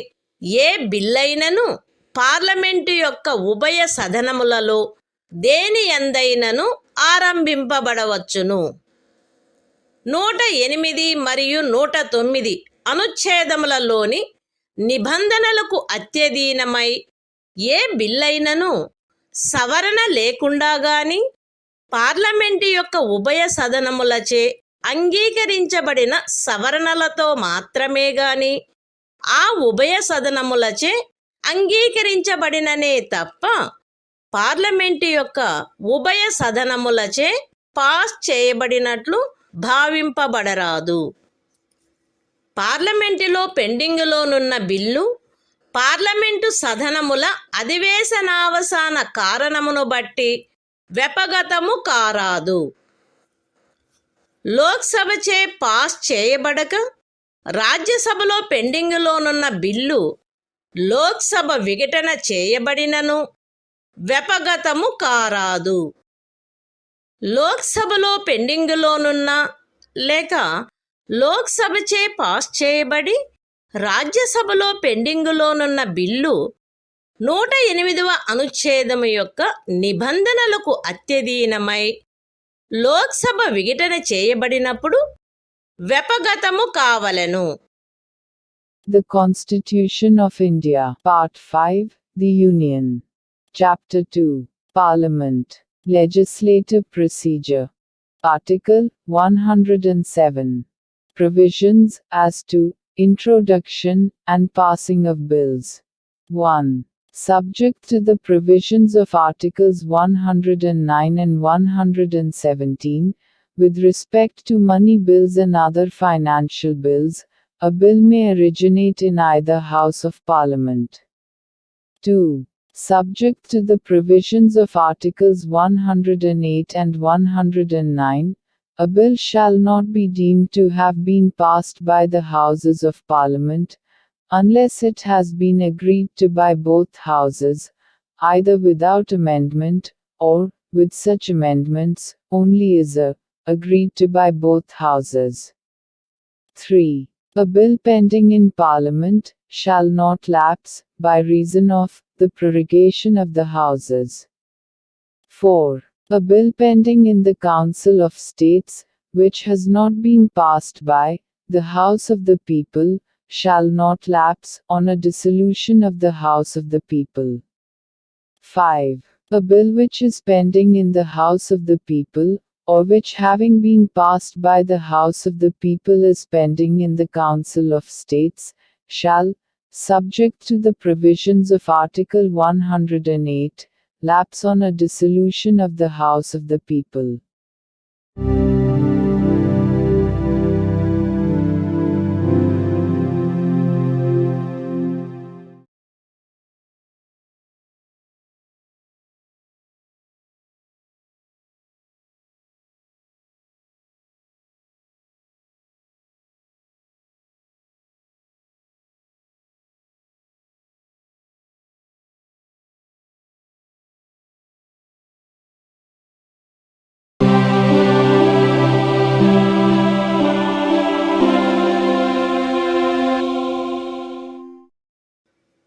ఏ బిల్లైనను పార్లమెంటు యొక్క ఉభయ సదనములలో దేని యందైనను ఆరంభింపబడవచ్చును. 108 మరియు 109 అనుచ్ఛేదములలోని నిబంధనలకు అత్యధీనమై ఏ బిల్లైనను సవరణ లేకుండా గాని పార్లమెంటు యొక్క ఉభయ సదనములచే అంగీకరించబడిన సవరణలతో మాత్రమే గాని ఆ ఉభయ సదనములచే అంగీకరించబడిననే తప్ప పార్లమెంటు యొక్క ఉభయ సదనములచే పాస్ చేయబడినట్లు భావింపబడరాదు. పార్లమెంటులో పెండింగులోనున్న బిల్లు పార్లమెంటు సదనముల అధివేశనావసాన కారణమును బట్టి వ్యపగతము కారాదు. లోక్సభచే పాస్ చేయబడక రాజ్యసభలో పెండింగులోనున్న బిల్లు లోక్సభ విఘటన చేయబడినను వ్యపగతము కారాదు. లోక్సభలో పెండింగులోనున్న లేక లోక్సభచే పాస్ చేయబడి రాజ్యసభలో పెండింగులోనున్న బిల్లు 108వ అనుచ్ఛేదము యొక్క నిబంధనలకు అత్యధీనమై లోక్సభ విఘటన చేయబడినప్పుడు వ్యపగతము కావలెను. The Constitution of India, Part 5, The Union. Chapter 2, Parliament. Legislative Procedure. Article 107. Provisions as to introduction and passing of bills. 1. subject to the provisions of Articles 109 and 117, with respect to money bills and other financial bills, a bill may originate in either House of Parliament. 2. Subject to the provisions of Articles 108 and 109, a bill shall not be deemed to have been passed by the Houses of Parliament, unless it has been agreed to by both Houses, either without amendment, or, with such amendments, only as agreed to by both Houses. 3. A bill pending in Parliament shall not lapse, by reason of the prorogation of the Houses. 4. A bill pending in the Council of States, which has not been passed by the House of the People, shall not lapse on a dissolution of the House of the People. 5. A bill which is pending in the House of the People, or which having been passed by the House of the People is pending in the Council of States, shall, subject to the provisions of Article 108, lapse on a dissolution of the House of the People.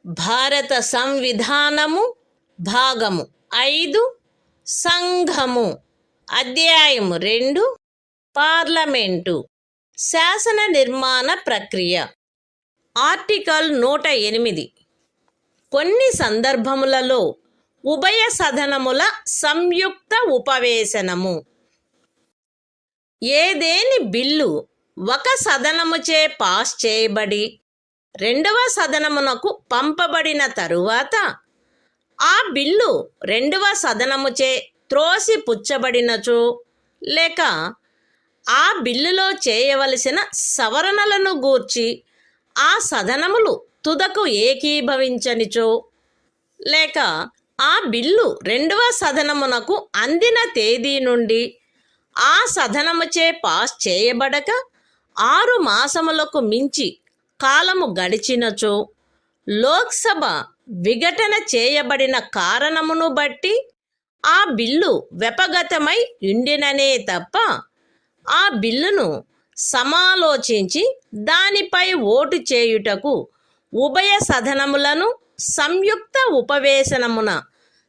భారత సంవిధానము భాగము 5 సంఘము అధ్యాయము 2 parliament శాసన నిర్మాణ ప్రక్రియ article 108 కొన్ని సందర్భములలో ఉభయ సదనముల సంయుక్త ఉపవేశనము ఏదేని బిల్లు ఒక సదనముచే పాస్ చేయబడి రెండవ సదనమునకు పంపబడిన తరువాత ఆ బిల్లు రెండవ సదనముచే త్రోసిపుచ్చబడినచో లేక ఆ బిల్లులో చేయవలసిన సవరణలను గూర్చి ఆ సదనములు తుదకు ఏకీభవించనిచో లేక ఆ బిల్లు రెండవ సదనమునకు అందిన తేదీ నుండి ఆ సదనముచే పాస్ చేయబడక 6 మాసములకు మించి కాలము గడిచినచో లోక్సభ విఘటన చేయబడిన కారణమును బట్టి ఆ బిల్లు వ్యపగతమై ఉండిననే తప్ప ఆ బిల్లును సమాలోచించి దానిపై ఓటు చేయుటకు ఉభయ సదనములను సంయుక్త ఉపవేశనమున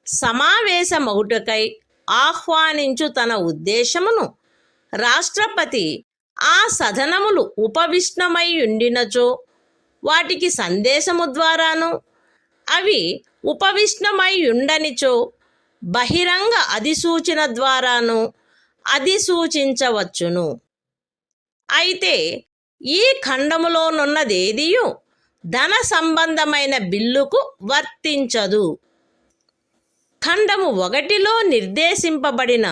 సమావేశమగుటకై ఆహ్వానించు తన ఉద్దేశమును రాష్ట్రపతి ఆ సదనములు ఉపవిష్ణమై ఉండినచో వాటికి సందేశము ద్వారాను అవి ఉపవిష్ణమై ఉండనిచో బహిరంగ అధిసూచన ద్వారాను అధిసూచించవచ్చును. అయితే ఈ ఖండములోనున్నదేదియు ధన సంబంధమైన బిల్లుకు వర్తించదు. ఖండము 1లో నిర్దేశింపబడిన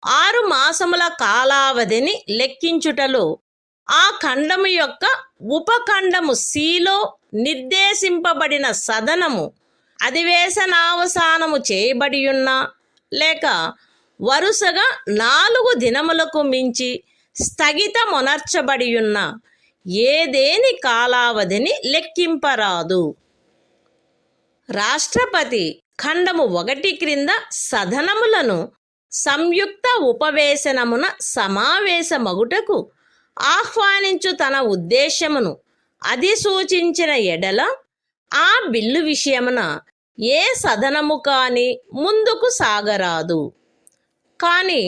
6 మాసముల కాలావధిని లెక్కించుటలో ఆ ఖండము యొక్క ఉపఖండము Cలో నిర్దేశింపబడిన సదనము అధివేశనావసానము చేయబడియున్నా లేక వరుసగా 4 దినములకు మించి స్థగితమొనర్చబడియున్న ఏదేని కాలావధిని లెక్కింపరాదు. రాష్ట్రపతి ఖండము 1 క్రింద సదనములను సంయుక్త ఉపవేశనమున సమావేశమగుటకు ఆహ్వానించు తన ఉద్దేశమును అధిసూచించిన ఎడల ఆ బిల్లు విషయమున ఏ సదనము కాని ముందుకు సాగరాదు. కానీ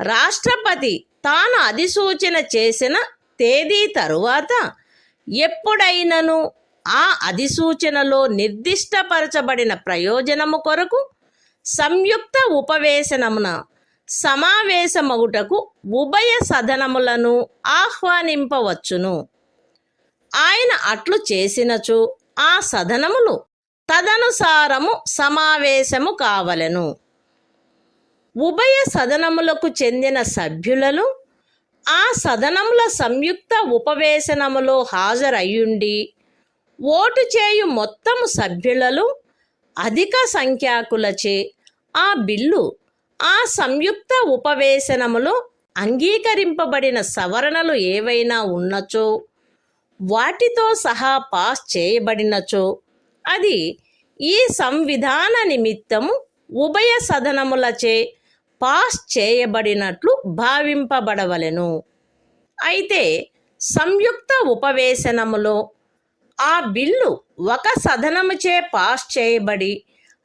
రాష్ట్రపతి తాను అధిసూచన చేసిన తేదీ తరువాత ఎప్పుడైనను ఆ అధిసూచనలో నిర్దిష్టపరచబడిన ప్రయోజనము కొరకు సంయుక్త ఉపవేశనమున సమావేశమగుటకు ఉభయ సదనములను ఆహ్వానింపవచ్చును. ఆయన అట్లు చేసినచో ఆ సదనములు తదనుసారము సమావేశము కావలెను. ఉభయ సదనములకు చెందిన సభ్యులను ఆ సదనముల సంయుక్త ఉపవేశనములో హాజరయ్యుండి ఓటు చేయు మొత్తము సభ్యులలో అధిక సంఖ్యాకులచే ఆ బిల్లు ఆ సంయుక్త ఉపవేశనములో అంగీకరింపబడిన సవరణలు ఏవైనా ఉన్నచో వాటితో సహా పాస్ చేయబడినచో అది ఈ సంవిధాన నిమిత్తము ఉభయ సదనములచే పాస్ చేయబడినట్లు భావింపబడవలెను. అయితే సంయుక్త ఉపవేశనములో ఆ బిల్లు ఒక సదనముచే పాస్ చేయబడి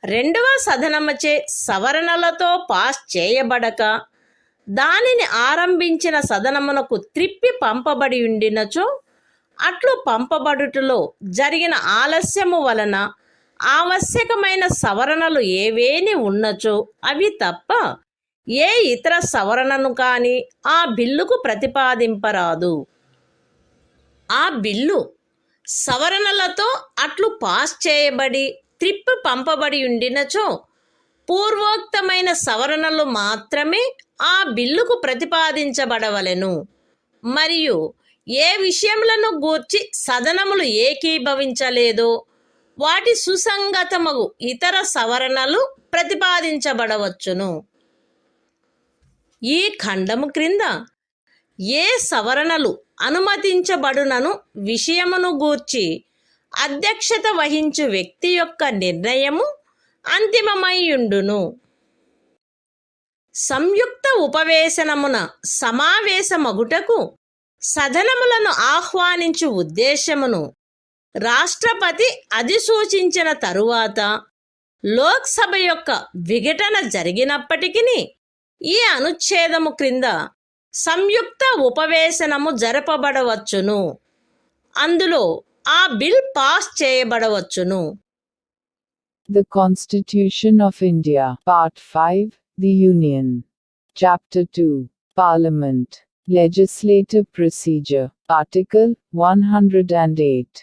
రెండవ సదనముచే సవరణలతో పాస్ చేయబడక దానిని ఆరంభించిన సదనమునకు త్రిప్పి పంపబడి ఉండినచో అట్లు పంపబడుటలో జరిగిన ఆలస్యము వలన ఆవశ్యకమైన సవరణలు ఏవేని ఉన్నచో అవి తప్ప ఏ ఇతర సవరణను కానీ ఆ బిల్లుకు ప్రతిపాదింపరాదు. ఆ బిల్లు సవరణలతో అట్లు పాస్ చేయబడి త్రిప్పి పంపబడి ఉండినచో పూర్వోక్తమైన సవరణలు మాత్రమే ఆ బిల్లుకు ప్రతిపాదించబడవలెను. మరియు ఏ విషయములను గూర్చి సదనములు ఏకీభవించలేదో వాటి సుసంగతమగు ఇతర సవరణలు ప్రతిపాదించబడవచ్చును. ఈ ఖండము క్రింద ఏ సవరణలు అనుమతించబడునను విషయమును గూర్చి అధ్యక్షత వహించు వ్యక్తి యొక్క నిర్ణయము అంతిమమైయుండును. సంయుక్త ఉపవేశనమున సమావేశమగుటకు సదనములను ఆహ్వానించు ఉద్దేశమును రాష్ట్రపతి అధిసూచించిన తరువాత లోక్సభ యొక్క విఘటన జరిగినప్పటికీ ఈ అనుచ్ఛేదము క్రింద సంయుక్త ఉపవేశనము జరపబడవచ్చును. అందులో ఆ బిల్ పాస్ చేయబడవచ్చును. The Constitution of India, Part 5, The Union. Chapter 2, Parliament. Legislative Procedure. Article 108.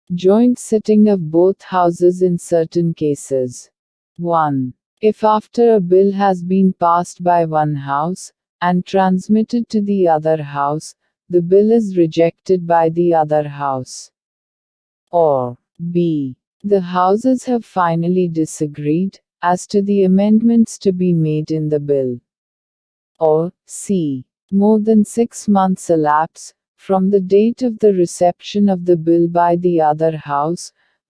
Joint sitting of both houses in certain cases. 1. If after a bill has been passed by one house, and transmitted to the other house, the bill is rejected by the other house. Or, b. The houses have finally disagreed as to the amendments to be made in the bill. Or, c. More than 6 months elapse from the date of the reception of the bill by the other house,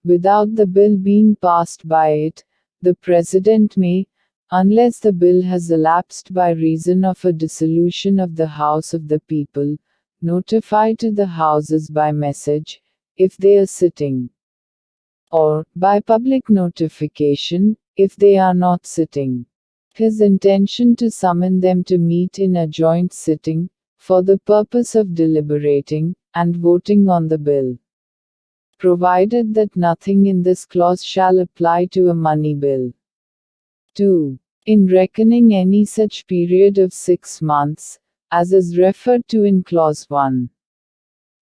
without the bill being passed by it, the President may, unless the bill has elapsed by reason of a dissolution of the House of the People, notify to the houses by message, if they are sitting, or by public notification, if they are not sitting, his intention to summon them to meet in a joint sitting, for the purpose of deliberating and voting on the bill, provided that nothing in this clause shall apply to a money bill. 2. In reckoning any such period of 6 months, as is referred to in Clause 1,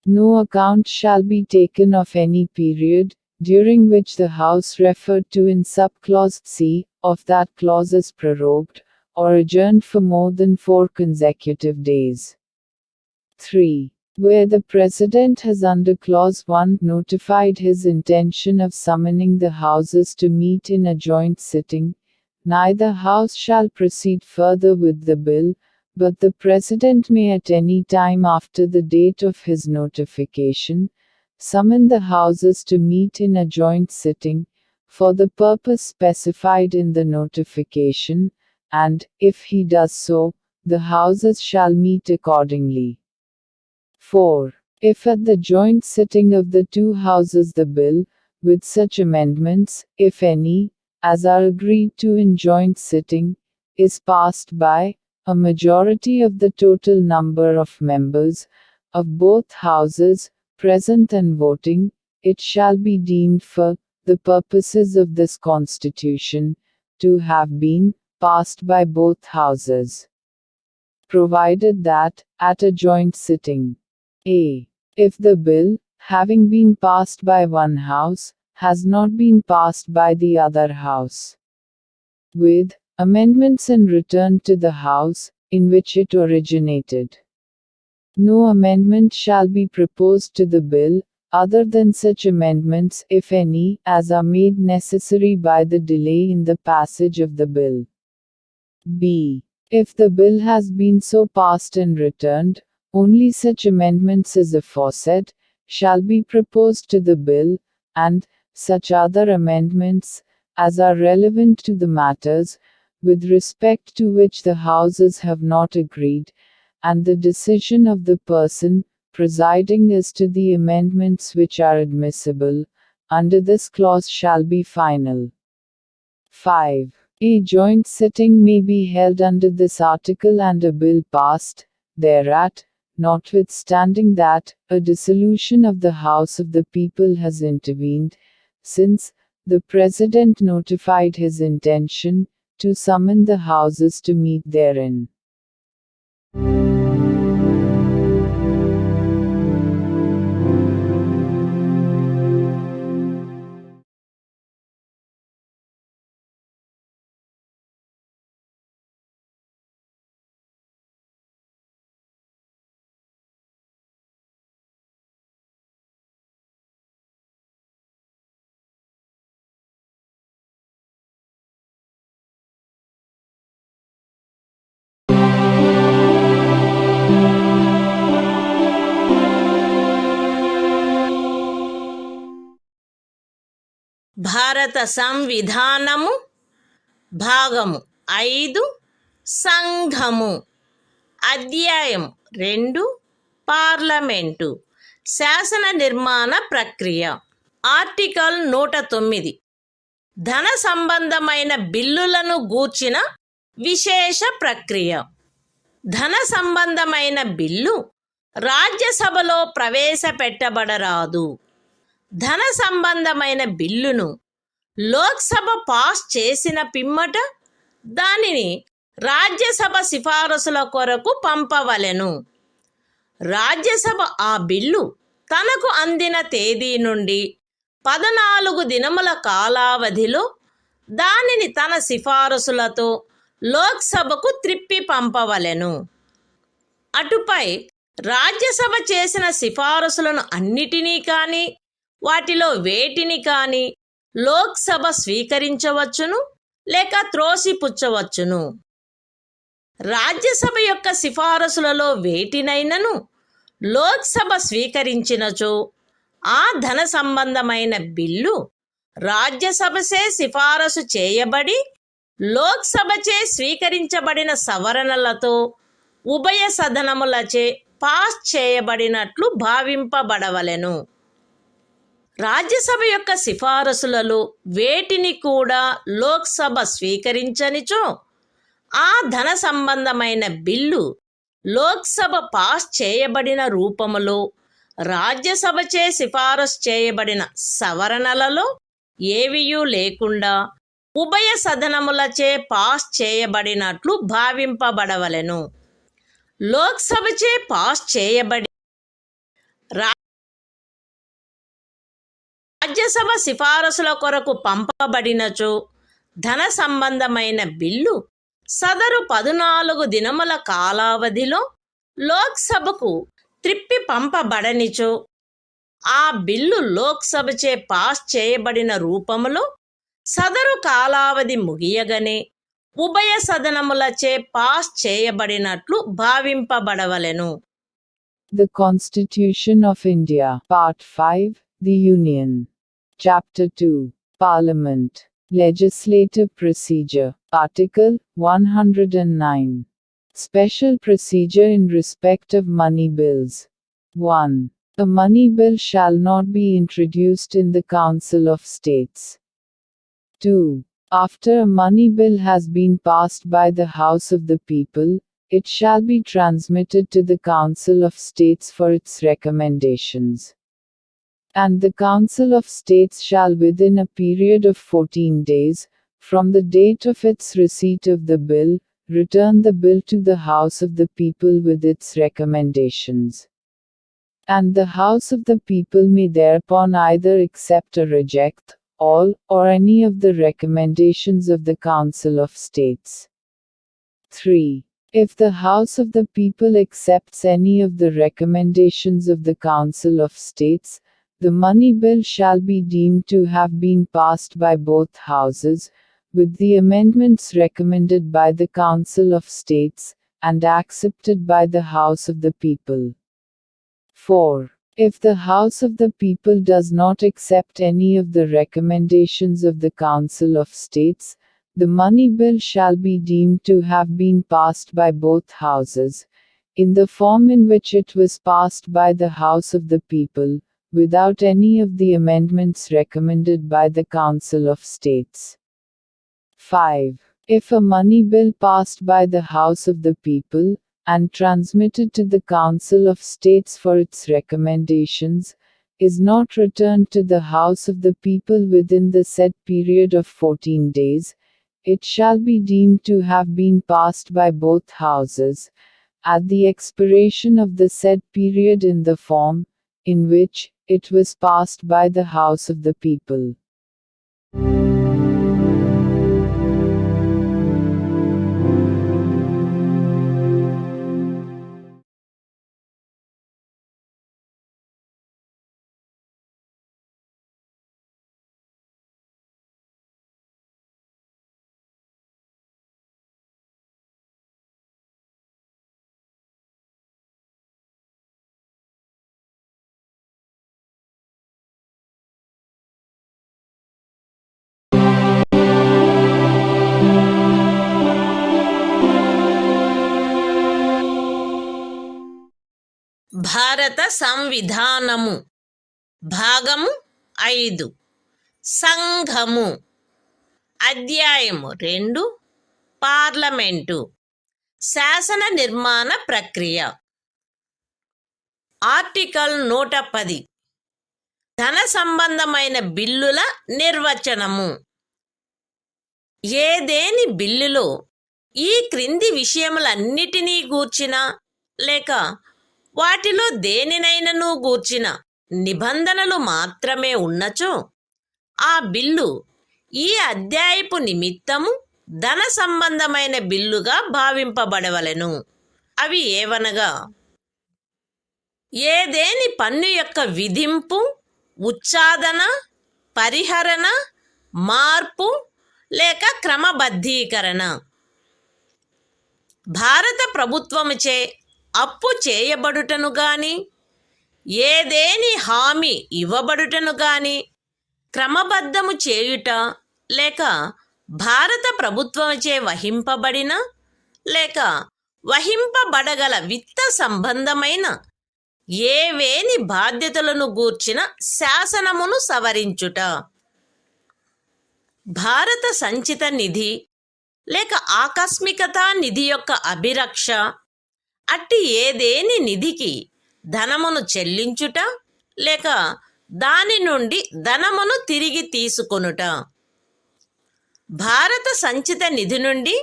no account shall be taken of any period, during which the House referred to in subclause C of that clause is prorogued, or adjourned for more than 4 consecutive days. 3. Where the President has under Clause 1 notified his intention of summoning the Houses to meet in a joint sitting, neither House shall proceed further with the bill, but the President may at any time after the date of his notification, summon the Houses to meet in a joint sitting, for the purpose specified in the notification, and, if he does so, the Houses shall meet accordingly. 4. If at the joint sitting of the two Houses the bill, with such amendments, if any, as are agreed to in joint sitting, is passed by a majority of the total number of members of both Houses, present and voting, it shall be deemed for the purposes of this Constitution to have been passed by both Houses, provided that, at a joint sitting, a. If the bill, having been passed by one House, has not been passed by the other house, with amendments and returned to the house in which it originated. No amendment shall be proposed to the bill, other than such amendments, if any, as are made necessary by the delay in the passage of the bill. b. If the bill has been so passed and returned, only such amendments as aforesaid shall be proposed to the bill, and such other amendments as are relevant to the matters with respect to which the houses have not agreed, and the decision of the person presiding as to the amendments which are admissible under this clause shall be final. 5. A joint sitting may be held under this article and a bill passed thereat, notwithstanding that a dissolution of the House of the People has intervened, since the President notified his intention to summon the Houses to meet therein. భారత సంవిధానము భాగము 5 సంఘము అధ్యాయం 2 parliament శాసన నిర్మాణ ప్రక్రియ article 109 ధన సంబంధమైన బిల్లులను గూర్చిన విశేష ప్రక్రియ. ధన సంబంధమైన బిల్లు రాజ్యసభలో ప్రవేశపెట్టబడరాదు. ధన సంబంధమైన బిల్లును లోక్సభ పాస్ చేసిన పిమ్మట దానిని రాజ్యసభ సిఫారసుల కొరకు పంపవలెను. రాజ్యసభ ఆ బిల్లు తనకు అందిన తేదీ నుండి 14 దినముల కాలావధిలో దానిని తన సిఫారసులతో లోక్సభకు త్రిప్పి పంపవలెను. అటుపై రాజ్యసభ చేసిన సిఫారసులను అన్నిటినీ కానీ వాటిలో వేటిని కానీ లోక్సభ స్వీకరించవచ్చును లేక త్రోసిపుచ్చవచ్చును. రాజ్యసభ యొక్క సిఫారసులలో వేటినైనను లోక్సభ స్వీకరించినచో ఆ ధన సంబంధమైన బిల్లు రాజ్యసభచే సిఫారసు చేయబడి లోక్సభచే స్వీకరించబడిన సవరణలతో ఉభయ సదనములచే పాస్ చేయబడినట్లు భావింపబడవలెను. రాజ్యసభ యొక్క సిఫారసులలో వేటిని కూడా లోక్సభ స్వీకరించనిచో ఆ ధన సంబంధమైన బిల్లు లోక్సభ పాస్ చేయబడిన రూపములో రాజ్యసభచే సిఫారసు చేయబడిన సవరణలలో ఏవియూ లేకుండా ఉభయ సదనములచే పాస్ చేయబడినట్లు భావింపబడవలెను. లోక్సభచే పాస్ చేయబడి రాజ్యసభ సిఫారసుల కొరకు పంపబడినచో ధన సంబంధమైన బిల్లు సదరు 14 దినముల కాలావధిలో లోక్సభకు త్రిప్పి పంపబడనిచో ఆ బిల్లు లోక్సభచే పాస్ చేయబడిన రూపములో సదరు కాలావధి ముగియగనే ఉభయ సదనములచే pass చేయబడినట్లు భావింపబడవలెను. The Constitution of India, Part 5, The Union. Chapter 2, Parliament. Legislative Procedure. Article 109. Special procedure in respect of money bills. 1. A money bill shall not be introduced in the Council of States. 2. After a money bill has been passed by the House of the People, it shall be transmitted to the Council of States for its recommendations. And the Council of States shall within a period of 14 days, from the date of its receipt of the bill, return the bill to the House of the People with its recommendations. and the House of the People may thereupon either accept or reject all or any of the recommendations of the Council of States. 3. If the House of the People accepts any of the recommendations of the Council of States, the money bill shall be deemed to have been passed by both houses, with the amendments recommended by the Council of States, and accepted by the House of the People. 4. If the House of the People does not accept any of the recommendations of the Council of States, the money bill shall be deemed to have been passed by both houses, in the form in which it was passed by the House of the People, without any of the amendments recommended by the Council of States. 5. If a money bill passed by the House of the People, and transmitted to the Council of States for its recommendations, is not returned to the House of the People within the said period of 14 days, it shall be deemed to have been passed by both houses, at the expiration of the said period in the form, in which it was passed by the House of the People. భారత సంవిధానము భాగము 5 సంఘము అధ్యాయము 2 parliament శాసన నిర్మాణ ప్రక్రియ article 110 ధన సంబంధమైన బిల్లుల నిర్వచనము ఏదేని బిల్లులో ఈ క్రింది విషయములన్నిటినీ గూర్చిన లేక వాటిలో దేనినైనను గూర్చిన నిబంధనలు మాత్రమే ఉన్నచో ఆ బిల్లు ఈ అధ్యాయపు నిమిత్తము ధన సంబంధమైన బిల్లుగా భావింపబడవలెను. అవి ఏవనగా ఏదేని పన్ను యొక్క విధింపు, ఉచ్ఛాదన, పరిహరణ, మార్పు లేక క్రమబద్ధీకరణ, భారత ప్రభుత్వముచే అప్పు చేయబడుటను గాని ఏదేని హామీ ఇవ్వబడుటను గాని క్రమబద్ధము చేయుట లేక భారత ప్రభుత్వముచే వహింపబడిన లేక వహింపబడగల విత్త సంబంధమైన ఏవేని బాధ్యతలను గూర్చిన శాసనమును సవరించుట, భారత సంచిత నిధి లేక ఆకస్మికతా నిధి యొక్క అభిరక్ష, అట్టి ఏదేని నిధికి ధనమును చెల్లించుట లేక దాని నుండి ధనమును తిరిగి తీసుకొనుట, భారత సంచిత నిధి నుండి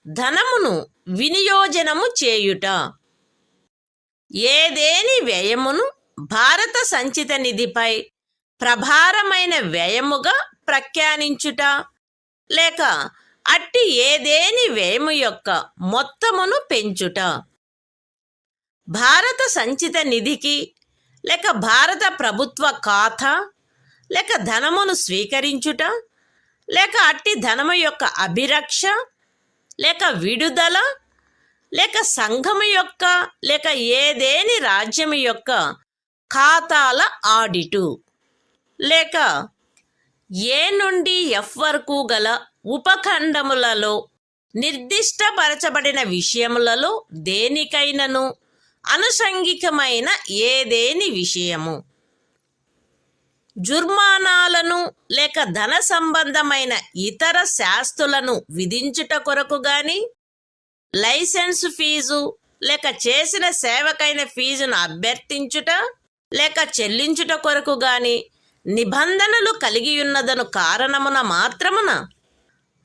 ధనమును వినియోజనము చేయుట, ఏదేని వ్యయమును భారత సంచిత నిధిపై ప్రభారమైన వ్యయముగా ప్రఖ్యానించుట లేక అట్టి ఏదేని వ్యయము యొక్క మొత్తమును పెంచుట, భారత సంచిత నిధికి లేక భారత ప్రభుత్వ ఖాతా లేక ధనమును స్వీకరించుట లేక అట్టి ధనము యొక్క అభిరక్ష లేక విడుదల లేక సంఘము యొక్క లేక ఏదేని రాజ్యము యొక్క ఖాతాల ఆడిటు లేక ఏ నుండి ఎఫ్ వరకు గల ఉపఖండములలో నిర్దిష్టపరచబడిన విషయములలో దేనికైనను అనుషంగికమైన ఏదేని విషయము, జుర్మానాలను లేక ధన సంబంధమైన ఇతర శాస్తులను విధించుట కొరకు గాని, లైసెన్సు ఫీజు లేక చేసిన సేవకైన ఫీజును అభ్యర్థించుట లేక చెల్లించుట కొరకు గాని నిబంధనలు కలిగియున్నదను కారణమున మాత్రమున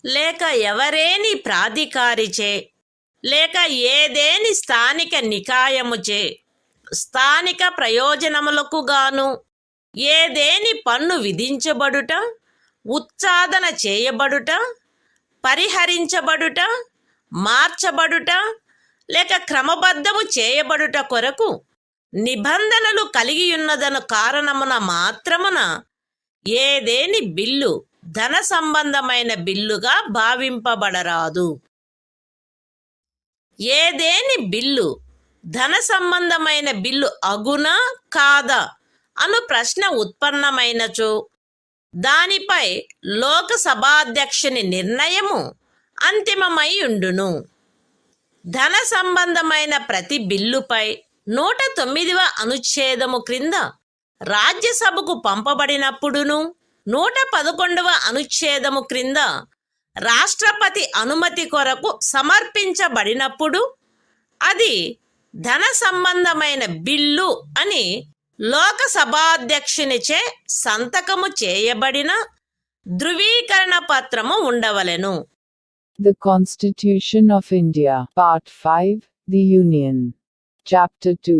లేక ఎవరేని ప్రాధికారిచే లేక ఏదేని స్థానిక నికాయముచే స్థానిక ప్రయోజనములకు గాను ఏదేని పన్ను విధించబడుట, ఉచ్ఛాదన చేయబడుట, పరిహరించబడుట, మార్చబడుట లేక క్రమబద్ధము చేయబడుట కొరకు నిబంధనలు కలిగియున్నదను కారణమున మాత్రమున ఏదేని బిల్లు ధన సంబంధమైన బిల్లుగా భావింపబడరాదు. ఏదేని బిల్లు ధన సంబంధమైన బిల్లు అగునా కాదా అను ప్రశ్న ఉత్పన్నమైనచో దానిపై లోకసభాధ్యక్షుని నిర్ణయము అంతిమమై ఉండును. ధన సంబంధమైన ప్రతి బిల్లుపై 109వ అనుచ్ఛేదము క్రింద రాజ్యసభకు పంపబడినప్పుడును 111వ అనుచ్ఛేదము క్రింద రాష్ట్రపతి అనుమతి కొరకు సమర్పించబడినప్పుడు అది ధన సంబంధమైన బిల్లు అని లోకసభాధ్యక్షునిచే సంతకము చేయబడిన ధృవీకరణ పత్రము ఉండవలెను. The Constitution of India, Part 5, The Union. Chapter 2,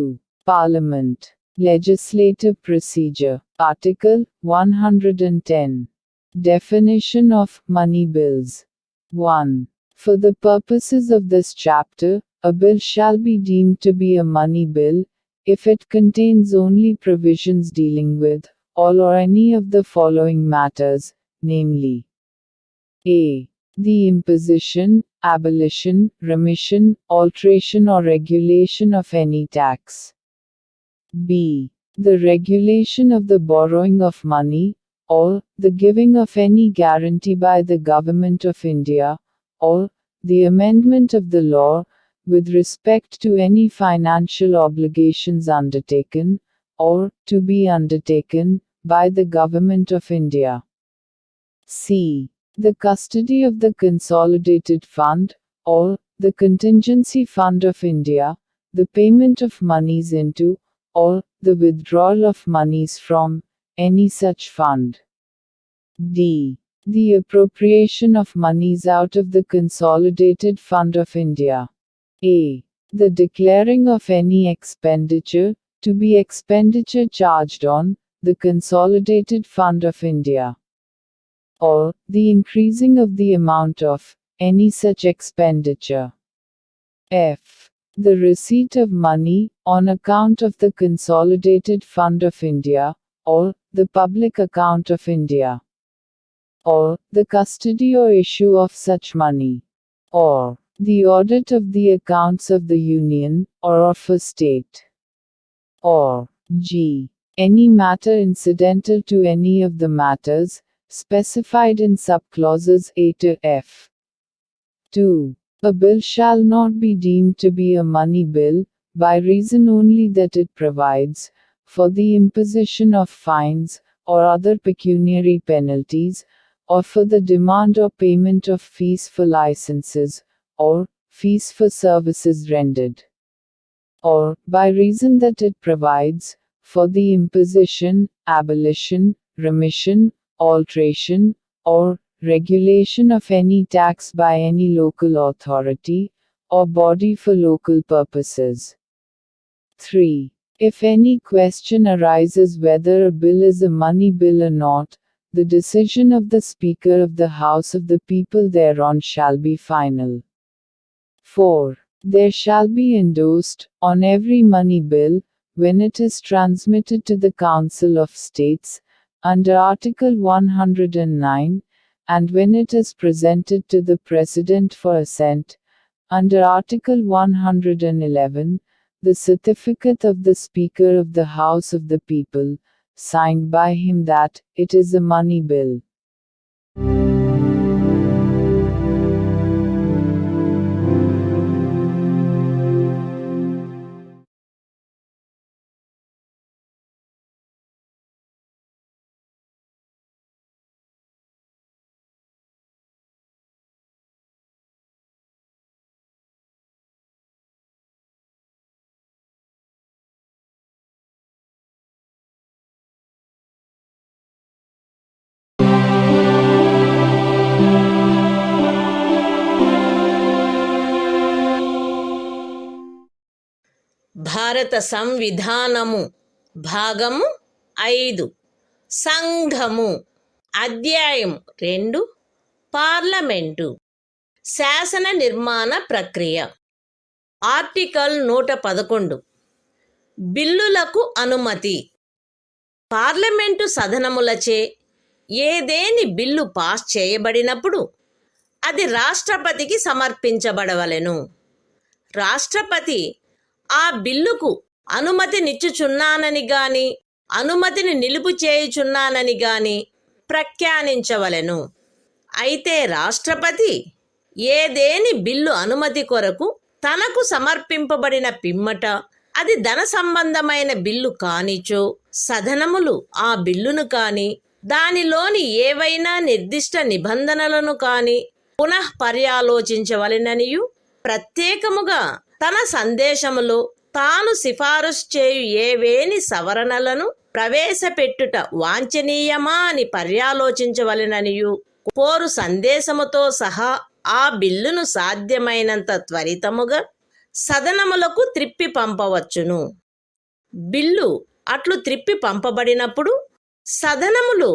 Parliament. Legislative Procedure. Article 110. Definition of money bills. 1. For the purposes of this chapter, a bill shall be deemed to be a money bill if it contains only provisions dealing with all or any of the following matters, namely: a. The imposition, abolition, remission, alteration or regulation of any tax. b. The regulation of the borrowing of money, or the giving of any guarantee by the Government of India, or the amendment of the law with respect to any financial obligations undertaken, or to be undertaken, by the Government of India. c. The custody of the Consolidated Fund, or the Contingency Fund of India, the payment of monies into, or the withdrawal of monies from, any such fund. d. The appropriation of monies out of the Consolidated Fund of India. a. The declaring of any expenditure, to be expenditure charged on, the Consolidated Fund of India. or the increasing of the amount of any such expenditure. f. The receipt of money on account of the Consolidated Fund of India, or the public account of India, or the custody or issue of such money, or the audit of the accounts of the Union, or of a state, or g. Any matter incidental to any of the matters specified in subclauses A to F. 2. A bill shall not be deemed to be a money bill, by reason only that it provides for the imposition of fines, or other pecuniary penalties, or for the demand or payment of fees for licenses, or fees for services rendered, or by reason that it provides for the imposition, abolition, remission, alteration, or regulation of any tax by any local authority, or body for local purposes. 3. If any question arises whether a bill is a money bill or not, the decision of the Speaker of the House of the People thereon shall be final. 4. There shall be endorsed, on every money bill, when it is transmitted to the Council of States, under Article 109, and when it is presented to the President for assent, under Article 111, the certificate of the Speaker of the House of the People, signed by him that it is a money bill. భారత సంవిధానము భాగము 5 సంఘము అధ్యాయం 2 parliament శాసన నిర్మాణ ప్రక్రియ article 111 బిల్లులకు అనుమతి parliament సదనములచే ఏదేని బిల్లు పాస్ చేయబడినప్పుడు అది రాష్ట్రపతికి సమర్పించబడవలెను. రాష్ట్రపతి ఆ బిల్లుకు అనుమతినిచ్చుచున్నానని గాని అనుమతిని నిలుపు చేయుచున్నానని గాని ప్రఖ్యానించవలెను. అయితే రాష్ట్రపతి ఏదేని బిల్లు అనుమతి కొరకు తనకు సమర్పింపబడిన పిమ్మట అది ధన సంబంధమైన బిల్లు కానిచో సదనములు ఆ బిల్లును కాని దానిలోని ఏవైనా నిర్దిష్ట నిబంధనలను కాని పునః పర్యాలోచించవలెననియు ప్రత్యేకముగా తన సందేశములో తాను సిఫారసు చేయు ఏవేని సవరణలను ప్రవేశపెట్టుట వాంఛనీయమా అని పర్యాలోచించవలెననియు పోరు సందేశముతో సహా ఆ బిల్లును సాధ్యమైనంత త్వరితముగా సదనములకు త్రిప్పి పంపవచ్చును. బిల్లు అట్లు త్రిప్పి పంపబడినప్పుడు సదనములు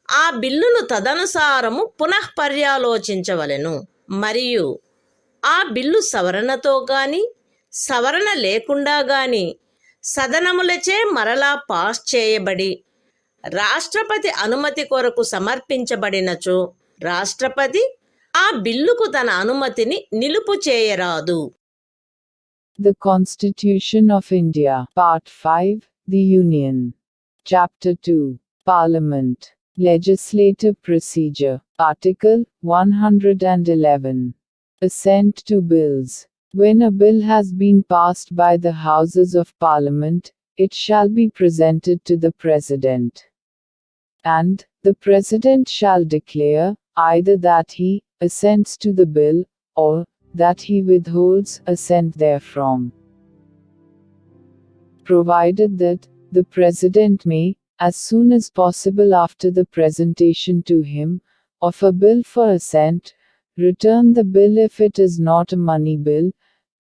ఆ బిల్లును తదనుసారము పునః పర్యాలోచించవలెను. మరియు ఆ బిల్లు సవరణతో గాని సవరణ లేకుండా గాని సదనములచే మరలా పాస్ చేయబడి రాష్ట్రపతి అనుమతి కొరకు సమర్పించబడినచో రాష్ట్రపతి ఆ బిల్లుకు తన అనుమతిని నిలుపు చేయరాదు. The Constitution of India, Part 5, The Union. Chapter 2, Parliament. Legislative Procedure. Article 111. Assent to bills. When a bill has been passed by the Houses of Parliament, it shall be presented to the President. And the President shall declare either that he assents to the bill, or that he withholds assent therefrom. Provided that the President may, as soon as possible after the presentation to him of a bill for assent, return the bill if it is not a money bill,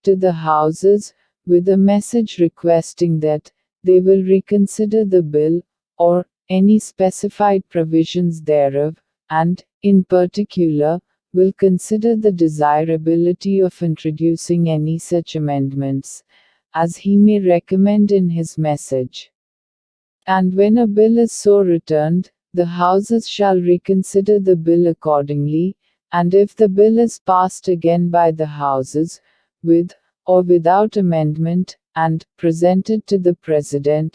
to the Houses, with a message requesting that they will reconsider the bill, or any specified provisions thereof, and, in particular, will consider the desirability of introducing any such amendments as he may recommend in his message. And when a bill is so returned, the Houses shall reconsider the bill accordingly, and if the bill is passed again by the Houses, with or without amendment, and presented to the President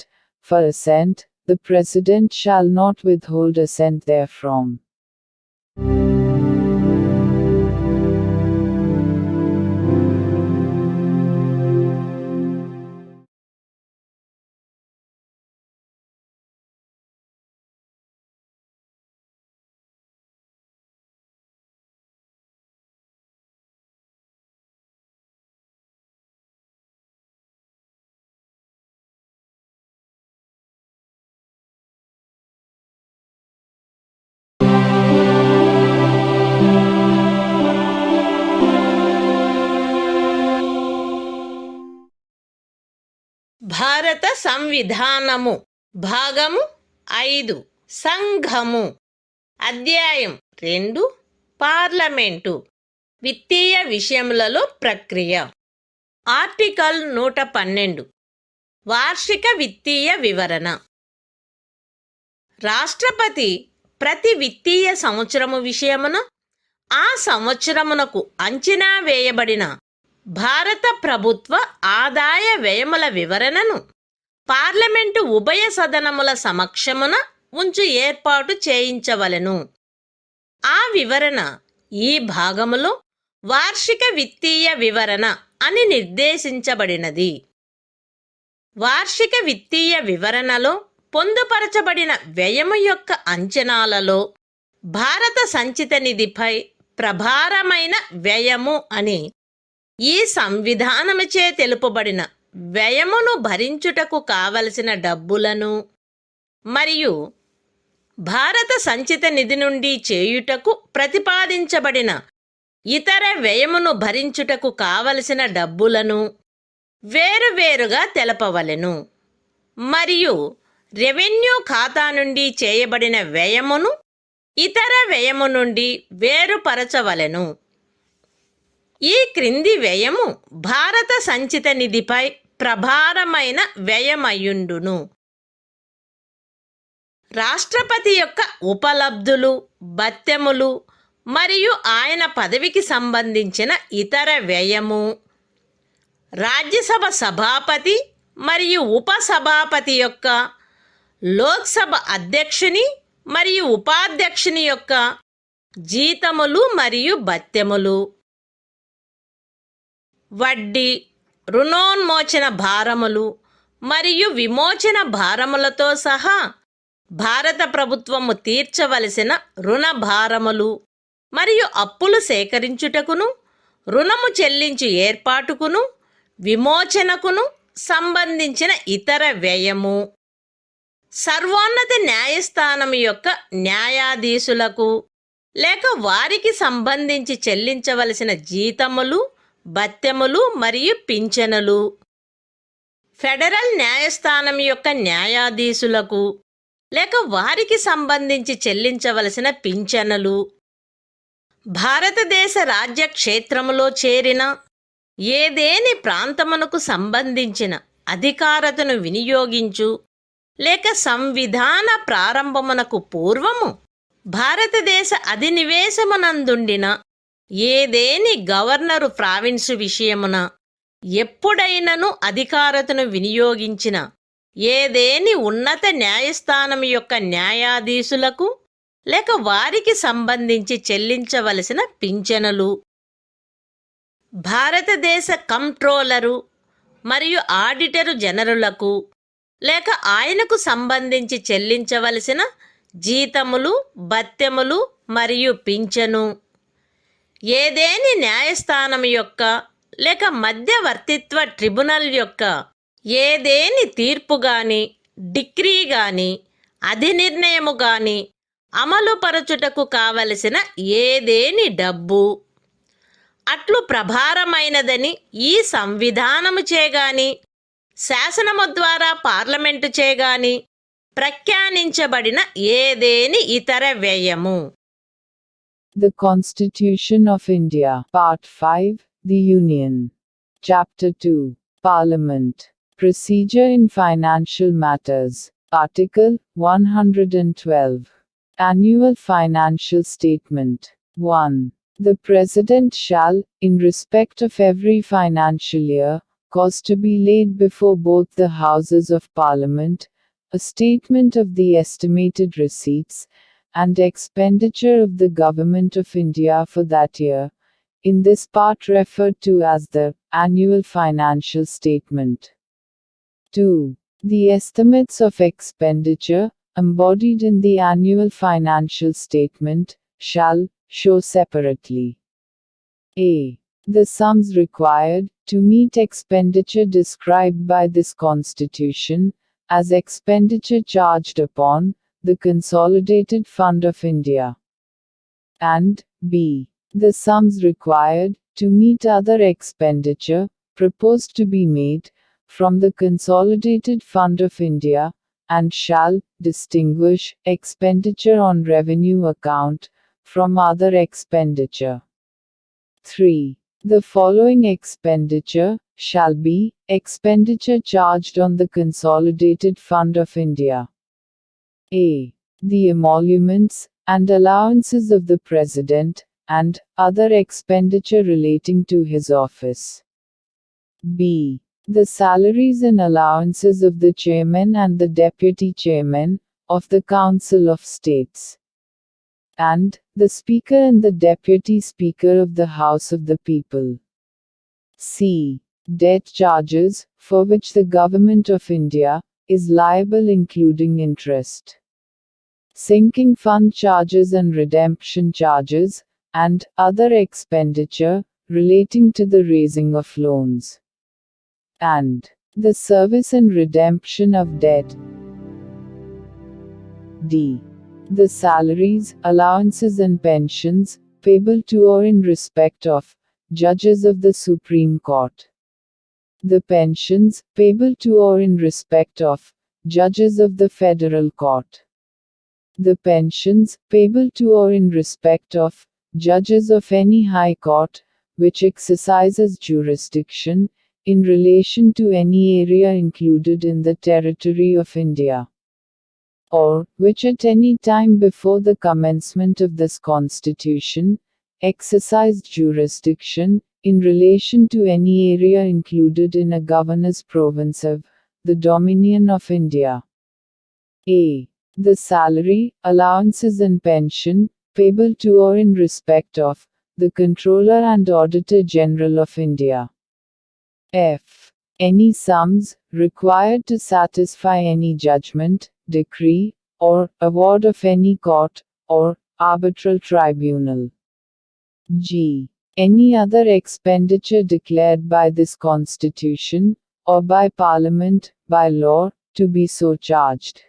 for assent, the President shall not withhold assent therefrom. భారత సంవిధానము భాగము 5 సంఘము అధ్యాయం 2 parliament విత్తీయ విషయములలో ప్రక్రియ article 112 వార్షిక విత్తీయ వివరణ రాష్ట్రపతి ప్రతి విత్తీయ సంవత్సరము విషయమున ఆ సంవత్సరమునకు అంచనా వేయబడిన భారత ప్రభుత్వ ఆదాయ వ్యయముల వివరణను పార్లమెంటు ఉభయ సదనముల సమక్షమున ఉంచి ఏర్పాటు చేయించవలెను. ఆ వివరణ ఈ భాగములో వార్షిక విత్తీయ వివరణ అని నిర్దేశించబడినది. వార్షిక విత్తీయ వివరణలో పొందుపరచబడిన వ్యయము యొక్క అంచనాలలో భారత సంచిత నిధిపై ప్రభారమైన వ్యయము అని ఈ సంవిధానముచే తెలుపబడిన వ్యయమును భరించుటకు కావలసిన డబ్బులను మరియు భారత సంచిత నిధి నుండి చేయుటకు ప్రతిపాదించబడిన ఇతర వ్యయమును భరించుటకు కావలసిన డబ్బులను వేరువేరుగా తెలపవలెను. మరియు రెవెన్యూ ఖాతా నుండి చేయబడిన వ్యయమును ఇతర వ్యయము నుండి వేరుపరచవలెను. ఈ క్రింది వ్యయము భారత సంచిత నిధిపై ప్రభారమైన వ్యయమయ్యుండును. రాష్ట్రపతి యొక్క ఉపలబ్ధులు, భత్యములు మరియు ఆయన పదవికి సంబంధించిన ఇతర వ్యయము, రాజ్యసభ సభాపతి మరియు ఉపసభాపతి యొక్క, లోక్సభ అధ్యక్షుని మరియు ఉపాధ్యక్షుని యొక్క జీతములు మరియు భత్యములు, వడ్డీ, రుణోన్మోచన భారములు మరియు విమోచన భారములతో సహా భారత ప్రభుత్వము తీర్చవలసిన రుణ భారములు మరియు అప్పులు సేకరించుటకును, రుణము చెల్లించు ఏర్పాటుకును, విమోచనకును సంబంధించిన ఇతర వ్యయము, సర్వోన్నత న్యాయస్థానం యొక్క న్యాయాధీశులకు లేక వారికి సంబంధించి చెల్లించవలసిన జీతములు, భత్యములు మరియు పింఛనులు, ఫెడరల్ న్యాయస్థానం యొక్క న్యాయాధీశులకు లేక వారికి సంబంధించి చెల్లించవలసిన పింఛనులు, భారతదేశ రాజ్య క్షేత్రములో చేరిన ఏదేని ప్రాంతమునకు సంబంధించిన అధికారతను వినియోగించు లేక సంవిధాన ప్రారంభమునకు పూర్వము భారతదేశ అధినివేశమునందుండిన ఏదేని గవర్నరు ప్రావిన్సు విషయమున ఎప్పుడైనను అధికారతను వినియోగించిన ఏదేని ఉన్నత న్యాయస్థానం యొక్క న్యాయాధీశులకు లేక వారికి సంబంధించి చెల్లించవలసిన పింఛనులు, భారతదేశ కంట్రోలరు మరియు ఆడిటరు జనరులకు లేక ఆయనకు సంబంధించి చెల్లించవలసిన జీతములు, భత్యములు మరియు పింఛను, ఏదేని న్యాయస్థానం యొక్క లేక మధ్యవర్తిత్వ ట్రిబ్యునల్ యొక్క ఏదేని తీర్పు గాని, డిక్రీ గాని, అధినిర్ణయము గాని అమలుపరచుటకు కావలసిన ఏదేని డబ్బు అట్లు ప్రభారమైనదని ఈ సంవిధానము చేగాని, శాసనము ద్వారా పార్లమెంటు చేగాని ప్రఖ్యానించబడిన ఏదేని ఇతర వ్యయము. The Constitution of India, Part 5, The Union. Chapter 2, Parliament. Procedure in Financial Matters. Article 112. Annual Financial Statement. 1. The President shall, in respect of every financial year, cause to be laid before both the Houses of Parliament, a statement of the estimated receipts and expenditure of the Government of India for that year, in this part referred to as the Annual Financial Statement. 2. The estimates of expenditure, embodied in the Annual Financial Statement, shall show separately a. The sums required to meet expenditure described by this Constitution, as expenditure charged upon the Consolidated Fund of India, and b. The sums required to meet other expenditure proposed to be made from the Consolidated Fund of India, and shall distinguish expenditure on revenue account from other expenditure. 3. The following expenditure shall be expenditure charged on the Consolidated Fund of India: a. The emoluments and allowances of the President, and other expenditure relating to his office. b. The salaries and allowances of the Chairman and the Deputy Chairman of the Council of States, and the Speaker and the Deputy Speaker of the House of the People. c. Debt charges, for which the Government of India is liable, including interest, sinking fund charges and redemption charges, and other expenditure relating to the raising of loans, and the service and redemption of debt. d. The salaries, allowances and pensions payable to or in respect of judges of the Supreme Court. The pensions payable to or in respect of judges of the federal court. The pensions payable to or in respect of judges of any high court which exercises jurisdiction in relation to any area included in the territory of India, or which at any time before the commencement of this Constitution exercised jurisdiction in relation to any area included in a governor's province of the Dominion of India. A. The salary, allowances and pension payable to or in respect of the Controller and Auditor General of India. F. Any sums required to satisfy any judgment, decree, or award of any court or arbitral tribunal. G. Any other expenditure declared by this Constitution, or by Parliament, by law, to be so charged.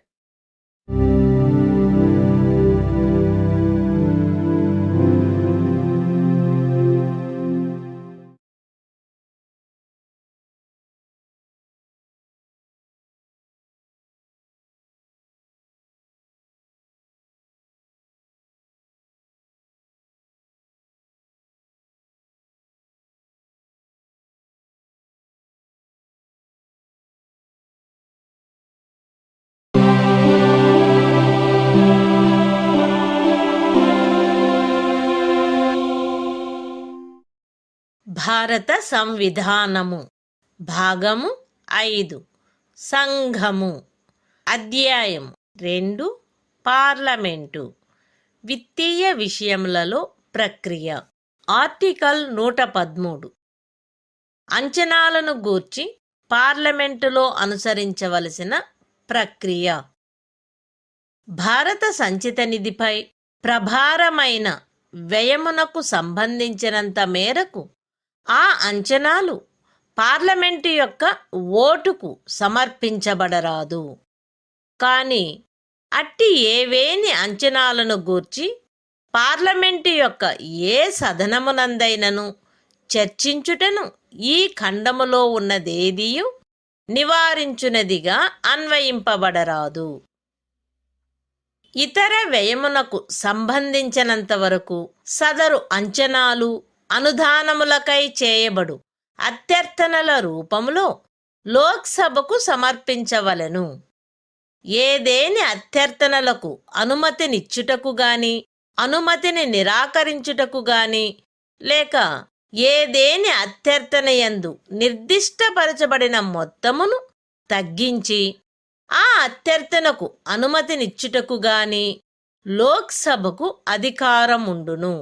భారత సంవిధానము భాగము 5 సంఘము అధ్యాయము 2 parliament విత్తీయ విషయములలో ప్రక్రియ article 113 అంచనాలను గూర్చి పార్లమెంటులో అనుసరించవలసిన ప్రక్రియ భారత సంచిత నిధిపై ప్రభారమైన వ్యయమునకు సంబంధించినంత మేరకు ఆ అంచనాలు పార్లమెంటు యొక్క ఓటుకు సమర్పించబడరాదు. కానీ అట్టి ఏవేని అంచనాలను గూర్చి పార్లమెంటు యొక్క ఏ సదనమునందైనను చర్చించుటను ఈ ఖండములో ఉన్నదేదియు నివారించునదిగా అన్వయింపబడరాదు. ఇతర వ్యయమునకు సంబంధించినంతవరకు సదరు అంచనాలు అనుదానములకై చేయబడు అభ్యర్థనల రూపములో లోక్సభకు సమర్పించవలెను. ఏదేని అభ్యర్థనలకు అనుమతినిచ్చుటకు గాని అనుమతిని నిరాకరించుటకు గాని లేక ఏదేని అభ్యర్థనయందు నిర్దిష్టపరచబడిన మొత్తమును తగ్గించి ఆ అభ్యర్థనకు అనుమతినిచ్చుటకు గాని లోక్సభకు అధికారముండును.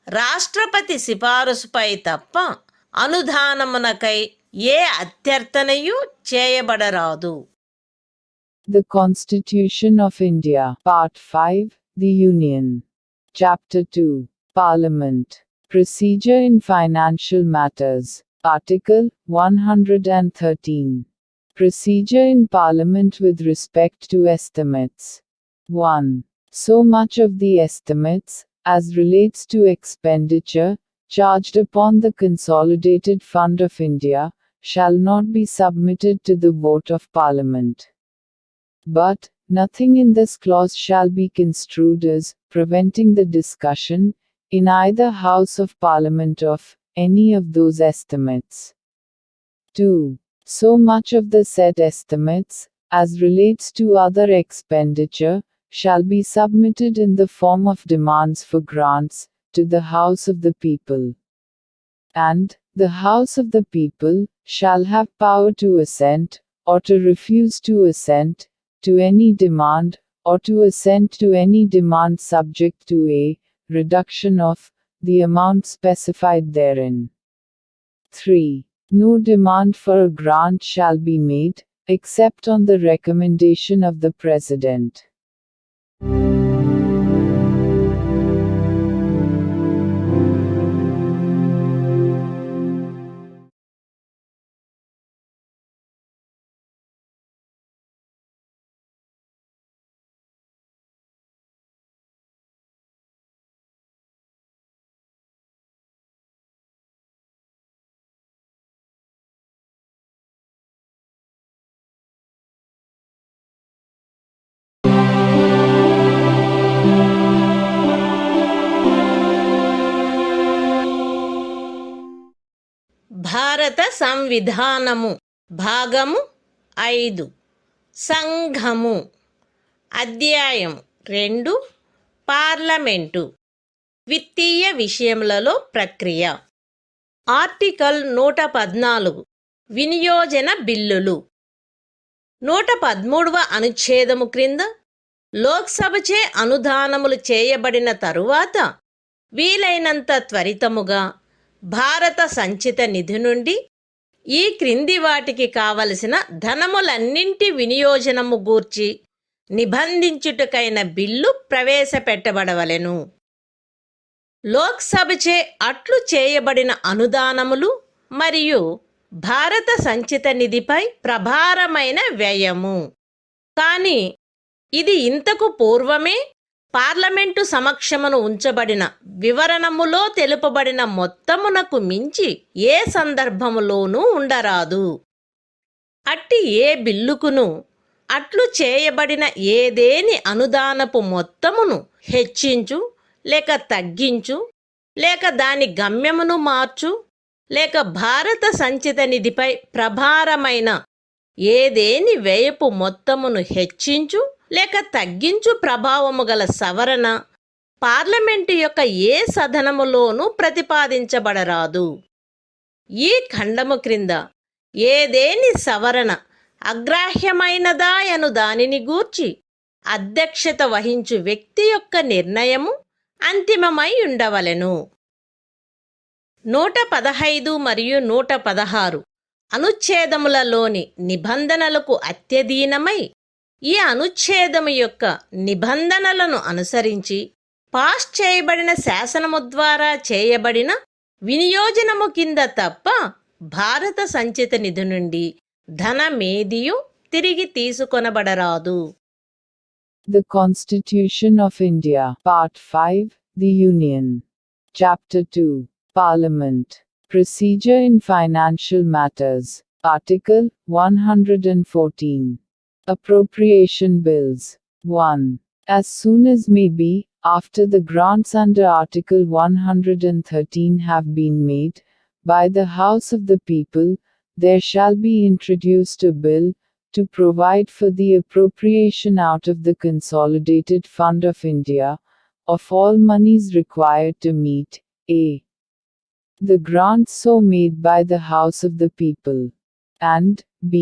రాష్ట్రపతి సిఫారసుపై తప్ప అనుదానమునకై ఏ అభ్యర్థనయు చేయబడరాదు. The Constitution of India, Part 5, The Union. Chapter 2, Parliament. Procedure in Financial Matters. Article 113. Procedure in Parliament with respect to estimates. 1. So much of the estimates, as relates to expenditure, charged upon the Consolidated Fund of India, shall not be submitted to the vote of Parliament. But, nothing in this clause shall be construed as preventing the discussion, in either House of Parliament of any of those estimates. 2. So much of the said estimates, as relates to other expenditure, shall be submitted in the form of demands for grants, to the House of the People. And, the House of the People, shall have power to assent, or to refuse to assent, to any demand, or to assent to any demand subject to a reduction of the amount specified therein. 3. No demand for a grant shall be made, except on the recommendation of the President. భారత సంవిధానము భాగము 5 సంఘము అధ్యాయం 2 parliament విత్తీయ విషయములలో ప్రక్రియ article 114 వినియోజన బిల్లులు 113వ అనుచ్ఛేదము క్రింద లోక్సభచే అనుదానములు చేయబడిన తరువాత వీలైనంత త్వరితముగా భారత సంచిత నిధి నుండి ఈ క్రింది వాటికి కావలసిన ధనములన్నింటి వినియోజనము గూర్చి నిబంధించుటకైన బిల్లు ప్రవేశపెట్టబడవలెను. లోక్సభచే అట్లు చేయబడిన అనుదానములు మరియు భారత సంచిత నిధిపై ప్రభారమైన వ్యయము. కాని ఇది ఇంతకు పూర్వమే పార్లమెంటు సమక్షమును ఉంచబడిన వివరణములో తెలుపబడిన మొత్తమునకు మించి ఏ సందర్భములోనూ ఉండరాదు. అట్టి ఏ బిల్లుకును అట్లు చేయబడిన ఏదేని అనుదానపు మొత్తమును హెచ్చించు లేక తగ్గించు లేక దాని గమ్యమును మార్చు లేక భారత సంచిత నిధిపై ప్రభారమైన ఏదేని వ్యయపు మొత్తమును హెచ్చించు లేక తగ్గించు ప్రభావము గల సవరణ పార్లమెంటు యొక్క ఏ సదనములోనూ ప్రతిపాదించబడరాదు. ఈ ఖండము క్రింద ఏదేని సవరణ అగ్రాహ్యమైనదాయను దానిని గూర్చి అధ్యక్షత వహించు వ్యక్తి యొక్క నిర్ణయము అంతిమమై ఉండవలెను. 115 మరియు 116 అనుచ్ఛేదములలోని నిబంధనలకు అత్యధీనమై ఈ అనుచ్ఛేదము యొక్క నిబంధనలను అనుసరించి పాస్ చేయబడిన శాసనము ద్వారా చేయబడిన వినియోజనము కింద తప్ప భారత సంచిత నిధి నుండి ధనమేదియు తిరిగి తీసుకొనబడరాదు. The Constitution of India, Part 5, The Union. Chapter 2, Parliament. Procedure in Financial Matters. Article 114. Appropriation Bills. 1. As soon as may be, after the grants under Article 113 have been made, by the House of the People, there shall be introduced a bill, to provide for the appropriation out of the Consolidated Fund of India, of all monies required to meet, a. the grants so made by the House of the People, and b.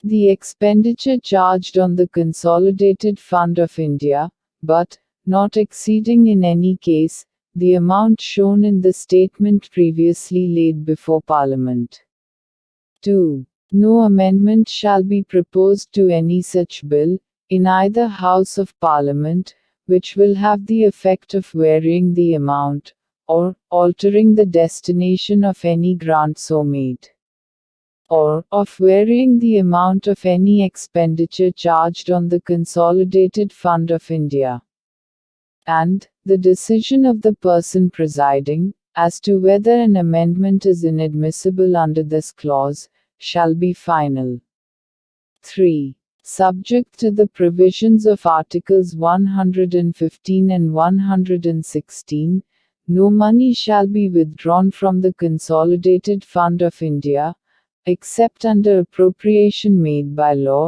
the expenditure charged on the Consolidated Fund of India, but, not exceeding in any case, the amount shown in the statement previously laid before Parliament. 2. No amendment shall be proposed to any such bill, in either House of Parliament, which will have the effect of varying the amount, or altering the destination of any grant so made, or of varying the amount of any expenditure charged on the Consolidated Fund of India. And, the decision of the person presiding, as to whether an amendment is inadmissible under this clause, shall be final. 3. Subject to the provisions of Articles 115 and 116, no money shall be withdrawn from the Consolidated Fund of India, except under appropriation made by law,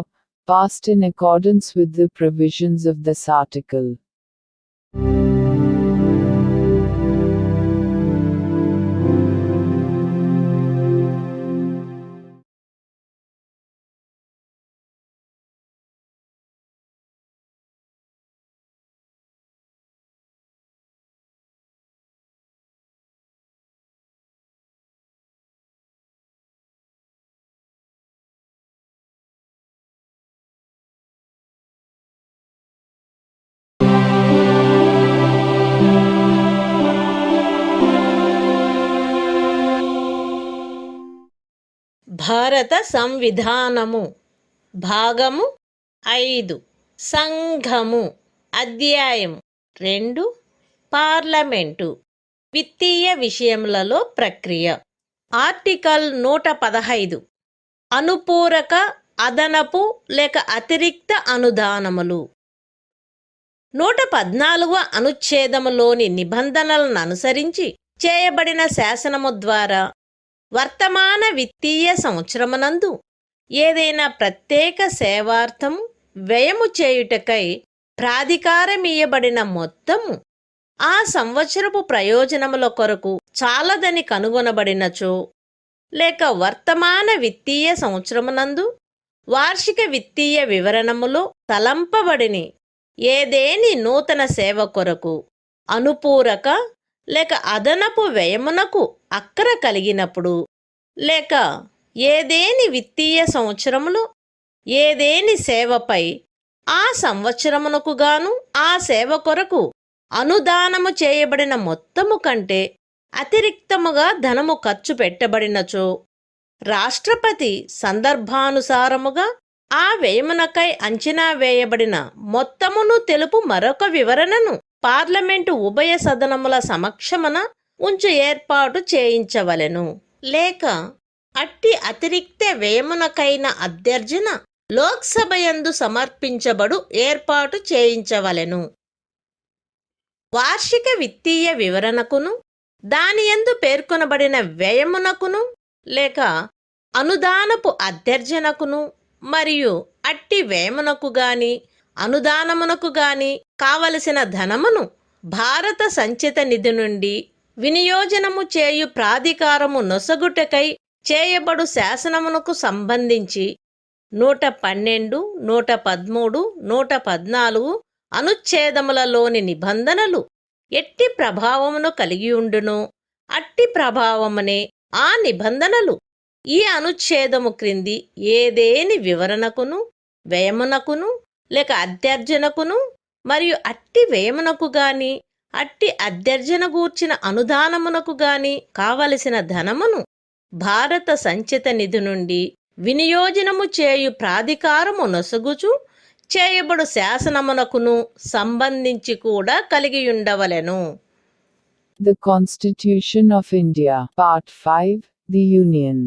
passed in accordance with the provisions of this article. భారత సంవిధానము భాగము 5 సంఘము అధ్యాయం 2 parliament విత్తీయ విషయములలో ప్రక్రియ article 115 అనుపూరక అదనపు లేక అతిరిక్త అనుదానములు 114వ అనుచ్ఛేదములోని నిబంధనలను అనుసరించి చేయబడిన శాసనము ద్వారా వర్తమాన విత్తీయ సంవత్సరమునందు ఏదైనా ప్రత్యేక సేవార్థము వ్యయము చేయుటకై ప్రాధికారమియ్యబడిన మొత్తము ఆ సంవత్సరపు ప్రయోజనముల కొరకు చాలదని కనుగొనబడినచో, లేక వర్తమాన విత్తీయ సంవత్సరమునందు వార్షిక విత్తీయ వివరణములో తలంపబడిని ఏదేని నూతన సేవ కొరకు అనుపూరక లేక అదనపు వ్యయమునకు అక్కర కలిగినప్పుడు, లేక ఏదేని విత్తీయ సంవత్సరములో ఏదేని సేవపై ఆ సంవత్సరమునకు గాను ఆ సేవ కొరకు అనుదానము చేయబడిన మొత్తము కంటే అతిరిక్తముగా ధనము ఖర్చు పెట్టబడినచో, రాష్ట్రపతి సందర్భానుసారముగా ఆ వ్యయమునకై అంచనా వేయబడిన మొత్తమును తెలుపు మరొక వివరణను పార్లమెంటు ఉభయ సదనముల సమక్షమున ఉంచు ఏర్పాటు చేయించవలెను. లేక అట్టి అతిరిక్త వ్యయమునకైన అభ్యర్థన లోక్సభయందు సమర్పించబడు ఏర్పాటు చేయించవలెను. వార్షిక విత్తీయ వివరణకును దానియందు పేర్కొనబడిన వ్యయమునకును లేక అనుదానపు అభ్యర్థనకును మరియు అట్టి వ్యయమునకు గాని అనుదానమునకు గాని కావలసిన ధనమును భారత సంచిత నిధి నుండి వినియోజనము చేయు ప్రాధికారము నొసగుటకై చేయబడు శాసనమునకు సంబంధించి 112, 113, 114 అనుచ్ఛేదములలోని నిబంధనలు ఎట్టి ప్రభావమును కలిగియుండునో అట్టి ప్రభావమునే ఆ నిబంధనలు ఈ అనుచ్ఛేదము క్రింది ఏదేని వివరణకును వ్యయమునకును లేక అభ్యర్థనకును మరియు అట్టి వ్యయమునకు గాని అట్టి అభ్యర్థన గూర్చిన అనుదానమునకు గాని కావలసిన ధనమును భారత సంచిత నిధి నుండి వినియోజనము చేయు ప్రాధికారము నొసగుచు చేయబడు శాసనమునకును సంబంధించి కూడా కలిగియుండవలెను. The Constitution of India, Part 5, The Union.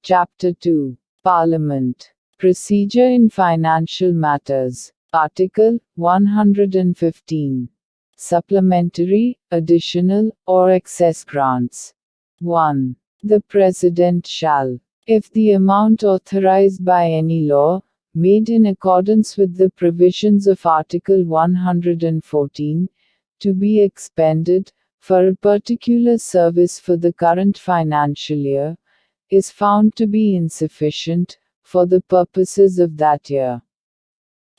Chapter 2, Parliament. Procedure in Financial Matters. Article 115. Supplementary, additional, or excess grants. 1. The President shall, if the amount authorized by any law, made in accordance with the provisions of Article 114, to be expended, for a particular service for the current financial year, is found to be insufficient, for the purposes of that year.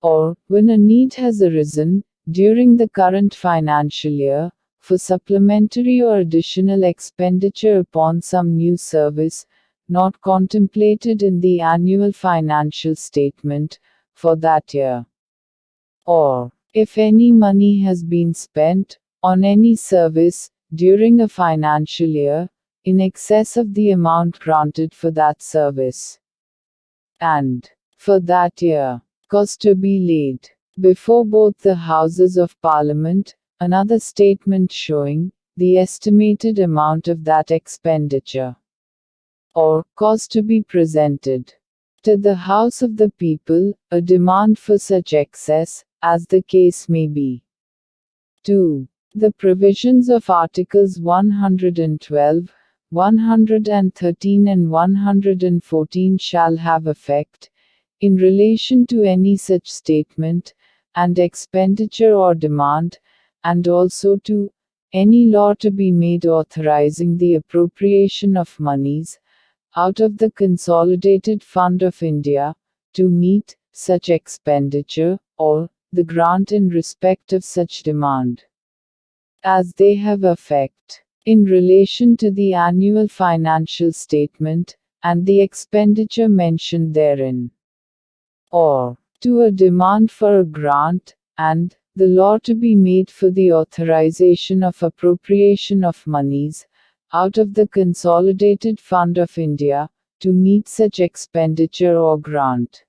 Or, when a need has arisen, during the current financial year, for supplementary or additional expenditure upon some new service, not contemplated in the annual financial statement, for that year. Or, if any money has been spent, on any service, during a financial year, in excess of the amount granted for that service. And, for that year, cause to be laid, before both the Houses of Parliament, another statement showing, the estimated amount of that expenditure. Or, cause to be presented, to the House of the People, a demand for such excess, as the case may be. 2. The provisions of Articles 112, 113 and 114 shall have effect, in relation to any such statement, and expenditure or demand, and also to any law to be made authorizing the appropriation of monies, out of the Consolidated Fund of India, to meet such expenditure, or the grant in respect of such demand, as they have effect, in relation to the annual financial statement, and the expenditure mentioned therein. Or, to a demand for a grant, and the law to be made for the authorization of appropriation of monies, out of the Consolidated Fund of India, to meet such expenditure or grant.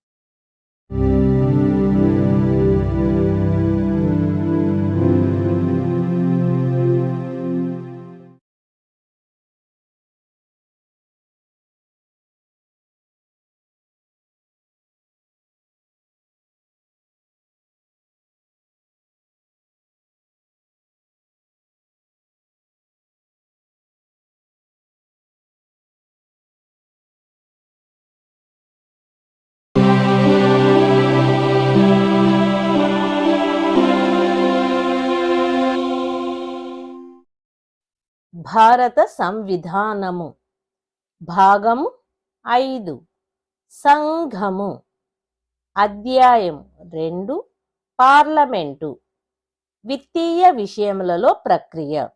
భారత సంవిధానము. భాగము 5. సంఘము. అధ్యాయం 2. Parliament. విత్తీయ విషయములలో ప్రక్రియ.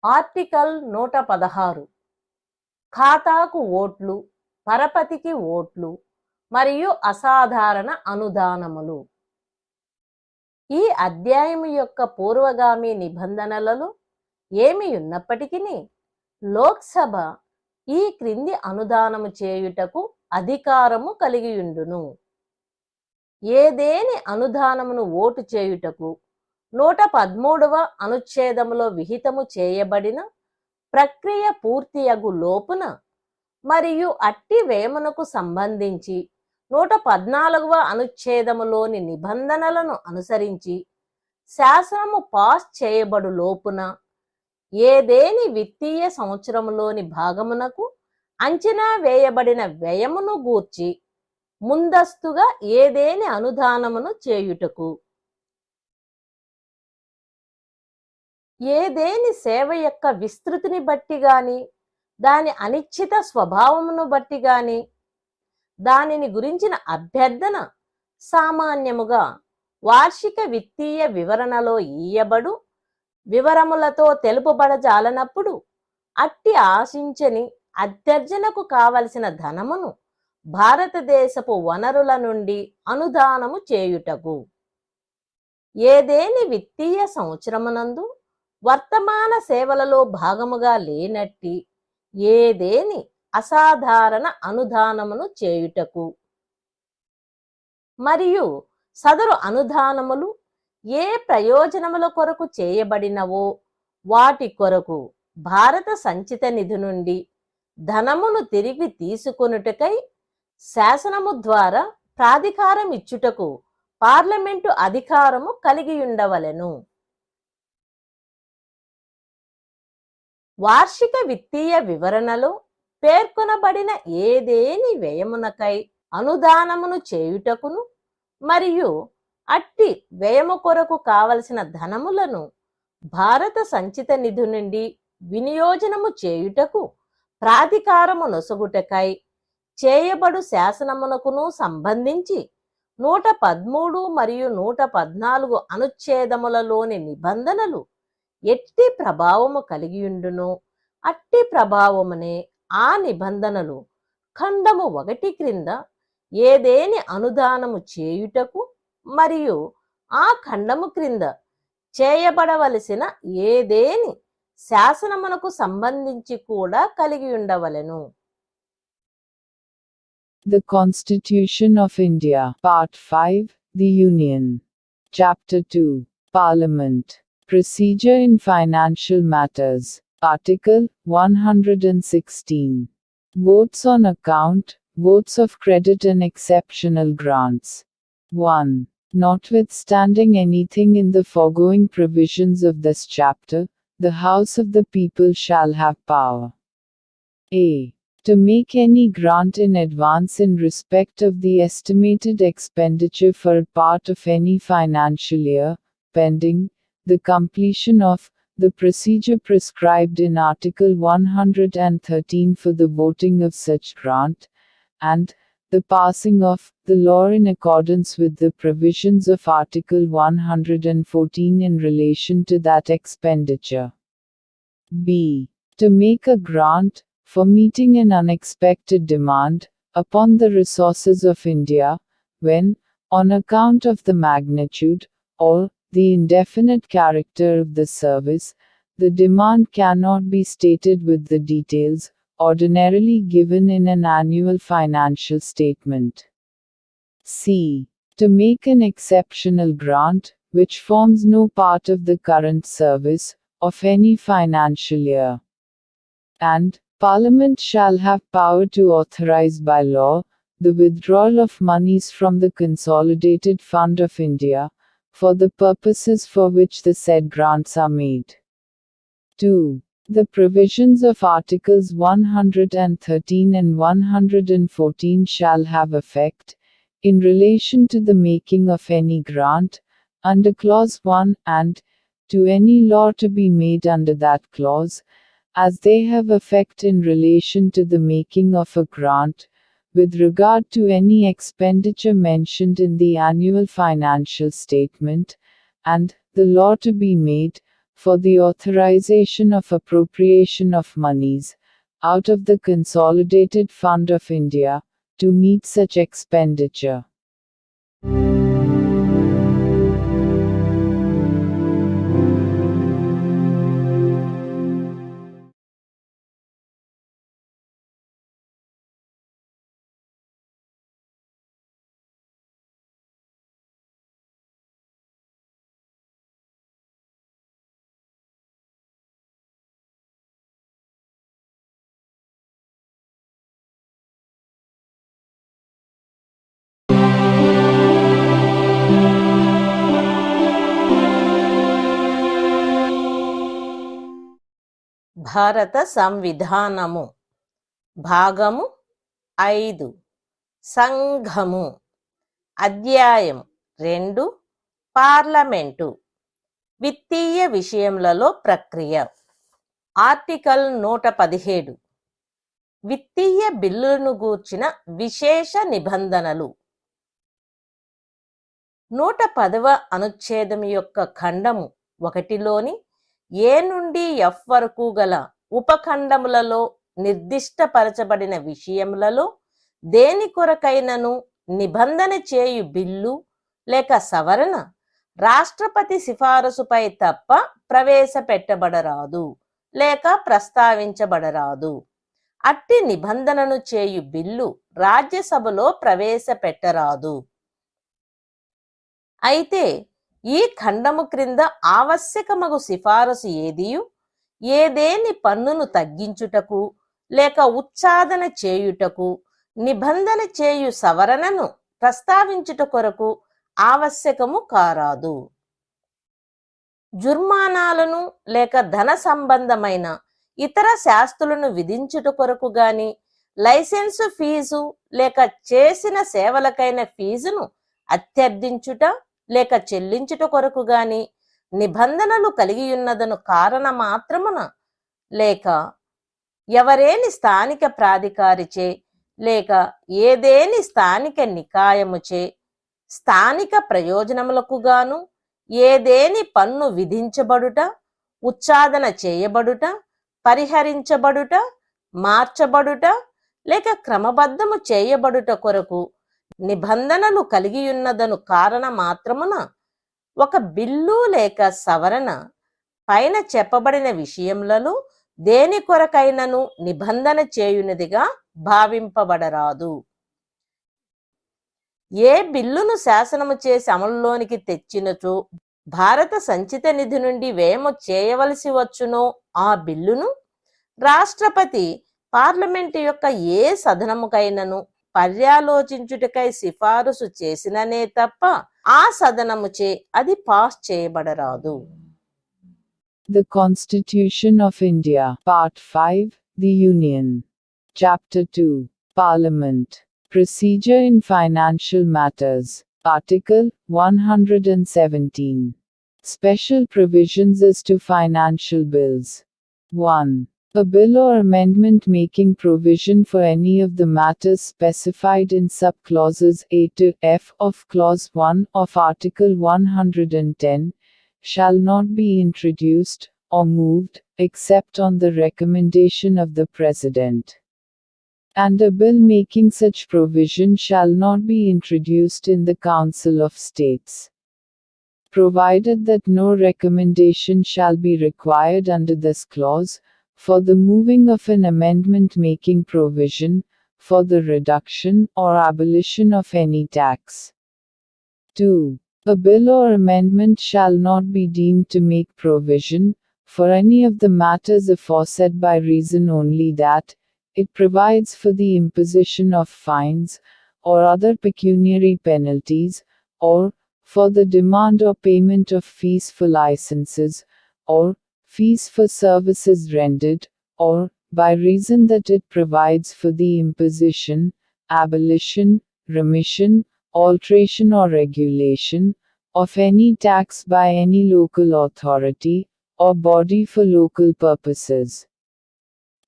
Article 116. ఖాతాకు ఓట్లు, పరపతికి ఓట్లు మరియు అసాధారణ అనుదానములు. ఈ అధ్యాయము యొక్క పూర్వగామి నిబంధనలలో ఏమి ఉన్నప్పటికీ లోక్సభ ఈ క్రింది అనుదానము చేయుటకు అధికారము కలిగియుండును. ఏదేని అనుదానమును ఓటు చేయుటకు 113వ అనుచ్ఛేదములో విహితము చేయబడిన ప్రక్రియ పూర్తియగు లోపున మరియు అట్టి వేమనకు సంబంధించి 114వ అనుచ్ఛేదములోని నిబంధనలను అనుసరించి శాసనము పాస్ చేయబడు లోపున ఏదేని విత్తీయ సంవత్సరములోని భాగమునకు అంచనా వేయబడిన వ్యయమును గూర్చి ముందస్తుగా ఏదేని అనుదానమును చేయుటకు, ఏదేని సేవ యొక్క విస్తృతిని బట్టి గాని దాని అనిశ్చిత స్వభావమును బట్టి గాని దానిని గురించిన అభ్యర్థన సామాన్యముగా వార్షిక విత్తీయ వివరణలో ఇయ్యబడు వివరములతో తెలుపబడజాలనప్పుడు అట్టి ఆశించని అభ్యర్థనకు కావలసిన ధనమును భారతదేశపు వనరుల నుండి అనుదానము చేయుటకు, ఏదేని విత్తీయ సంవత్సరమునందు వర్తమాన సేవలలో భాగముగా లేనట్టి ఏదేని అసాధారణ అనుదానమును చేయుటకు మరియు సదరు అనుదానములు ఏ ప్రయోజనముల కొరకు చేయబడినవో వాటి కొరకు భారత సంచిత నిధి నుండి ధనమును తిరిగి తీసుకొనుటకై శాసనము ద్వారా ప్రాధికారం ఇచ్చుటకు పార్లమెంటు అధికారము కలిగియుండవలెను. వార్షిక విత్తీయ వివరణలో పేర్కొనబడిన ఏదేని వ్యయమునకై అనుదానమును చేయుటకును మరియు అట్టి వ్యయము కొరకు కావలసిన ధనములను భారత సంచిత నిధి నుండి వినియోజనము చేయుటకు ప్రాధికారము నొసగుటకై చేయబడు శాసనమునకును సంబంధించి 113 మరియు 114 అనుచ్ఛేదములలోని నిబంధనలు ఎట్టి ప్రభావము కలిగియుండునో అట్టి ప్రభావమునే ఆ నిబంధనలు ఖండము 1 క్రింద ఏదేని అనుదానము చేయుటకు మరియు ఆ ఖండము క్రింద చేయబడవలసిన ఏదేని శాసనమునకు సంబంధించి కూడా కలిగి ఉండవలెను. The Constitution of India, Part 5, The Union. Chapter 2, Parliament. Procedure in Financial Matters. Article 116. Votes on account, votes of credit and exceptional grants. 1. Notwithstanding anything in the foregoing provisions of this chapter, the House of the People shall have power. A. To make any grant in advance in respect of the estimated expenditure for a part of any financial year, pending the completion of the procedure prescribed in Article 113 for the voting of such grant, and the passing of the law in accordance with the provisions of Article 114 in relation to that expenditure. B. To make a grant for meeting an unexpected demand upon the resources of India, when, on account of the magnitude, or the indefinite character of the service, the demand cannot be stated with the details ordinarily given in an annual financial statement. C. To make an exceptional grant, which forms no part of the current service, of any financial year. And, Parliament shall have power to authorize by law the withdrawal of monies from the Consolidated Fund of India, for the purposes for which the said grants are made. 2. The provisions of Articles 113 and 114 shall have effect, in relation to the making of any grant, under Clause 1, and to any law to be made under that clause, as they have effect in relation to the making of a grant, with regard to any expenditure mentioned in the annual financial statement, and the law to be made, for the authorization of appropriation of monies, out of the Consolidated Fund of India, to meet such expenditure. భారత సంవిధానము భాగము 5 సంఘము అధ్యాయం 2 parliament విత్తీయ విషయములలో ప్రక్రియ article 117 విత్తీయ బిల్లులను గూర్చిన విశేష నిబంధనలు 110వ అనుచ్ఛేదం యొక్క ఖండము 1లోని ఏ నుండి ఎఫ్ వరకు గల ఉపఖండములలో నిర్దిష్టపరచబడిన విషయములలో దేని కొరకైనను నిబంధన చేయు బిల్లు లేక సవరణ రాష్ట్రపతి సిఫారసుపై తప్ప ప్రవేశపెట్టబడరాదు లేక ప్రస్తావించబడరాదు. అట్టి నిబంధనను చేయు బిల్లు రాజ్యసభలో ప్రవేశపెట్టరాదు. అయితే ఈ ఖండము క్రింద ఆవశ్యకమగు సిఫారసు ఏదియు ఏదేని పన్నును తగ్గించుటకు లేక ఉచ్ఛాదన చేయుటకు నిబంధన చేయు సవరణను ప్రస్తావించుట కొరకు ఆవశ్యకము కారాదు. జుర్మానాలను లేక ధన సంబంధమైన ఇతర శాస్తులను విధించుట కొరకు గాని లైసెన్సు ఫీజు లేక చేసిన సేవలకైన ఫీజును అత్యర్థించుట లేక చెల్లించుట కొరకు గాని నిబంధనలు కలిగియున్నదను కారణ మాత్రమున లేక ఎవరేని స్థానిక ప్రాధికారిచే లేక ఏదేని స్థానిక నికాయముచే స్థానిక ప్రయోజనములకు గాను ఏదేని పన్ను విధించబడుట ఉచ్ఛాదన చేయబడుట పరిహరించబడుట మార్చబడుట లేక క్రమబద్ధము చేయబడుట కొరకు నిబంధనలు కలిగియున్నదను కారణ మాత్రమున ఒక బిల్లు లేక సవరణ పైన చెప్పబడిన విషయములలో దేని కొరకైనను నిబంధన చేయునిదిగా భావింపబడరాదు. ఏ బిల్లును శాసనము చేసి అమలులోనికి తెచ్చినచో భారత సంచిత నిధి నుండి వ్యయము చేయవలసి వచ్చునో ఆ బిల్లును రాష్ట్రపతి పార్లమెంటు యొక్క ఏ సదనముకైనను పర్యాలోచించుటకై సిఫారసు చేసిననే తప్ప ఆ సదనముచే అది pass చేయబడరాదు. The Constitution of India, Part 5, The Union. Chapter 2, Parliament. Procedure in Financial Matters. Article 117. Special provisions as to financial bills. 1. A bill or amendment making provision for any of the matters specified in sub-clauses A to F of Clause 1 of Article 110 shall not be introduced or moved except on the recommendation of the President. And a bill making such provision shall not be introduced in the Council of States, provided that no recommendation shall be required under this clause for the moving of an amendment making provision for the reduction or abolition of any tax. 2. A bill or amendment shall not be deemed to make provision for any of the matters aforesaid by reason only that it provides for the imposition of fines or other pecuniary penalties, or for the demand or payment of fees for licenses, or fees for services rendered, or by reason that it provides for the imposition, abolition, remission, alteration or regulation of any tax by any local authority or body for local purposes.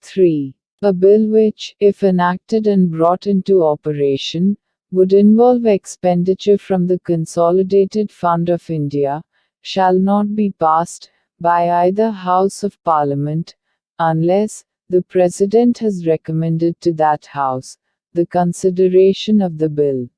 3. A bill which, if enacted and brought into operation, would involve expenditure from the Consolidated Fund of India, shall not be passed by either House of Parliament, unless the President has recommended to that House the consideration of the bill.